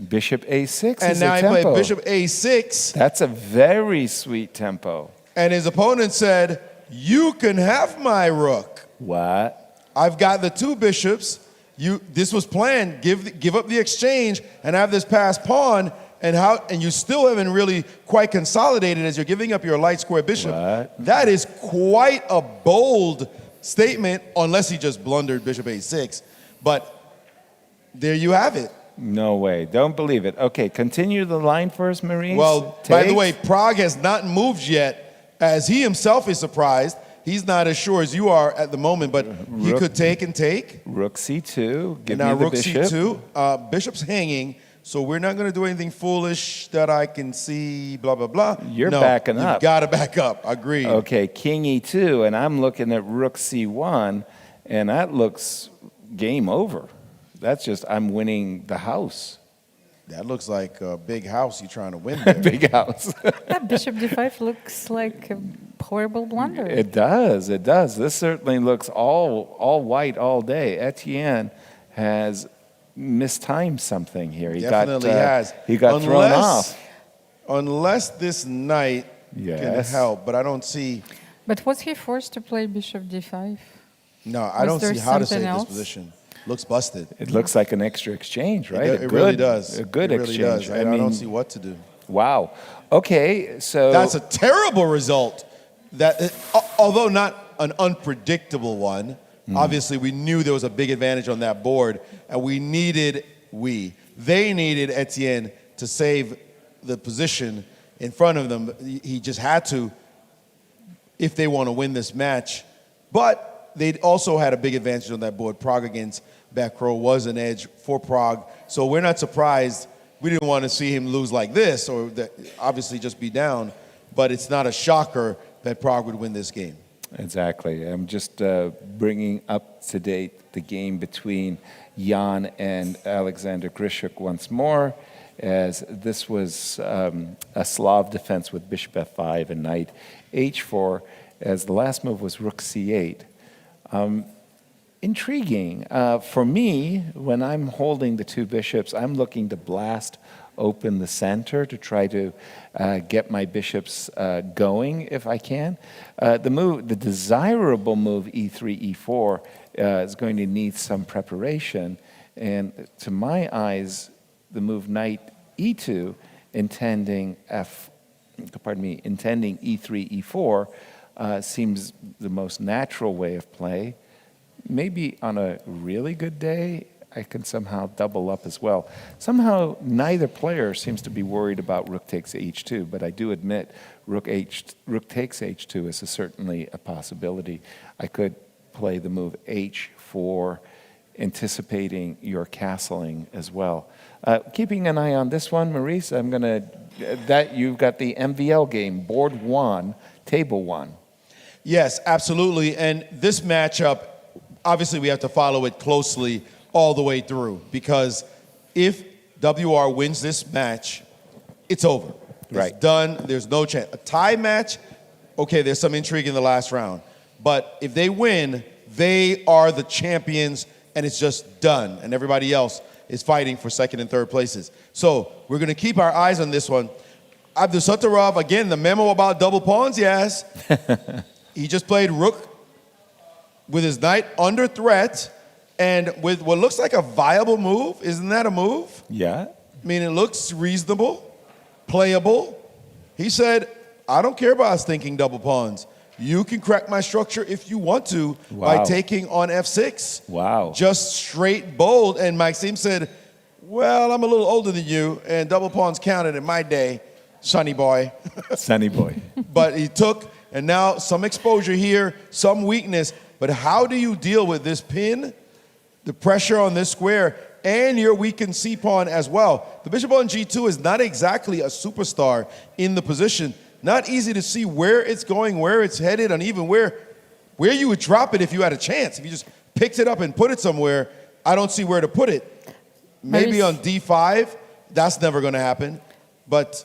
Bishop a6 and is now a he tempo. played bishop a6. That's a very sweet tempo. And his opponent said, you can have my rook. What? I've got the 2 bishops. This was planned. Give up the exchange and have this passed pawn. And you still haven't really quite consolidated as you're giving up your light square bishop. What? That is quite a bold statement, unless he just blundered bishop a6. But there you have it. No way. Don't believe it. Okay, continue the line for us, Maurice. Well, by the way, Prague has not moved yet, as he himself is surprised. He's not as sure as you are at the moment, but he could take and take. Rook c2. Give and now me the rook bishop. c2. Bishop's hanging. So we're not going to do anything foolish that I can see, blah, blah, blah. You're backing up. You've got to back up. Agreed. Okay, king e2, and I'm looking at rook c1, and that looks game over. That's just, I'm winning the house. That looks like a big house you're trying to win there. Big house. That bishop d5 looks like a horrible blunder. It does. This certainly looks all white all day. Etienne has mistimed something here. He definitely has. He got thrown off. Unless this knight can help, but I don't see. But was he forced to play bishop d5? No, I don't see how to save this position. Looks busted. It looks like an extra exchange, right? It really does. A good exchange. Really does. I don't see what to do. Wow. Okay, so that's a terrible result. That, although not an unpredictable one, obviously we knew there was a big advantage on that board, and they needed Etienne to save the position in front of them. He just had to, if they want to win this match. But they also had a big advantage on that board. Prague against back row was an edge for Prague. So we're not surprised. We didn't want to see him lose like this, or obviously just be down. But it's not a shocker that Prague would win this game. Exactly. I'm just bringing up to date the game between Jan and Alexander Grishuk once more, as this was a Slav defense with bishop f5 and knight h4, as the last move was rook c8. Intriguing. For me, when I'm holding the 2 bishops, I'm looking to blast open the center to try to get my bishops going if I can. The desirable move e3, e4 is going to need some preparation. And to my eyes, the move knight e2, intending e3, e4, seems the most natural way of play. Maybe on a really good day, I can somehow double up as well. Somehow, neither player seems to be worried about rook takes h2, but I do admit rook takes h2 is certainly a possibility. I could play the move h4, anticipating your castling as well. Keeping an eye on this one, Maurice, you've got the MVL game, board 1, table 1. Yes, absolutely. And this matchup, obviously we have to follow it closely all the way through, because if WR wins this match, it's over. It's done. There's no chance. A tie match, okay, there's some intrigue in the last round. But if they win, they are the champions, and it's just done. And everybody else is fighting for second and third places. So we're going to keep our eyes on this one. Abdusattorov, again, the memo about double pawns, yes. He just played rook with his knight under threat, and with what looks like a viable move. Isn't that a move? Yeah. I mean, it looks reasonable, playable. He said, I don't care about us thinking double pawns. You can crack my structure if you want to by taking on f6. Wow. Just straight bold. And Maxime said, well, I'm a little older than you, and double pawns counted in my day, sonny boy. Sonny boy. But he took, and now some exposure here, some weakness. But how do you deal with this pin, the pressure on this square, and your weakened c-pawn as well? The bishop on g2 is not exactly a superstar in the position. Not easy to see where it's going, where it's headed, and even where you would drop it if you had a chance. If you just picked it up and put it somewhere, I don't see where to put it. Maybe on d5, that's never going to happen. But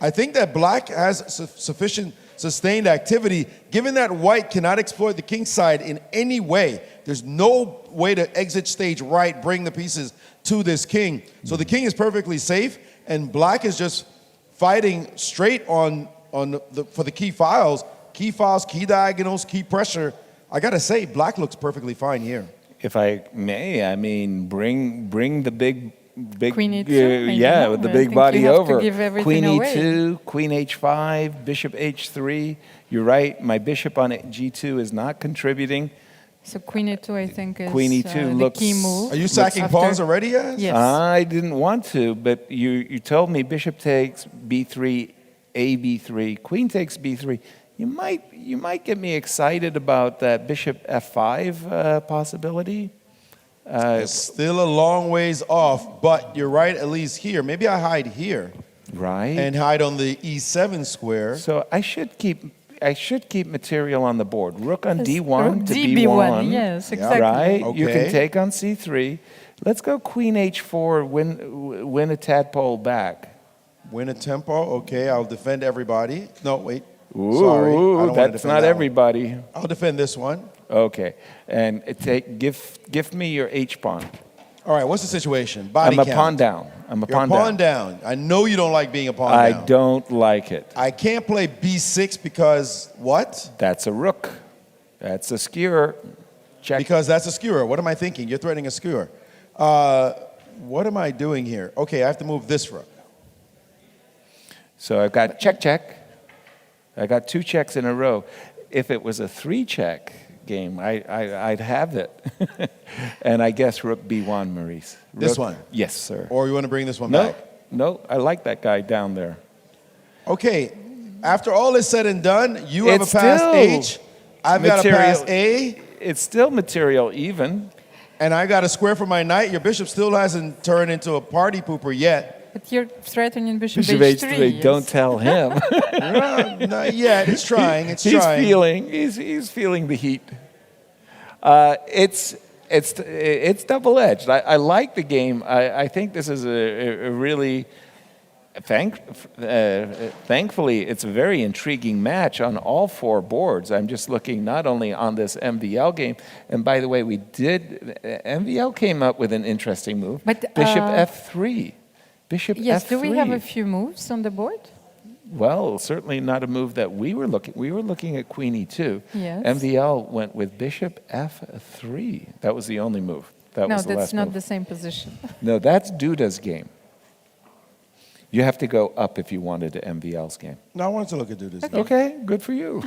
I think that black has sufficient sustained activity, given that white cannot exploit the king side in any way. There's no way to exit stage right, bring the pieces to this king. So the king is perfectly safe, and black is just fighting straight for the key files, key diagonals, key pressure. I gotta say, black looks perfectly fine here. If I may, I mean, bring the big Queen E2, with the big body over. Queen away. E2, Queen H5, Bishop H3. You're right, my bishop on G2 is not contributing. So Queen E2, I think, is Queen E2 the key move. Are you sacking pawns already, yes? Yes. I didn't want to, but you told me bishop takes B3, A B3, queen takes B3. You might get me excited about that bishop F5 possibility. It's still a long ways off, but you're right, at least here. Maybe I hide here. Right. And hide on the E7 square. So I should keep material on the board. Rook on D1 Rook to B1, B1. yes, exactly. Right? Okay. You can take on C3. Let's go Queen H4, win a tadpole back. Win a tempo, okay, I'll defend everybody. No, wait, Ooh, sorry. I don't wanna that's defend not that everybody. one. I'll defend this one. Okay, and give me your H-pawn. All right, what's the situation? Body I'm a count. pawn down. You're a pawn down. I know you don't like being a pawn I down. don't like it. I can't play B6 because what? That's a rook. That's a skewer. Check. Because that's a skewer. What am I thinking? You're threatening a skewer. What am I doing here? Okay, I have to move this rook. So I've got check. I got 2 checks in a row. If it was a 3-check game, I'd have it. And I guess rook B1, Maurice. This one? Yes, sir. Or you want to bring this one back? No, I like that guy down there. Okay, after all is said and done, you have a pass H, I've got a pass A. It's still material even. And I got a square for my knight. Your bishop still hasn't turned into a party pooper yet. But you're threatening bishop H3. Yes. Don't tell him. No, not yet. It's trying. It's he's trying. He's feeling the heat. It's double-edged. I like the game. I think this is a really thankfully it's a very intriguing match on all 4 boards. I'm just looking not only on this MVL game, and by the way, MVL came up with an interesting move. But, Bishop F3. Bishop yes, F3. do we have a few moves on the board? Well, certainly not a move that we were looking. We were looking at Queen E2. Yes. MVL went with Bishop F3. That was the only move. No, that's not the same position. No, that's Duda's game. You have to go up if you wanted to MVL's game. No, I wanted to look at Duda's game. Okay, good for you.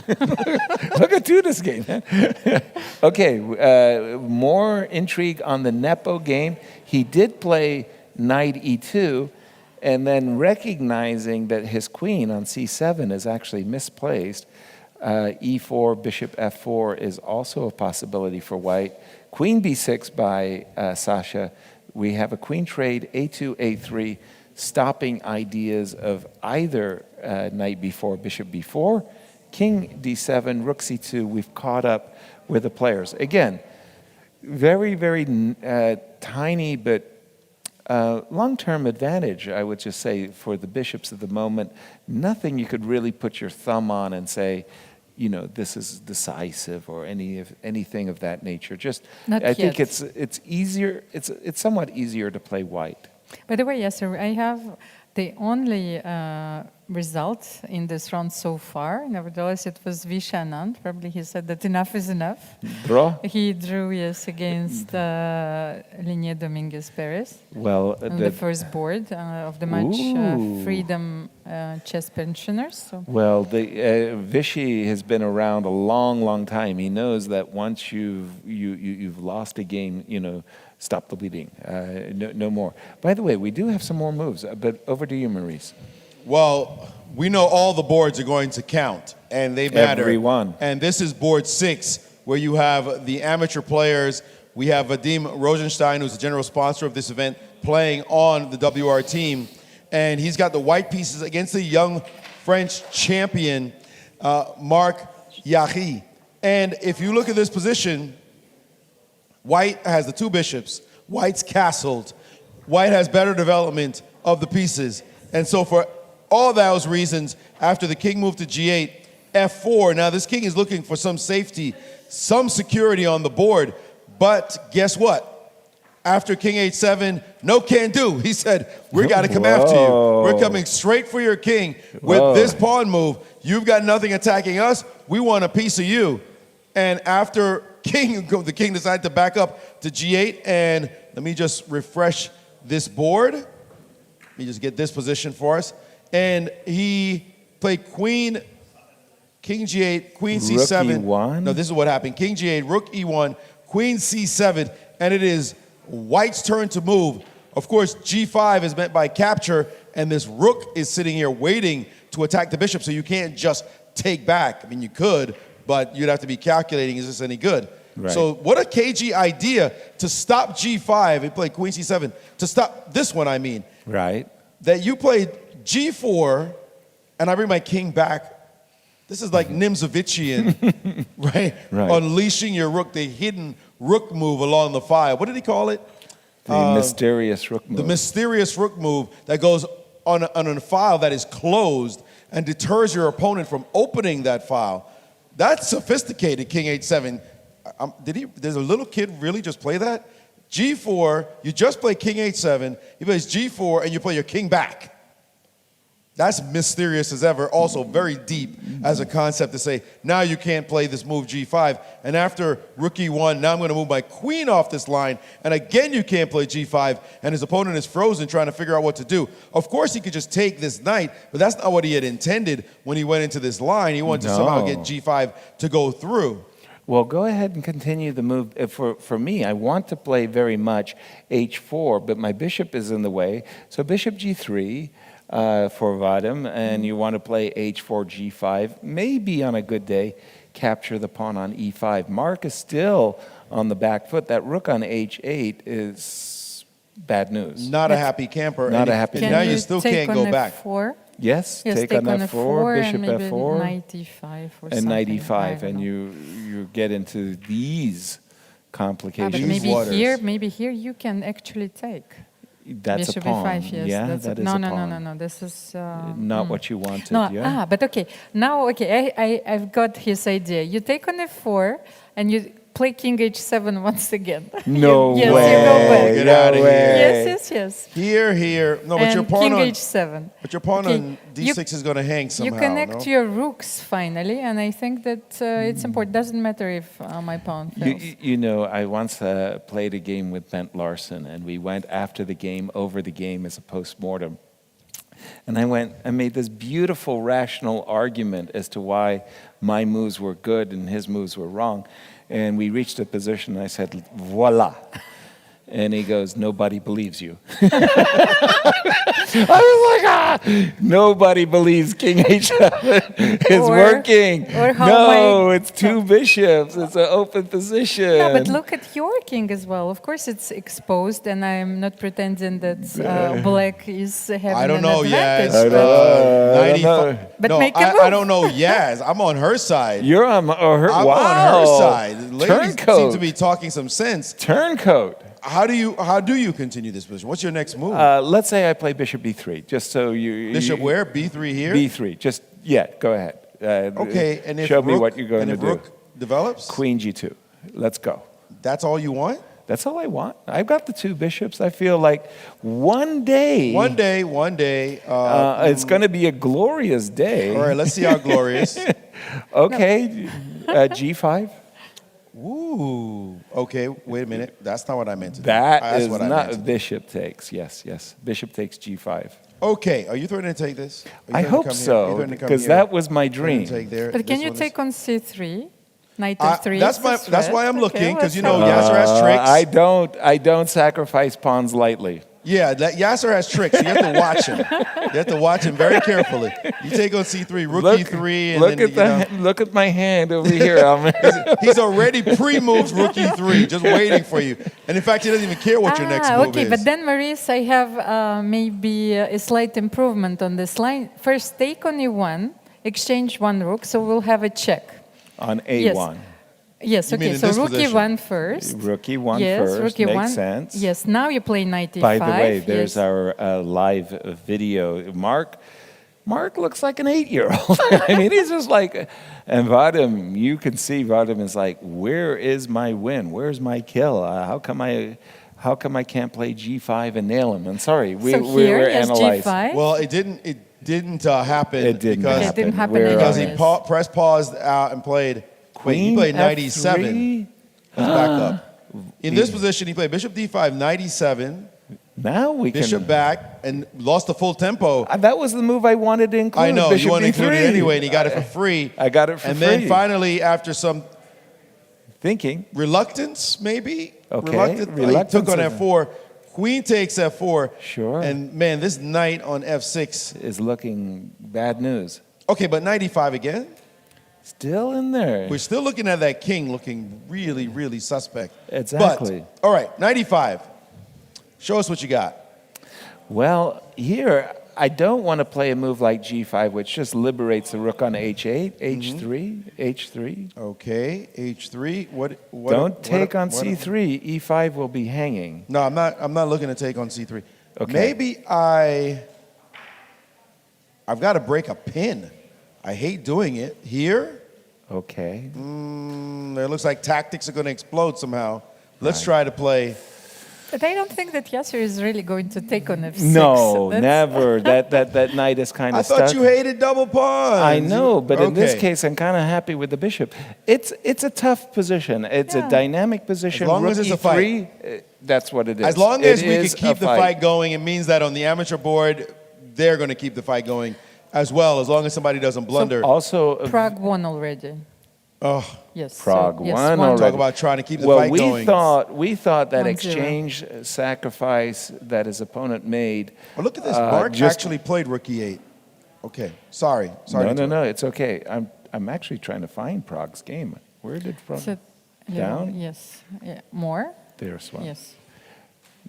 Look at Duda's game. Okay, more intrigue on the Nepo game. He did play Knight E2, and then recognizing that his queen on C7 is actually misplaced, E4, Bishop F4 is also a possibility for white. Queen B6 by Sasha. We have a queen trade, A2, A3, stopping ideas of either knight B4, bishop B4, king D7, rook C2. We've caught up with the players. Again, very, very tiny but long-term advantage, I would just say, for the bishops at the moment. Nothing you could really put your thumb on and say, you know, this is decisive or anything of that nature. Just, I think it's easier. It's somewhat easier to play white. By the way, yes, sir, I have the only result in this round so far. Nevertheless, it was Visha Anand. Probably he said that enough is enough. Draw? He drew, yes, against Linie Dominguez Perez. Well, on the first board of the match, Freedom Chess Pensioners. So. Well, Vichy has been around a long, long time. He knows that once you've lost a game, you know, stop the bleeding. No more. By the way, we do have some more moves, but over to you, Maurice. Well, we know all the boards are going to count, and they matter. Every one. And this is board 6, where you have the amateur players. We have Vadim Rosenstein, who's the general sponsor of this event, playing on the WR team. And he's got the white pieces against the young French champion, Marc Yahi. And if you look at this position, white has the 2 bishops. White's castled. White has better development of the pieces. And so for all those reasons, after the king moved to g8, f4. Now this king is looking for some safety, some security on the board. But guess what? After king h7, no can do. He said, we got to come after you. We're coming straight for your king with this pawn move. You've got nothing attacking us. We want a piece of you. And after the king decided to back up to g8. And let me just refresh this board. Let me just get this position for us. And he played king g8, queen c7. Rook e1? No, this is what happened. King g8, rook e1, queen c7, and it is white's turn to move. Of course, g5 is meant by capture, and this rook is sitting here waiting to attack the bishop, so you can't just take back. I mean, you could, but you'd have to be calculating, is this any good? Right. So what a KG idea to stop g5. He played queen c7. To stop this one, I mean. Right. That you played g4, and I bring my king back. This is like Nimzovician, right? Unleashing your rook, the hidden rook move along the file. What did he call it? The mysterious rook move. The mysterious rook move that goes on a file that is closed and deters your opponent from opening that file. That's sophisticated, king h7. Does a little kid really just play that? g4, you just play king h7, he plays g4, and you play your king back. That's mysterious as ever, also very deep as a concept to say, now you can't play this move g5, and after rook e1, now I'm going to move my queen off this line, and again you can't play g5, and his opponent is frozen trying to figure out what to do. Of course he could just take this knight, but that's not what he had intended when he went into this line. He wanted to somehow get g5 to go through. Well, go ahead and continue the move. For me, I want to play very much h4, but my bishop is in the way. So bishop g3 for Vadim, and you want to play h4, g5. Maybe on a good day, capture the pawn on e5. Mark is still on the back foot. That rook on h8 is bad news. Not a happy camper. Not a happy camper. Now you still can't go back. Yes, take on f4, bishop and maybe f4, knight e5 or and knight something. e5, and you get into these complications. But maybe here you can actually take. That's bishop a pawn. e5, yes. Yeah, That's that is no, a no, pawn. no. This is not what you wanted. No, yeah. but okay. Now, okay, I've got his idea. You take on f4 and you play king h7 once again. No way. Yes, you go back. Get out of here. Yes. Here. No, but and your pawn king on h7. But your pawn on d6 is going to hang somehow. You connect your rooks finally, and I think that it's important. Doesn't matter if my pawn fails. You know, I once played a game with Bent Larson, and we went after the game, over the game as a post-mortem. And I made this beautiful rational argument as to why my moves were good and his moves were wrong. And we reached a position, and I said, voila. And he goes, nobody believes you. I was like, nobody believes king h7. It's working. It's 2 bishops. It's an open position. Yeah, but look at your king as well. Of course, it's exposed, and I'm not pretending that black is having I don't know, an advantage. Yes. But make a move. I don't know, yes. I'm on her side. You're on her. I'm wow. on her side. ladies Turncoat. seem to be talking some sense. Turncoat. How do you continue this position? What's your next move? Let's say I play bishop b3, just so you... Bishop where? B3 here? b3, just, go ahead. Okay, and if show me rook, what you're going to and if do. rook develops? Queen g2. Let's go. That's all you want? That's all I want. I've got the two bishops. I feel like one day... One day. it's going to be a glorious day. All right, let's see how glorious. Okay, g5. Ooh. Okay, wait a minute. That's not what I meant to do. That is what I not... meant to do. Bishop takes, yes. Bishop takes g5. Okay, are you threatening to take this? I hope so, because that was my dream. But can you take on c3? Knight f3. That's why I'm looking, because you know let's Yasser has tricks. I don't sacrifice pawns lightly. Yeah, Yasser has tricks. You have to watch him. You have to watch him very carefully. You take on c3, rook e3, and look at my hand over here. He's already pre-moved rook e3, just waiting for you. And in fact, he doesn't even care what your next move is. Okay, but then Maurice, I have maybe a slight improvement on this line. First, take on e1, exchange one rook, so we'll have a check. On a1. Yes, okay, so rook e1 first. Rook e1 yes, first, rook e1. makes sense. Yes, now you play knight e5. By the way, there's our live video. Mark looks like an 8-year-old. I mean, he's just like, and Vadim, you can see Vadim is like, where is my win? Where's my kill? How come I can't play g5 and nail him? And sorry, we were analyzing. G5? Well, it didn't happen. It didn't happen. Because he press paused out and played. He played knight e7. Let's back up. In this position, he played bishop d5, knight e7. Now we bishop back and lost the full tempo. That was the move I wanted to include. I know bishop you want to include it d3. anyway, and he got it for free. I got it for free. free. And then finally, after some thinking, reluctance, maybe. Okay, Reluctance. He took on f4. Queen takes f4. Sure. And man, this knight on f6 is looking bad news. Okay, but knight e5 again. Still in there. We're still looking at that king looking really, really suspect. Exactly. But, all right, knight e5. Show us what you got. Well, here, I don't want to play a move like g5, which just liberates the rook on h8, h3, h3. Okay, h3. Don't take on c3. e5 will be hanging. No, I'm not looking to take on c3. Okay. Maybe I've got to break a pin. I hate doing it. Here? Okay. It looks like tactics are going to explode somehow. Let's try to play. But I don't think that Yasser is really going to take on f6. No, never. that knight is kind of stuck. I thought you hated double pawns. I know, but in this case, I'm kind of happy with the bishop. It's a tough position. It's a dynamic position. As long rook as it's e3, a fight. That's what it is. As long as we can keep the fight going, it means that on the amateur board, they're going to keep the fight going as well, as long as somebody doesn't blunder. Also, Prague won already. Oh, yes. Prague won already. Talk about trying to keep the fight going. We thought that 1-0. exchange sacrifice that his opponent made. Oh, look at this. Mark actually played rook e8. Okay, sorry. No, it's okay. I'm actually trying to find Prague's game. Where did Prague? Down? Yes. Yeah. More? There's one. Yes.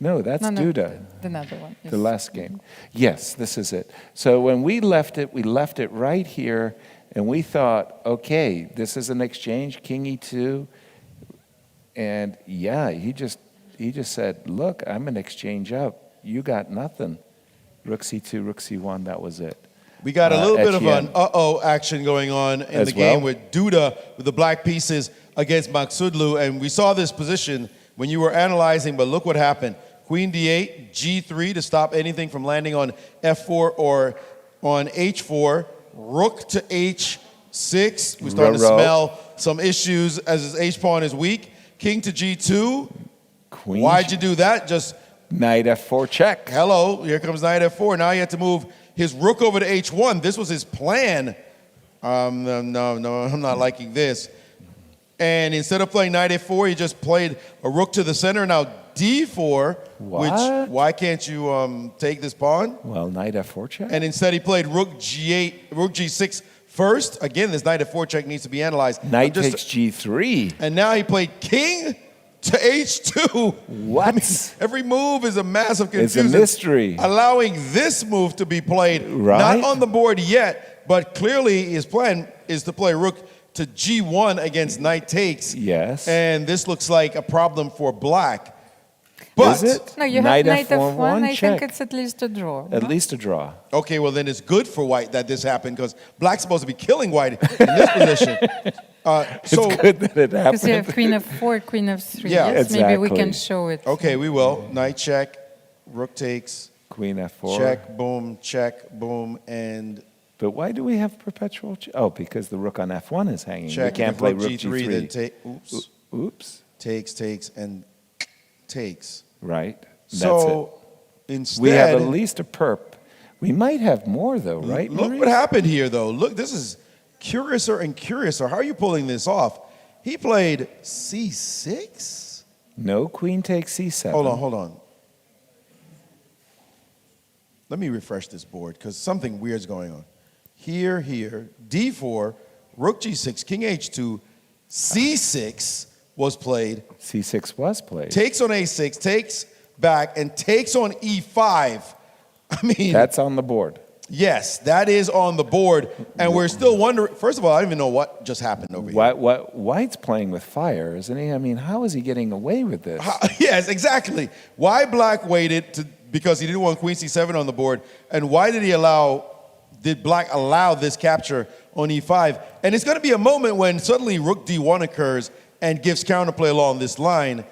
No, that's Duda. Another one. Yes. The last game. Yes, this is it. So when we left it right here, and we thought, okay, this is an exchange, king e2, and yeah, he just said, look, I'm an exchange up. You got nothing. Rook c2, rook c1, that was it. We got a little bit of an action going on in the game with Duda with the black pieces against Maksudlu, and we saw this position when you were analyzing, but look what happened. Queen d8, g3 to stop anything from landing on f4 or on h4. Rook to h6. We're starting to smell some issues as his h-pawn is weak. King to g2. Queen. Why'd you do that? Just knight f4 check. Hello, here comes knight f4. Now he had to move his rook over to h1. This was his plan. No, I'm not liking this. And instead of playing knight f4, he just played a rook to the center. Now d4, which, why can't you take this pawn? Well, knight f4 check. And instead he played rook g8, rook g6 first. Again, this knight f4 check needs to be analyzed. Knight takes g3. And now he played king to h2. What? I mean, every move is a massive confusion. It's a mystery. Allowing this move to be played, not on the board yet, but clearly his plan is to play rook to G1 against knight takes. Yes. And this looks like a problem for black. But, is it? No, you Knight have knight F1, F1. I check. think it's at least a draw. At no? least a draw. Okay, well then it's good for white that this happened because black's supposed to be killing white in this position. It's good that it Because you happened. have queen F4, queen F3. Yeah. Yes, maybe we can Exactly. show it. Okay, we will. Knight check, rook takes, Queen F4. check, boom, and But why do we have perpetual? Oh, because the rook on F1 is hanging. check. We can't and play rook rook G3, G3. then take. Oops. Oops. Takes, and takes. Right. That's So it. instead, We have at least a perp. We might have more though, right? Look Maurice? what happened here, though. Look, this is curiouser and curiouser. How are you pulling this off? He played C6. No, queen takes C7. Hold on. Let me refresh this board because something weird's going on. Here, D4, rook G6, king H2, C6 was played. C6 was played. Takes on A6, takes back, and takes on E5. I mean, That's on the board. yes, that is on the board, and we're still wondering. First of all, I don't even know what just happened over here. White's playing with fire, isn't he? I mean, how is he getting away with this? Yes, exactly. Why black waited because he didn't want queen C7 on the board, and why did black allow this capture on E5? And it's going to be a moment when suddenly rook D1 occurs and gives counterplay along this line.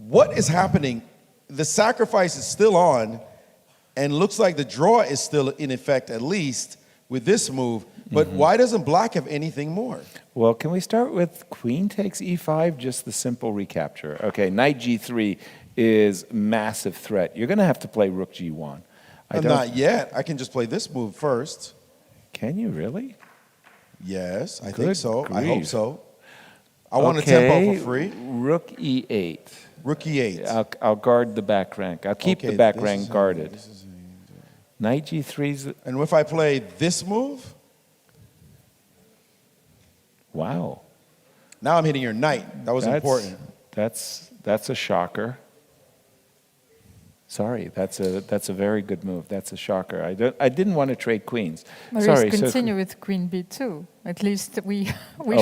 What is happening? The sacrifice is still on, and looks like the draw is still in effect, at least with this move. But why doesn't black have anything more? Well, can we start with queen takes E5, just the simple recapture? Okay, knight G3 is massive threat. You're going to have to play rook G1. Not yet. I can just play this move first. Can you really? Yes, I think Good so. I hope grief. so. I want to tempo for free. Rook E8. Rook E8. I'll guard the back rank. I'll keep Okay, the back this rank is guarded. Knight G3's. And if I play this move, Wow. now I'm hitting your knight. That was important. That's a shocker. Sorry, that's a very good move. That's a shocker. I didn't want to trade queens. Maurice, Sorry. continue with queen B2. At least we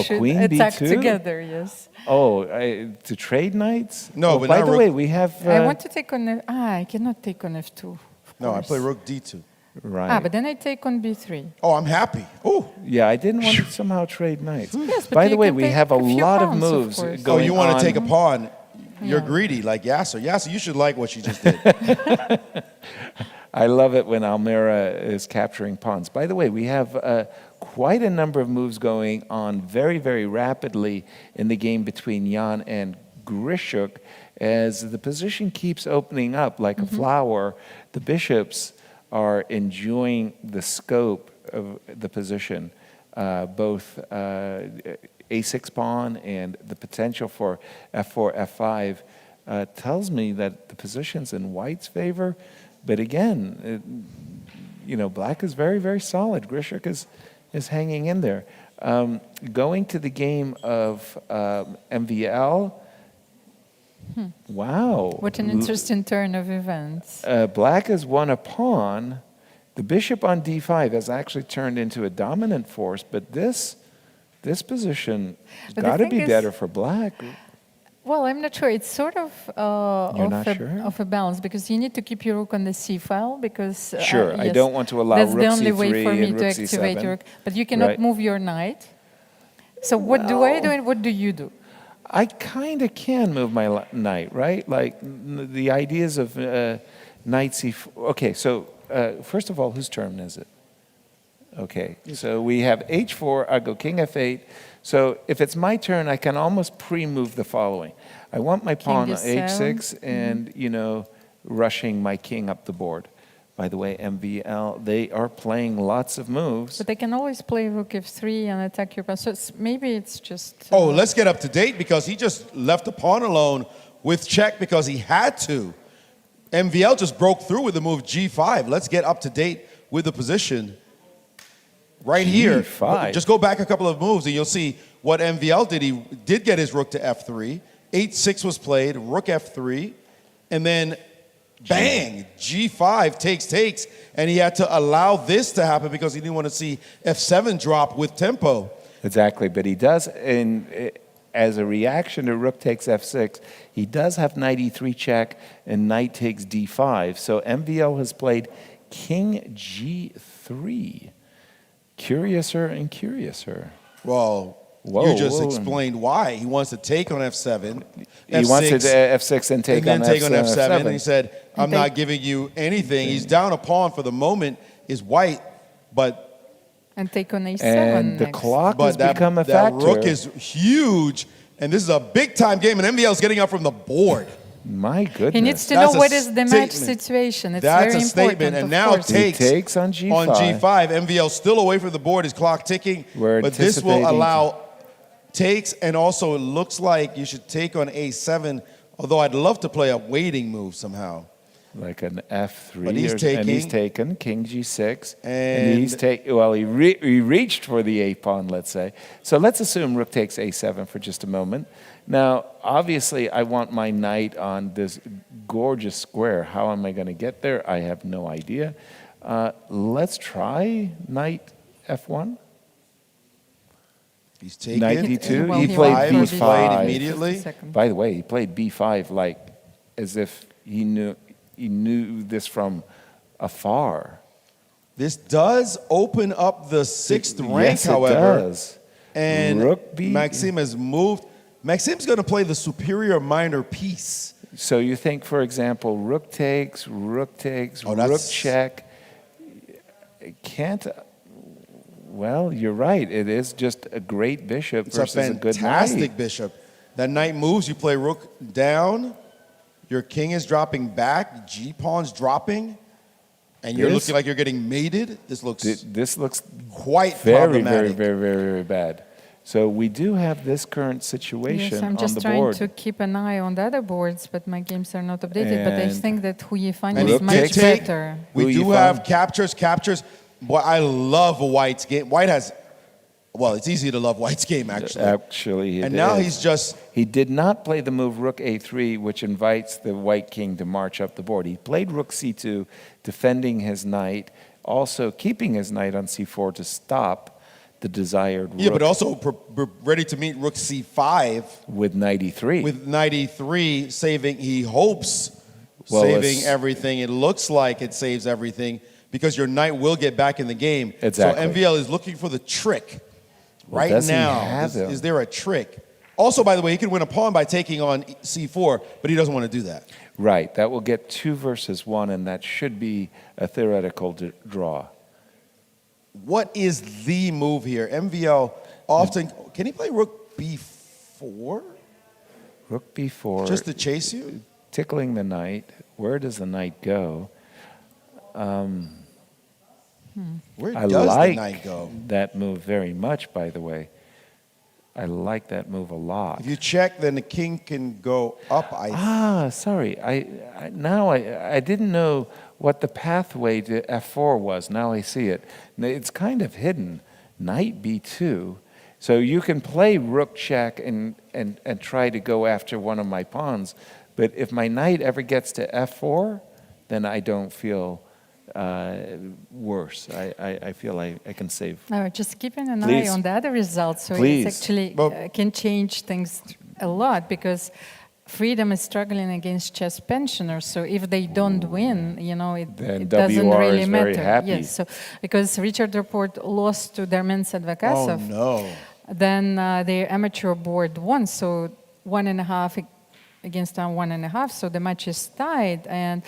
should queen attack B2? together, yes. Oh, to trade knights? No, Oh, but by now the rook- way, we have. I want to take on I cannot take on F2. No, I play rook D2. Right. But then I take on B3. Oh, I'm happy. Oh, Yeah, I didn't want to somehow trade knights. Yes, but By you the way, can we take have a a few lot of pawns, of moves course. going on. you want to take a pawn. You're Yeah. greedy like Yasser. Yasser, you should like what she just did. I love it when Almira is capturing pawns. By the way, we have quite a number of moves going on very, very rapidly in the game between Jan and Grishuk. As the position keeps opening up like a flower, the bishops are enjoying the scope of the position, both A6 pawn and the potential for F4, F5 tells me that the position's in white's favor. But again, black is very, very solid. Grishuk is hanging in there. Going to the game of MVL, wow. What an interesting turn of events. Black has won a pawn. The bishop on D5 has actually turned into a dominant force, but this position has But the got to thing be is- better for black. Well, I'm not sure. It's sort of You're not sure? of a balance because you need to keep your rook on the C file because Sure, I yes, don't want to allow that's rook the only way C3 for me and to rook activate C7. your rook. But you cannot Right. move your knight. So what do I do and what do you do? I kind of can move my knight, right? Like the ideas of knight C4. Okay, so first of all, whose turn is it? Okay, so we have H4, I go king F8. So if it's my turn, I can almost pre-move the following. I want my pawn on D7. H6 and, rushing my king up the board. By the way, MVL, they are playing lots of moves. But they can always play rook F3 and attack your pawn. So maybe it's just... Oh, let's get up to date because he just left the pawn alone with check because he had to. MVL just broke through with the move G5. Let's get up to date with the position right here. G5. Just go back a couple of moves and you'll see what MVL did. He did get his rook to F3. H6 was played, rook F3, and then bang, G5 takes, and he had to allow this to happen because he didn't want to see F7 drop with tempo. Exactly, but he does, as a reaction to rook takes f6, he does have knight e3 check and knight takes d5. So MVL has played king g3. Curiouser and curiouser. Well, you just explained why. He wants to take on f7. He wants to f6 and take and then on take f7. on f7. And he said, I'm not giving you anything. He's down a pawn for the moment, is white, but... And take on a7 And the next. clock has become a factor. That rook is huge, and this is a big-time game, and MVL is getting up from the board. My goodness. He needs to know what is the match situation. It's That's very a statement, important, and now takes on g5. On g5, MVL still away from the board, his clock ticking, but this will allow takes, and also it looks like you should take on a7, although I'd love to play a waiting move somehow. Like an f3, But he's and he's taken king g6, and he's he reached for the a pawn, let's say. So let's assume rook takes a7 for just a moment. Now, obviously, I want my knight on this gorgeous square. How am I going to get there? I have no idea. Let's try knight f1. He's taken. Knight d2. Well, he he played went for b5 b5 immediately. By the way, he played b5 like as if he knew this from afar. This does open up the sixth rank, Yes, however. it does. And Rook b. Maxime has moved. Maxime's going to play the superior minor piece. So you think, for example, rook takes, rook check. Can't. Well, you're right. It is just a great bishop versus a good knight. Fantastic bishop. That knight moves. You play rook down. Your king is dropping back. G-pawn's dropping. And you're looking like you're getting mated. This looks quite very, problematic. very bad. So we do have this current situation Yes, I'm on just the trying board. to keep an eye on the other boards, but my games are not updated. But I And think that Hou Yifan And is he much did take. better. We do have captures. Boy, I love White's game. White has, well, it's easy to love White's game, actually. Actually, and now he's just... He did not play the move rook a3, which invites the white king to march up the board. He played rook c2, defending his knight, also keeping his knight on c4 to stop the desired rook. Yeah, but also ready to meet rook c5. With knight e3. With knight e3, saving, he hopes, saving everything. It looks like it saves everything because your knight will get back in the game. Exactly. So MVL is looking for the trick Well, right does he now. have him? Is there a trick? Also, by the way, he can win a pawn by taking on c4, but he doesn't want to do that. Right. That will get 2 versus 1, and that should be a theoretical draw. What is the move here? MVL often, can he play rook b4? Rook b4. Just to chase you? Tickling the knight. Where does the knight go? Where I does like the knight go? that move very much, by the way. I like that move a lot. If you check, then the king can go up. Sorry. I didn't know what the pathway to f4 was. Now I see it. It's kind of hidden. Knight b2. So you can play rook check and try to go after one of my pawns. But if my knight ever gets to f4, then I don't feel worse. I feel I can save. No, just keeping an Please. eye on the other results. So Please. it's actually can change things a lot because Freedom is struggling against chess pensioners. So if they don't win, it doesn't WR really is matter. very happy. Yes. So because Richard Report lost to Darmen Sadvakasov, Oh, no. then their amateur board won. So 1.5 against 1.5. So the match is tied. And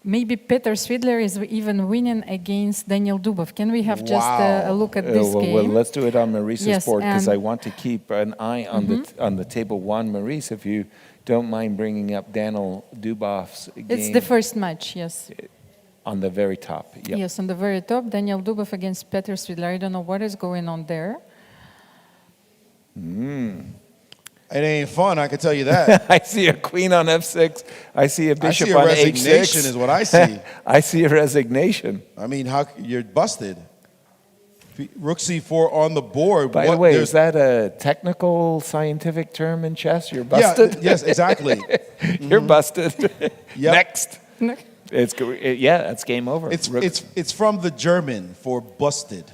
maybe Peter Svidler is even winning against Daniel Dubov. Can we have just a look at this game? Well, let's do it on Maurice's board because and I want to keep an eye on the table one. Maurice, if you don't mind bringing up Daniel Dubov's game. It's the first match, yes. On the very top. Yep. Yes, on the very top, Daniel Dubov against Peter Svidler. I don't know what is going on there. It ain't fun, I can tell you that. I see a queen on f6. I see a bishop I see a on resignation h6. is what I see. I see a resignation. I mean, you're busted. Rook c4 on the board. By the way, is that a technical scientific term in chess? You're busted? Yeah, yes, exactly. You're busted. Yep. Next. It's game over. It's from the German for busted.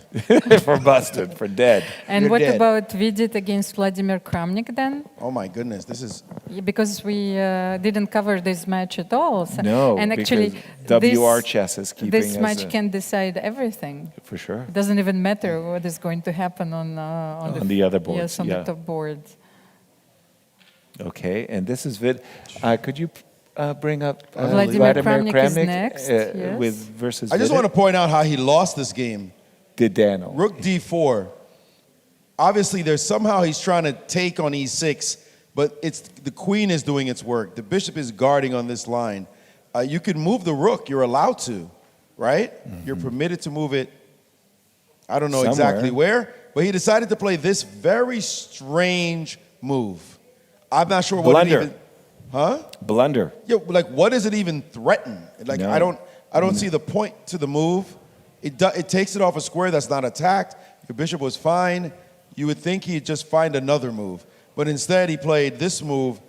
For busted, for dead. And You're what dead. about Vidit against Vladimir Kramnik then? Oh my goodness, this is... Because we didn't cover this match at all. So, No, and actually, because WR chess is keeping this us match can decide everything. for sure. It doesn't even matter what is going to happen on the other boards, Yes, on yeah. the top board. Okay, and this is Vid. Could you bring up Vladimir Kramnik is next, yes. with versus? I just Vidit? want to point out how he lost this game. Did Dano? Rook d4. Obviously, there's somehow he's trying to take on e6, but it's the queen is doing its work. The bishop is guarding on this line. You can move the rook. You're allowed to, right? You're permitted to move it. I don't know exactly where, but he decided to play this very strange move. I'm not sure what it even... Huh? Blunder. Yeah, like what does it even threaten? Like No. I don't see the point to the move. It takes it off a square that's not attacked. Your bishop was fine. You would think he'd just find another move, but instead he played this move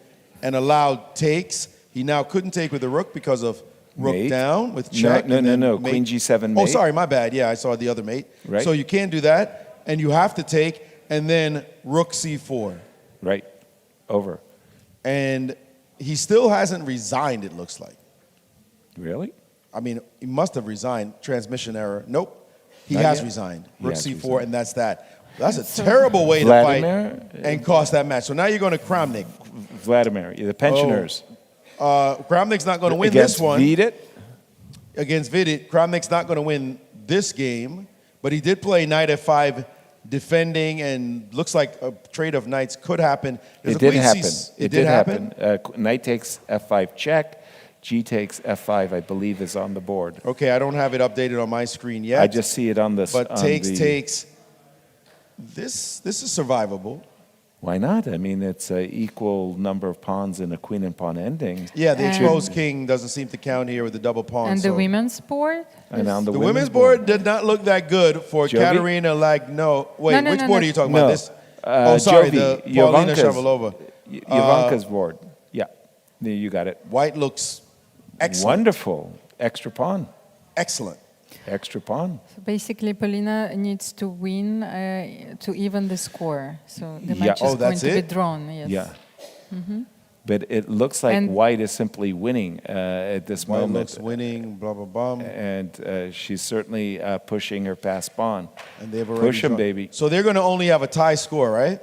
and allowed takes. He now couldn't take with the rook because of rook Mate. down with check. and then No. mate. Queen G7 mate. Oh, sorry, my bad. Yeah, I saw the other mate. Right. So you can't do that, and you have to take, and then rook c4. Right. Over. And he still hasn't resigned, it looks like. Really? I mean, he must have resigned. Transmission error. Nope. He Not has yet? resigned. He Rook has c4, resigned. and that's that. That's a terrible way Vladimir? to fight and cost that match. So now you're going to Kramnik. Vladimir, the pensioners. Kramnik's not going to win Against this one. Vidit? Against Vidit. Kramnik's not going to win this game, but he did play knight f5 defending, and looks like a trade of knights could happen. There's It a did queen happen. c- It did happen. Knight takes f5 check. G takes f5, I believe, is on the board. Okay, I don't have it updated on my screen yet. I just see it on this. But on takes. This is survivable. Why not? I mean, it's an equal number of pawns in a queen and pawn ending. Yeah, the And- exposed king doesn't seem to count here with the double pawn. And the so- women's board? And on The women's board did not look that good for Jovi? Katerina Lagno. Wait, No, which no, board no. are you talking No. about? This? Oh, sorry, Jovi, the Paulina Jovanka's- Shavalova. Jovanka's board. Yeah, you got it. White looks excellent. Wonderful. Extra pawn. Excellent. Extra pawn. So basically, Polina needs to win to even the score. So the Yeah. match is Oh, going that's to be it? drawn. Yes. Yeah. But it looks like And- white is simply winning at this White moment. looks winning, blah, blah, blah. And she's certainly pushing her past pawn. And they've already Push 'em, drawn. baby. So they're going to only have a tie score, right?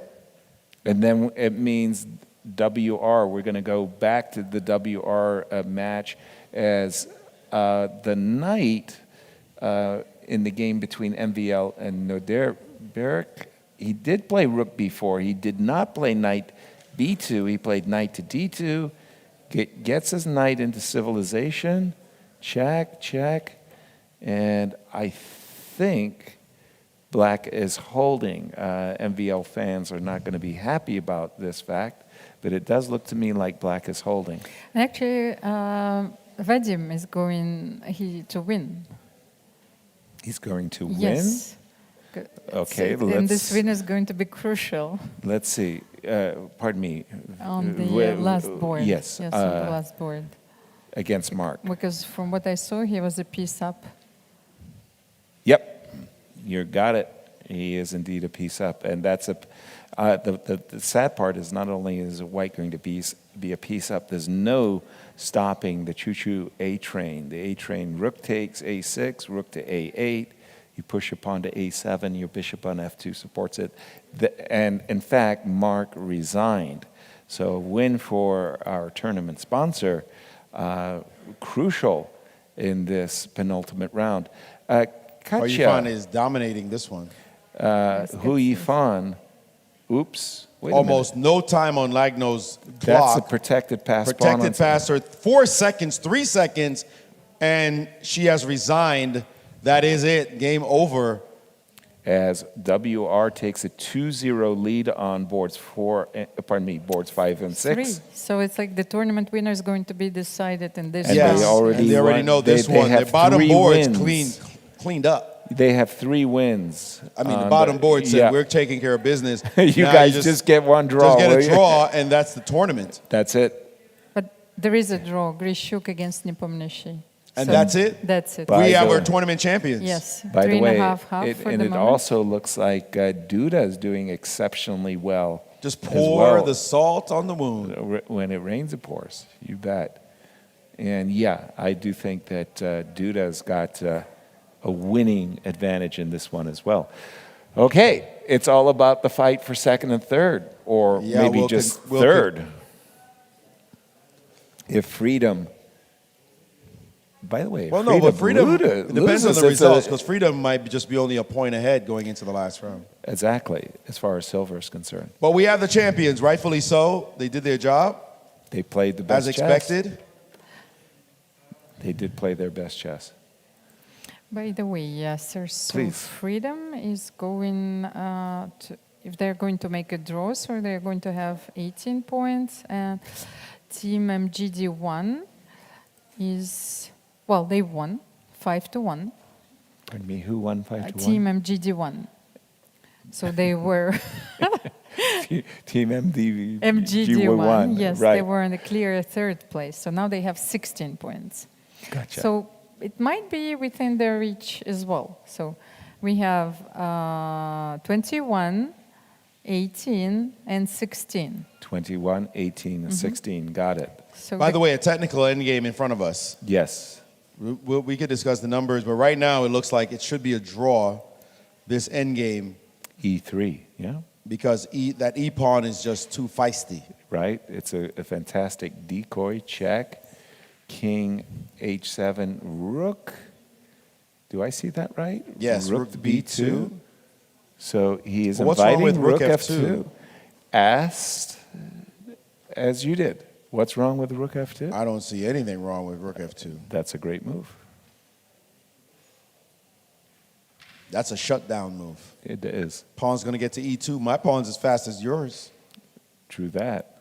And then it means WR. We're going to go back to the WR match as the knight in the game between MVL and Noderberg. He did play rook b4. He did not play knight b2. He played knight to d2. Gets his knight into civilization. Check, check. And I think Black is holding. MVL fans are not going to be happy about this fact, but it does look to me like Black is holding. Actually, Vadim is going to win. He's going to win. Yes. Okay, And this win is going to be crucial let's see. Pardon me. on the last board. Yes. Yes, on the last board. Against Mark. Because from what I saw, he was a piece up. Yep, you got it. He is indeed a piece up, and that's the sad part is not only is White going to be a piece up. There's no stopping the choo-choo A train. The A train rook takes A6, rook to A8. You push your pawn to A7. Your bishop on F2 supports it. And in fact, Mark resigned. So a win for our tournament sponsor, crucial in this penultimate round. Hou Katya, Yifan is dominating this one. Hou Yifan, oops. Wait a Almost no time on Lagno's minute. That's a clock. protected pass. pawn Protected on- passer, 4 seconds, 3 seconds, and she has resigned. That is it. Game over. As WR takes a 2-0 lead on boards boards 5 and 6. 3. So it's like the tournament winner is going to be decided in this And round. they already and they already won. know this They one. have The bottom 3 board's wins. cleaned up. They have 3 wins. I mean, the bottom board said, yeah. we're taking care of business. You Now guys just get one draw. Just get will a you? draw, and that's the tournament. That's it. But there is a draw. Grishuk against Nepomniachtchi. And So that's it? That's it. By We the are way- tournament champions. Yes, By the way, half for and the it moment. also looks like Duda is doing exceptionally well. Just as pour well. the salt on the wound. When it rains, it pours. You bet. And yeah, I do think that Duda's got a winning advantage in this one as well. Okay, it's all about the fight for second and third, or Yeah, maybe we'll just we'll third. If Freedom. By the way, if Well, no, but Freedom, it depends on loses, the it's results, because Freedom might just be only a point ahead going into the last round. Exactly, as far as silver is concerned. But we have the champions, rightfully so. They did their job. They played the best as chess. expected. They did play their best chess. By the way, yes, sir. So Please. Freedom is going to, if they're going to make a draw, so they're going to have 18 points, and Team MGD1 is, well, they won 5-1. Pardon me, who won 5-1? Team MGD1. So they were Team MD, MGD1. Yes, right. they were in the clear third place. So now they have 16 points. Gotcha. So it might be within their reach as well. So we have 21, 18, and 16. 21, 18, and 16. Got it. So By the way, a technical end game in front of us. Yes. We could discuss the numbers, but right now it looks like it should be a draw, this end game. E3, yeah. Because that E pawn is just too feisty. Right? It's a fantastic decoy check. King H7, Rook. Do I see that right? Yes, Rook B2. So he is Well, what's wrong inviting with Rook F2. Asked, as you did. What's wrong with Rook F2? I don't see anything wrong with Rook F2. That's a great move. That's a shutdown move. It is. Pawn's going to get to E2. My pawn's as fast as yours. True that.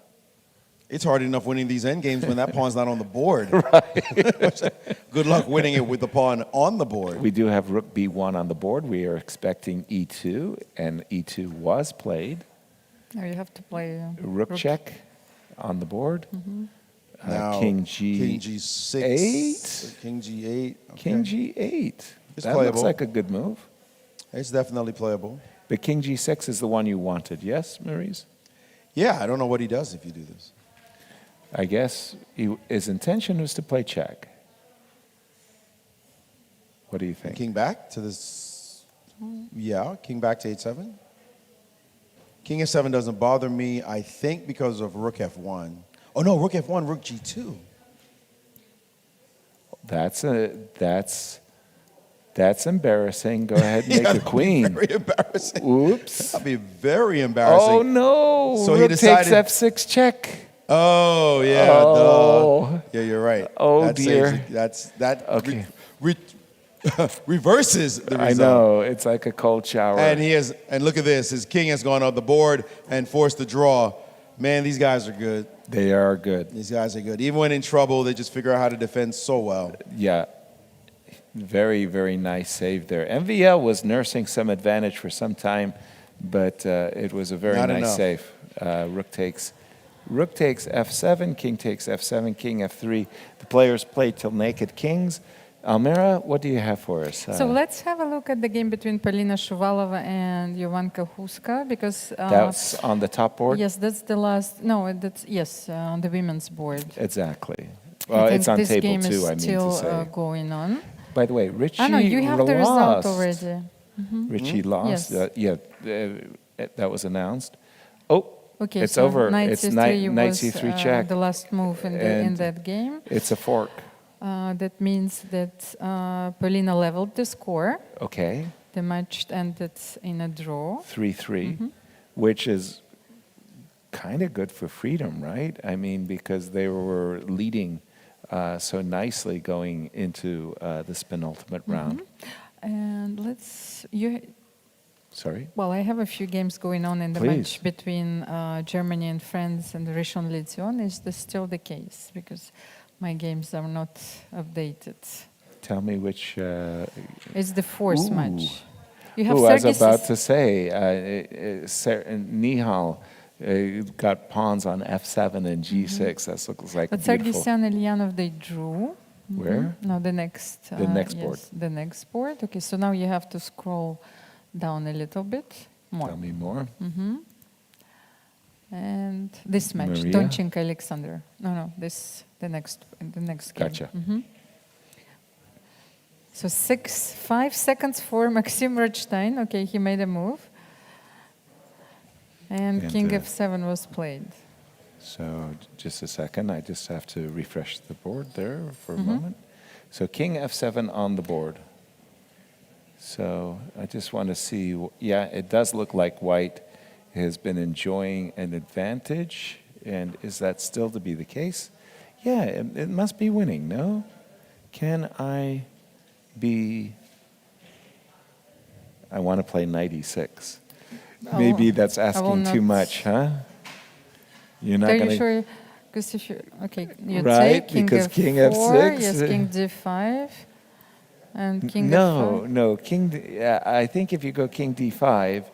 It's hard enough winning these end games when that pawn's not on the board. Right. Good luck winning it with the pawn on the board. We do have Rook B1 on the board. We are expecting E2, and E2 was played. now you have to play Rook check on the board. Now, King G. King G6. 8. King G8. Okay. King G8. It's That playable. looks like a good move. It's definitely playable. But King G6 is the one you wanted, yes, Maurice? Yeah, I don't know what he does if you do this. I guess his intention was to play check. What do you think? King back to this. Yeah, king back to H7. King F7 doesn't bother me, I think, because of Rook F1. Oh no, Rook F1, Rook G2. That's embarrassing. Go ahead and make a queen. Very embarrassing. Oops. That'd be very embarrassing. Oh no! So he Rook decided. takes F6 check. Oh yeah. Oh. Duh. Yeah, you're right. Oh, That dear. Okay. Reverses the result. I know, it's like a cold shower. And look at this. His king has gone up the board and forced the draw. Man, these guys are good. They are good. These guys are good. Even when in trouble, they just figure out how to defend so well. Yeah. Very, very nice save there. MVL was nursing some advantage for some time, but it was a very Not nice enough. save. Rook takes F7, King takes F7, King F3. The players play till naked kings. Almira, what do you have for us? So let's have a look at the game between Polina Shuvalova and Jovanka Houska, because that's on the top board? yes, that's the last. No, that's yes, on the women's board. Exactly. I Well, think it's on this table game two, is I mean still to say. going on. By the way, Richie I know you have the result lost. already. Richie lost. Yes. That was announced. Oh, Okay, it's so over. Knight It's C3 knight was, C3 check. the last move in And that game. It's a fork. That means that Polina leveled the score. Okay. The match ended in a draw. 3-3, which is kind of good for Freedom, right? I mean, because they were leading so nicely going into this penultimate round. And Sorry? Well, I have a few games going on in the Please. match between Germany and France and Rishon LeZion. Is this still the case? Because my games are not updated. Tell me which... It's the fourth Ooh. match. You have I was Sergei about to say, Nihal got pawns on F7 and G6. That looks like But beautiful. Sargsyan and Elyanov, they drew. Where? No, the next. The next board. Yes, the next board. Okay, so now you have to scroll down a little bit more. Tell me more. And this match, Maria? Donchenko Alexander. No, the next game. Gotcha. So 5 seconds for Maxim Rothstein. Okay, he made a move. And King F7 was played. So just a second, I just have to refresh the board there for a moment. So King F7 on the board. So I just want to see, yeah, it does look like white has been enjoying an advantage. And is that still to be the case? Yeah, it must be winning, no? Can I want to play knight e6. Maybe that's asking too much, huh? You're not Are going you to... sure? Because if you... Okay, you Right, take King because F4, King F6, yes, King D5, and King F5. No, I think if you go King D5,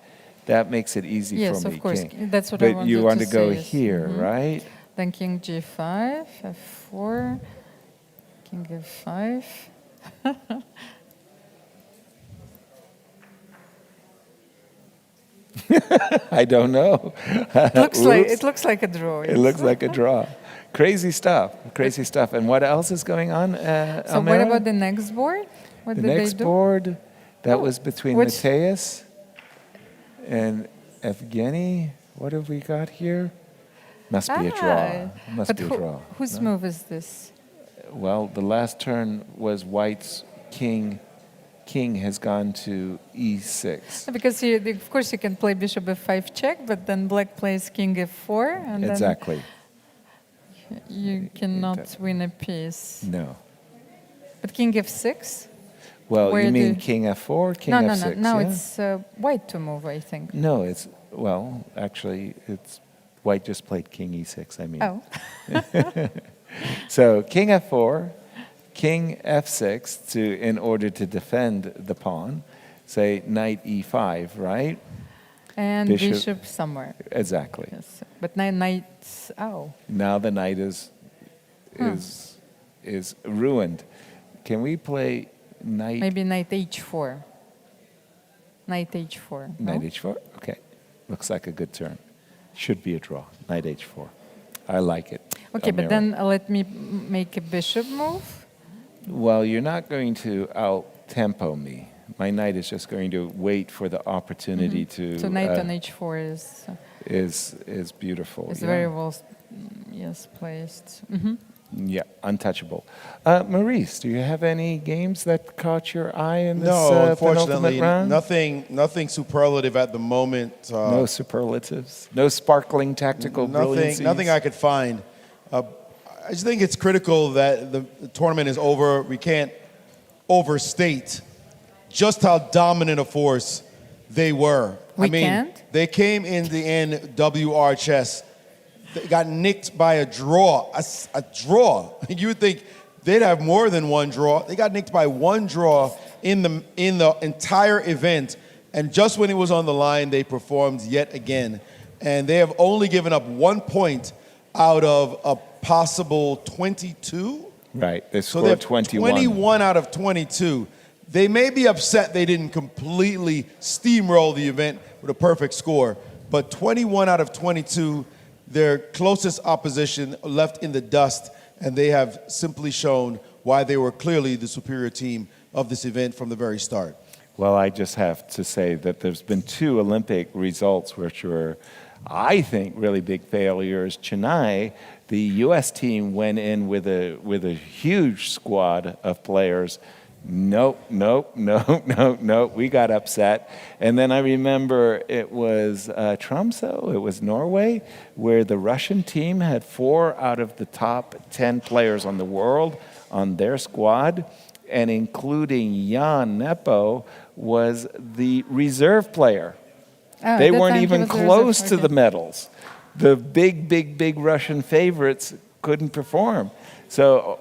that makes it easy yes, for me. Of course, King. that's what but I wanted you want to to go say, yes. here, right? Then King G5, F4, King F5. I don't know. It looks like a draw. It looks like a draw. Crazy stuff. And what else is going on, So Almera? what about the next board? What the did next they do? board, that was between Mateus and Evgeny. What have we got here? Must be a draw. Must be a draw. Whose move is this? Well, the last turn was white's king. King has gone to e6. Because of course you can play bishop f5 check, but then black plays king f4, and exactly. Then you cannot win a piece. No. But king f6? Well, you mean king f4, king f6? No. Now yeah? it's white to move, I think. No, actually, it's white just played king e6, I mean. Oh. So king f4, king f6 in order to defend the pawn. Say knight e5, right? And bishop somewhere. Exactly. Yes. But now knight's Now the knight is ruined. Can we play knight? Maybe knight h4. Knight h4. Knight h4. Okay. Looks like a good turn. Should be a draw. Knight h4. I like it. Okay, but then let me make a bishop move. Well, you're not going to out-tempo me. My knight is just going to wait for the opportunity to... So knight on h4 is beautiful. It's very well, placed. Yeah, untouchable. Maurice, do you have any games that caught your eye in this No, unfortunately, round? nothing superlative at the moment. No superlatives? No sparkling tactical brilliancies? Nothing I could find. I just think it's critical that the tournament is over. We can't overstate just how dominant a force they were. We can't? They came in the end WR chess. They got nicked by a draw. A draw. You would think they'd have more than one draw. They got nicked by one draw in the entire event. And just when it was on the line, they performed yet again. And they have only given up 1 point out of a possible 22. Right, they So they have scored 21. 21 out of 22. They may be upset they didn't completely steamroll the event with a perfect score, but 21 out of 22, their closest opposition left in the dust, and they have simply shown why they were clearly the superior team of this event from the very start. Well, I just have to say that there's been 2 Olympic results which were, I think, really big failures. Chennai, the U.S. team went in with a huge squad of players. Nope. We got upset. And then I remember it was Tromsø, it was Norway, where the Russian team had 4 out of the top 10 players on the world on their squad, and including Jan Nepo was the reserve player. They weren't even close to the medals. The big Russian favorites couldn't perform. So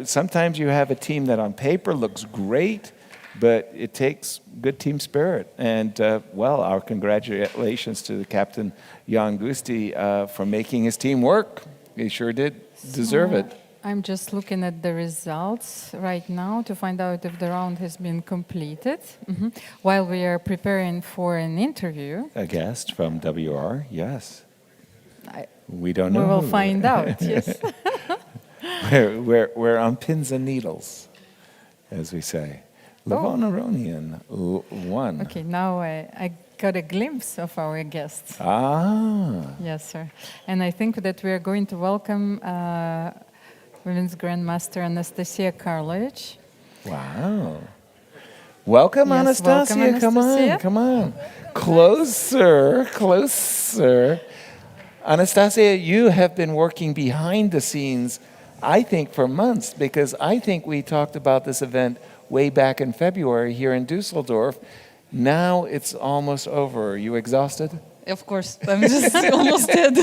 sometimes you have a team that on paper looks great, but it takes good team spirit. And, our congratulations to the captain, Jan Gusti, for making his team work. He sure did deserve it. I'm just looking at the results right now to find out if the round has been completed. While we are preparing for an interview. A guest from WR, yes. We don't know. We will find out, yes. We're on pins and needles, as we say. Levon Aronian won. Okay, now I got a glimpse of our guests. Yes, sir. And I think that we are going to welcome Women's Grandmaster Anastasia Karlovich. Wow. Welcome, Yes, Anastasia. welcome, Come Anastasia. on, come on. Closer, closer. Anastasia, you have been working behind the scenes, I think, for months, because I think we talked about this event way back in February here in Düsseldorf. Now it's almost over. Are you exhausted? Of course, I'm just almost dead.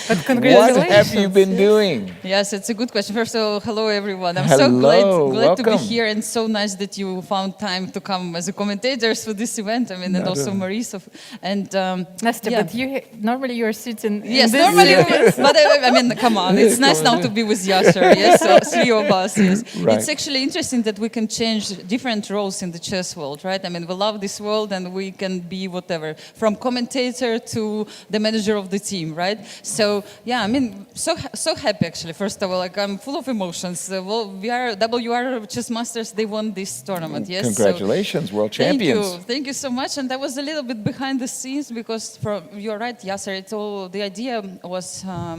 But congratulations. What have you been doing? Yes, it's a good question. First of all, hello everyone. I'm Hello, so glad to be welcome. here, and so nice that you found time to come as a commentators for this event. I mean, and also Maurice. And Nastya, yeah. but normally you are sitting. Yes, in this normally, seat. but I mean, come on, it's nice now to be with Yasser. Yes, so three of us. Yes, Right. it's actually interesting that we can change different roles in the chess world, right? I mean, we love this world, and we can be whatever, from commentator to the manager of the team, right? So yeah, I mean, so happy actually. First of all, like I'm full of emotions. Well, we are WR chess masters. They won this tournament. Yes, Congratulations, world champions. Thank you so much. And I was a little bit behind the scenes because, you're right, Yasser. It's all the idea was. I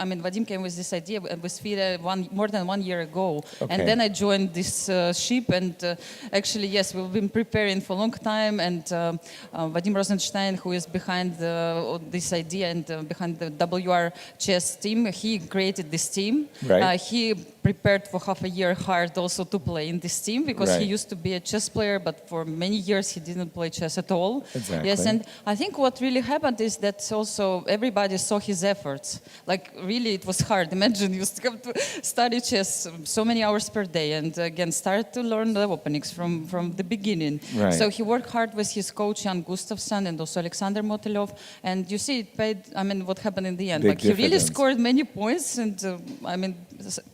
mean, Vadim came with this idea with FIDE more than 1 year ago, and then I joined this ship. And actually, yes, we've been preparing for a long time. And Vadim Rosenstein, who is behind this idea and behind the WR chess team, he created this team. Right. He prepared for half a year hard also to play in this team because he used to be a chess player, but for many years he didn't play chess at all. Exactly. Yes, and I think what really happened is that also everybody saw his efforts. Like really, it was hard. Imagine you have to study chess so many hours per day, and again start to learn the openings from the beginning. Right. So he worked hard with his coach Jan Gustafsson and also Alexander Motilov, and you see it paid. I mean, what happened in the end? Big Like he really dividends. scored many points, and I mean,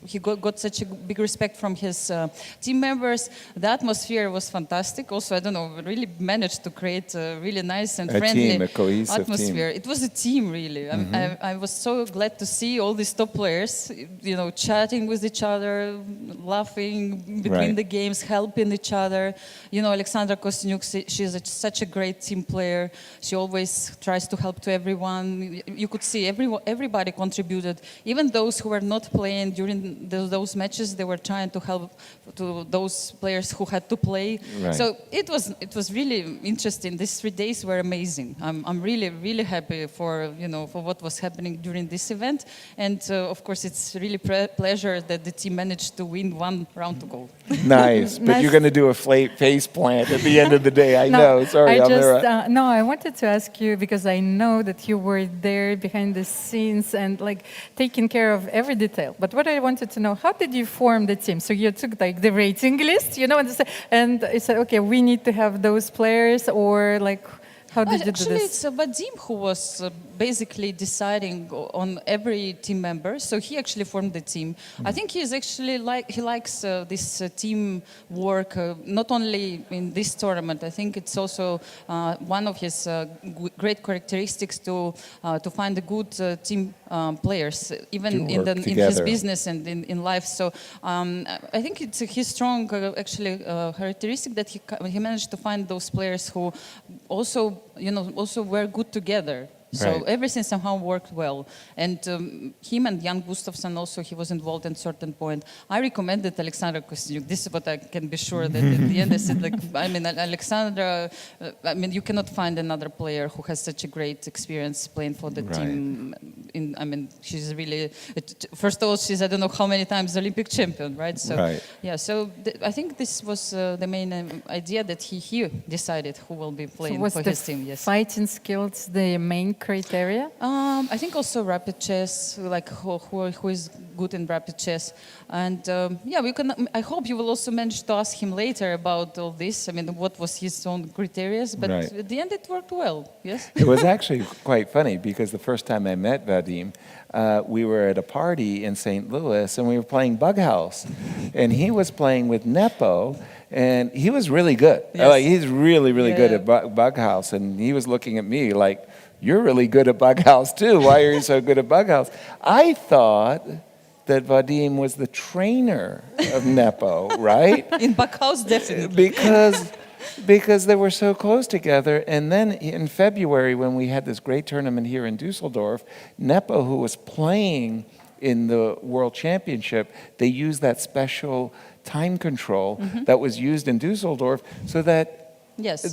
he got such a big respect from his team members. The atmosphere was fantastic. Also, I don't know, we really managed to create a really nice and friendly a cohesive atmosphere. It was a team, really. I was so glad to see all these top players, you know, chatting with each other, laughing between the games, helping each other. You know, Alexandra Kosteniuk, she's such a great team player. She always tries to help to everyone. You could see everybody contributed. Even those who were not playing during those matches, they were trying to help to those players who had to play. Right. So it was really interesting. These 3 days were amazing. I'm really happy for what was happening during this event, and of course it's really pleasure that the team managed to win 1 round to go. Nice, but you're going to do a face plant at the end of the day. I No, know. Sorry, Amira. No, I wanted to ask you because I know that you were there behind the scenes and like taking care of every detail. But what I wanted to know, how did you form the team? So you took like the rating list, you know, and you said, okay, we need to have those players, or like, how did you do Actually, this? it's Vadim who was basically deciding on every team member. So he actually formed the team. I think he likes this team work, not only in this tournament. I think it's also one of his great characteristics to find the good team players, even in his business and in life. So I think it's his strong characteristic that he managed to find those players who also were good together. So everything somehow worked well. And him and Jan Gustafsson also, he was involved at a certain point. I recommended Alexandra Kosteniuk. This is what I can be sure that at the end I said, like, I mean, Alexandra, I mean, you cannot find another player who has such a great experience playing for the team. I mean, she's really, first of all, she's, I don't know how many times Olympic champion, right? So, yeah, so I think this was the main idea that he decided who will be playing for his team. Yes. Fighting skills the main criteria? I think also rapid chess, like who is good in rapid chess. And yeah, we can. I hope you will also manage to ask him later about all this. I mean, what was his own criteria? But at the end, it worked well. Yes. It was actually quite funny because the first time I met Vadim, Vadim. We were at a party in St. Louis, and we were playing Bug House. And he was playing with Nepo, and he was really good. Yes. Like, he's really, really good at Bug House. And he was looking at me like, you're really good at Bug House, too. Why are you so good at Bug House? I thought that Vadim was the trainer of Nepo, right? In Backhouse, definitely. Because they were so close together. And then in February, when we had this great tournament here in Düsseldorf, Nepo, who was playing in the World Championship, they used that special time control that was used in Düsseldorf so that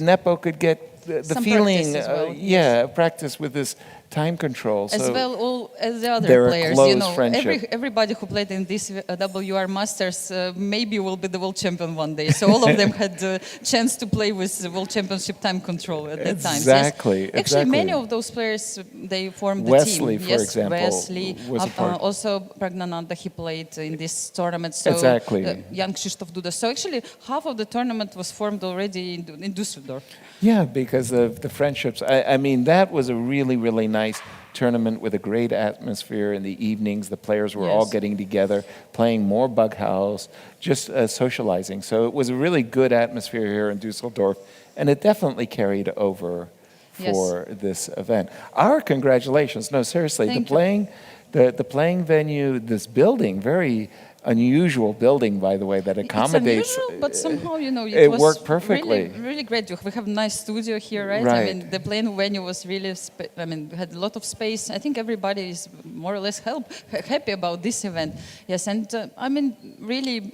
Nepo could get the Some feeling, practice as well. practice with this time control. As So well, all as the other they're a players, close friendship. everybody who played in this WR Masters maybe will be the world champion one day. So all of them had the chance to play with the world championship time control at that time. Exactly. Actually, many of those players they formed the Wesley, team. for example, Wesley, was a part. also Pragnananda, he played in this tournament. So Exactly. young Krzysztof Duda. So actually, half of the tournament was formed already in Düsseldorf. Yeah, because of the friendships. I mean, that was a really, really nice tournament with a great atmosphere in the evenings. The players were all getting together, playing more Bug House, just socializing. So it was a really good atmosphere here in Düsseldorf, and it definitely carried over for this event. Our congratulations. No, seriously, the playing venue, this building, very unusual building, by the way, that accommodates. It's unusual, but somehow, it was worked perfectly. Really, really great. We have a nice studio here, right? Right. I mean, the playing venue was really, had a lot of space. I think everybody is more or less happy about this event. Yes, and I mean, really,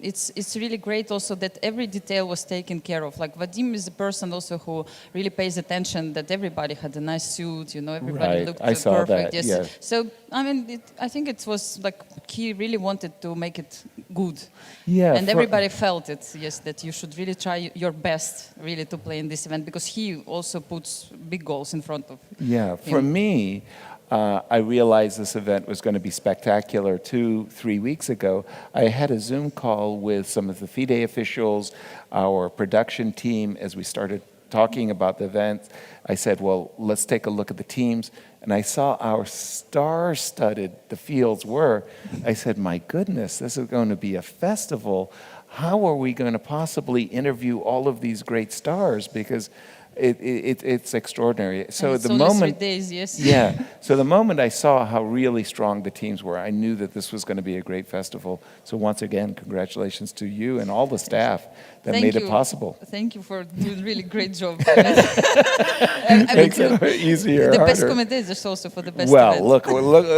it's really great also that every detail was taken care of. Like Vadim is a person also who really pays attention that everybody had a nice suit, everybody looked I saw perfect. that, yes. So, I mean, I think it was like he really wanted to make it good. Yeah. And everybody felt it, yes, that you should really try your best really to play in this event because he also puts big goals in front of him. For me, I realized this event was going to be spectacular 2-3 weeks ago. I had a Zoom call with some of the FIDE officials, our production team, as we started talking about the event. I said, well, let's take a look at the teams. And I saw how star-studded the fields were. I said, my goodness, this is going to be a festival. How are we going to possibly interview all of these great stars? Because it's extraordinary. So it's the only moment, 3 days, yes. Yeah. So the moment I saw how really strong the teams were, I knew that this was going to be a great festival. So once again, congratulations to you and all the staff that made it possible. Thank you for doing a really great job. Makes it easier, the harder. best commentators also for the best Well, event.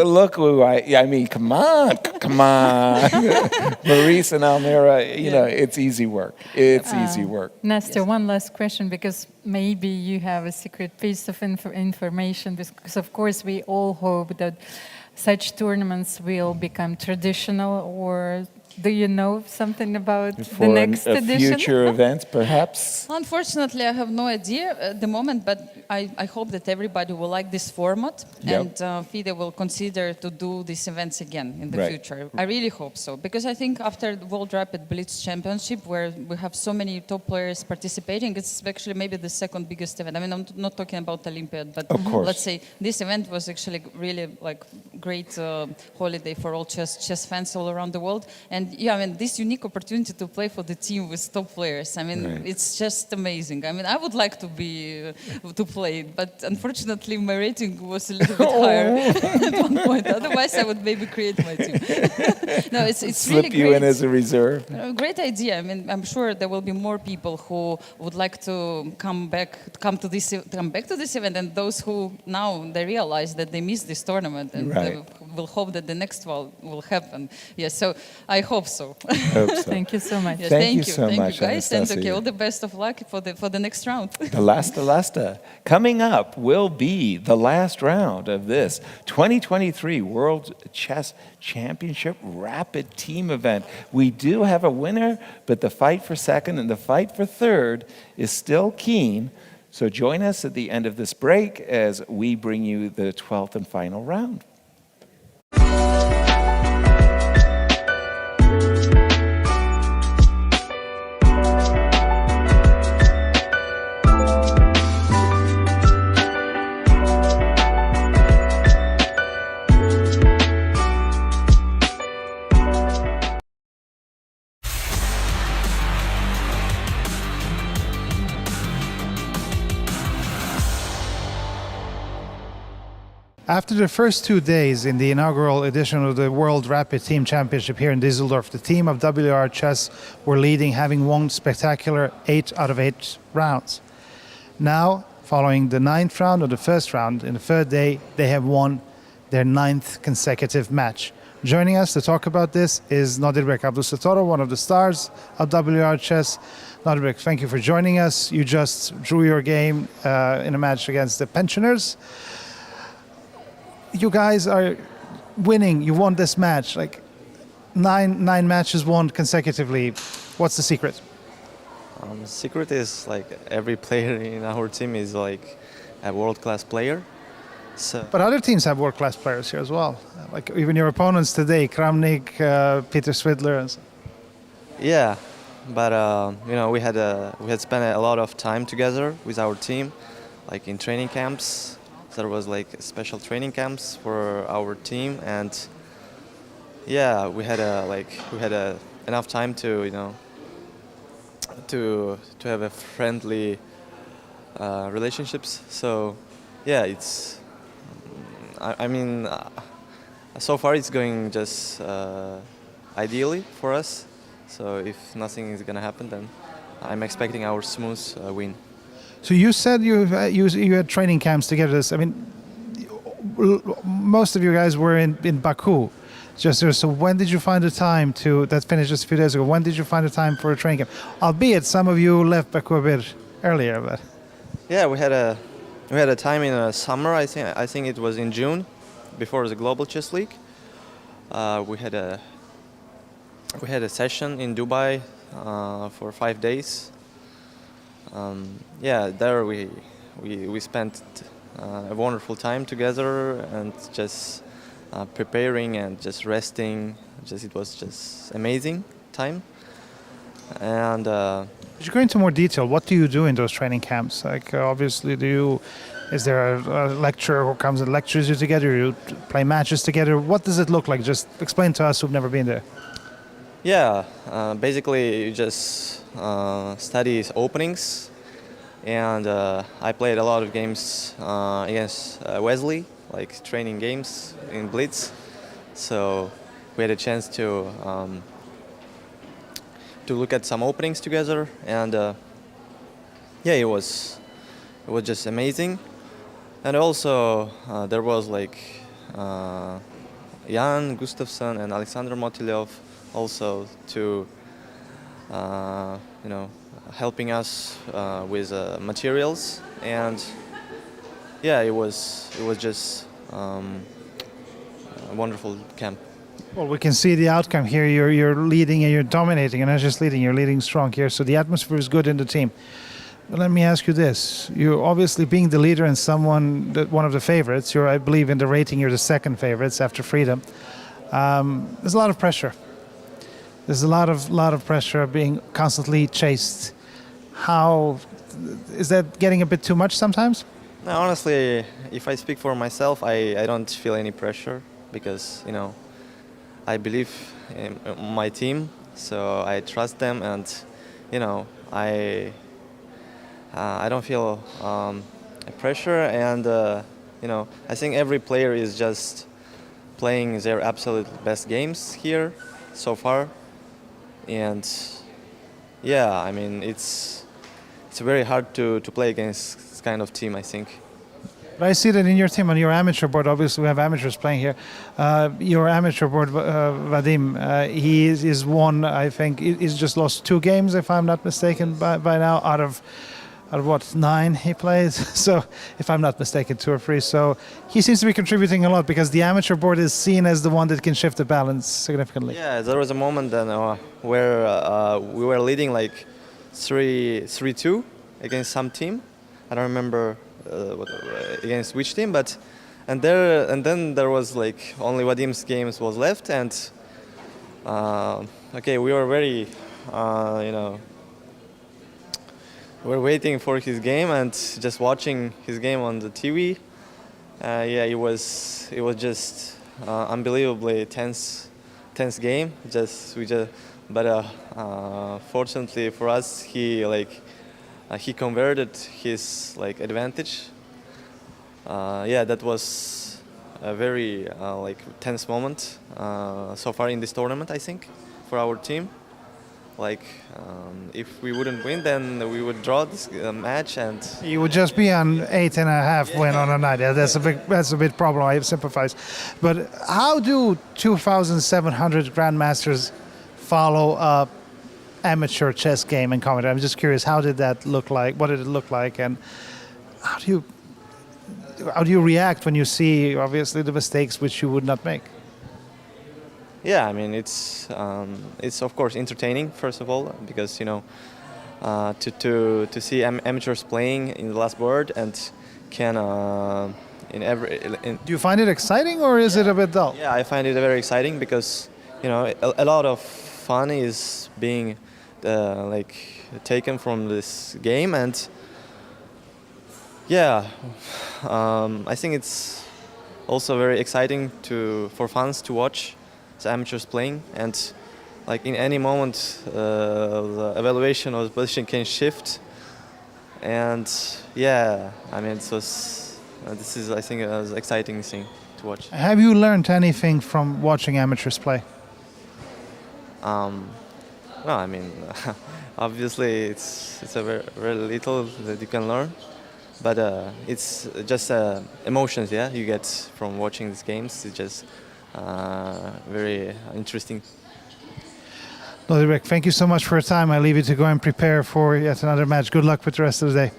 look who I mean, come on. Maurice and Almira, it's easy work. It's easy work. Nastya, one last question, because maybe you have a secret piece of information, because of course we all hope that such tournaments will become traditional, or do you know something about the next edition? Future events, perhaps? Unfortunately, I have no idea at the moment, but I hope that everybody will like this format and FIDE will consider to do these events again in the future. I really hope so, because I think after the World Rapid Blitz Championship, where we have so many top players participating, it's actually maybe the second biggest event. I mean, I'm not talking about Olympiad, but let's say this event was actually really like great holiday for all chess fans all around the world. And I mean, this unique opportunity to play for the team with top players. I mean, it's just amazing. I mean, I would like to be to play, but unfortunately, my rating was a little bit higher at one point. Otherwise, I would maybe create my team. No, it's Slip really you great. in as a reserve. Great idea. I mean, I'm sure there will be more people who would like to come back to this event, and those who now they realize that they missed this tournament and will hope that the next one will happen. Yes, so I hope so. Thank you so much. Yes, thank you so much, guys, Anastasia. and all the best of luck for the next round. The last. Coming up will be the last round of this 2023 World Chess Championship Rapid Team event. We do have a winner, but the fight for second and the fight for third is still keen. So join us at the end of this break as we bring you the 12th and final round. After the first 2 days in the inaugural edition of the World Rapid Team Championship here in Düsseldorf, the team of WR Chess were leading, having won spectacular 8 out of 8 rounds. Now, following the 9th round of the first round, in the third day, they have won their 9th consecutive match. Joining us to talk about this is Nodirbek Abdusatoro, one of the stars of WR Chess. Nodirbek, thank you for joining us. You just drew your game in a match against the pensioners. You guys are winning. You won this match. Like nine matches won consecutively. What's the secret? The secret is like every player in our team is like a world-class player. So. But other teams have world-class players here as well. Like even your opponents today, Kramnik, Peter Swidler, and so. Yeah, but we had spent a lot of time together with our team, like in training camps. There was like special training camps for our team, and yeah, we had enough time to to have a friendly relationships. So yeah, it's. I mean, so far it's going just ideally for us. So if nothing is gonna happen, then I'm expecting our smooth win. So you said you had training camps together. I mean, most of you guys were in Baku. Just there. So when did you find the time to? That finished just a few days ago. When did you find the time for a training camp? Albeit some of you left Baku a bit earlier, but. Yeah, we had a time in the summer. I think it was in June, before the Global Chess League. We had a session in Dubai for 5 days. Yeah, there we spent a wonderful time together and just preparing and just resting. It was just amazing time. And. Could you go into more detail? What do you do in those training camps? Like, obviously, is there a lecturer who comes and lectures you together? You play matches together? What does it look like? Just explain to us who've never been there. Yeah, basically you just study openings, and I played a lot of games against Wesley, like training games in Blitz. So we had a chance to look at some openings together, and yeah, it was just amazing. And also there was like Jan Gustafsson and Alexander Motilev also to helping us with materials, and yeah, it was just a wonderful camp. Well, we can see the outcome here. You're leading and you're dominating, and not just leading, you're leading strong here. So the atmosphere is good in the team. But let me ask you this. You obviously being the leader and one of the favorites, I believe in the rating, you're the second favorites after Freedom. There's a lot of pressure. There's a lot of pressure being constantly chased. How is that getting a bit too much sometimes? No, honestly, if I speak for myself, I don't feel any pressure because, I believe in my team, so I trust them, and I don't feel pressure, and I think every player is just playing their absolute best games here so far, and yeah, I mean it's very hard to play against this kind of team, I think. But I see that in your team, on your amateur board, obviously we have amateurs playing here. Your amateur board, Vadim, he is one, I think, he's just lost 2 games, if I'm not mistaken, by now, out of what, 9 he plays? So, if I'm not mistaken, 2 or 3. So, he seems to be contributing a lot because the amateur board is seen as the one that can shift the balance significantly. Yeah, there was a moment then where we were leading like 3-2 against some team. I don't remember against which team, and then there was like only Vadim's games was left, and okay, we were very we're waiting for his game and just watching his game on the TV. Yeah, it was just unbelievably tense game. But fortunately for us, he converted his advantage. Yeah, that was a very like tense moment so far in this tournament, I think, for our team. Like, if we wouldn't win, then we would draw this match, and you would just be on 8.5 win on a night. Yeah, that's a big problem. I sympathize. But how do 2,700 grandmasters follow a amateur chess game in comedy? I'm just curious. How did that look like? What did it look like? And how do you react when you see obviously the mistakes which you would not make? yeah, I mean it's of course entertaining first of all, because to see amateurs playing in the last board and can Do you find it exciting, or is it a bit dull? Yeah, I find it very exciting because a lot of fun is being like taken from this game, and yeah, I think it's also very exciting for fans to watch the amateurs playing, and like in any moment the evaluation of the position can shift, and yeah, I mean this is I think an exciting thing to watch. Have you learned anything from watching amateurs play? No, I mean obviously it's a very little that you can learn, but it's just emotions, yeah, you get from watching these games. It's just very interesting. Vladimir, thank you so much for your time. I leave you to go and prepare for yet another match. Good luck with the rest of the day.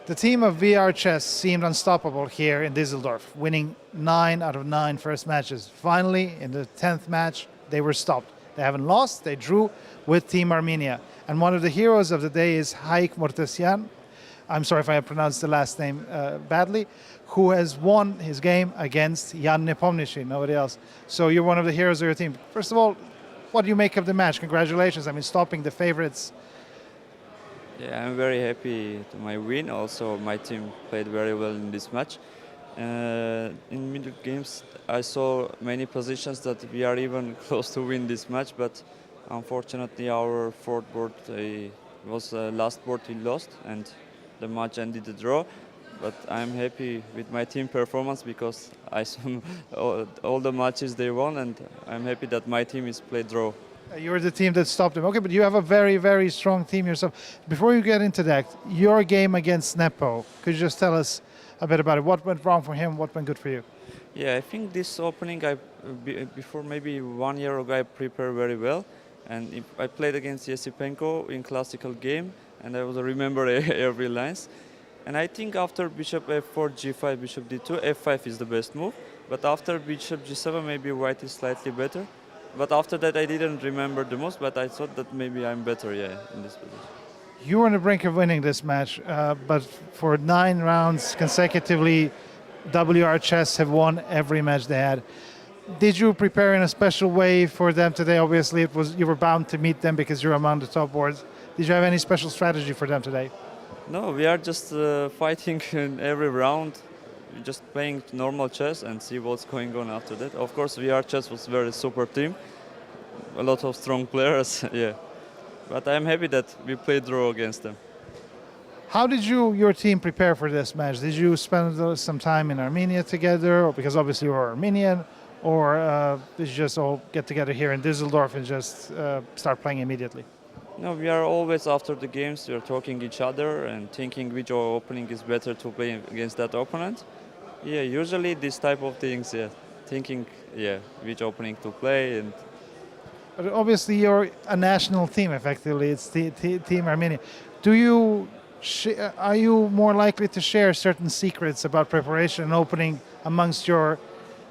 The team of VR Chess seemed unstoppable here in Düsseldorf, winning 9 out of 9 first matches. Finally, in the 10th match, they were stopped. They haven't lost, they drew with Team Armenia. And one of the heroes of the day is Hou Yifan, I'm sorry if I pronounced the last name badly, who has won his game against Jan Nepomniachtchi, nobody else. So you're one of the heroes of your team. First of all, what do you make of the match? Congratulations, I mean, stopping the favorites. Yeah, I'm very happy to my win. Also, my team played very well in this match. In middle games, I saw many positions that we are even close to win this match, but unfortunately, our fourth board was the last board we lost, and the match ended a draw. But I'm happy with my team performance because I saw all the matches they won, and I'm happy that my team is played draw. You were the team that stopped him. Okay, but you have a very, very strong team yourself. Before you get into that, your game against Nepo, could you just tell us a bit about it? What went wrong for him? What went good for you? Yeah, I think this opening, before maybe 1 year ago, I prepared very well. And I played against Yesipenko in classical game, and I was remember every lines. And I think after bishop f4, g5, bishop d2, f5 is the best move. But after bishop g7, maybe white is slightly better. But after that, I didn't remember the most, but I thought that maybe I'm better, yeah, in this position. You were on the brink of winning this match, but for 9 rounds consecutively, WR Chess have won every match they had. Did you prepare in a special way for them today? Obviously, you were bound to meet them because you're among the top boards. Did you have any special strategy for them today? No, we are just fighting in every round. We're just playing normal chess and see what's going on after that. Of course, VR Chess was a very super team, a lot of strong players, yeah. But I'm happy that we played draw against them. How did your team prepare for this match? Did you spend some time in Armenia together, or because obviously you are Armenian, or did you just all get together here in Düsseldorf and just start playing immediately? No, we are always after the games, we are talking each other and thinking which opening is better to play against that opponent. Yeah, usually this type of things, yeah. Thinking, yeah, which opening to play. And but obviously you're a national team, effectively. It's Team Armenia. Are you more likely to share certain secrets about preparation and opening amongst your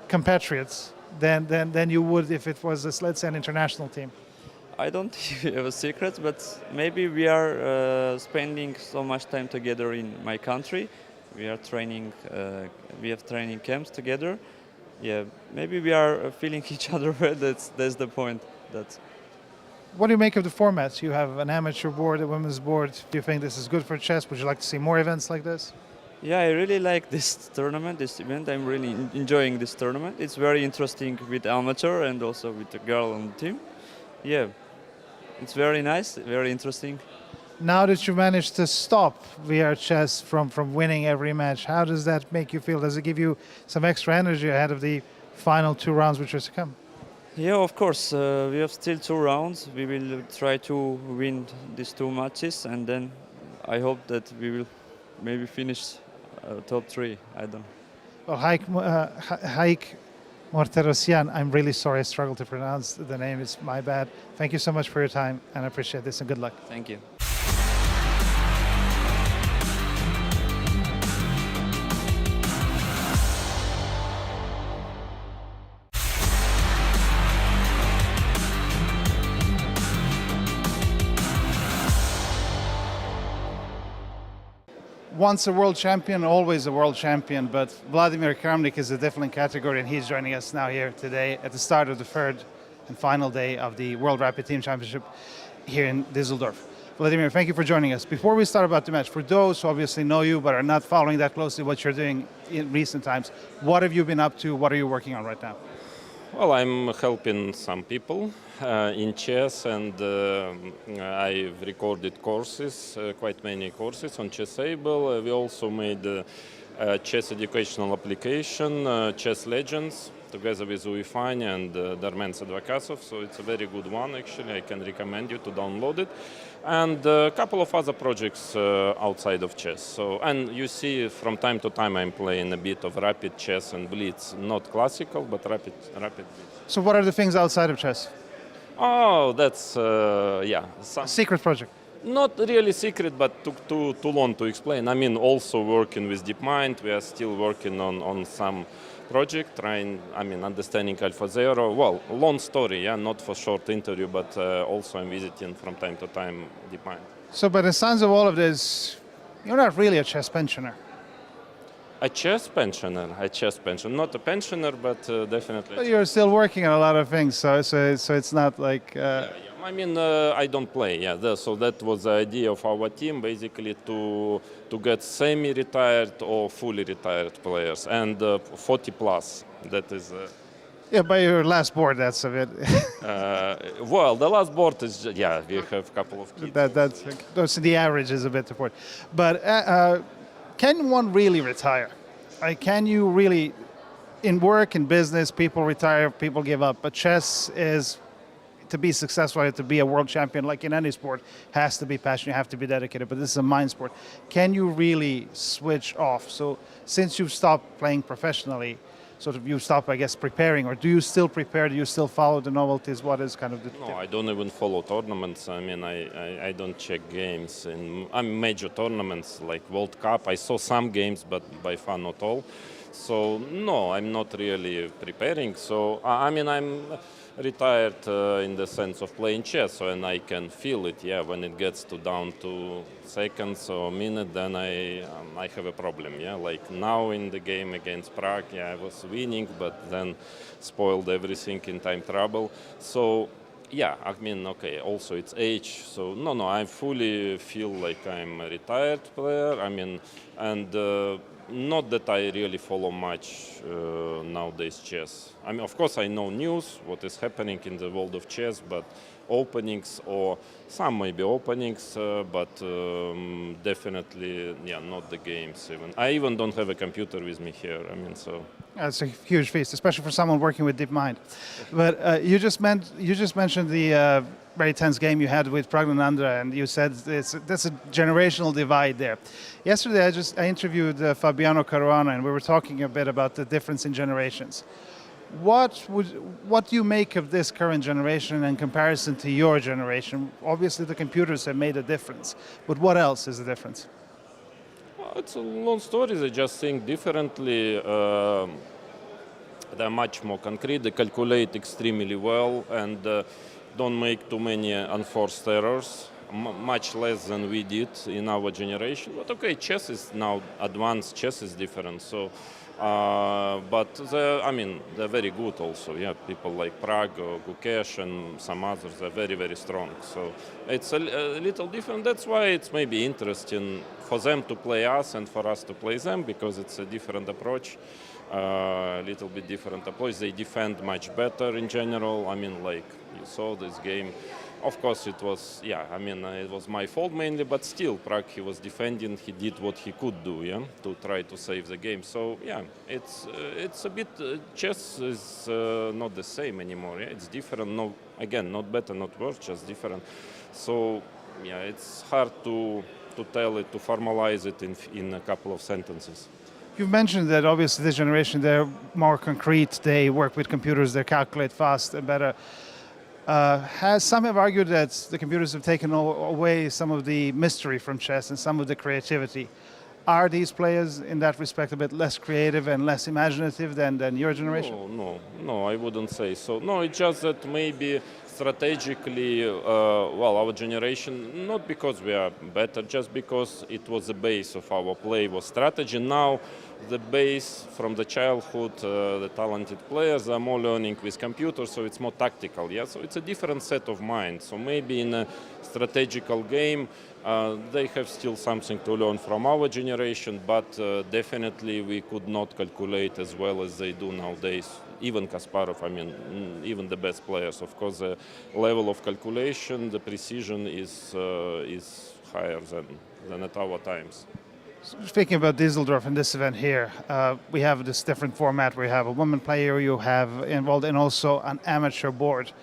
compatriots than you would if it was, let's say, an international team? I don't have a secret, but maybe we are spending so much time together in my country. We are training, we have training camps together. Yeah, maybe we are feeling each other well. That's the point. What do you make of the formats? You have an amateur board, a women's board. Do you think this is good for chess? Would you like to see more events like this? Yeah, I really like this tournament, this event. I'm really enjoying this tournament. It's very interesting with amateur and also with the girl on the team. Yeah, it's very nice, very interesting. Now that you managed to stop VR chess from winning every match, how does that make you feel? Does it give you some extra energy ahead of the final 2 rounds which are to come? Yeah, of course. We have still 2 rounds. We will try to win these 2 matches, and then I hope that we will maybe finish top 3. I don't know. Well, Haik Morterosian, I'm really sorry I struggled to pronounce the name. It's my bad. Thank you so much for your time, and I appreciate this, and good luck. Thank you. Once a world champion, always a world champion, but Vladimir Kramnik is a different category, and he's joining us now here today at the start of the 3rd and final day of the World Rapid Team Championship here in Düsseldorf. Vladimir, thank you for joining us. Before we start about the match, for those who obviously know you but are not following that closely what you're doing in recent times, what have you been up to? What are you working on right now? Well, I'm helping some people in chess, and I've recorded courses, quite many courses on Chessable. We also made a chess educational application, Chess Legends, together with Hou Yifan and Darmen Sadvakasov, so it's a very good one actually. I can recommend you to download it. And a couple of other projects outside of chess. So, and you see from time to time I'm playing a bit of rapid chess and blitz, not classical, but rapid blitz. So what are the things outside of chess? Oh, that's, yeah. A secret project? Not really secret, but took too long to explain. I mean, also working with DeepMind, we are still working on some project, understanding AlphaZero. Well, long story, yeah, not for short interview, but also I'm visiting from time to time DeepMind. So by the sounds of all of this, you're not really a chess pensioner. A chess pensioner, not a pensioner, but definitely. But you're still working on a lot of things, so it's not like... I mean, I don't play, yeah. So that was the idea of our team, basically to get semi-retired or fully retired players, and 40 plus. That is. Yeah, by your last board, that's a bit. Well, the last board is we have a couple of kids. That's the average is a bit important. But can one really retire? Can you really, in work, in business, people retire, people give up, but chess is. To be successful, to be a world champion, like in any sport, has to be passionate, you have to be dedicated, but this is a mind sport. Can you really switch off? So since you've stopped playing professionally, sort of you stop, I guess, preparing, or do you still prepare? Do you still follow the novelties? What is kind of the... No, I don't even follow tournaments. I mean, I don't check games. Major tournaments like World Cup, I saw some games, but by far not all. So no, I'm not really preparing. So I mean, I'm retired in the sense of playing chess, and I can feel it. Yeah, when it gets down to seconds or a minute, then I have a problem. Yeah, like now in the game against Prague, I was winning, but then spoiled everything in time trouble. So yeah, I mean, okay. Also, it's age. So no, I fully feel like I'm a retired player. I mean, and. Not that I really follow much nowadays chess. I mean, of course, I know news, what is happening in the world of chess, but openings or some maybe openings, but definitely, not the games even. I even don't have a computer with me here. I mean, so. It's a huge feast, especially for someone working with DeepMind. But you just mentioned the very tense game you had with Pragnanandra, and you said that's a generational divide there. Yesterday, I interviewed Fabiano Caruana, and we were talking a bit about the difference in generations. What do you make of this current generation in comparison to your generation? Obviously, the computers have made a difference, but what else is the difference? Well, it's a long story. They just think differently. They're much more concrete. They calculate extremely well and don't make too many unforced errors. Much less than we did in our generation. But okay, chess is now advanced. Chess is different. So But they're very good also. Yeah, people like Prague, Gukesh, and some others are very, very strong. So it's a little different. That's why it's maybe interesting for them to play us and for us to play them, because it's a different approach, a little bit different approach. They defend much better in general. Like you saw this game. Of course, it was, it was my fault mainly, but still, Prague, he was defending, he did what he could do, to try to save the game. So, it's a bit, chess is not the same anymore, it's different, no, again, not better, not worse, just different. So, it's hard to tell it, to formalize it in a couple of sentences. You've mentioned that obviously this generation, they're more concrete, they work with computers, they calculate fast and better. Some have argued that the computers have taken away some of the mystery from chess and some of the creativity. Are these players, in that respect, a bit less creative and less imaginative than your generation? No, I wouldn't say so. No, it's just that maybe strategically, our generation, not because we are better, just because it was the base of our play was strategy. Now, the base from the childhood, the talented players are more learning with computers, so it's more tactical. So it's a different set of mind. So maybe in a strategical game, they have still something to learn from our generation, but definitely we could not calculate as well as they do nowadays. Even Kasparov, even the best players. Of course, the level of calculation, the precision is higher than at our times. Speaking about Düsseldorf and this event here, we have this different format where you have a woman player, you have involved, and also an amateur board.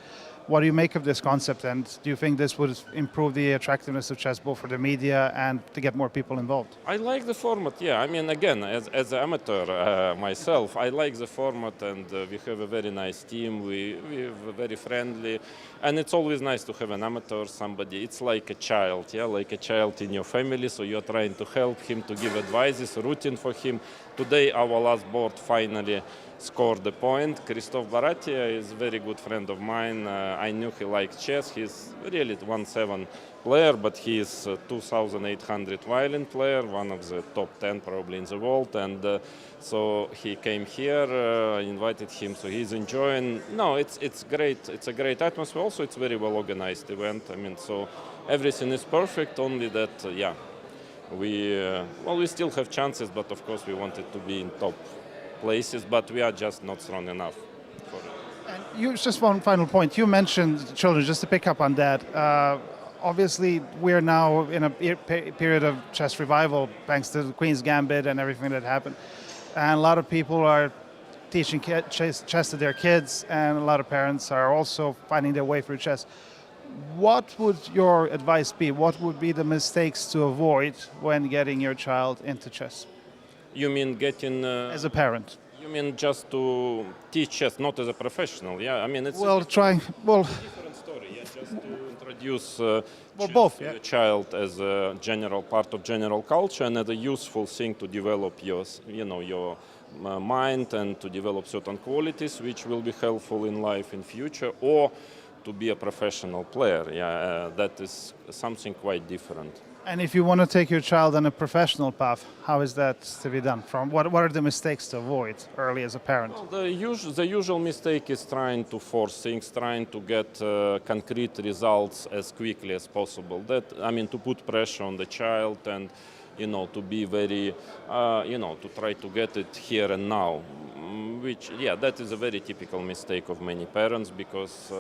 What do you make of this concept, and do you think this would improve the attractiveness of chess both for the media and to get more people involved? I like the format, again, as an amateur myself, I like the format, and we have a very nice team, we're very friendly, and it's always nice to have an amateur, somebody, it's like a child, like a child in your family, so you're trying to help him, to give advices, rooting for him. Today, our last board finally scored the point. Christoph Baratia is a very good friend of mine. I knew he liked chess. He's really 1-7 player, but he is 2,800 violin player, one of the top 10 probably in the world. And so he came here, invited him, so he's enjoying. No, it's great. It's a great atmosphere. Also, it's very well organized event. So everything is perfect. Only that, we still have chances, but of course we wanted to be in top places, but we are just not strong enough for it. And just one final point. You mentioned children, just to pick up on that. Obviously, we're now in a period of chess revival, thanks to the Queen's Gambit and everything that happened. And a lot of people are teaching chess to their kids, and a lot of parents are also finding their way through chess. What would your advice be? What would be the mistakes to avoid when getting your child into chess? You mean getting... as a parent? You mean just to teach chess, not as a professional? It's a different story. Just to introduce your child as a general part of general culture and as a useful thing to develop your mind and to develop certain qualities which will be helpful in life in future, or to be a professional player. That is something quite different. And if you want to take your child on a professional path, how is that to be done? What are the mistakes to avoid early as a parent? Well, the usual mistake is trying to force things, trying to get concrete results as quickly as possible. To put pressure on the child and, to be very, to try to get it here and now. That is a very typical mistake of many parents, because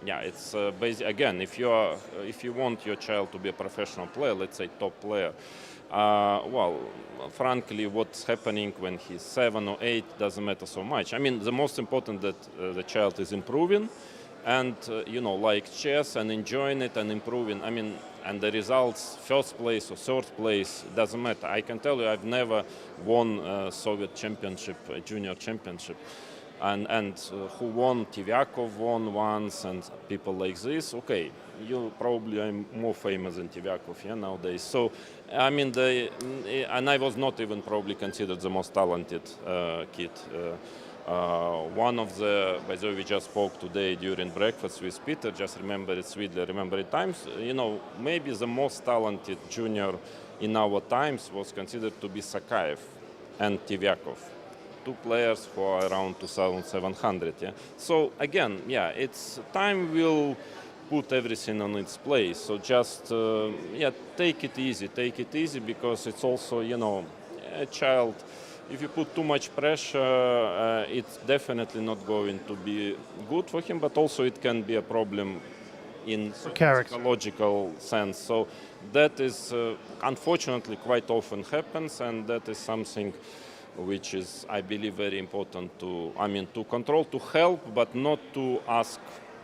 it's basically, again, if you want your child to be a professional player, let's say top player, frankly, what's happening when he's 7 or 8 doesn't matter so much. The most important that the child is improving and, like chess and enjoying it and improving. And the results, first place or third place, doesn't matter. I can tell you I've never won a Soviet championship, a junior championship. And who won? Tivyakov won once, and people like this. Okay, you probably are more famous than Tivyakov nowadays. So, and I was not even probably considered the most talented kid. One of the, by the way, we just spoke today during breakfast with Peter, just remember it sweetly, remember it times. Maybe the most talented junior in our times was considered to be Sakaev and Tivyakov. two players who are around 2,700. Yeah. So again, yeah, it's time will put everything on its place. So just take it easy because it's also a child. If you put too much pressure, it's definitely not going to be good for him, but also it can be a problem in psychological sense. So that is unfortunately quite often happens, and that is something which is, I believe, very important to control, to help, but not to ask,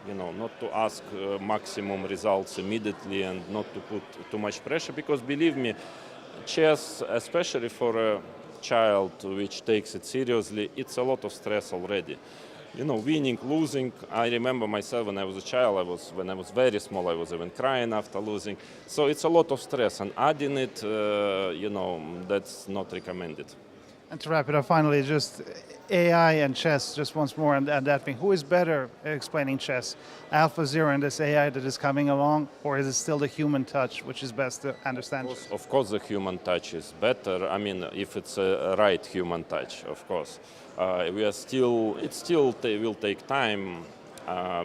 not to ask maximum results immediately and not to put too much pressure, because believe me, chess, especially for a child which takes it seriously, it's a lot of stress already. Winning, losing. I remember myself when I was a child, when I was very small, I was even crying after losing. So it's a lot of stress, and adding it, that's not recommended. And to wrap it up, finally, just AI and chess, just once more, and that thing. Who is better at explaining chess? AlphaZero and this AI that is coming along, or is it still the human touch, which is best to understand? Of course, the human touch is better. If it's a right human touch, of course. It still will take time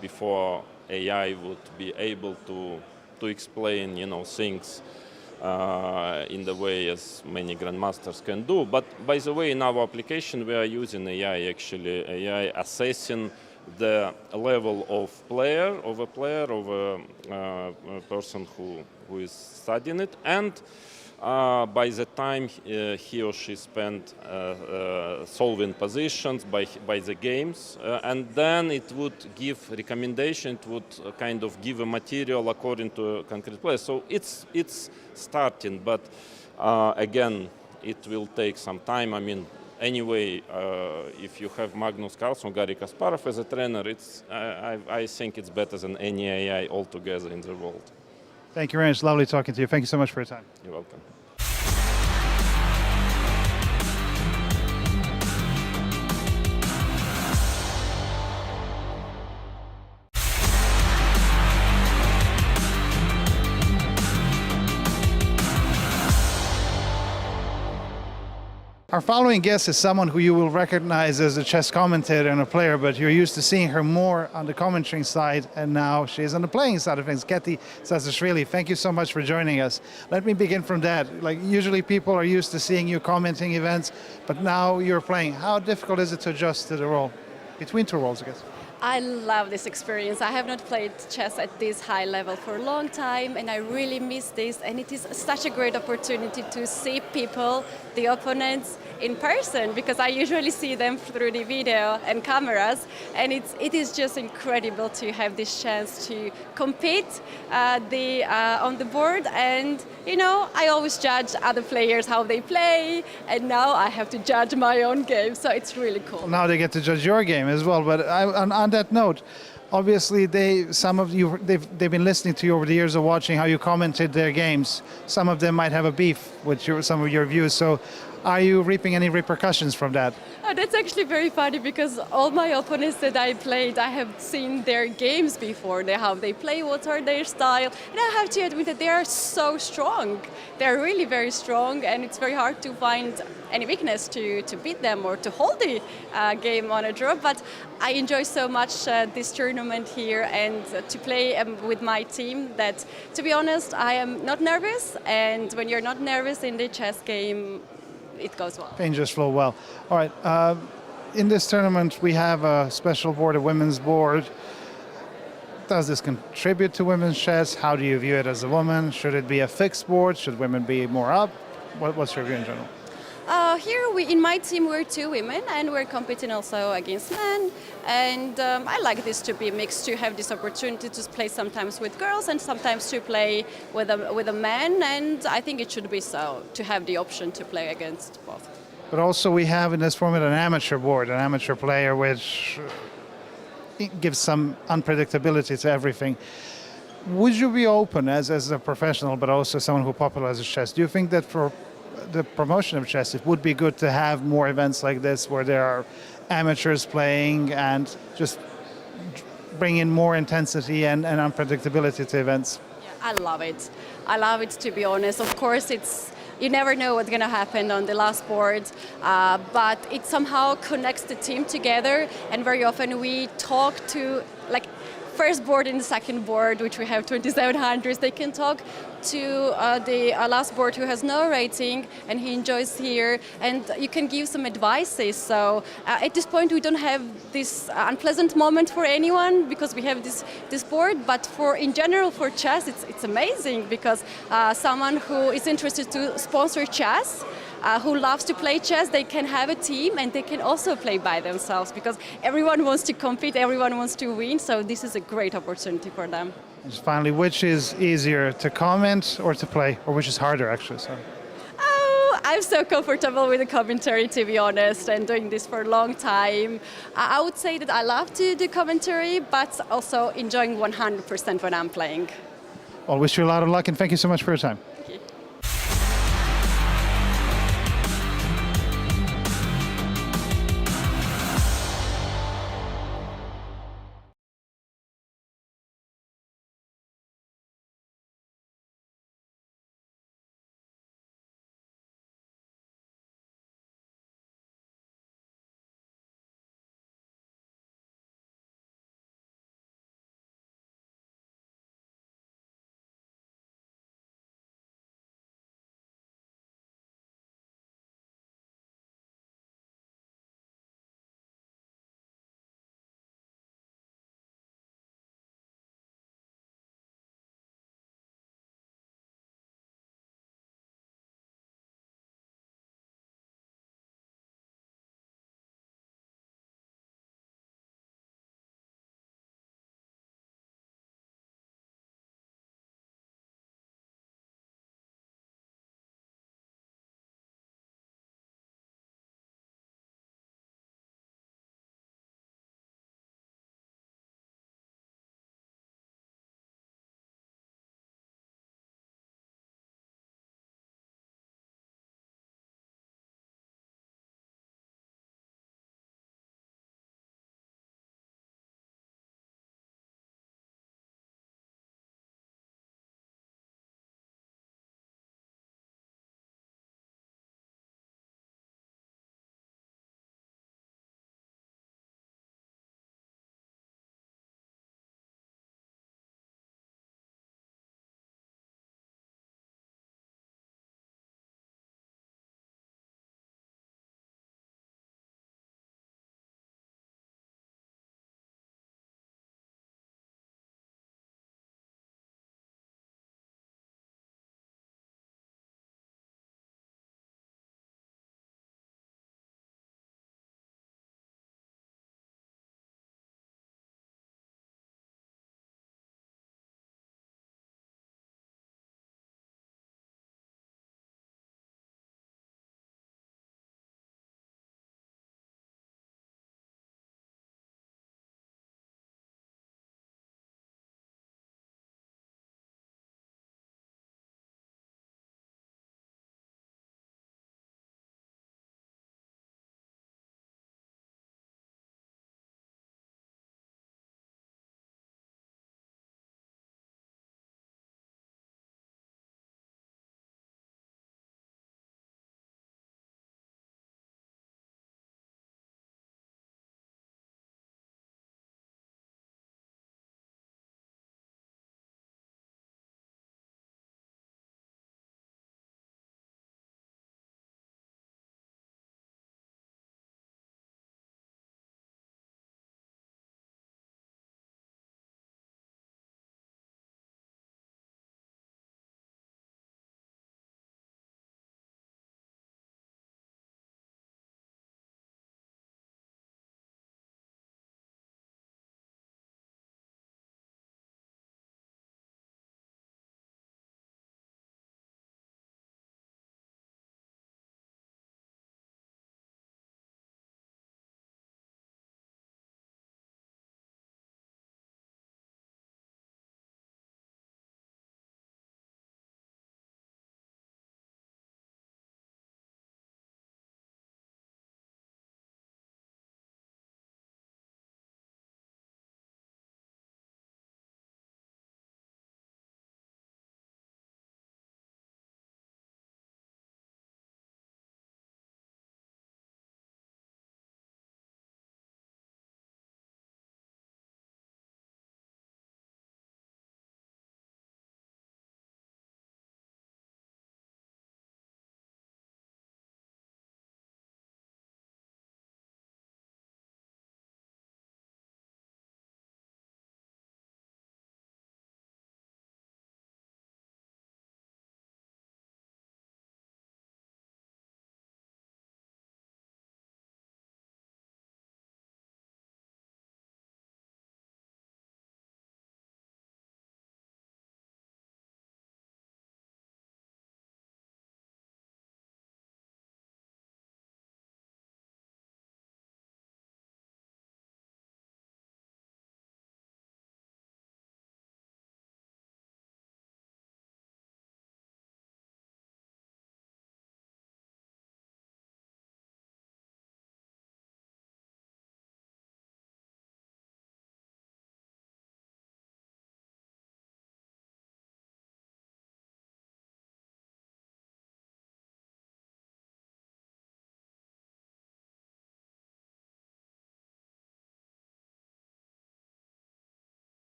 before AI would be able to explain, things in the way as many grandmasters can do. But by the way, in our application, we are using AI assessing the level of a person who is studying it, and by the time he or she spent solving positions by the games, and then it would give recommendation, it would kind of give a material according to a concrete play. So it's starting, but again, it will take some time. Anyway, if you have Magnus Carlsen, Garry Kasparov as a trainer, I think it's better than any AI altogether in the world. Thank you very much. Lovely talking to you. Thank you so much for your time. You're welcome. Our following guest is someone who you will recognize as a chess commentator and a player, but you're used to seeing her more on the commentating side, and now she's on the playing side of things. Keti Sasashvili, thank you so much for joining us. Let me begin from that. Usually people are used to seeing you commenting events, but now you're playing. How difficult is it to adjust to the role? Between two roles, I guess. I love this experience. I have not played chess at this high level for a long time, and I really miss this. And it is such a great opportunity to see people, the opponents, in person, because I usually see them through the video and cameras. And it is just incredible to have this chance to compete on the board. And I always judge other players how they play, and now I have to judge my own game. So it's really cool. Well, now they get to judge your game as well. But on that note, obviously they've been listening to you over the years of watching how you commented their games. Some of them might have a beef with some of your views. So are you reaping any repercussions from that? Oh, that's actually very funny, because all my opponents that I played, I have seen their games before, how they play, what are their style, and I have to admit that they are so strong. They're really very strong, and it's very hard to find any weakness to beat them or to hold the game on a draw. But I enjoy so much this tournament here and to play with my team that, to be honest, I am not nervous, and when you're not nervous in the chess game, it goes well. Things just flow well. All right. In this tournament, we have a special board, a women's board. Does this contribute to women's chess? How do you view it as a woman? Should it be a fixed board? Should women be more up? What's your view in general? Here in my team we're two women, and we're competing also against men, and I like this to be mixed, to have this opportunity to play sometimes with girls and sometimes to play with a man, and I think it should be so, to have the option to play against both. But also we have in this format an amateur board, an amateur player, which gives some unpredictability to everything. Would you be open as a professional, but also someone who popularizes chess? Do you think that for the promotion of chess, it would be good to have more events like this where there are amateurs playing and just bring in more intensity and unpredictability to events? Yeah, I love it. I love it, to be honest. Of course, it's you never know what's going to happen on the last board, but it somehow connects the team together, and very often we talk to, like, first board and the second board, which we have 2700s, they can talk to the last board who has no rating, and he enjoys here, and you can give some advices. So at this point we don't have this unpleasant moment for anyone because we have this board, but in general for chess it's amazing because someone who is interested to sponsor chess, who loves to play chess, they can have a team and they can also play by themselves because everyone wants to compete, everyone wants to win, so this is a great opportunity for them. Just finally, which is easier, to comment or to play, or which is harder actually? Sorry. Oh, I'm so comfortable with the commentary, to be honest, and doing this for a long time. I would say that I love to do commentary, but also enjoying 100% when I'm playing. Well, wish you a lot of luck and thank you so much for your time.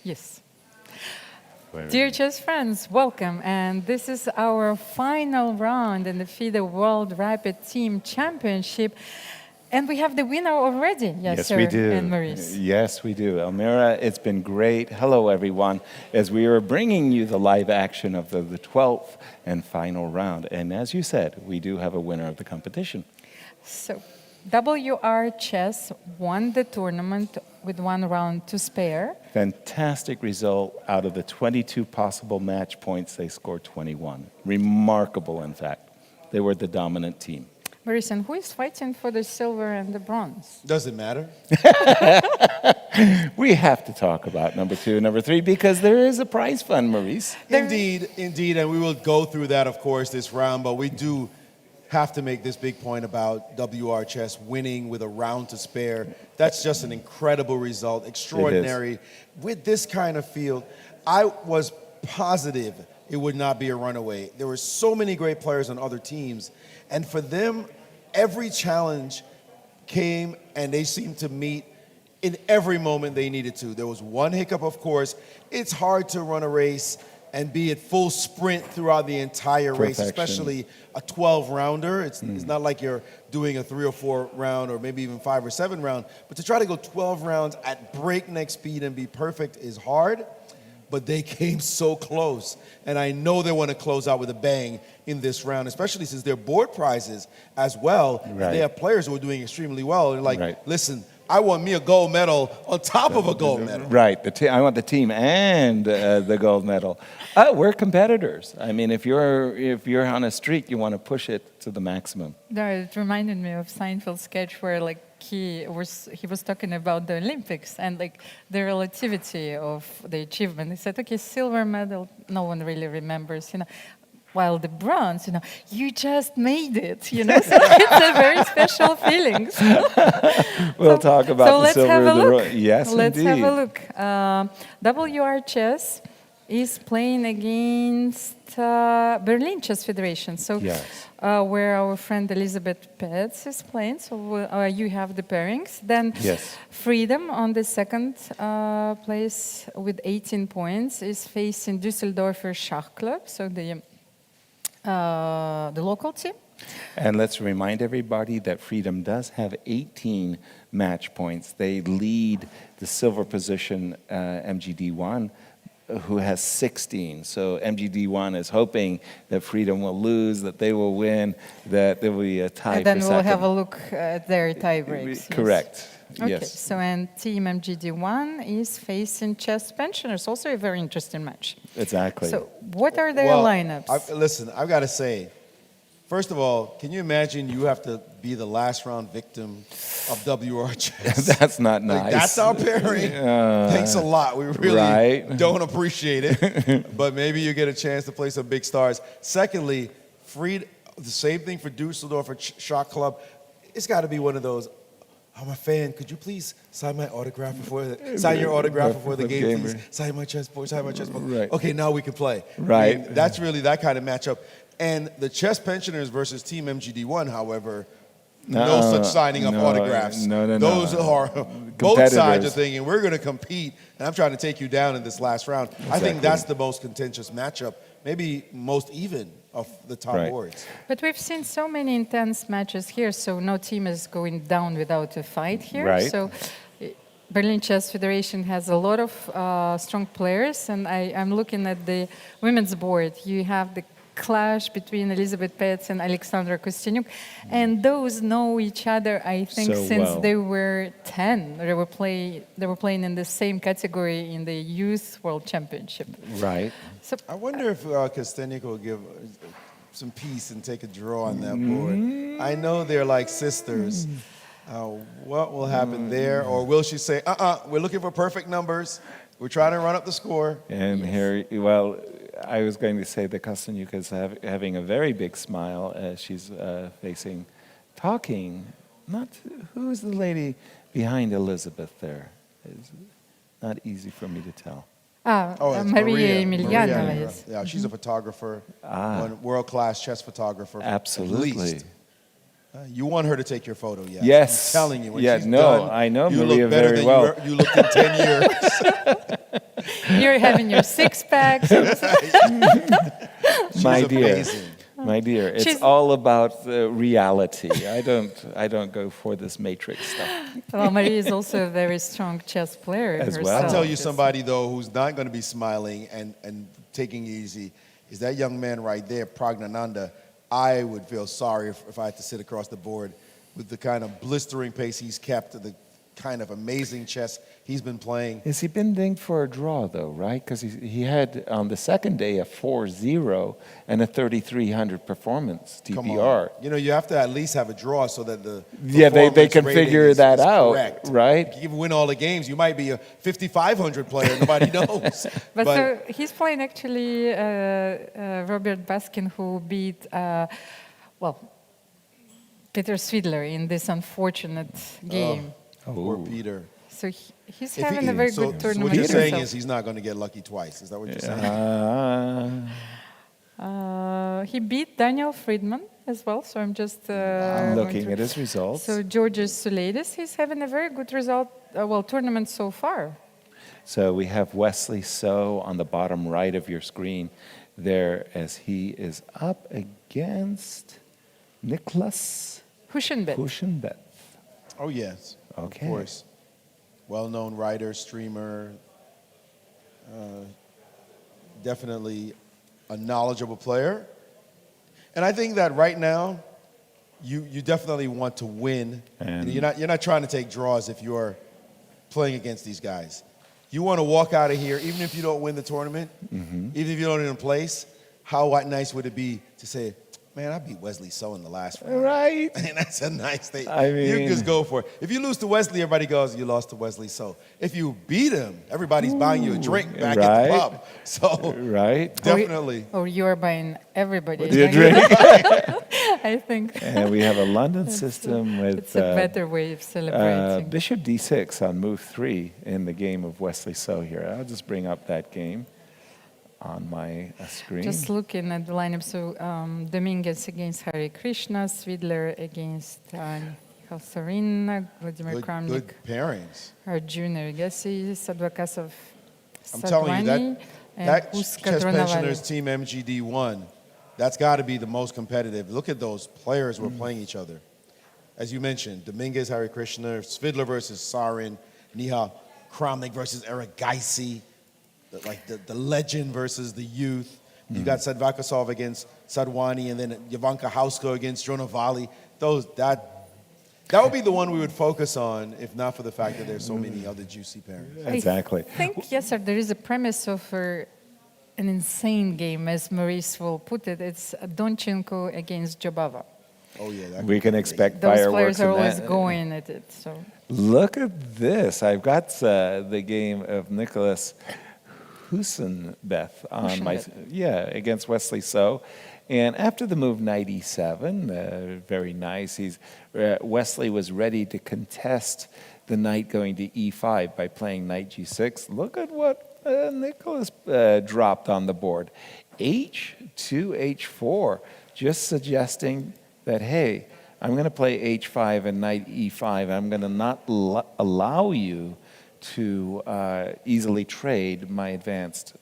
Yes. Very Dear chess friends, welcome. And this is our final round in the FIDE World Rapid Team Championship. And we have the winner already, Yes, sir, we do. and Maurice. Yes, we do. Elmira, it's been great. Hello, everyone, as we are bringing you the live action of the 12th and final round. And as you said, we do have a winner of the competition. So, WR Chess won the tournament with 1 round to spare. Fantastic result. Out of the 22 possible match points, they scored 21. Remarkable, in fact. They were the dominant team. Maurice, and who is fighting for the silver and the bronze? Does it matter? We have to talk about number 2 and number 3 because there is a prize fund, Maurice. Indeed, indeed, and we will go through that, of course, this round, but we do have to make this big point about WR Chess winning with a round to spare. That's just an incredible result, extraordinary. With this kind of field, I was positive it would not be a runaway. There were so many great players on other teams, and for them, every challenge came and they seemed to meet in every moment they needed to. There was one hiccup, of course. It's hard to run a race and be at full sprint throughout the entire race, especially a 12-rounder. It's not like you're doing a 3 or 4 round or maybe even 5 or 7 round, but to try to go 12 rounds at breakneck speed and be perfect is hard, but they came so close. And I know they want to close out with a bang in this round, especially since they're board prizes as well. Right. And they have players who are doing extremely well. They're like, listen, I want me a gold medal on top of a gold medal. Right. I want the team and the gold medal. We're competitors. I mean, if you're on a streak, you want to push it to the maximum. No, it reminded me of Seinfeld's sketch where he was talking about the Olympics and the relativity of the achievement. He said, okay, silver medal, no one really remembers, while the bronze, you just made it, so it's a very special feeling. We'll talk about the silver. Have a look. Yes, let's indeed. have a look. WR Chess is playing against Berlin Chess Federation. So where our friend Elizabeth Petz is playing. So you have the pairings. Then Freedom on the second place with 18 points is facing Düsseldorfer Schach Club. So the local team. And let's remind everybody that Freedom does have 18 match points. They lead the silver position, MGD1, who has 16. So MGD1 is hoping that Freedom will lose, that they will win, that there will be a tie and then for we'll second. have a look at their tie breaks. Correct. Okay, yes. so and Team MGD1 is facing Chess Pensioners, also a very interesting match. Exactly. So what are their lineups? Listen, I've got to say, first of all, can you imagine you have to be the last round victim of WR Chess? That's not nice. That's our pairing. Thanks a lot. We really don't appreciate it. But maybe you get a chance to play some big stars. Secondly, the same thing for Düsseldorfer Schach Club. It's got to be one of those, I'm a fan. Could you please sign my autograph before the game, please? Sign my chessboard, Right. Okay, now we can play. Right. I mean, that's really that kind of matchup. And the Chess Pensioners versus Team MGD1, however, no such signing of autographs. No. Those are both sides are thinking we're going to compete, and I'm trying to take you down in this last round. I think that's the most contentious matchup, maybe most even of the top boards. But we've seen so many intense matches here, so no team is going down without a fight here. Right. So Berlin Chess Federation has a lot of strong players, and I'm looking at the women's board. You have the clash between Elizabeth Petz and Alexandra Kosteniuk, and those know each other, I think, since they were 10. They were playing in the same category in the Youth World Championship. Right. So I wonder if Kosteniuk will give some peace and take a draw on that board. I know they're like sisters. What will happen there? Or will she say, we're looking for perfect numbers. We're trying to run up the score. And here, I was going to say that Kosteniuk is having a very big smile as she's talking. Who's the lady behind Elizabeth there? It's not easy for me to tell. It's Maria Emilianova. Yeah, she's a photographer, a world-class chess photographer. Absolutely. At least. You want her to take your photo, yes. Yes. I'm telling you, when Yeah, she's no, done, I know you Maria look better very than well. you looked in 10 years. You're having your six-pack. My dear, amazing. my dear, it's She's- all about reality. I don't go for this matrix stuff. Well, Maria is also a very strong chess player As well. herself. I'll tell you somebody, though, who's not going to be smiling and taking it easy is that young man right there, Pragnananda. I would feel sorry if I had to sit across the board with the kind of blistering pace he's kept, the kind of amazing chess he's been playing. Has he been dinged for a draw, though, right? Because he had, on the second day, a 4-0 and a 3,300 performance, Come TPR. on. You know, you have to at least have a draw so that the Yeah, they performance can rating figure is that out, correct. right? If you win all the games, you might be a 5,500 player. Nobody knows. But so he's playing actually Robert Baskin, who beat, Peter Svidler in this unfortunate game. Poor Peter. So he's having a very good So tournament. what you're saying himself. is he's not going to get lucky twice. Is that what you're saying? He beat Daniel Friedman as well, so I'm just I'm going looking through. at his results. So Georgios Soulidis, he's having a very good result, tournament so far. So we have Wesley So on the bottom right of your screen there as he is up against Nicholas Huschenbeth. Oh, yes. Okay. Of course. Well-known writer, streamer, definitely a knowledgeable player. And I think that right now, you definitely want to win. And You're not trying to take draws if you're playing against these guys. You want to walk out of here, even if you don't win the tournament, even if you don't even place, how nice would it be to say, man, I beat Wesley So in the last round. Right. And that's a nice thing. I mean, you just go for it. If you lose to Wesley, everybody goes, you lost to Wesley So. If you beat him, everybody's buying you a drink back at the pub. So right. definitely. Or you're buying everybody Your drink. I think. And we have a London system with It's a better way of celebrating. Bishop D6 on move 3 in the game of Wesley So here. I'll just bring up that game on my screen. Just looking at the lineup, so Dominguez against Hare Krishna, Svidler against Nihal Sarin, Vladimir Kramnik. Good pairings. Arjun Agassi, Sadvakasov, I'm telling you, that Houska, chess Dronavalli. pensioners team MGD1, that's got to be the most competitive. Look at those players who are playing each other. As you mentioned, Dominguez, Hare Krishna, Svidler versus Sarin, Nihal Kramnik versus Aragaisi, the legend versus the youth. You got Sadvakasov against Sadwani, and then Jovanka Houska against Dronavalli. That would be the one we would focus on, if not for the fact that there's so many other juicy pairings. Exactly. I think, yes, sir, there is a premise of an insane game, as Maurice will put it. It's Donchenko against Jobava. Oh, yeah. We can expect Those fireworks players are in always that. going at it. So Look at this. I've got the game of Nicholas Huschenbeth on my against Wesley So. And after the move knight e7, very nice. Wesley was ready to contest the knight going to e5 by playing knight g6. Look at what Nicholas dropped on the board. h2, h4, just suggesting that, hey, I'm going to play h5 and knight e5. I'm going to not allow you to easily trade my advanced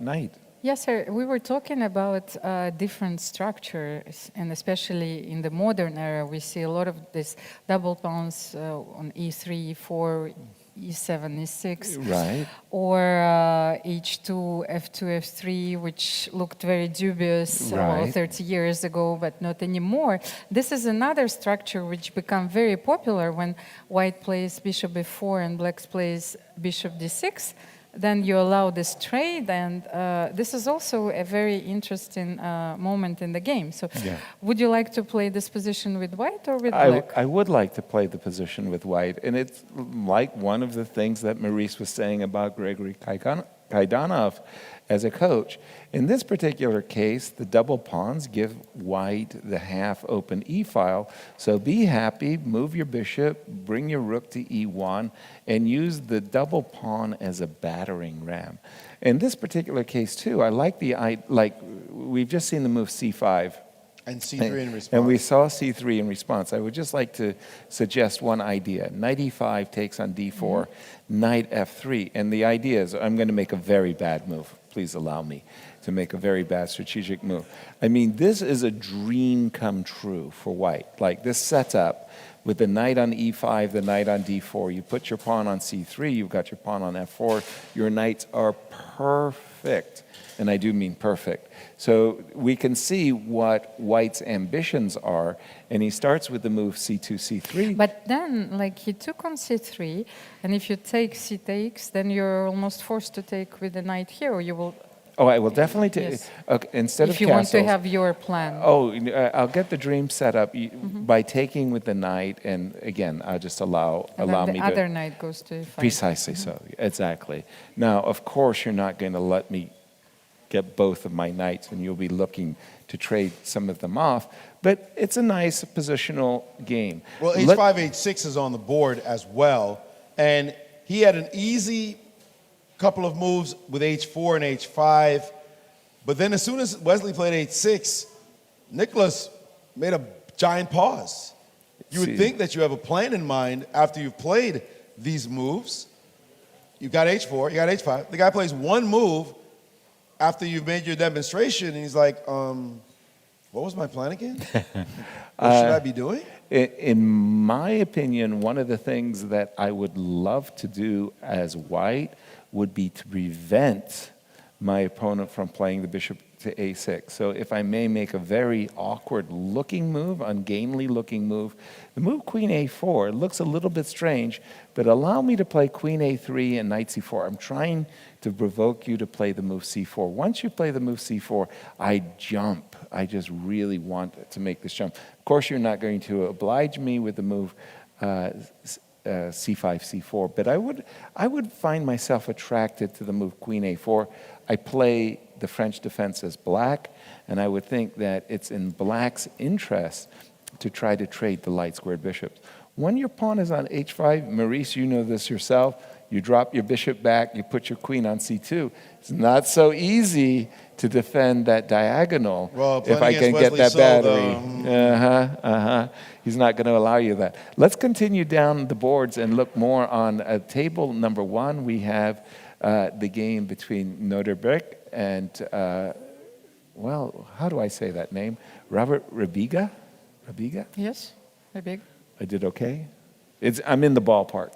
knight. yes, sir. We were talking about different structures, and especially in the modern era, we see a lot of these double pawns on e3, e4, e7, e6, right? Or h2, f2, f3, which looked very dubious Right. 30 years ago, but not anymore. This is another structure which became very popular when white plays bishop b4 and black plays bishop d6. Then you allow this trade, and this is also a very interesting moment in the game. So would you like to play this position with white or with black? I would like to play the position with white, and it's like one of the things that Maurice was saying about Gregory Kaidanov as a coach. In this particular case, the double pawns give white the half-open e-file, so be happy, move your bishop, bring your rook to e1, and use the double pawn as a battering ram. In this particular case, too, I like we've just seen the move c5. And C3 in response. And we saw C3 in response. I would just like to suggest one idea. Knight E5 takes on D4, knight F3. And the idea is, I'm going to make a very bad move. Please allow me to make a very bad strategic move. I mean, this is a dream come true for white. Like this setup with the knight on E5, the knight on D4. You put your pawn on C3, you've got your pawn on F4. Your knights are perfect. And I do mean perfect. So we can see what white's ambitions are, and he starts with the move C2, C3. But then, like, he took on C3, and if you take C takes, then you're almost forced to take with the knight here, or you will... Oh, I will definitely take... Yes. Okay, instead of if you castles, want to have your plan. Oh, I'll get the dream set up by taking with the knight, and again, I'll just allow And me then to... the other knight goes to E5. Precisely so, exactly. Now, of course, you're not going to let me get both of my knights, and you'll be looking to trade some of them off. But it's a nice positional game. Well, H5, H6 is on the board as well. And he had an easy couple of moves with H4 and H5. But then as soon as Wesley played H6, Nicholas made a giant pause. You would think that you have a plan in mind after you've played these moves. You got H4, you got H5. The guy plays one move after you've made your demonstration, and he's like, what was my plan again? What should I be doing? In my opinion, one of the things that I would love to do as white would be to prevent my opponent from playing the bishop to A6. So if I may make a very awkward-looking move, ungainly-looking move, the move Queen A4 looks a little bit strange, but allow me to play Queen A3 and Knight C4. I'm trying to provoke you to play the move C4. Once you play the move C4, I jump. I just really want to make this jump. Of course, you're not going to oblige me with the move C5, C4, but I would find myself attracted to the move Queen A4. I play the French defense as black, and I would think that it's in black's interest to try to trade the light squared bishops. When your pawn is on H5, Maurice, you know this yourself, you drop your bishop back, you put your queen on C2. It's not so easy to defend that diagonal if I can get that battery. He's not going to allow you that. Let's continue down the boards and look more on table number 1. We have the game between Noderbeck and, well, how do I say that name? Robert Rebiga? Rebiga? Yes, Rebiga. I did okay? I'm in the ballpark.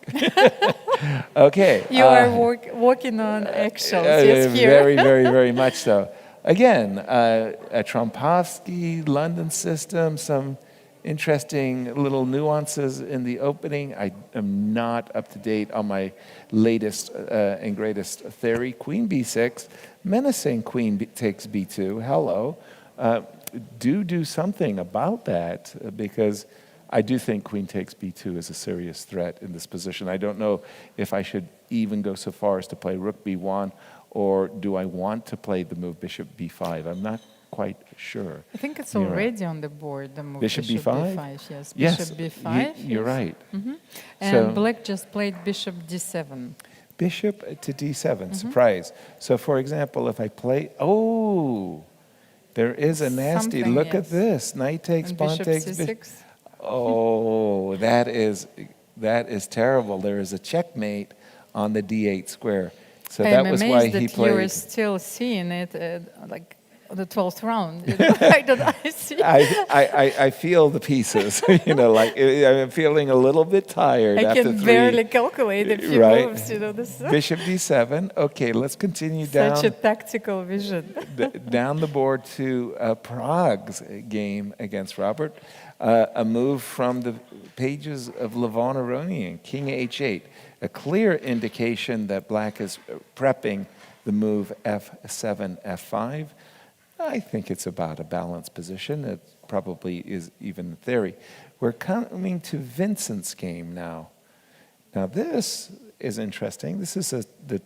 Okay. You are walking on eggshells, yes, here. Very, very, very much so. Again, a Trompowsky London system, some interesting little nuances in the opening. I am not up to date on my latest and greatest theory. Queen B6, menacing queen takes B2. Hello. Do something about that, because I do think queen takes B2 is a serious threat in this position. I don't know if I should even go so far as to play rook B1, or do I want to play the move bishop B5? I'm not quite sure. I think it's already on the board, the move bishop B5? Yes, yes, bishop B5. You're right. And so, black just played bishop D7. Bishop to D7, surprise. So for example, if I play, there is a nasty, look at this. Knight takes, pawn takes, C6. Oh, that is terrible. There is a checkmate on the D8 square. So that was why he played. You are still seeing it like the 12th round. I see. I feel the pieces. Like I'm feeling a little bit tired. I can barely calculate a few moves. This Bishop D7. Okay, let's continue down. Such a tactical vision. Down the board to Prague's game against Robert. A move from the pages of Levon Aronian, King H8. A clear indication that black is prepping the move F7, F5. I think it's about a balanced position. It probably is even theory. We're coming to Vincent's game now. Now this is interesting. This is the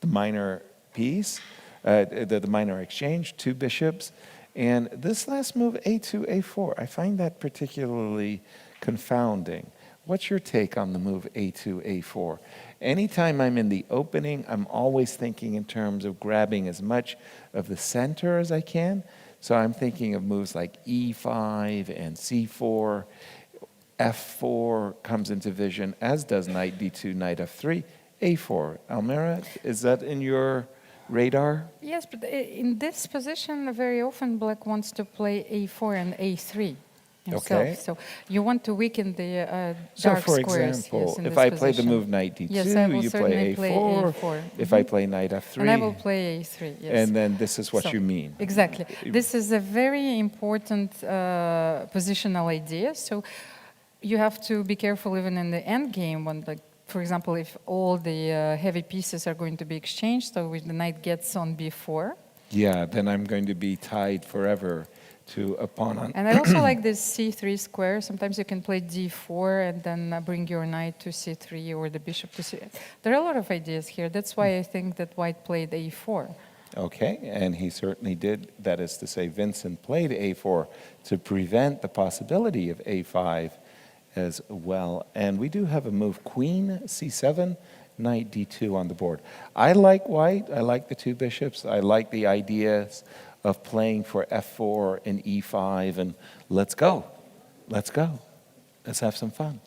minor piece, the minor exchange, 2 bishops. And this last move, A2, A4, I find that particularly confounding. What's your take on the move A2, A4? Anytime I'm in the opening, I'm always thinking in terms of grabbing as much of the center as I can. So I'm thinking of moves like e5 and c4. f4 comes into vision, as does knight d2, knight f3, a4. Almira, is that in your radar? Yes, but in this position, very often black wants to play a4 and a3 himself. Okay. So you want to weaken the So dark for squares. example, Yes, in if this I play the position. move knight d2, yes, I will you certainly play a4. If I play knight f3. And I will play a3, yes. And then this is what So, you mean. Exactly. This is a very important positional idea. So you have to be careful even in the end game when, like, for example, if all the heavy pieces are going to be exchanged, so if the knight gets on b4. Yeah, then I'm going to be tied forever to a pawn on. And I also like this c3 square. Sometimes you can play d4 and then bring your knight to c3 or the bishop to c. There are a lot of ideas here. That's why I think that white played a4. Okay, and he certainly did. That is to say, Vincent played a4 to prevent the possibility of a5 as well. And we do have a move, queen c7, knight d2 on the board. I like white. I like the two bishops. I like the ideas of playing for f4 and e5, and let's go. Let's go. Let's have some fun.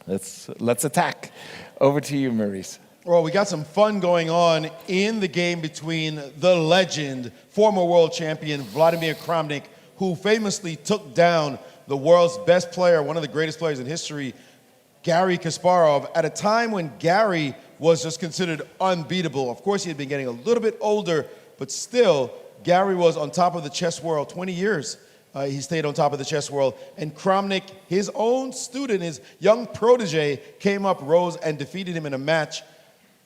Let's attack. Over to you, Maurice. Well, we got some fun going on in the game between the legend, former world champion Vladimir Kramnik, who famously took down the world's best player, one of the greatest players in history, Garry Kasparov, at a time when Garry was just considered unbeatable. Of course, he had been getting a little bit older, but still, Garry was on top of the chess world 20 years. He stayed on top of the chess world. And Kramnik, his own student, his young protege, came up, rose, and defeated him in a match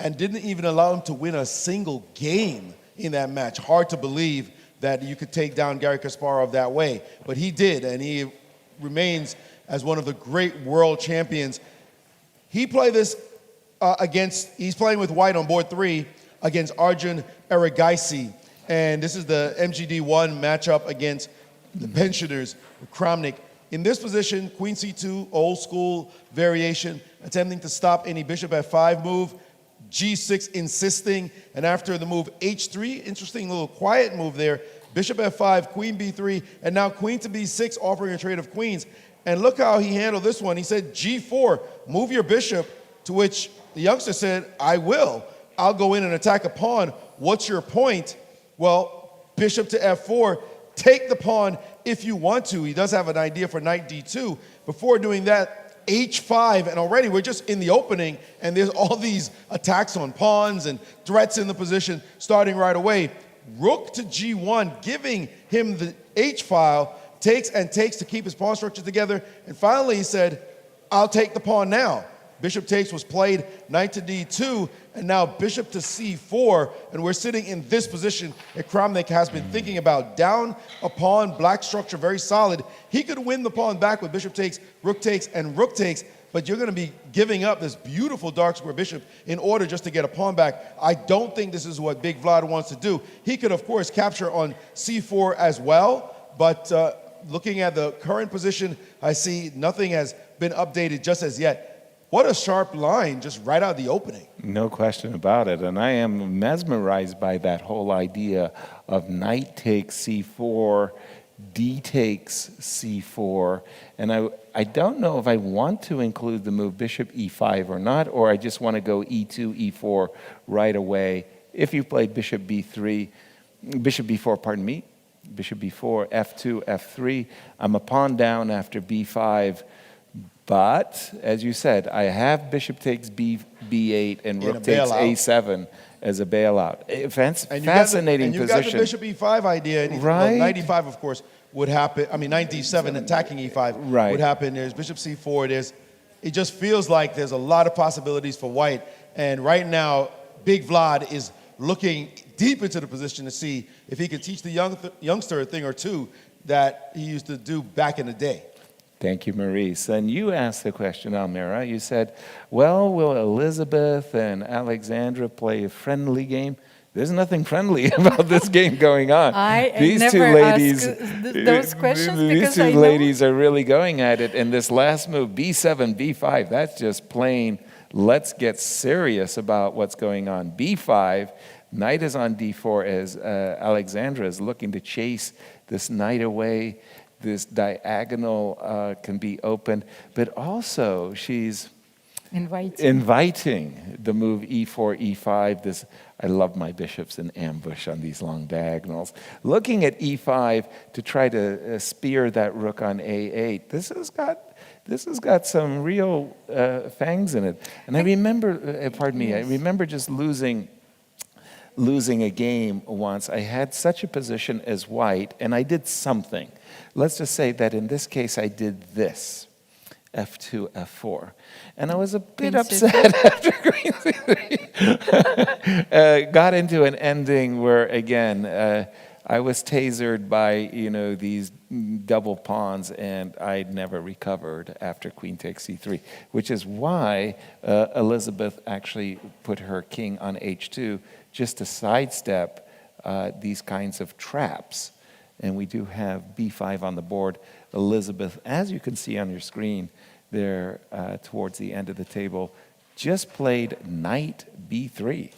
and didn't even allow him to win a single game in that match. Hard to believe that you could take down Garry Kasparov that way. But he did, and he remains as one of the great world champions. He played this he's playing with white on board 3 against Arjun Erigaisi. And this is the MGD1 matchup against the pensioners, Kramnik. In this position, queen c2, old school variation, attempting to stop any bishop f5 move, g6 insisting, and after the move h3, interesting little quiet move there, bishop f5, queen b3, and now queen to b6, offering a trade of queens. And look how he handled this one. He said g4, move your bishop, to which the youngster said, I will. I'll go in and attack a pawn. What's your point? Well, bishop to f4, take the pawn if you want to. He does have an idea for knight d2. Before doing that, h5, and already we're just in the opening, and there's all these attacks on pawns and threats in the position starting right away. Rook to g1, giving him the h-file, takes and takes to keep his pawn structure together, and finally he said, I'll take the pawn now. Bishop takes was played, knight to d2, and now bishop to c4, and we're sitting in this position that Kramnik has been thinking about. Down a pawn, black structure, very solid. He could win the pawn back with bishop takes, and rook takes, but you're going to be giving up this beautiful dark square bishop in order just to get a pawn back. I don't think this is what Big Vlad wants to do. He could, of course, capture on c4 as well, but looking at the current position, I see nothing has been updated just as yet. What a sharp line just right out of the opening. No question about it. And I am mesmerized by that whole idea of knight takes c4, d takes c4. And I don't know if I want to include the move bishop e5 or not, or I just want to go e2, e4 right away. If you played bishop b4, bishop b4, f2, f3, I'm a pawn down after b5. But, as you said, I have bishop takes b8 and rook takes a7 as a bailout. Fascinating position. And you got the bishop e5 idea. Right. Well, knight e5, of course, would happen. I mean, knight d7 attacking e5 would happen. There's bishop c4. It just feels like there's a lot of possibilities for white. And right now, Big Vlad is looking deep into the position to see if he can teach the youngster a thing or two that he used to do back in the day. Thank you, Maurice. And you asked the question, Almira. You said, well, will Elizabeth and Alexandra play a friendly game? There's nothing friendly about this game going on. These never two ladies, ask those questions these two ladies are really going at it. And this last move, b7, b5, that's just plain, let's get serious about what's going on. b5, Knight is on d4 as Alexandra is looking to chase this knight away. This diagonal can be opened, but also she's inviting the move e4, e5. This, I love my bishops in ambush on these long diagonals. Looking at e5 to try to spear that rook on a8. This has got some real fangs in it. And I remember, pardon me, I remember just losing a game once. I had such a position as white, and I did something. Let's just say that in this case, I did this, f2, f4. And I was a bit upset after queen c3. Got into an ending where, again, I was tasered by, these double pawns, and I never recovered after queen takes c3, which is why Elizabeth actually put her king on h2 just to sidestep these kinds of traps. And we do have b5 on the board. Elizabeth, as you can see on your screen there towards the end of the table, just played knight b3.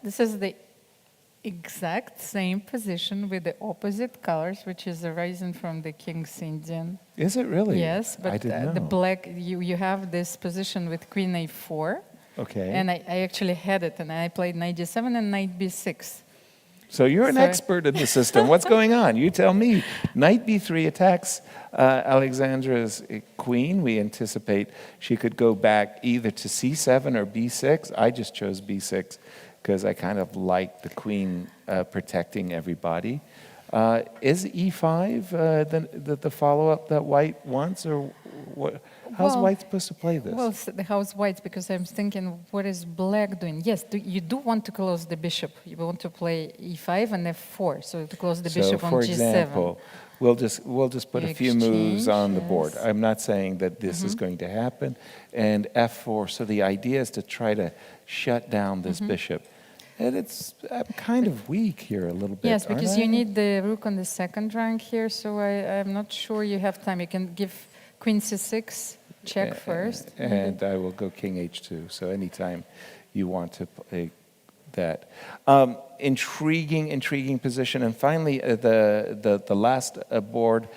This is the exact same position with the opposite colors, which is arising from the King's Indian. Is it really? Yes, but the black, you have this position with queen a4. Okay. And I actually had it, and I played knight d7 and knight b6. So you're an expert in the system. What's going on? You tell me. Knight b3 attacks Alexandra's queen. We anticipate she could go back either to c7 or b6. I just chose b6 because I kind of like the queen protecting everybody. Is e5 the follow-up that white wants, or what? How's white supposed to play this? Well, how's white? Because I'm thinking, what is black doing? Yes, you do want to close the bishop. You want to play e5 and f4, so to close the bishop on g7. For example, we'll just put a few moves on the board. I'm not saying that this is going to happen. And f4, so the idea is to try to shut down this bishop. And I'm kind of weak here a little bit. Yes, because you need the rook on the second rank here, so I'm not sure you have time. You can give queen c6, check first. And I will go king h2, so anytime you want to play that. Intriguing position. And finally, the last board,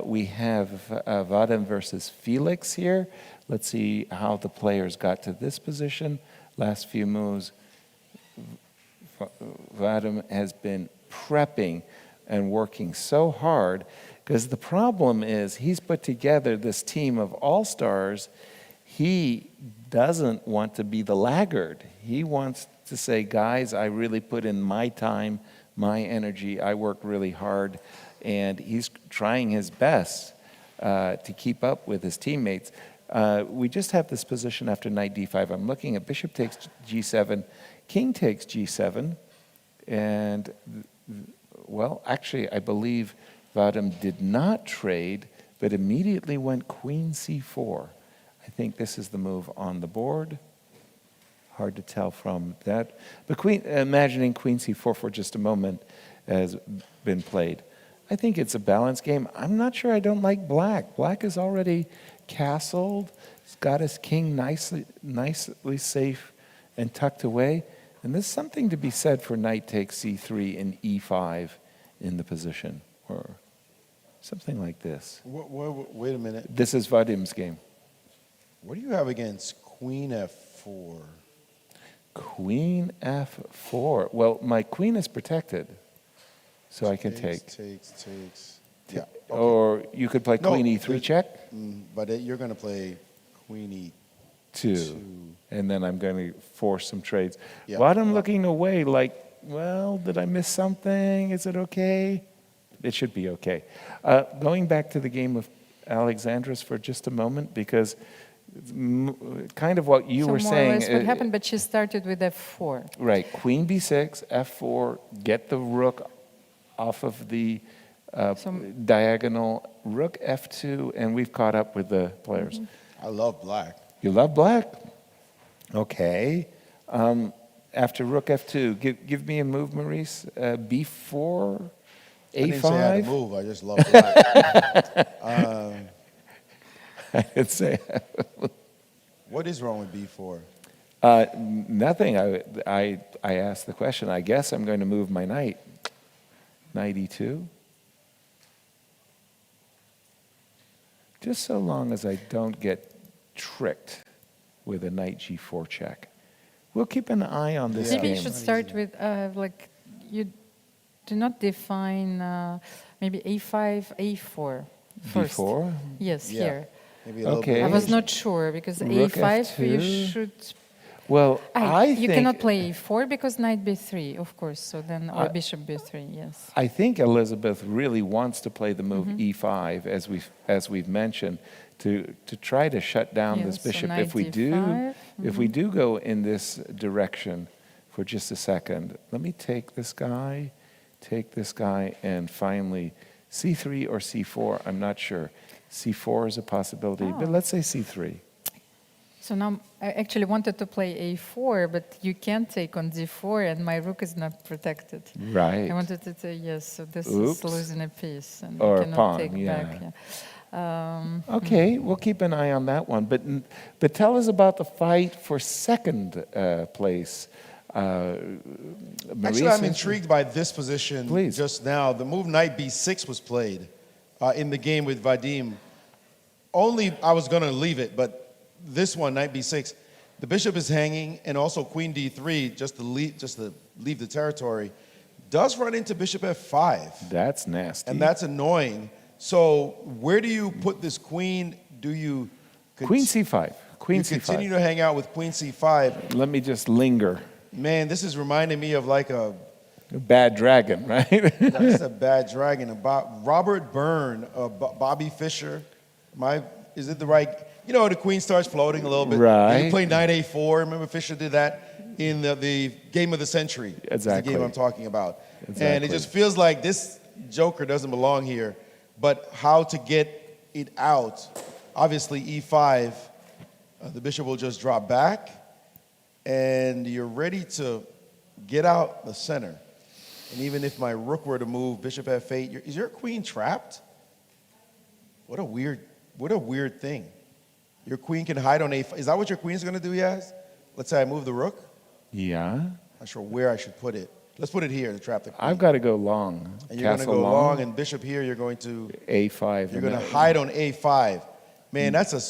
we have Vadim versus Felix here. Let's see how the players got to this position. Last few moves. Vadim has been prepping and working so hard, because the problem is he's put together this team of all-stars. He doesn't want to be the laggard. He wants to say, guys, I really put in my time, my energy, I worked really hard, and he's trying his best to keep up with his teammates. We just have this position after knight d5. I'm looking at bishop takes g7, king takes g7, and, well, actually, I believe Vadim did not trade, but immediately went queen c4. I think this is the move on the board. Hard to tell from that. But imagining queen c4 for just a moment has been played. I think it's a balanced game. I'm not sure I don't like black. Black is already castled. He's got his king nicely safe and tucked away. And there's something to be said for knight takes c3 and e5 in the position, or something like this. Wait a minute. This is Vadim's game. What do you have against queen f4? Queen f4. Well, my queen is protected, so I can take. Takes. Yeah. Okay. Or you could play queen e3 check. But you're going to play queen e2. And then I'm going to force some trades. Yeah. Vadim looking away like, well, did I miss something? Is it okay? It should be okay. Going back to the game of Alexandra's for just a moment, because kind of what you were saying. More or less what happened, but she started with f4. Right, queen b6, f4, get the rook off of the diagonal, rook f2, and we've caught up with the players. I love black. You love black? Okay. After rook f2, give me a move, Maurice. b4, a5. I didn't say I had to move, I just love black. I didn't say What is wrong with b4? Nothing. I asked the question. I guess I'm going to move my knight. Knight e2. Just so long as I don't get tricked with a knight g4 check. We'll keep an eye on this Maybe game. you should start with, like, you do not define maybe a5, a4 first. d4? Yes, Yeah. here. Maybe a little Okay. I bit. was not sure, because Rook a5, you F2. should... Well, I you think, cannot play e4 because knight b3, of course, so then, or bishop b3, yes. I think Elizabeth really wants to play the move e5, as we've mentioned, to try to shut down this Yes, so bishop. knight If we do, d5, if we do go in this direction for just a second, let me take this guy, and finally c3 or c4. I'm not sure. C4 is a possibility, but let's say c3. So now I actually wanted to play a4, but you can't take on d4, and my rook is not protected. Right. I wanted to say yes, so this Oops. is losing a piece, and Or I a cannot pawn, take yeah. back. Yeah. Okay, we'll keep an eye on that one. But tell us about the fight for second place. Actually, I'm intrigued by this position just now. The move knight b6 was played in the game with Vadim. Only I was going to leave it, but this one, knight b6, the bishop is hanging, and also queen d3, just to leave the territory, does run into bishop f5. That's nasty. And that's annoying. So where do you put this queen? Do you... Queen c5. Queen c5. Continue to hang out with queen c5. Let me just linger. Man, this is reminding me of like a bad dragon, right? That's a bad dragon. Robert Byrne, Bobby Fischer. Is it the right? You know, the queen starts floating a little bit. Right. You play knight a4. Remember Fischer did that in the game of the century. Exactly. Is the game I'm talking about. Exactly. And it just feels like this joker doesn't belong here. But how to get it out? Obviously, e5. The bishop will just drop back, and you're ready to get out the center. And even if my rook were to move, bishop f8, is your queen trapped? What a weird thing. Your queen can hide on a5. Is that what your queen's going to do, Yaz? Let's say I move the rook. Yeah. Not sure where I should put it. Let's put it here to trap the queen. I've got to go long. And you're going to go long, and bishop here, you're going to... a5. You're going to hide on a5. Man, that's a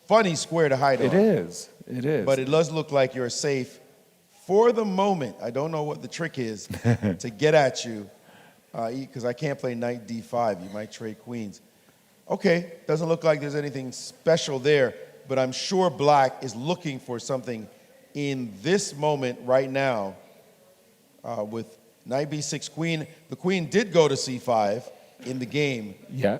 funny square to hide on. It is. It is. But it does look like you're safe for the moment. I don't know what the trick is to get at you, because I can't play knight d5. You might trade queens. Okay, doesn't look like there's anything special there, but I'm sure black is looking for something in this moment right now with knight b6 queen. The queen did go to c5 in the game. Yeah.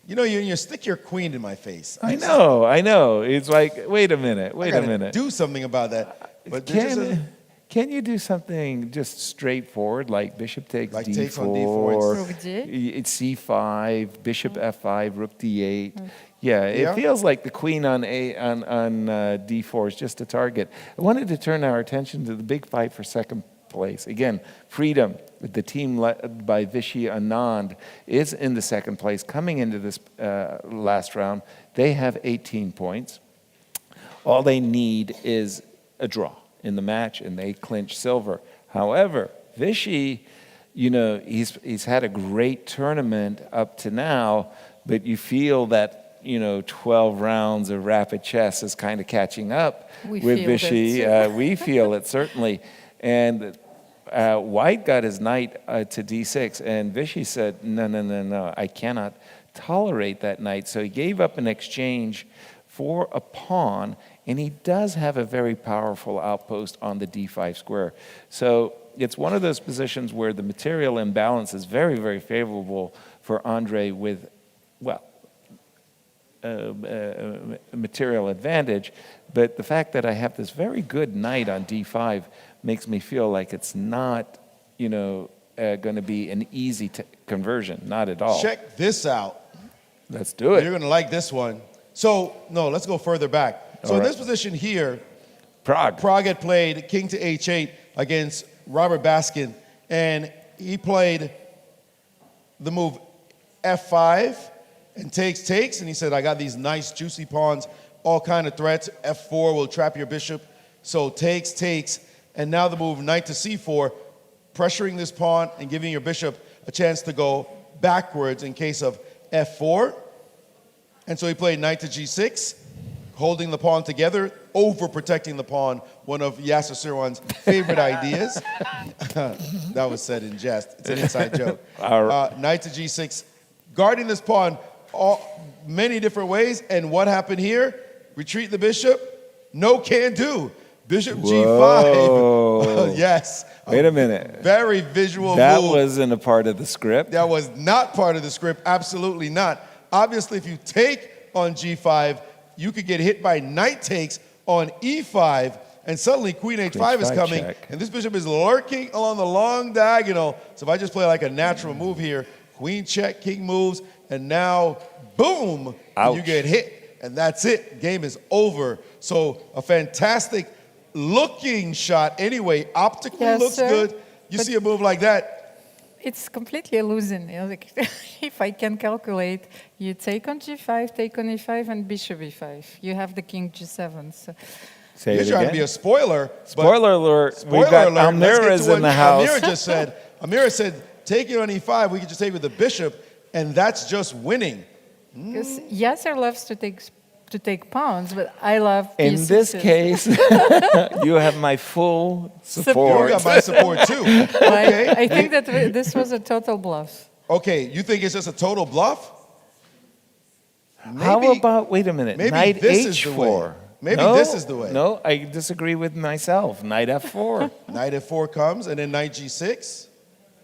You know, you stick your queen in my face. I know. It's like, wait a minute. Do something about that. But can you do something just straightforward, like bishop takes like d4, takes on d4, it's c5, bishop f5, rook d8. Yeah, it feels like the queen on d4 is just a target. I wanted to turn our attention to the big fight for second place. Again, Freedom, the team led by Vichy Anand, is in the second place. Coming into this last round, they have 18 points. All they need is a draw in the match, and they clinch silver. However, Vichy, you know, he's had a great tournament up to now, but you feel that, you know, 12 rounds of rapid chess is kind of catching up with Vichy. We feel it, certainly. And White got his knight to d6, and Vichy said, no, I cannot tolerate that knight. So he gave up an exchange for a pawn, and he does have a very powerful outpost on the d5 square. So it's one of those positions where the material imbalance is very, very favorable for Andre with, well, material advantage. But the fact that I have this very good knight on d5 makes me feel like it's not, you know, going to be an easy conversion. Not at all. Check this out. Let's do it. You're going to like this one. So, no, let's go further back. So in this position here, Prague had played king to h8 against Robert Baskin, and he played the move f5 and takes, and he said, I got these nice juicy pawns, all kind of threats. f4 will trap your bishop. So takes, and now the move knight to c4, pressuring this pawn and giving your bishop a chance to go backwards in case of f4. And so he played knight to g6, holding the pawn together, overprotecting the pawn, one of Yasser Serouan's favorite ideas. That was said in jest. It's an inside joke. Knight to g6, guarding this pawn many different ways. And what happened here? Retreat the bishop? No, can do. Bishop g5. Yes. Wait a minute. Very visual that move. wasn't a part of the script. That was not part of the script. Absolutely not. Obviously, if you take on g5, you could get hit by knight takes on e5, and suddenly queen h5 is coming, check. and this bishop is lurking along the long diagonal. So if I just play like a natural move here, queen check, king moves, and now, boom, you get hit, and that's it. Game is over. So a fantastic looking shot anyway. Optically looks good. You see a move like that. It's completely losing. Like, if I can calculate, you take on g5, take on e5, and bishop e5. You have the king g7. So. Say You're it trying again. to be a spoiler. Spoiler alert. Spoiler We've got alert. Amira's in the house. Amira said, take it on e5. We could just take with the bishop, and that's just winning. Because Yasser loves to take pawns, but I love In pieces. this case, you have my full support. You got my support too. Okay. I think that this was a total bluff. Okay, you think it's just a total bluff? How about, wait a minute, maybe knight this is the way. h4. Maybe No, this is the way. No, I disagree with myself. Knight f4. Knight f4 comes, and then knight g6.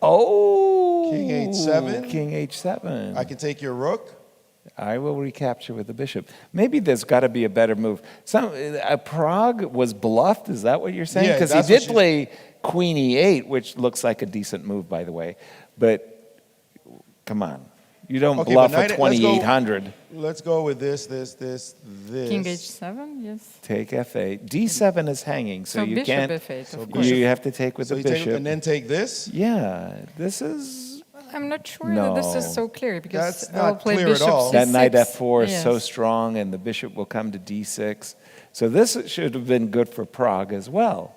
Oh. King h7. King h7. I can take your rook. I will recapture with the bishop. Maybe there's got to be a better move. Prague was bluffed, is that what you're saying? Yeah, Because he did play queen e8, which looks like a decent move, by the way. But come on. You don't bluff a 2800. Let's go with this. King h7, yes. Take f8. d7 is hanging, so you bishop can't. f8, of course. You have to take with the bishop. And then take this? Yeah, this is. I'm not sure that this is so clear because That's I'll not play clear bishop at all. c6. That knight f4 is Yes. so strong, and the bishop will come to d6. So this should have been good for Prague as well.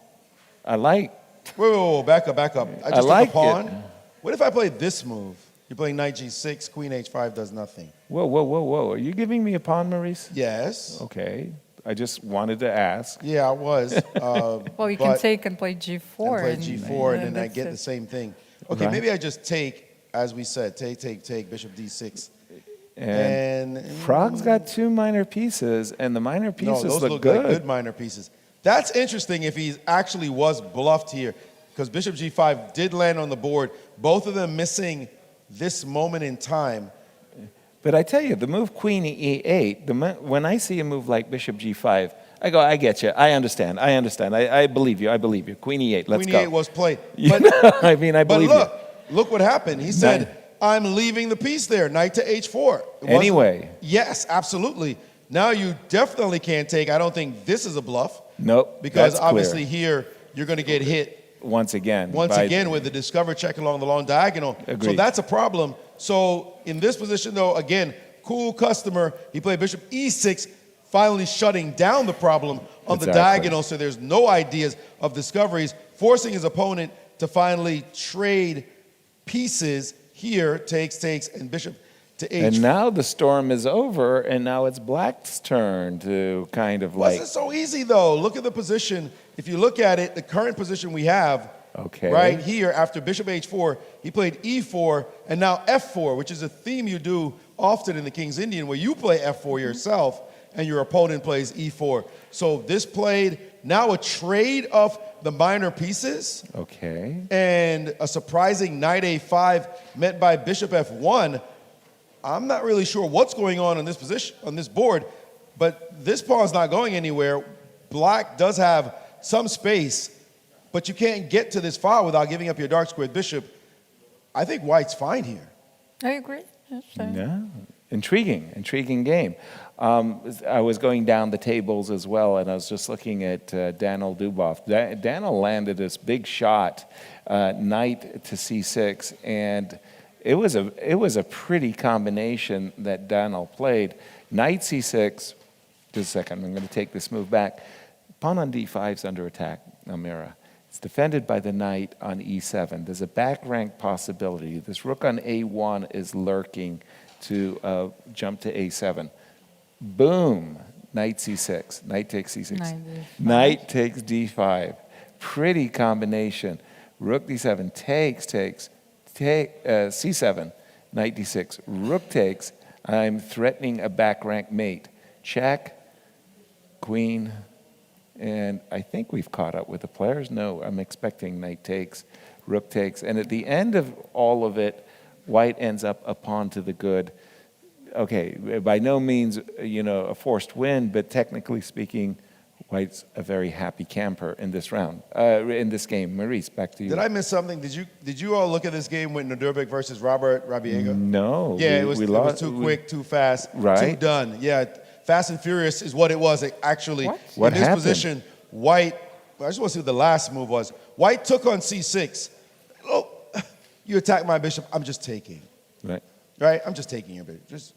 I like. Whoa, back up. I just like took a pawn. it. What if I play this move? You're playing knight g6, queen h5 does nothing. Whoa. Are you giving me a pawn, Maurice? Yes. Okay. I just wanted to ask. Yeah, I was. Well, you can take and play g4. And play g4, and then I get the same thing. Okay, Right. maybe I just take, as we said, take, bishop d6. And Prague's got two minor pieces, and the minor pieces those look good. like good minor pieces. That's interesting if he actually was bluffed here, because bishop g5 did land on the board, both of them missing this moment in time. But I tell you, the move queen e8, when I see a move like bishop g5, I go, I get you. I understand. I believe you. Queen e8, let's go. Queen e8 was played. But, I mean, I believe you. Look what happened. He said, I'm leaving the piece there, knight to h4. Anyway. Yes, absolutely. Now you definitely can't take. I don't think this is a bluff. Nope. Because that's obviously clear. here, you're going to get hit. Once again With the discover check along the long diagonal. Agreed. So that's a problem. So in this position, though, again, cool customer. He played bishop e6, finally shutting down the problem on the diagonal, so there's no ideas of discoveries, forcing his opponent to finally trade pieces here, takes, and bishop to h4. And now the storm is over, and now it's Black's turn to kind of like... Wasn't so easy, though. Look at the position. If you look at it, the current position we have, okay, right here, after bishop h4, he played e4, and now f4, which is a theme you do often in the King's Indian, where you play f4 yourself, and your opponent plays e4. So this played now a trade of the minor pieces. Okay. And a surprising knight a5 met by bishop f1. I'm not really sure what's going on in this position, on this board, but this pawn's not going anywhere. Black does have some space, but you can't get to this file without giving up your dark squared bishop. I think white's fine here. I agree. Yes, Yeah, intriguing game. I was going down the tables as well, and I was just looking at Daniel Dubov. Daniel landed this big shot, knight to c6, and it was a pretty combination that Daniel played. Knight c6. Just a second, I'm going to take this move back. Pawn on d5 is under attack, Amira. It's defended by the knight on e7. There's a back rank possibility. This rook on a1 is lurking to jump to a7. Boom! Knight c6. Knight takes c6. Knight takes d5. Pretty combination. Rook d7 takes, c7. Knight d6. Rook takes. I'm threatening a back rank mate. Check. Queen. And I think we've caught up with the players. No, I'm expecting knight takes, rook takes. And at the end of all of it, white ends up a pawn to the good. Okay, by no means, a forced win, but technically speaking, white's a very happy camper in this round, in this game. Maurice, back to you. Did I miss something? Did you all look at this game with Nurdorbek versus Robert Rabiega? No. Yeah, it was too quick, too fast, right? Too done. Yeah. Fast and Furious is what it was, actually. What in this happened? Position, White, I just want to see what the last move was. White took on c6. Oh, you attack my bishop, I'm just taking. Right? I'm just taking your bishop.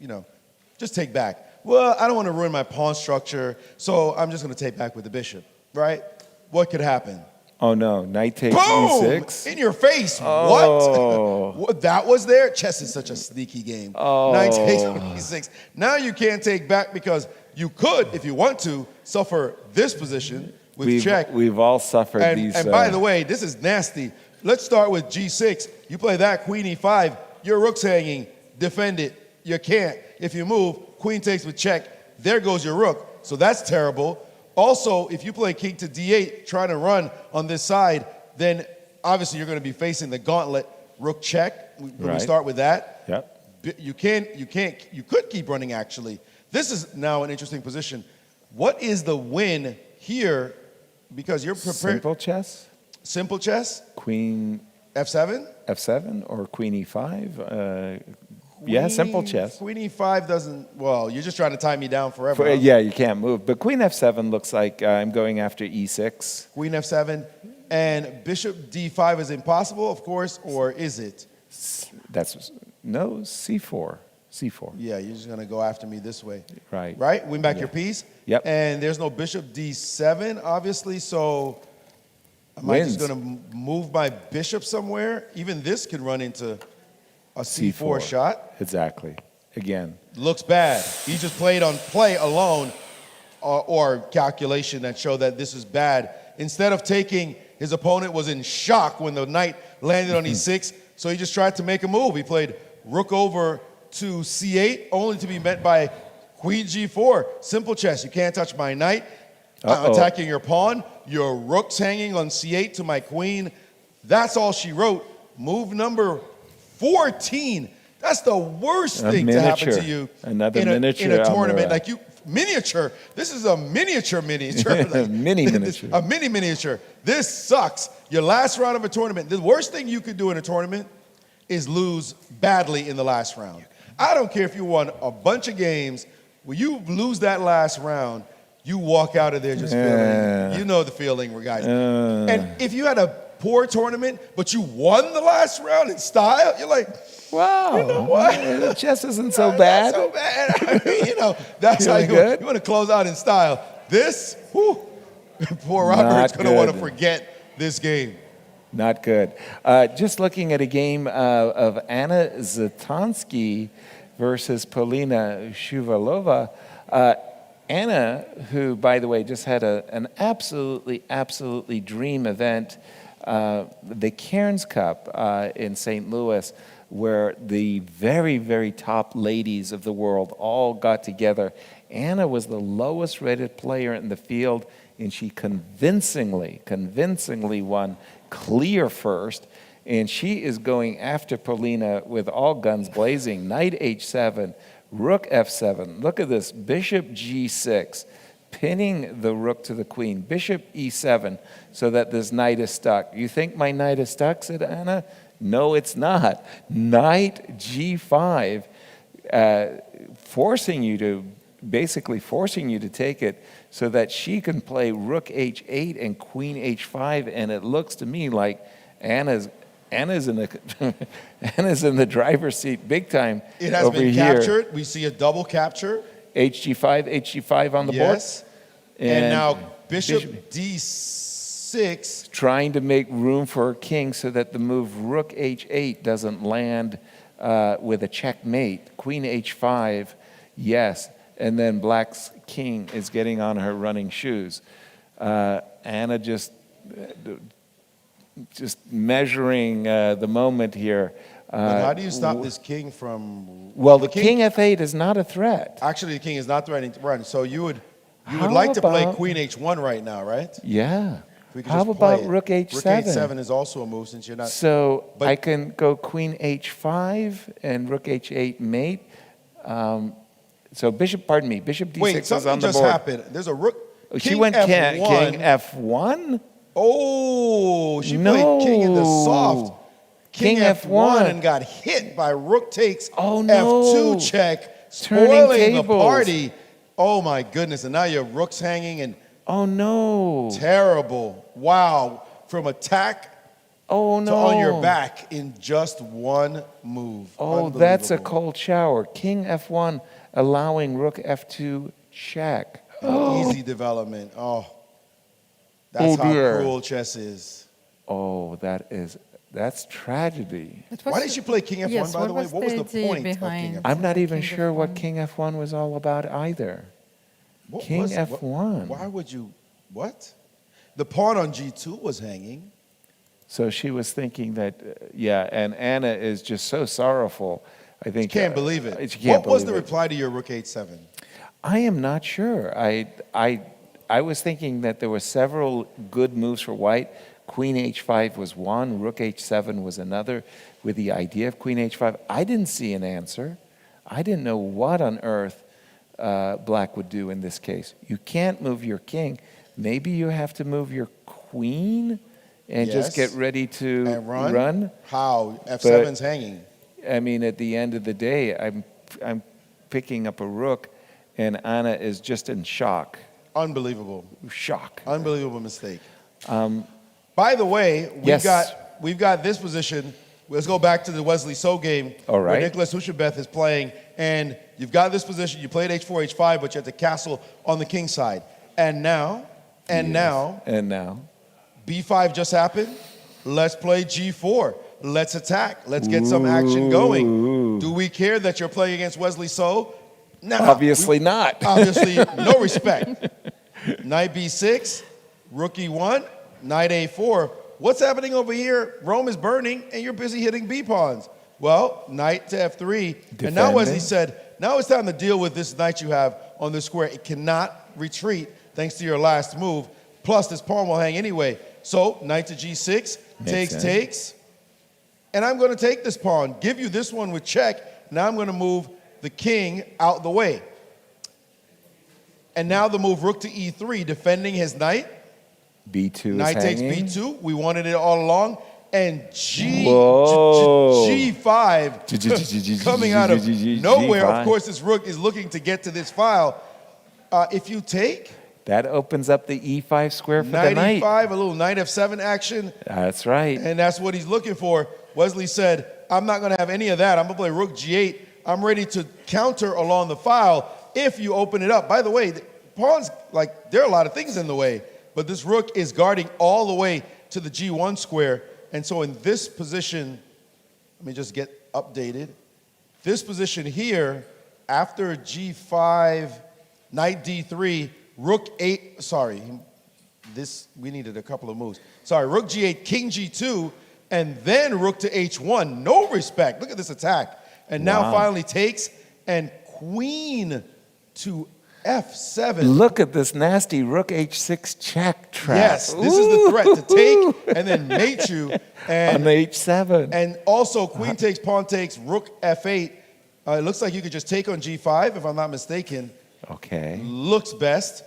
Just take back. Well, I don't want to ruin my pawn structure, so I'm just going to take back with the bishop, right? What could happen? Oh, no. Knight takes Boom! e6. In your face. Oh. What? That was there? Chess is such a sneaky game. Oh. Knight takes e6. Now you can't take back because you could, if you want to, suffer this position with check. We've all suffered these. And by the way, this is nasty. Let's start with g6. You play that, queen e5. Your rook's hanging. Defend it. You can't. If you move, queen takes with check. There goes your rook. So that's terrible. Also, if you play king to d8, trying to run on this side, then obviously you're going to be facing the gauntlet. Rook check. We start with that. Yep. You could keep running, actually. This is now an interesting position. What is the win here? Because you're prepared. Simple chess? Simple chess? Queen f7? f7 or queen e5? Yeah, simple chess. Queen e5 doesn't, well, you're just trying to tie me down forever. Yeah, you can't move. But queen f7 looks like I'm going after e6. Queen f7. And bishop d5 is impossible, of course, or is it? No, c4. C4. Yeah, you're just going to go after me this way. Right. Right? Win back your piece? Yep. And there's no bishop d7, obviously, so am I just going to move my bishop somewhere? Even this can run into a c4 shot. Exactly. Again. Looks bad. He just played on play alone or calculation that showed that this is bad. Instead of taking, his opponent was in shock when the knight landed on e6, so he just tried to make a move. He played rook over to c8, only to be met by queen g4. Simple chess. You can't touch my knight. I'm attacking your pawn. Your rook's hanging on c8 to my queen. That's all she wrote. Move number 14. That's the worst thing to happen to you in a tournament. Like miniature. This is a miniature. Like, miniature. A miniature. This sucks. Your last round of a tournament. The worst thing you could do in a tournament is lose badly in the last round. I don't care if you won a bunch of games. When you lose that last round, you walk out of there just feeling, you know the feeling, guys. And if you had a poor tournament, but you won the last round in style, you're like, wow, you know what? Chess isn't so bad. Not so bad. I mean, that's how you want to close out in style. This, poor Robert's going to want to forget this game. Not good. Just looking at a game of Anna Zatansky versus Polina Shuvalova. Anna, who, by the way, just had an absolutely dream event, the Cairns Cup in St. Louis, where the very top ladies of the world all got together. Anna was the lowest rated player in the field, and she convincingly won clear first, and she is going after Polina with all guns blazing. Knight h7, rook f7. Look at this, bishop g6, pinning the rook to the queen. Bishop e7, so that this knight is stuck. You think my knight is stuck, said Anna? No, it's not. Knight g5, forcing you to take it so that she can play rook h8 and queen h5, and it looks to me like Anna's in the driver's seat big time. It has been captured. We see a double capture. HG5 on the board. Yes. And now bishop d6. Trying to make room for her king so that the move rook h8 doesn't land with a checkmate. Queen h5, yes. And then black's king is getting on her running shoes. Anna just measuring the moment here. But how do you stop this king from... Well, the king f8 is not a threat. Actually, the king is not threatening to run. So you would How like to play about- queen h1 right now, right? Yeah. We could How just play about it. rook h7? Rook h7 is also a move since you're not... So But- I can go queen h5 and rook h8 mate. So bishop, pardon me, bishop d6 Wait, is something on the just board. happened. There's a rook... Oh, she king went f1. king f1? Oh, she No. played king in the soft. King, King f1 F1 and got hit by rook takes Oh, no. f2 check, Turning spoiling the tables. party. Oh my goodness, and now your rook's hanging and Oh no. terrible. Wow, from attack Oh to no. on your back in just one move. Oh, that's a Unbelievable. cold shower. King f1 allowing rook f2 check. Easy development. Oh, that's Oh, how dear. cruel chess is. Oh, that's tragedy. Why did she play king f1, Yes, by the way? was What was the idea point of king behind f1? I'm not even King sure what F1. king f1 was all about either. What King was- f1. Why would you, what? The pawn on g2 was hanging. So she was thinking that, yeah, and Anna is just so sorrowful. I think Can't believe it. She can't What was the believe it. reply to your rook h7? I am not sure. I was thinking that there were several good moves for white. Queen h5 was one, rook h7 was another, with the idea of queen h5. I didn't see an answer. I didn't know what on earth black would do in this case. You can't move your king. Maybe you have to move your queen and just Yes. get ready to And run? run. How? f7's hanging. I mean, at the end of the day, I'm picking up a rook, and Anna is just in shock. Unbelievable. Shock. Unbelievable mistake. By the way, we've got this position. Let's go back to the Wesley So game All right. where Nicholas Hushabeth is playing. And you've got this position. You played h4, h5, but you have the castle on the king side. And now, And now, b5 just happened. Let's play g4. Let's attack. Let's get some action going. Do we care that you're playing against Wesley So? No. obviously not. Obviously, no respect. Knight b6, rook e1, knight a4. What's happening over here? Rome is burning, and you're busy hitting b pawns. Well, knight to f3. And now Wesley said, now it's time to deal with this knight you have on this square. It cannot retreat thanks to your last move. Plus, this pawn will hang anyway. So, knight to g6, takes. And I'm going to take this pawn, give you this one with check. Now I'm going to move the king out the way. And now the move rook to e3, defending his knight. B2 is Knight takes hanging. b2. We wanted it all along. And G5 coming out of nowhere. Of course, this rook is looking to get to this file. If you take That opens up the e5 square for the knight knight. e5, a little knight f7 action. That's right. And that's what he's looking for. Wesley said, I'm not going to have any of that. I'm going to play rook g8. I'm ready to counter along the file if you open it up. By the way, the pawns, like, there are a lot of things in the way, but this rook is guarding all the way to the g1 square. And so in this position, let me just get updated. This position here, after g5, knight d3, rook 8, sorry, we needed a couple of moves. Sorry, rook g8, king g2, and then rook to h1. No respect. Look at this attack. And now finally takes, and queen to f7. Look at this nasty rook h6 check trap. Yes, this is the threat, to take and then mate you. And, on the h7. And also queen takes, pawn takes, rook f8. It looks like you could just take on g5, if I'm not mistaken. Okay. Looks best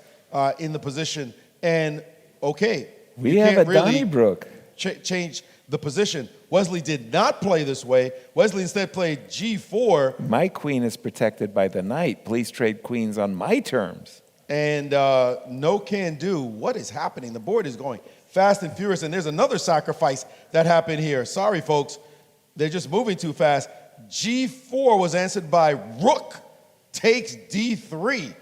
in the position. And okay, We you have can't a really Donnybrook. change the position. Wesley did not play this way. Wesley instead played g4. My queen is protected by the knight. Please trade queens on my terms. And no can do. What is happening? The board is going fast and furious. And there's another sacrifice that happened here. Sorry, folks. They're just moving too fast. G4 was answered by rook takes d3.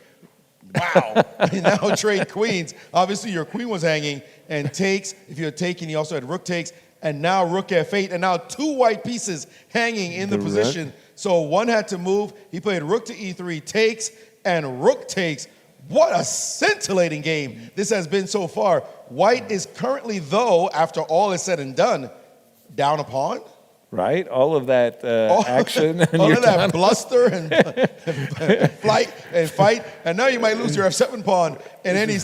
Wow. You now trade queens. Obviously, your queen was hanging and takes. If you're taking, you also had rook takes. And now rook f8. And now 2 white pieces hanging in the position. So one had to move. He played rook to e3, takes, and rook takes. What a scintillating game this has been so far. White is currently, though, after all is said and done, down a pawn. Right? All of that action. And all you're of that down. bluster and flight and fight. And now you might lose your f7 pawn in any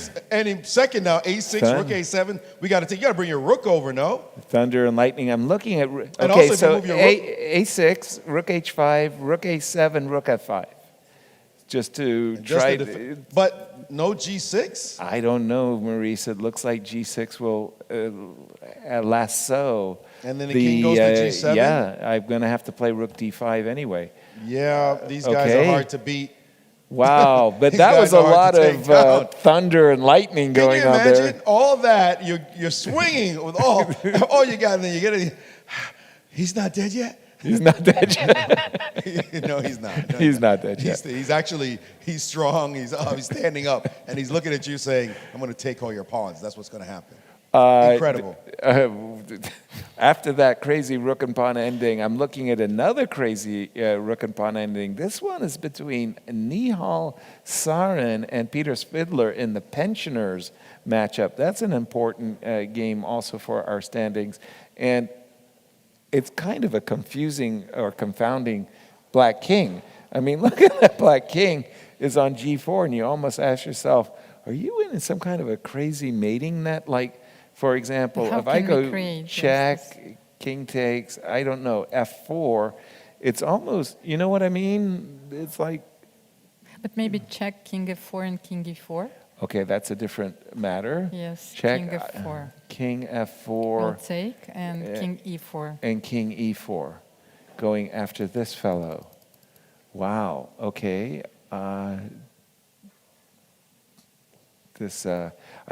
second now. a6, rook a7. You got to bring your rook over, no? Thunder and lightning. I'm looking at. And Okay, also if so you move your rook, a6, rook h5, rook a7, rook f5. Just to try. But no g6? I don't know, Maurice. It looks like g6 will lasso. And then the king goes to g7? Yeah, I'm going to have to play rook d5 anyway. Yeah, these guys are hard to beat. Wow, but that was a lot of thunder and lightning going on there. Can you imagine all that? You're swinging with all you got, and then you get it. He's not dead yet? He's not dead yet. No, he's not. No, he's not dead yet. He's strong. He's standing up, and he's looking at you saying, I'm going to take all your pawns. That's what's going to happen. Incredible. After that crazy rook and pawn ending, I'm looking at another crazy rook and pawn ending. This one is between Nihal Sarin and Peter Spidler in the pensioners matchup. That's an important game also for our standings. And it's kind of a confusing or confounding black king. I mean, look at that black king is on g4, and you almost ask yourself, are you in some kind of a crazy mating net? Like, for example, if I go check, king takes, I don't know, f4, it's almost, you know what I mean? It's like... But maybe check king f4 and king e4. Okay, that's a different matter. Yes, check, king f4. King f4. Will take, and king e4. And king e4, going after this fellow. Wow, okay. I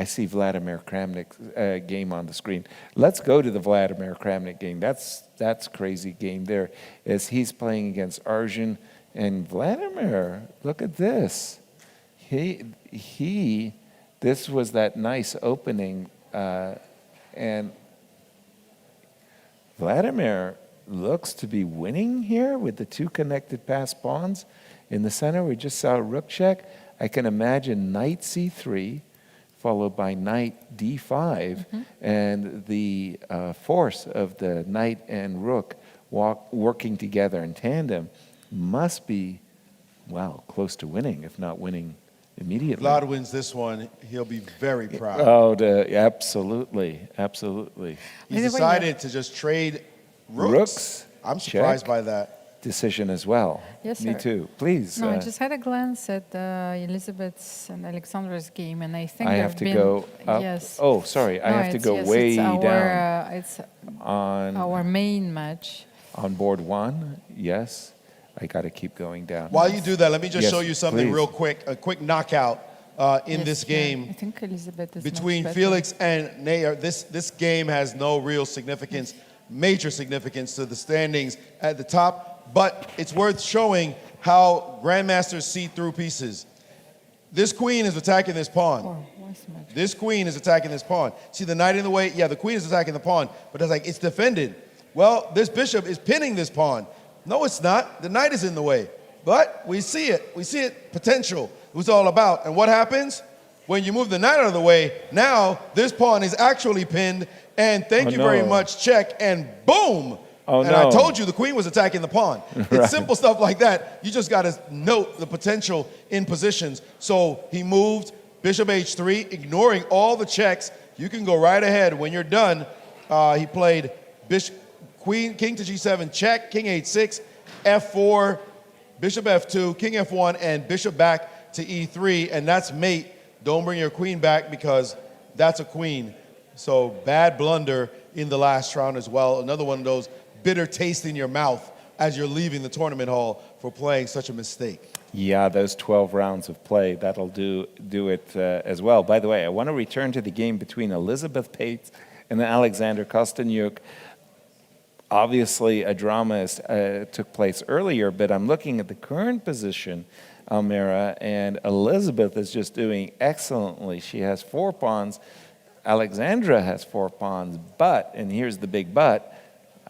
see Vladimir Kramnik's game on the screen. Let's go to the Vladimir Kramnik game. That's crazy game there, as he's playing against Arjun and Vladimir. Look at this. This was that nice opening, and Vladimir looks to be winning here with the 2 connected passed pawns. In the center, we just saw a rook check. I can imagine knight c3, followed by knight d5, and the force of the knight and rook working together in tandem must be, well, close to winning, if not winning immediately. Vlad wins this one, he'll be very proud. Oh, absolutely, absolutely. He decided to just trade rooks. I'm surprised by that. Decision as well. Yes, Me sir. too. Please. No, I just had a glance at Elizabeth's and Alexandra's game, and I think I have to go up. Yes. Oh, sorry. I have to go way down. It's on our main match. On board 1, yes. I got to keep going down. While you do that, let me just show you something real quick. A quick knockout in this game. I think Elizabeth is between much better. Felix and Nayar. This game has no real significance, major significance to the standings at the top. But it's worth showing how grandmasters see through pieces. This queen is attacking this pawn. This queen is attacking this pawn. See the knight in the way? Yeah, the queen is attacking the pawn, but it's defended. Well, this bishop is pinning this pawn. No, it's not. The knight is in the way. But we see it. We see it. Potential. It was all about. And what happens? When you move the knight out of the way, now this pawn is actually pinned. And thank you very much, check. And boom. Oh, and I told you the queen was attacking the pawn. It's simple stuff like that. You just got to note the potential in positions. So he moved bishop h3, ignoring all the checks. You can go right ahead. When you're done, he played king to g7, check, king h6, f4, bishop f2, king f1, and bishop back to e3. And that's mate. Don't bring your queen back because that's a queen. So bad blunder in the last round as well. Another one of those bitter taste in your mouth as you're leaving the tournament hall for playing such a mistake. Yeah, those 12 rounds of play, that'll do it as well. By the way, I want to return to the game between Elizabeth Pates and Alexander Kosteniuk. obviously a drama took place earlier, but I'm looking at the current position, Almira, and Elizabeth is just doing excellently. She has 4 pawns. Alexandra has 4 pawns, but, and here's the big but,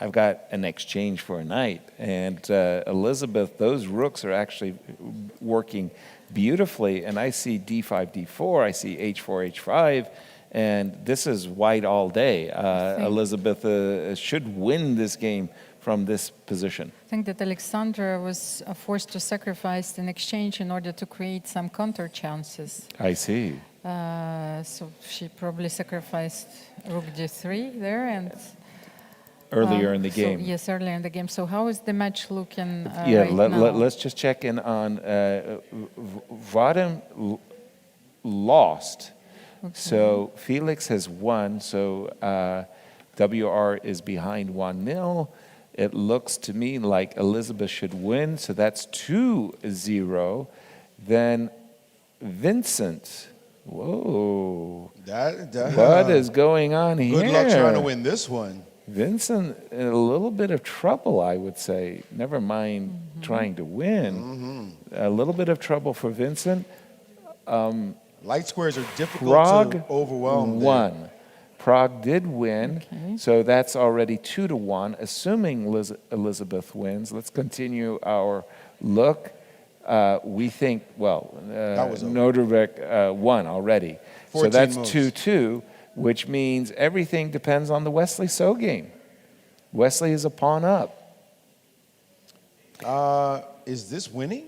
I've got an exchange for a knight. And Elizabeth, those rooks are actually working beautifully. And I see d5, d4, I see h4, h5, and this is white all day. Elizabeth should win this game from this position. I think that Alexandra was forced to sacrifice an exchange in order to create some counter chances. I see. So she probably sacrificed rook d3 there and... Earlier in the game. Yes, earlier in the game. So how is the match looking let's just check in on Vadim lost. Okay. So Felix has won, so WR is behind 1-0. It looks to me like Elizabeth should win, so that's 2-0. Then Vincent. Whoa. What is going on here? Good luck trying to win this one. Vincent in a little bit of trouble, I would say. Never mind trying to win. A little bit of trouble for Vincent. Light squares are difficult to overwhelm. Won. Prague did win, so that's already 2-1. Assuming Elizabeth wins, let's continue our look. We think, Nodervik won already. So that's 2-2. Which means everything depends on the Wesley So game. Wesley is a pawn up. Is this winning?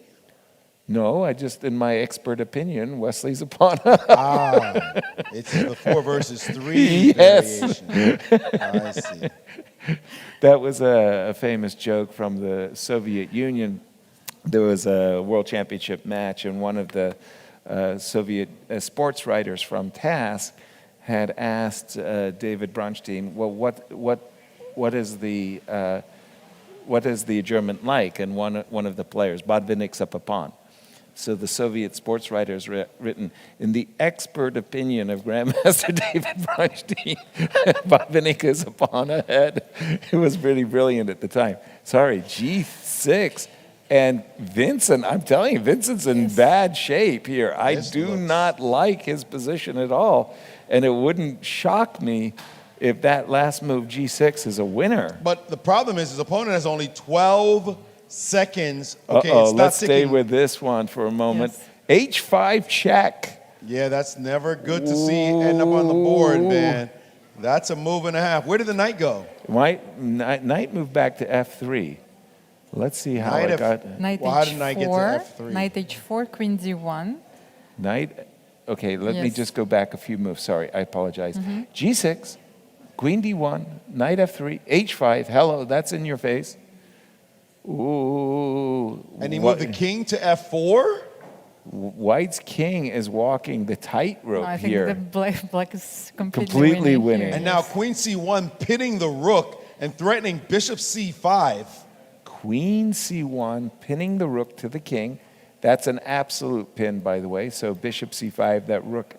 No, in my expert opinion, Wesley's a pawn up. It's the 4 versus 3 variation. I see. That was a famous joke from the Soviet Union. There was a World Championship match, and one of the Soviet sports writers from TASS had asked David Bronstein, well, what is the adjournment like? And one of the players, Botvinnik's up a pawn. So the Soviet sports writers written, in the expert opinion of Grandmaster David Bronstein, Botvinnik is a pawn ahead. It was pretty brilliant at the time. Sorry, G6. And Vincent, I'm telling you, Vincent's in bad shape here. I do not like his position at all. And it wouldn't shock me if that last move, G6, is a winner. But the problem is his opponent has only 12 seconds. Okay, let's stay with this one for a moment. Yes. H5 check. Yeah, that's never good to see end up on the board, man. That's a move and a half. Where did the knight go? Knight moved back to F3. Let's see how it got. Knight how did knight get to F3? Knight H4, Queen D1. Knight. Okay, let me just go back a few moves. Sorry, I apologize. G6, Queen D1, Knight F3, H5. Hello, that's in your face. Ooh. And he moved the king to F4? White's king is walking the tightrope here. I think the black is completely winning. Here. And now Queen C1 pitting the rook and threatening Bishop C5. Queen C1 pinning the rook to the king. That's an absolute pin, by the way. So Bishop C5, that rook.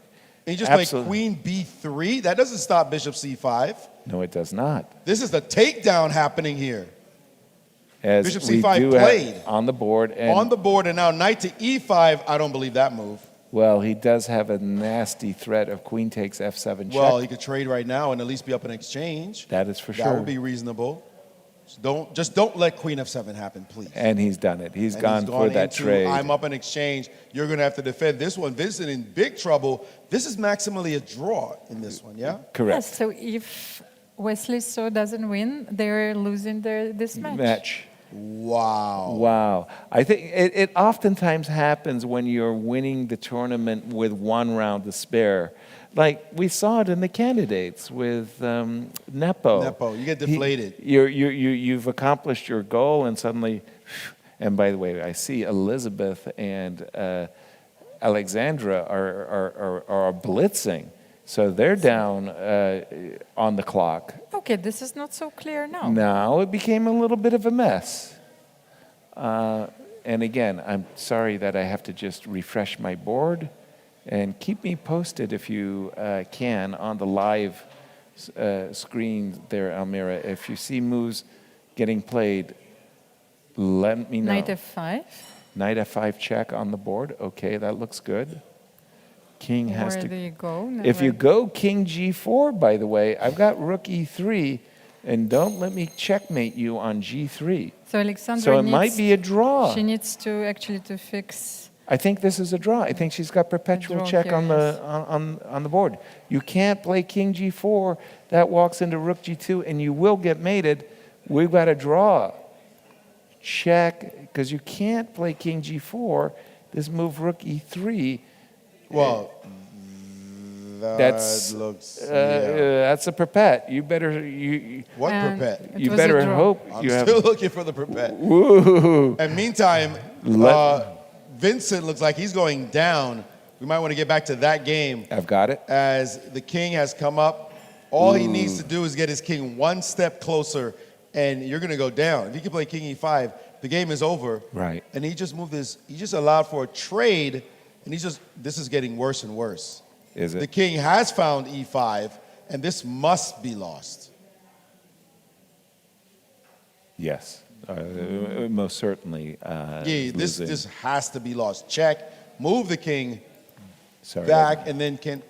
And you just played Queen B3? That doesn't stop Bishop C5. No, it does not. This is the takedown happening here. As Bishop C5 played. On the board. On the board, and now knight to E5. I don't believe that move. Well, he does have a nasty threat of queen takes F7 check. Well, he could trade right now and at least be up in exchange. That is for sure. That would be reasonable. Just don't let Queen F7 happen, please. And he's done it. He's gone for that trade. I'm up in exchange. You're going to have to defend this one. Vincent in big trouble. This is maximally a draw in this one, yeah? Correct. Yes, so if Wesley So doesn't win, they're losing this match. Wow. I think it oftentimes happens when you're winning the tournament with 1 round to spare. Like we saw it in the candidates with Nepo. You get deflated. You've accomplished your goal, and suddenly, and by the way, I see Elizabeth and Alexandra are blitzing, so they're down on the clock. Okay, this is not so clear now. Now it became a little bit of a mess. And again, I'm sorry that I have to just refresh my board. And keep me posted if you can on the live screen there, Almira. If you see moves getting played. Let me know. Knight F5. Knight F5 check on the board. Okay, that looks good. King has Where to. do you go? If you Never- go King G4, by the way, I've got Rook E3, and don't let me checkmate you on G3. So Alexandra So it needs, might be a draw. She needs to actually to fix. I think this is a draw. I think she's got perpetual draw check here, on the on the board. You can't play King G4. That walks into Rook G2, and you will get mated. We've got a draw. Check, because you can't play King G4. This move Rook E3. Well, That's that's a perpet. You better What And perpet? you better hope I'm you have. still looking for the perpet. Woo. And meantime, Let- Vincent looks like he's going down. We might want to get back to that game. I've got it. As the king has come up, all he needs to do is get his king one step closer, and you're going to go down. If he can play king e5, the game is over. Right. And he just moved this. He just allowed for a trade, and this is getting worse and worse. Is it? The king has found e5, and this must be lost. Yes, most certainly. This has to be lost. Check, move the king Sorry, back, and then can.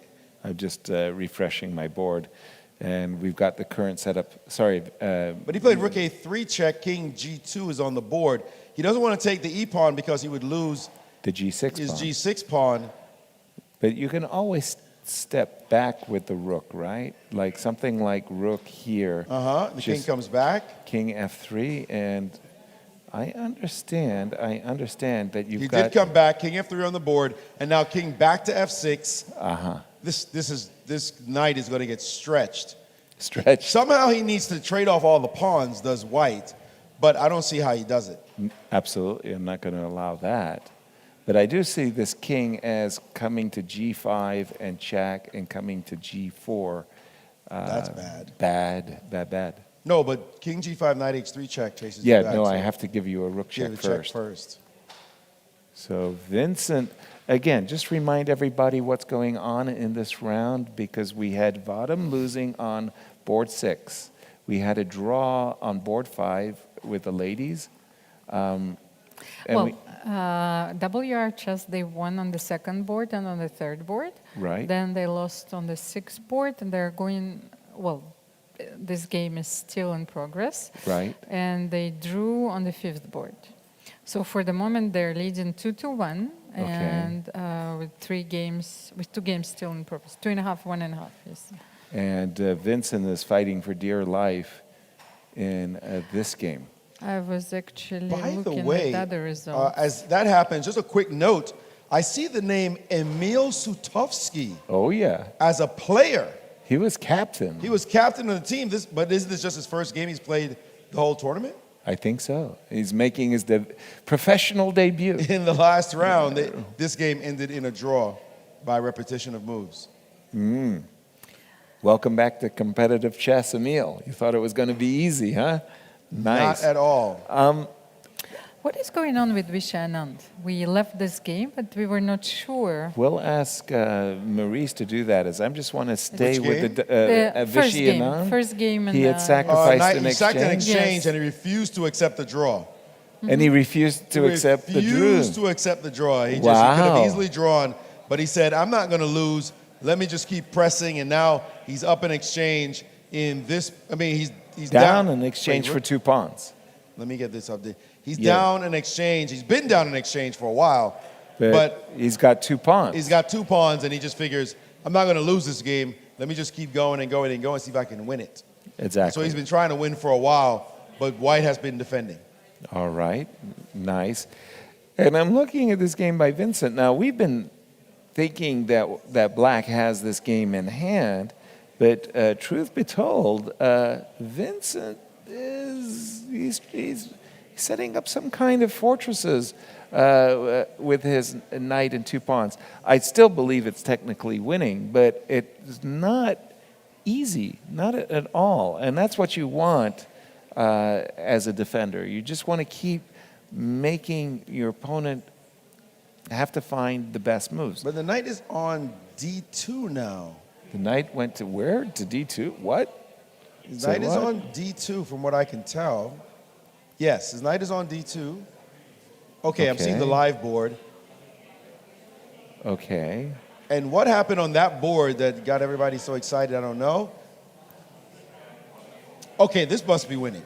I'm just refreshing my board, and we've got the current setup. Sorry. But he played rook a3 check, king g2 is on the board. He doesn't want to take the e pawn because he would lose the g6 his pawn. g6 pawn. But you can always step back with the rook, right? Like something like rook here. The king comes back. King f3, and I understand that you've He got. did come back, king f3 on the board, and now king back to f6. This knight is going to get stretched. Stretched. Somehow he needs to trade off all the pawns, does white, but I don't see how he does it. Absolutely, I'm not going to allow that. But I do see this king as coming to g5 and check and coming to g4. That's bad. Bad. No, but king g5, knight h3 check chases Yeah, you back. no, so I have to give you a rook check give a first. check first. So Vincent, again, just remind everybody what's going on in this round, because we had Vadim losing on board 6. We had a draw on board 5 with the ladies. WR chess, they won on the second board and on the third board. Right. Then they lost on the sixth board, and they're going, this game is still in progress. Right. And they drew on the fifth board. So for the moment, they're leading 2-1, and with 2 games still in progress. 2.5, 1.5, yes. And Vincent is fighting for dear life in this game. I was actually By the looking way, at other results. as that happens, just a quick note, I see the name Emil Sutovsky Oh, yeah. as a player. He was captain. He was captain of the team, but isn't this just his first game he's played the whole tournament? I think so. He's making his professional debut. In the last round, this game ended in a draw by repetition of moves. Welcome back to competitive chess, Emil. You thought it was going to be easy, huh? Nice. Not at all. What is going on with Vishy Anand? We left this game, but we were not sure. We'll ask Maurice to do that, as I just want to stay Which with game? the first Vishy game. Anand. First game. He had sacrificed an He sacked an exchange. exchange and he refused to accept the draw. And he refused to accept the draw. Refused to accept the draw. He could Wow. have easily drawn, but he said, I'm not going to lose. Let me just keep pressing. And now he's up in exchange in this. I mean, he's Down in exchange for 2 pawns. Let me get this update. He's down in exchange. He's been down in exchange for a while. But he's got 2 pawns. He's got 2 pawns, and he just figures, I'm not going to lose this game. Let me just keep going and going and going and see if I can win it. Exactly. So he's been trying to win for a while, but white has been defending. All right, nice. And I'm looking at this game by Vincent. Now, we've been thinking that black has this game in hand, but truth be told, Vincent he's setting up some kind of fortresses with his knight and 2 pawns. I still believe it's technically winning, but it's not easy, not at all. And that's what you want as a defender. You just want to keep making your opponent have to find the best moves. But the knight is on d2 now. The knight went to where? To d2? What? The knight is on d2 from what I can tell. Yes, his knight is on d2. Okay, I'm seeing the Okay. live board. Okay. And what happened on that board that got everybody so excited, I don't know. Okay, this must be winning.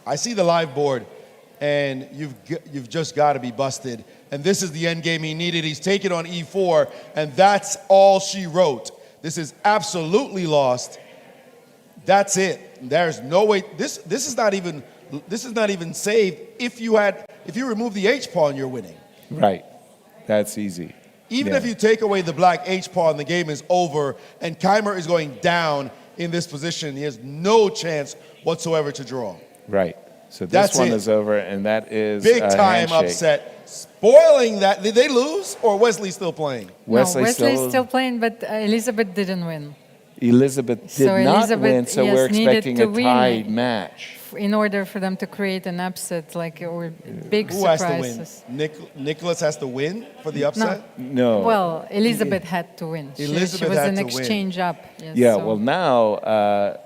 I see the live board, and you've just got to be busted. And this is the end game he needed. He's taken on e4, and that's all she wrote. This is absolutely lost. That's it. There's no way. This is not even saved. If you remove the h pawn, you're winning. Right. That's easy. Even Yeah. if you take away the black h pawn, the game is over, and Keimer is going down in this position. He has no chance whatsoever to draw. Right. So this That's one it. is over, and that is Big a time handshake. upset. Spoiling that. Did they lose, or Wesley still playing? Wesley no, Wesley's still- still playing, but Elizabeth didn't win. Elizabeth did So not Elizabeth, win, so yes, we're needed expecting to a win. tied match. In order for them to create an upset, like, or big Who has surprises. to win? Nicholas has to win for the upset? No. Well, Elizabeth had to win. She Elizabeth was had an to win. exchange up. Yes, Yeah, so- well now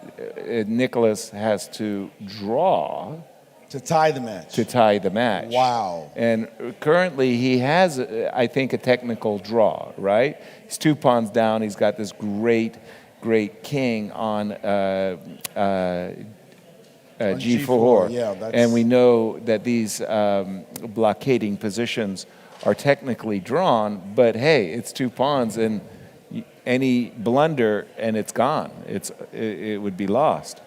Nicholas has to draw to tie the match. To tie the match. Wow. And currently he has, I think, a technical draw, right? He's 2 pawns down. He's got this great king on G4. Yeah, that's- and we know that these blockading positions are technically drawn, but hey, it's 2 pawns, and any blunder and it's gone. It would be lost.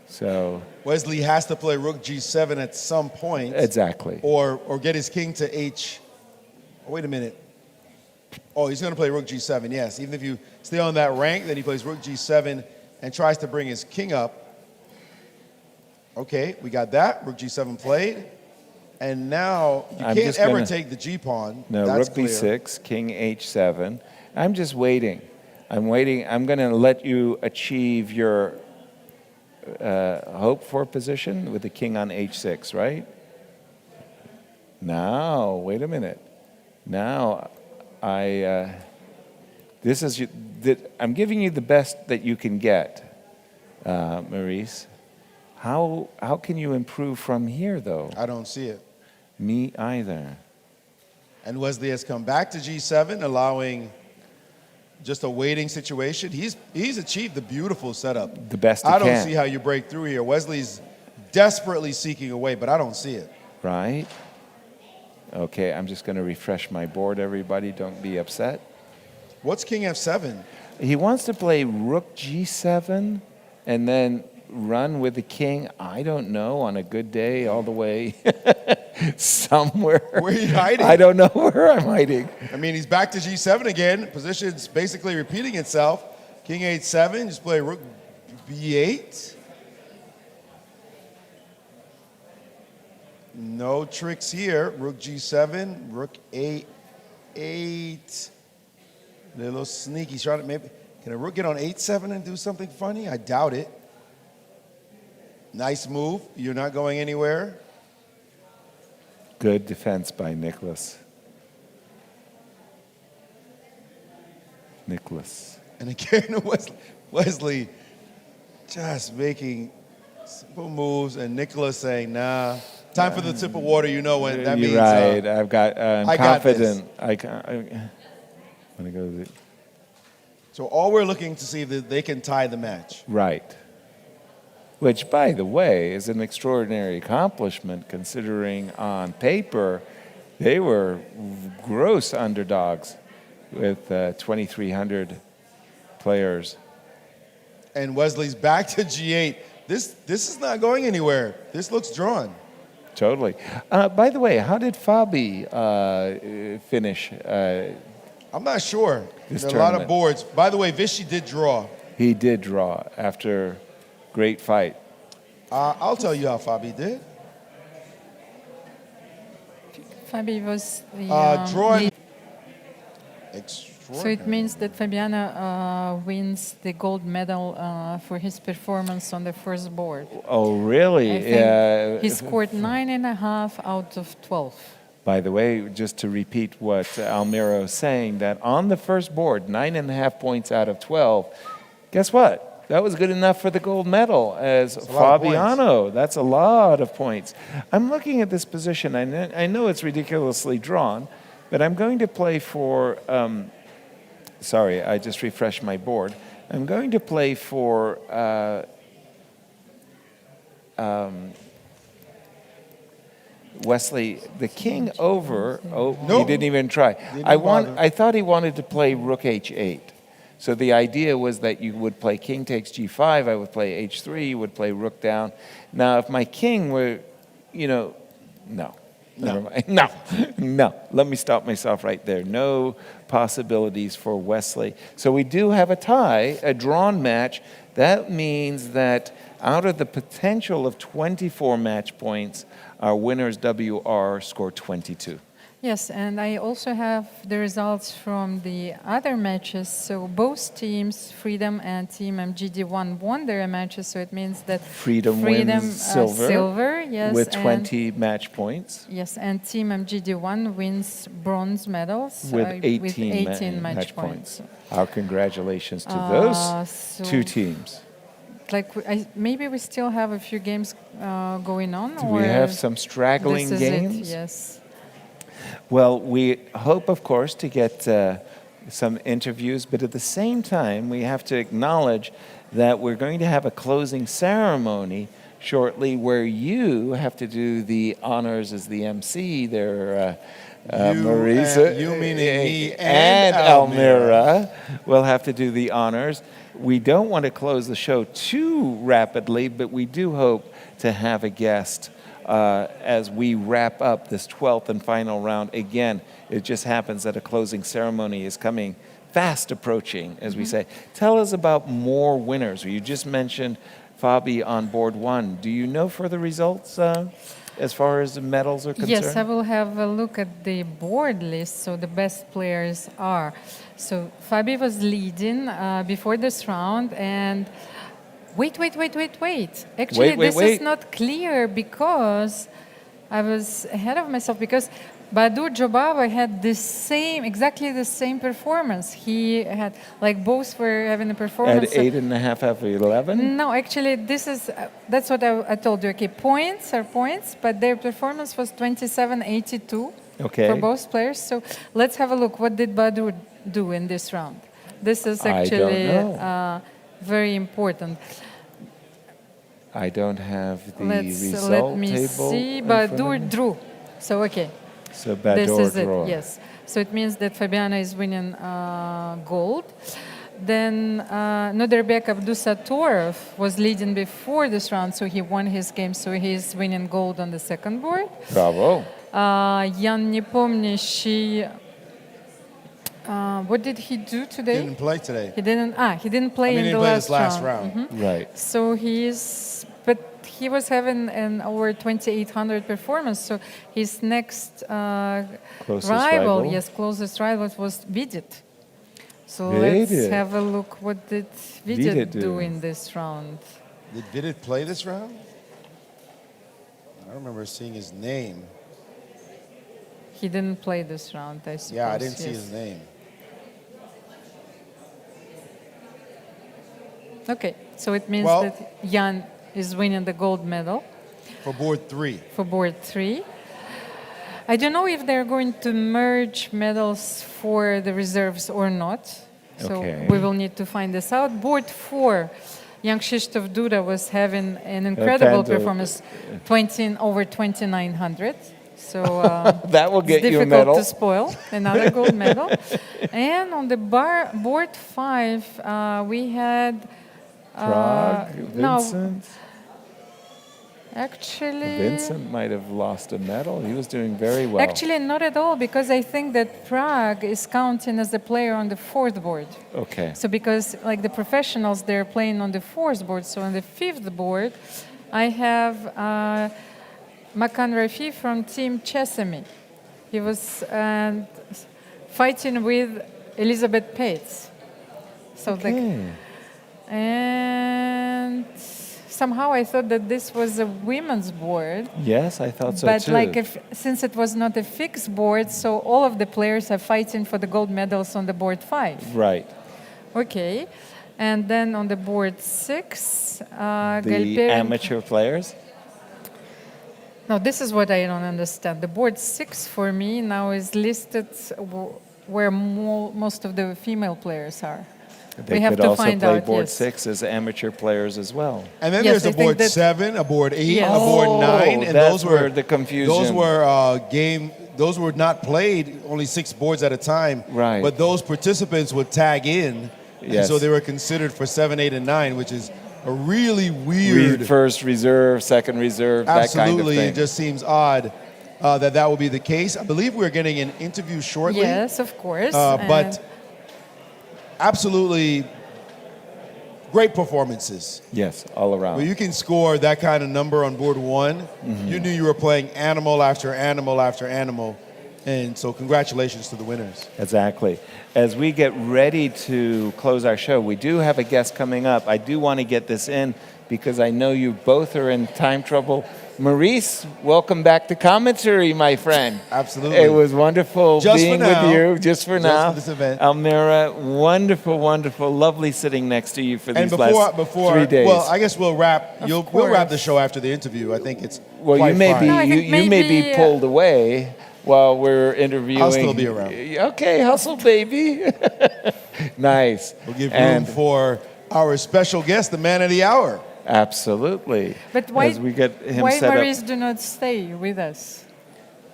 So Wesley has to play rook g7 at some point. Exactly. Or get his king to h. Oh, wait a minute. Oh, he's going to play rook g7, yes. Even if you stay on that rank, then he plays rook g7 and tries to bring his king up. Okay, we got that. Rook g7 played. And now you I'm can't just ever gonna- take the g-pawn. No, That's rook clear. b6, king h7. I'm just waiting. I'm waiting. I'm going to let you achieve your hope for position with the king on h6, right? Now, wait a minute. Now, this is I'm giving you the best that you can get, Maurice. How can you improve from here, though? I don't see it. Me either. And Wesley has come back to g7, allowing just a waiting situation. He's achieved the beautiful setup. The best he I don't can. see how you break through here. Wesley's desperately seeking a way, but I don't see it. Right? Okay, I'm just going to refresh my board, everybody. Don't be upset. What's king f7? He wants to play rook g7 and then run with the king, I don't know, on a good day all the way somewhere. Where are you hiding? I don't know where I'm hiding. I mean, he's back to g7 again. Position's basically repeating itself. King h7, just play rook b8. No tricks here. Rook g7, rook a8. Little sneaky. Trying to maybe can a rook get on h7 and do something funny? I doubt it. Nice move. You're not going anywhere. Good defense by Nicholas. And again, Wesley just making simple moves, and Nicholas saying, nah. Time for the sip of water, you know when that You're means. right. I've got. I'm I got this. confident. I'm gonna go. With it. So all we're looking to see if they can tie the match. Right. Which, by the way, is an extraordinary accomplishment considering on paper they were gross underdogs with 2,300 players. And Wesley's back to g8. This is not going anywhere. This looks drawn. Totally. By the way, how did Fabi finish? I'm not sure. This There are a lot of tournament? boards. By the way, Vichy did draw. He did draw after great fight. I'll tell you how Fabi did. Fabi was the Drawing. lead. Extraordinary. So it means that Fabiano wins the gold medal for his performance on the first board. Oh, really? I think he scored 9.5 out of 12. By the way, just to repeat what Almiro is saying, that on the first board, 9.5 points out of 12, guess what? That was good enough for the gold medal as That's a lot of Fabiano. That's a lot of points. I'm looking at this position. I know it's ridiculously drawn, but I'm going to play for, sorry, I just refreshed my board. I'm going to play for Wesley, the king over. Oh, Nope. he didn't even try. I thought he wanted to play rook h8. So the idea was that you would play king takes g5, I would play h3, you would play rook down. Now, if my king were, no. Never mind. No. Let me stop myself right there. No possibilities for Wesley. So we do have a tie, a drawn match. That means that out of the potential of 24 match points, our winners WR scored 22. Yes, and I also have the results from the other matches. So both teams, Freedom and Team MGD1, won their matches. So it means that Freedom wins silver, yes, with 20 match points. Yes, and Team MGD1 wins bronze medals with 18 match points. Our congratulations to those two teams. Maybe we still have a few games going on. Do we have some straggling games? Yes. Well, we hope, of course, to get some interviews, but at the same time, we have to acknowledge that we're going to have a closing ceremony shortly where you have to do the honors as the MC there, Marisa. You meaning me and Almira will have to do the honors. We don't want to close the show too rapidly, but we do hope to have a guest as we wrap up this 12th and final round. Again, it just happens that a closing ceremony is coming fast approaching, as we say. Tell us about more winners. You just mentioned Fabi on board one. Do you know further results as far as the medals are concerned? Yes, I will have a look at the board list. So the best players are. So Fabi was leading before this round, and Wait. Actually, this is not clear because I was ahead of myself because Bahadur Jobava had exactly the same performance. He had, both were having a performance. At 8.5 out of 11? No, actually, that's what I told you. Okay, points are points, but their performance was 27.82 for both players. So let's have a look. What did Bahadur do in this round? This is actually very important. I don't have the result let me table. See. Bahadur drew. So, okay. So Bahadur this is draw. it, yes. So it means that Fabiano is winning gold. Then Nodirbek Abdusatorov was leading before this round, so he won his game, so he's winning gold on the second board. Bravo. Jan Nepomniachtchi, what did he do today? Didn't play today. He didn't play in the last round. Mm-hmm. Right. So he was having an over 2,800 performance. So his next closest rival was Vidit. So let's have a look. What did Vidit do in this round? Did Vidit play this round? I don't remember seeing his name. He didn't play this round, I suppose. Yeah, I didn't see his name. Okay, so it means that Jan is winning the gold medal. For board 3. For board 3. I don't know if they're going to merge medals for the reserves or not. So we will need to find this out. Board 4, young Krzysztof Duda was having an incredible performance, over 2,900. So that will get you a difficult medal. to spoil, another gold medal. And on the board 5, we had Prague, Vincent. Actually, Vincent might have lost a medal. He was doing very well. Actually, not at all, because I think that Prague is counting as a player on the 4th board. Okay. So because the professionals, they're playing on the 4th board. So on the 5th board, I have Makan Rafi from Team Chesame. He was fighting with Elizabeth Pates. So and somehow I thought that this was a women's board. Yes, I thought so too. But since it was not a fixed board, so all of the players are fighting for the gold medals on the board 5. Right. Okay. And then on the board 6, The amateur players? No, this is what I don't understand. The board 6 for me now is listed where most of the female players are. They we have could to also find play out, board yes. 6 as amateur players as well. And then Yes, there's a I think board that- 7, a board 8, Yes. a board 9, and that's those were where the confusion. Those were not played only 6 boards at a time. Right. But those participants would tag in, and Yes. so they were considered for 7, 8, and 9, which is a really weird. First reserve, second reserve, that kind of Absolutely, thing. it just seems odd that will be the case. I believe we're getting an interview shortly. Yes, of course. But absolutely great performances. Yes, all around. Well, you can score that kind of number on board 1. You knew you were playing animal after animal after animal. And so congratulations to the winners. Exactly. As we get ready to close our show, we do have a guest coming up. I do want to get this in because I know you both are in time trouble. Maurice, welcome back to commentary, my friend. Absolutely. It was wonderful Just being for now. with you, just for now. for this event. Almira, wonderful, wonderful, lovely sitting next to you for And these last 3 days. well, I guess we'll wrap. We'll wrap course. the show after the interview. I think it's Well, quite you may fine. be No, I think you may be maybe, pulled away while we're interviewing. I'll still be around. Okay, hustle, baby. Nice. We'll give room for our special guest, the man of the hour. Absolutely. But why, As we get him why set Maurice up. do not stay with us?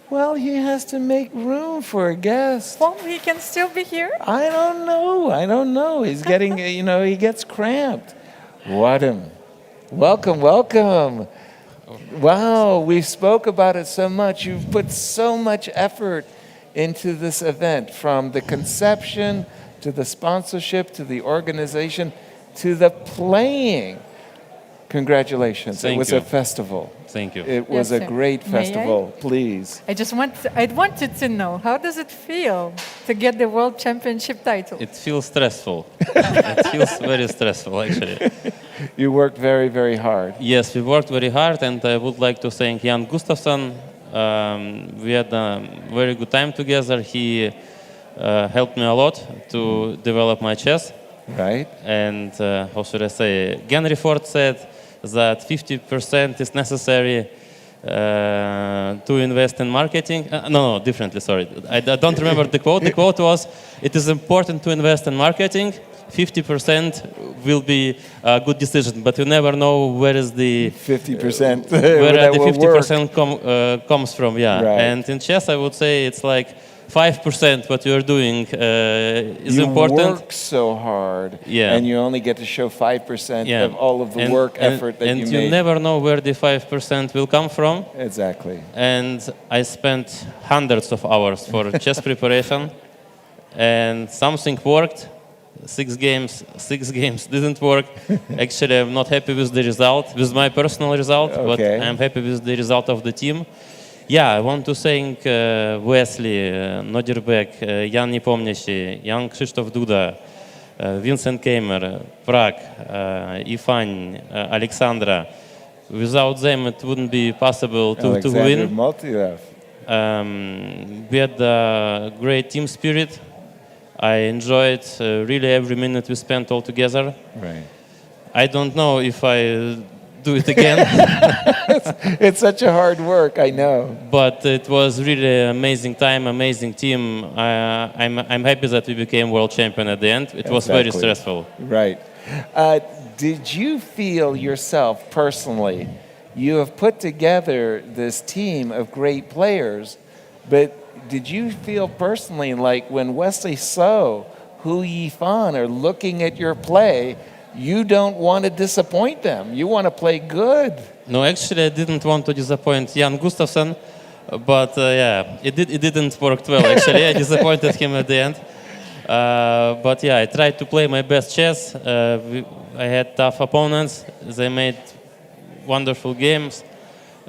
Well, he has to make room for a guest. Well, he can still be here. I don't know. I don't know. He's getting, he gets cramped. Wadham. Welcome, welcome. Wow, we spoke about it so much. You've put so much effort into this event, from the conception to the sponsorship to the organization to the playing. Congratulations. Thank it was you. a festival. Thank you. It was Yes, a sir. great May I? festival. Please. I wanted to know, how does it feel to get the World Championship title? It feels stressful. It feels very stressful, actually. You worked very, very hard. Yes, we worked very hard, and I would like to thank Jan Gustafsson. We had a very good time together. He helped me a lot to develop my chess. Right. And how should I say? Henry Ford said that 50% is necessary to invest in marketing. No, differently, sorry. I don't remember the quote. The quote was, it is important to invest in marketing. 50% will be a good decision, but you never know where is the 50% where that the will 50% comes from. Yeah, Right. and in chess, I would say it's like 5% what you're doing is you important. work so hard, Yeah. and you only get to show 5% Yeah. of all of the work, effort that and you you made. never know where the 5% will come from. Exactly. And I spent hundreds of hours for chess preparation, and something worked. 6 games didn't work. Actually, I'm not happy with the result, with my personal result, but Okay. I'm happy with the result of the team. Yeah, I want to thank Wesley, Nodirbeck, Jan Nepomniachtchi, Jan Krzysztof Duda, Vincent Kamer, Prague, Ifan, Alexandra. Without them, it wouldn't be possible to Alexander win. Motilev. We had a great team spirit. I enjoyed really every minute we spent all together. Right. I don't know if I do it again. It's such a hard work, I know. But it was really an amazing time, amazing team. I'm happy that we became world champion at the end. It was very Exactly. stressful. Right. Did you feel yourself personally, you have put together this team of great players, but did you feel personally like when Wesley So, Hou Yifan are looking at your play, you don't want to disappoint them. You want to play good. No, actually, I didn't want to disappoint Jan Gustafsson, but yeah, it didn't work well. Actually, I disappointed him at the end. But yeah, I tried to play my best chess. I had tough opponents. They made wonderful games,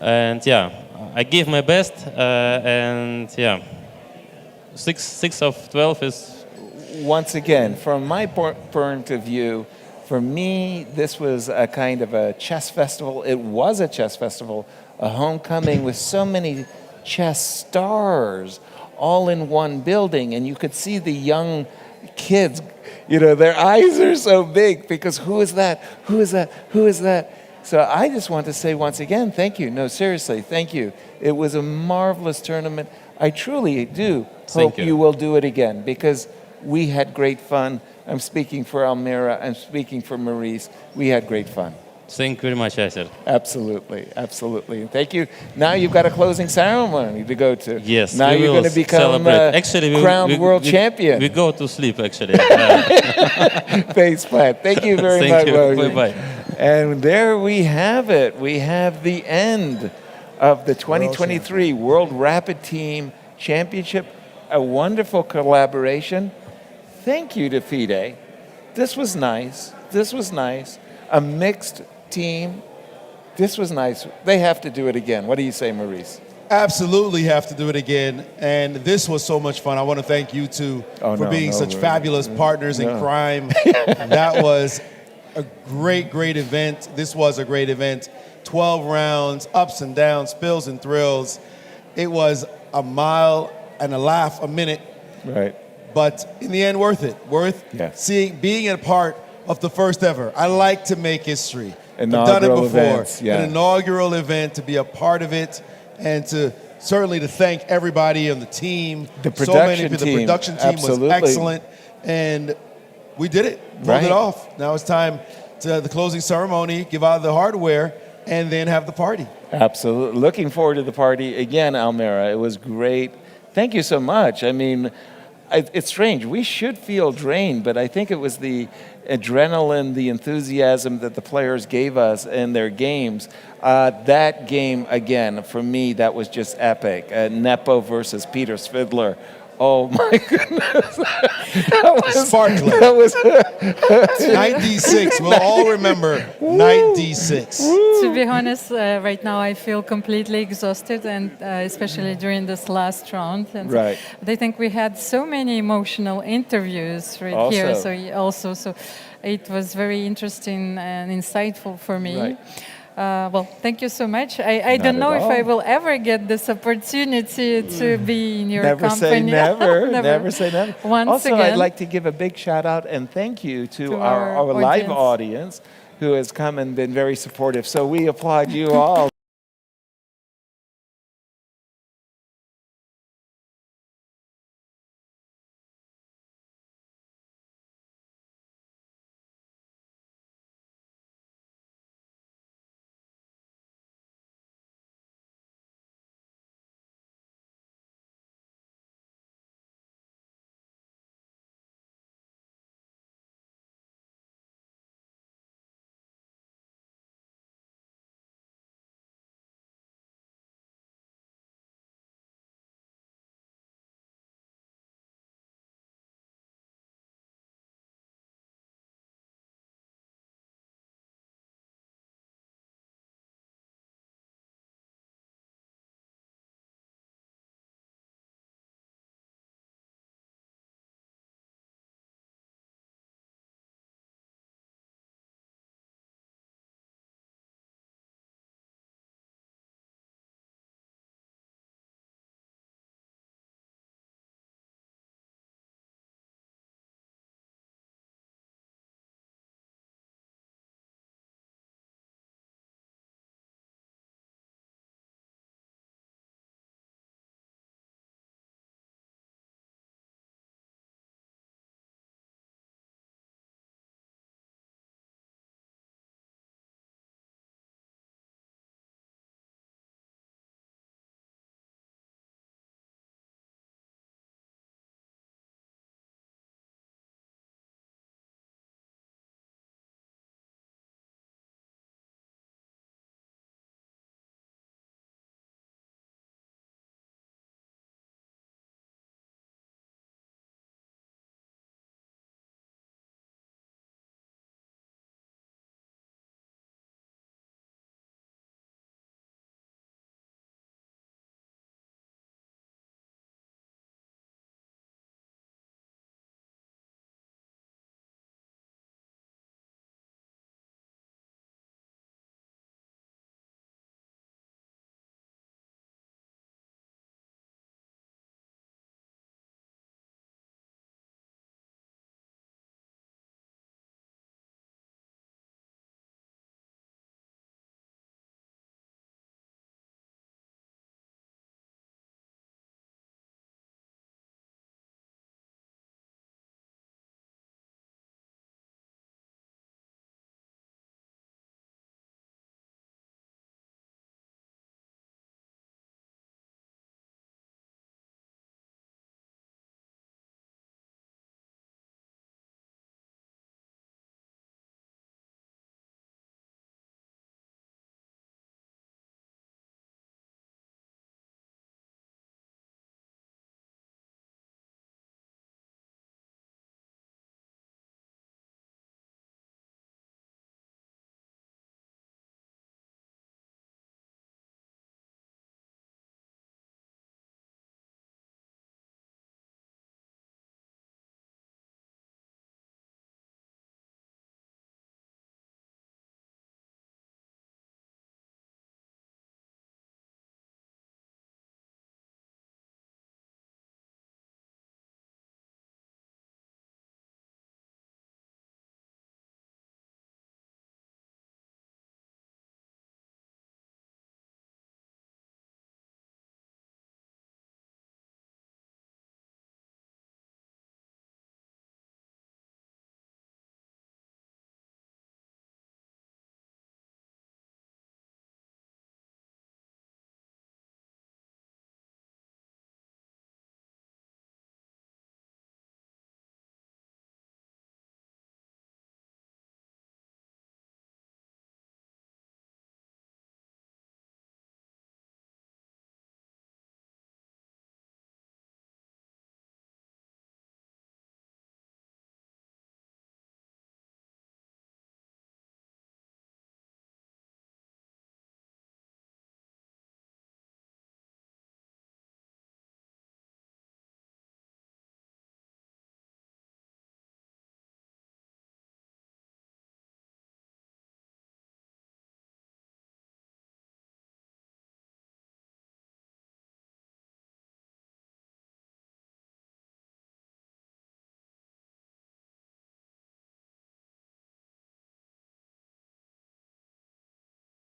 and yeah, I gave my best. And yeah, 6 of 12 is. Once again, from my point of view, for me, this was a kind of a chess festival. It was a chess festival, a homecoming with so many chess stars all in one building. And you could see the young kids You know, their eyes are so big because who is that? Who is that? Who is that? So I just want to say once again, thank you. No, seriously, thank you. It was a marvelous tournament. I truly do hope you will do it again because we had great fun. I'm speaking for Almira. I'm speaking for Maurice. We had great fun. Thank you very much, Artur. Absolutely, absolutely. Thank you. Now you've got a closing ceremony to go to. Yes. Now you're going to become crowned world champion. We go to sleep, actually. Thanks, Pat. Thank you very much. Thank you. Bye-bye. And there we have it. We have the end of the 2023 World Rapid Team Championship. A wonderful collaboration. Thank you to FIDE. This was nice. This was nice. A mixed team. This was nice. They have to do it again. What do you say, Maurice? Absolutely have to do it again. And this was so much fun. I want to thank you two for being such fabulous partners in crime. That was a great, great event. This was a great event. 12 rounds, ups and downs, spills and thrills. It was a mile and a laugh a minute. Right. But in the end, worth it. Worth being a part of the first ever. I like to make history. I've done it before. Events, An inaugural event, to be a part of it, and to certainly to thank everybody on the team. The production team. The production team was excellent. And we did it. Pulled it off. Now it's time to the closing ceremony, give out the hardware, and then have the party. Absolutely. Looking forward to the party. Again, Almira, it was great. Thank you so much. I mean, it's strange. We should feel drained, but I think it was the adrenaline, the enthusiasm that the players gave us in their games. That game, again, for me, that was just epic. Nepo versus Peter Svidler. Oh my goodness. That was sparkling. That was Night D6. We'll all remember Night D6. To be honest, right now I feel completely exhausted, and especially during this last round. And right. I think we had so many emotional interviews here. So it was very interesting and insightful for me. Right. Well, thank you so much. I don't know if I will ever get this opportunity to be in your company. Never say never. Once also, again. I'd like to give a big shout out and thank you to our live audience who has come and been very supportive. So we applaud you all.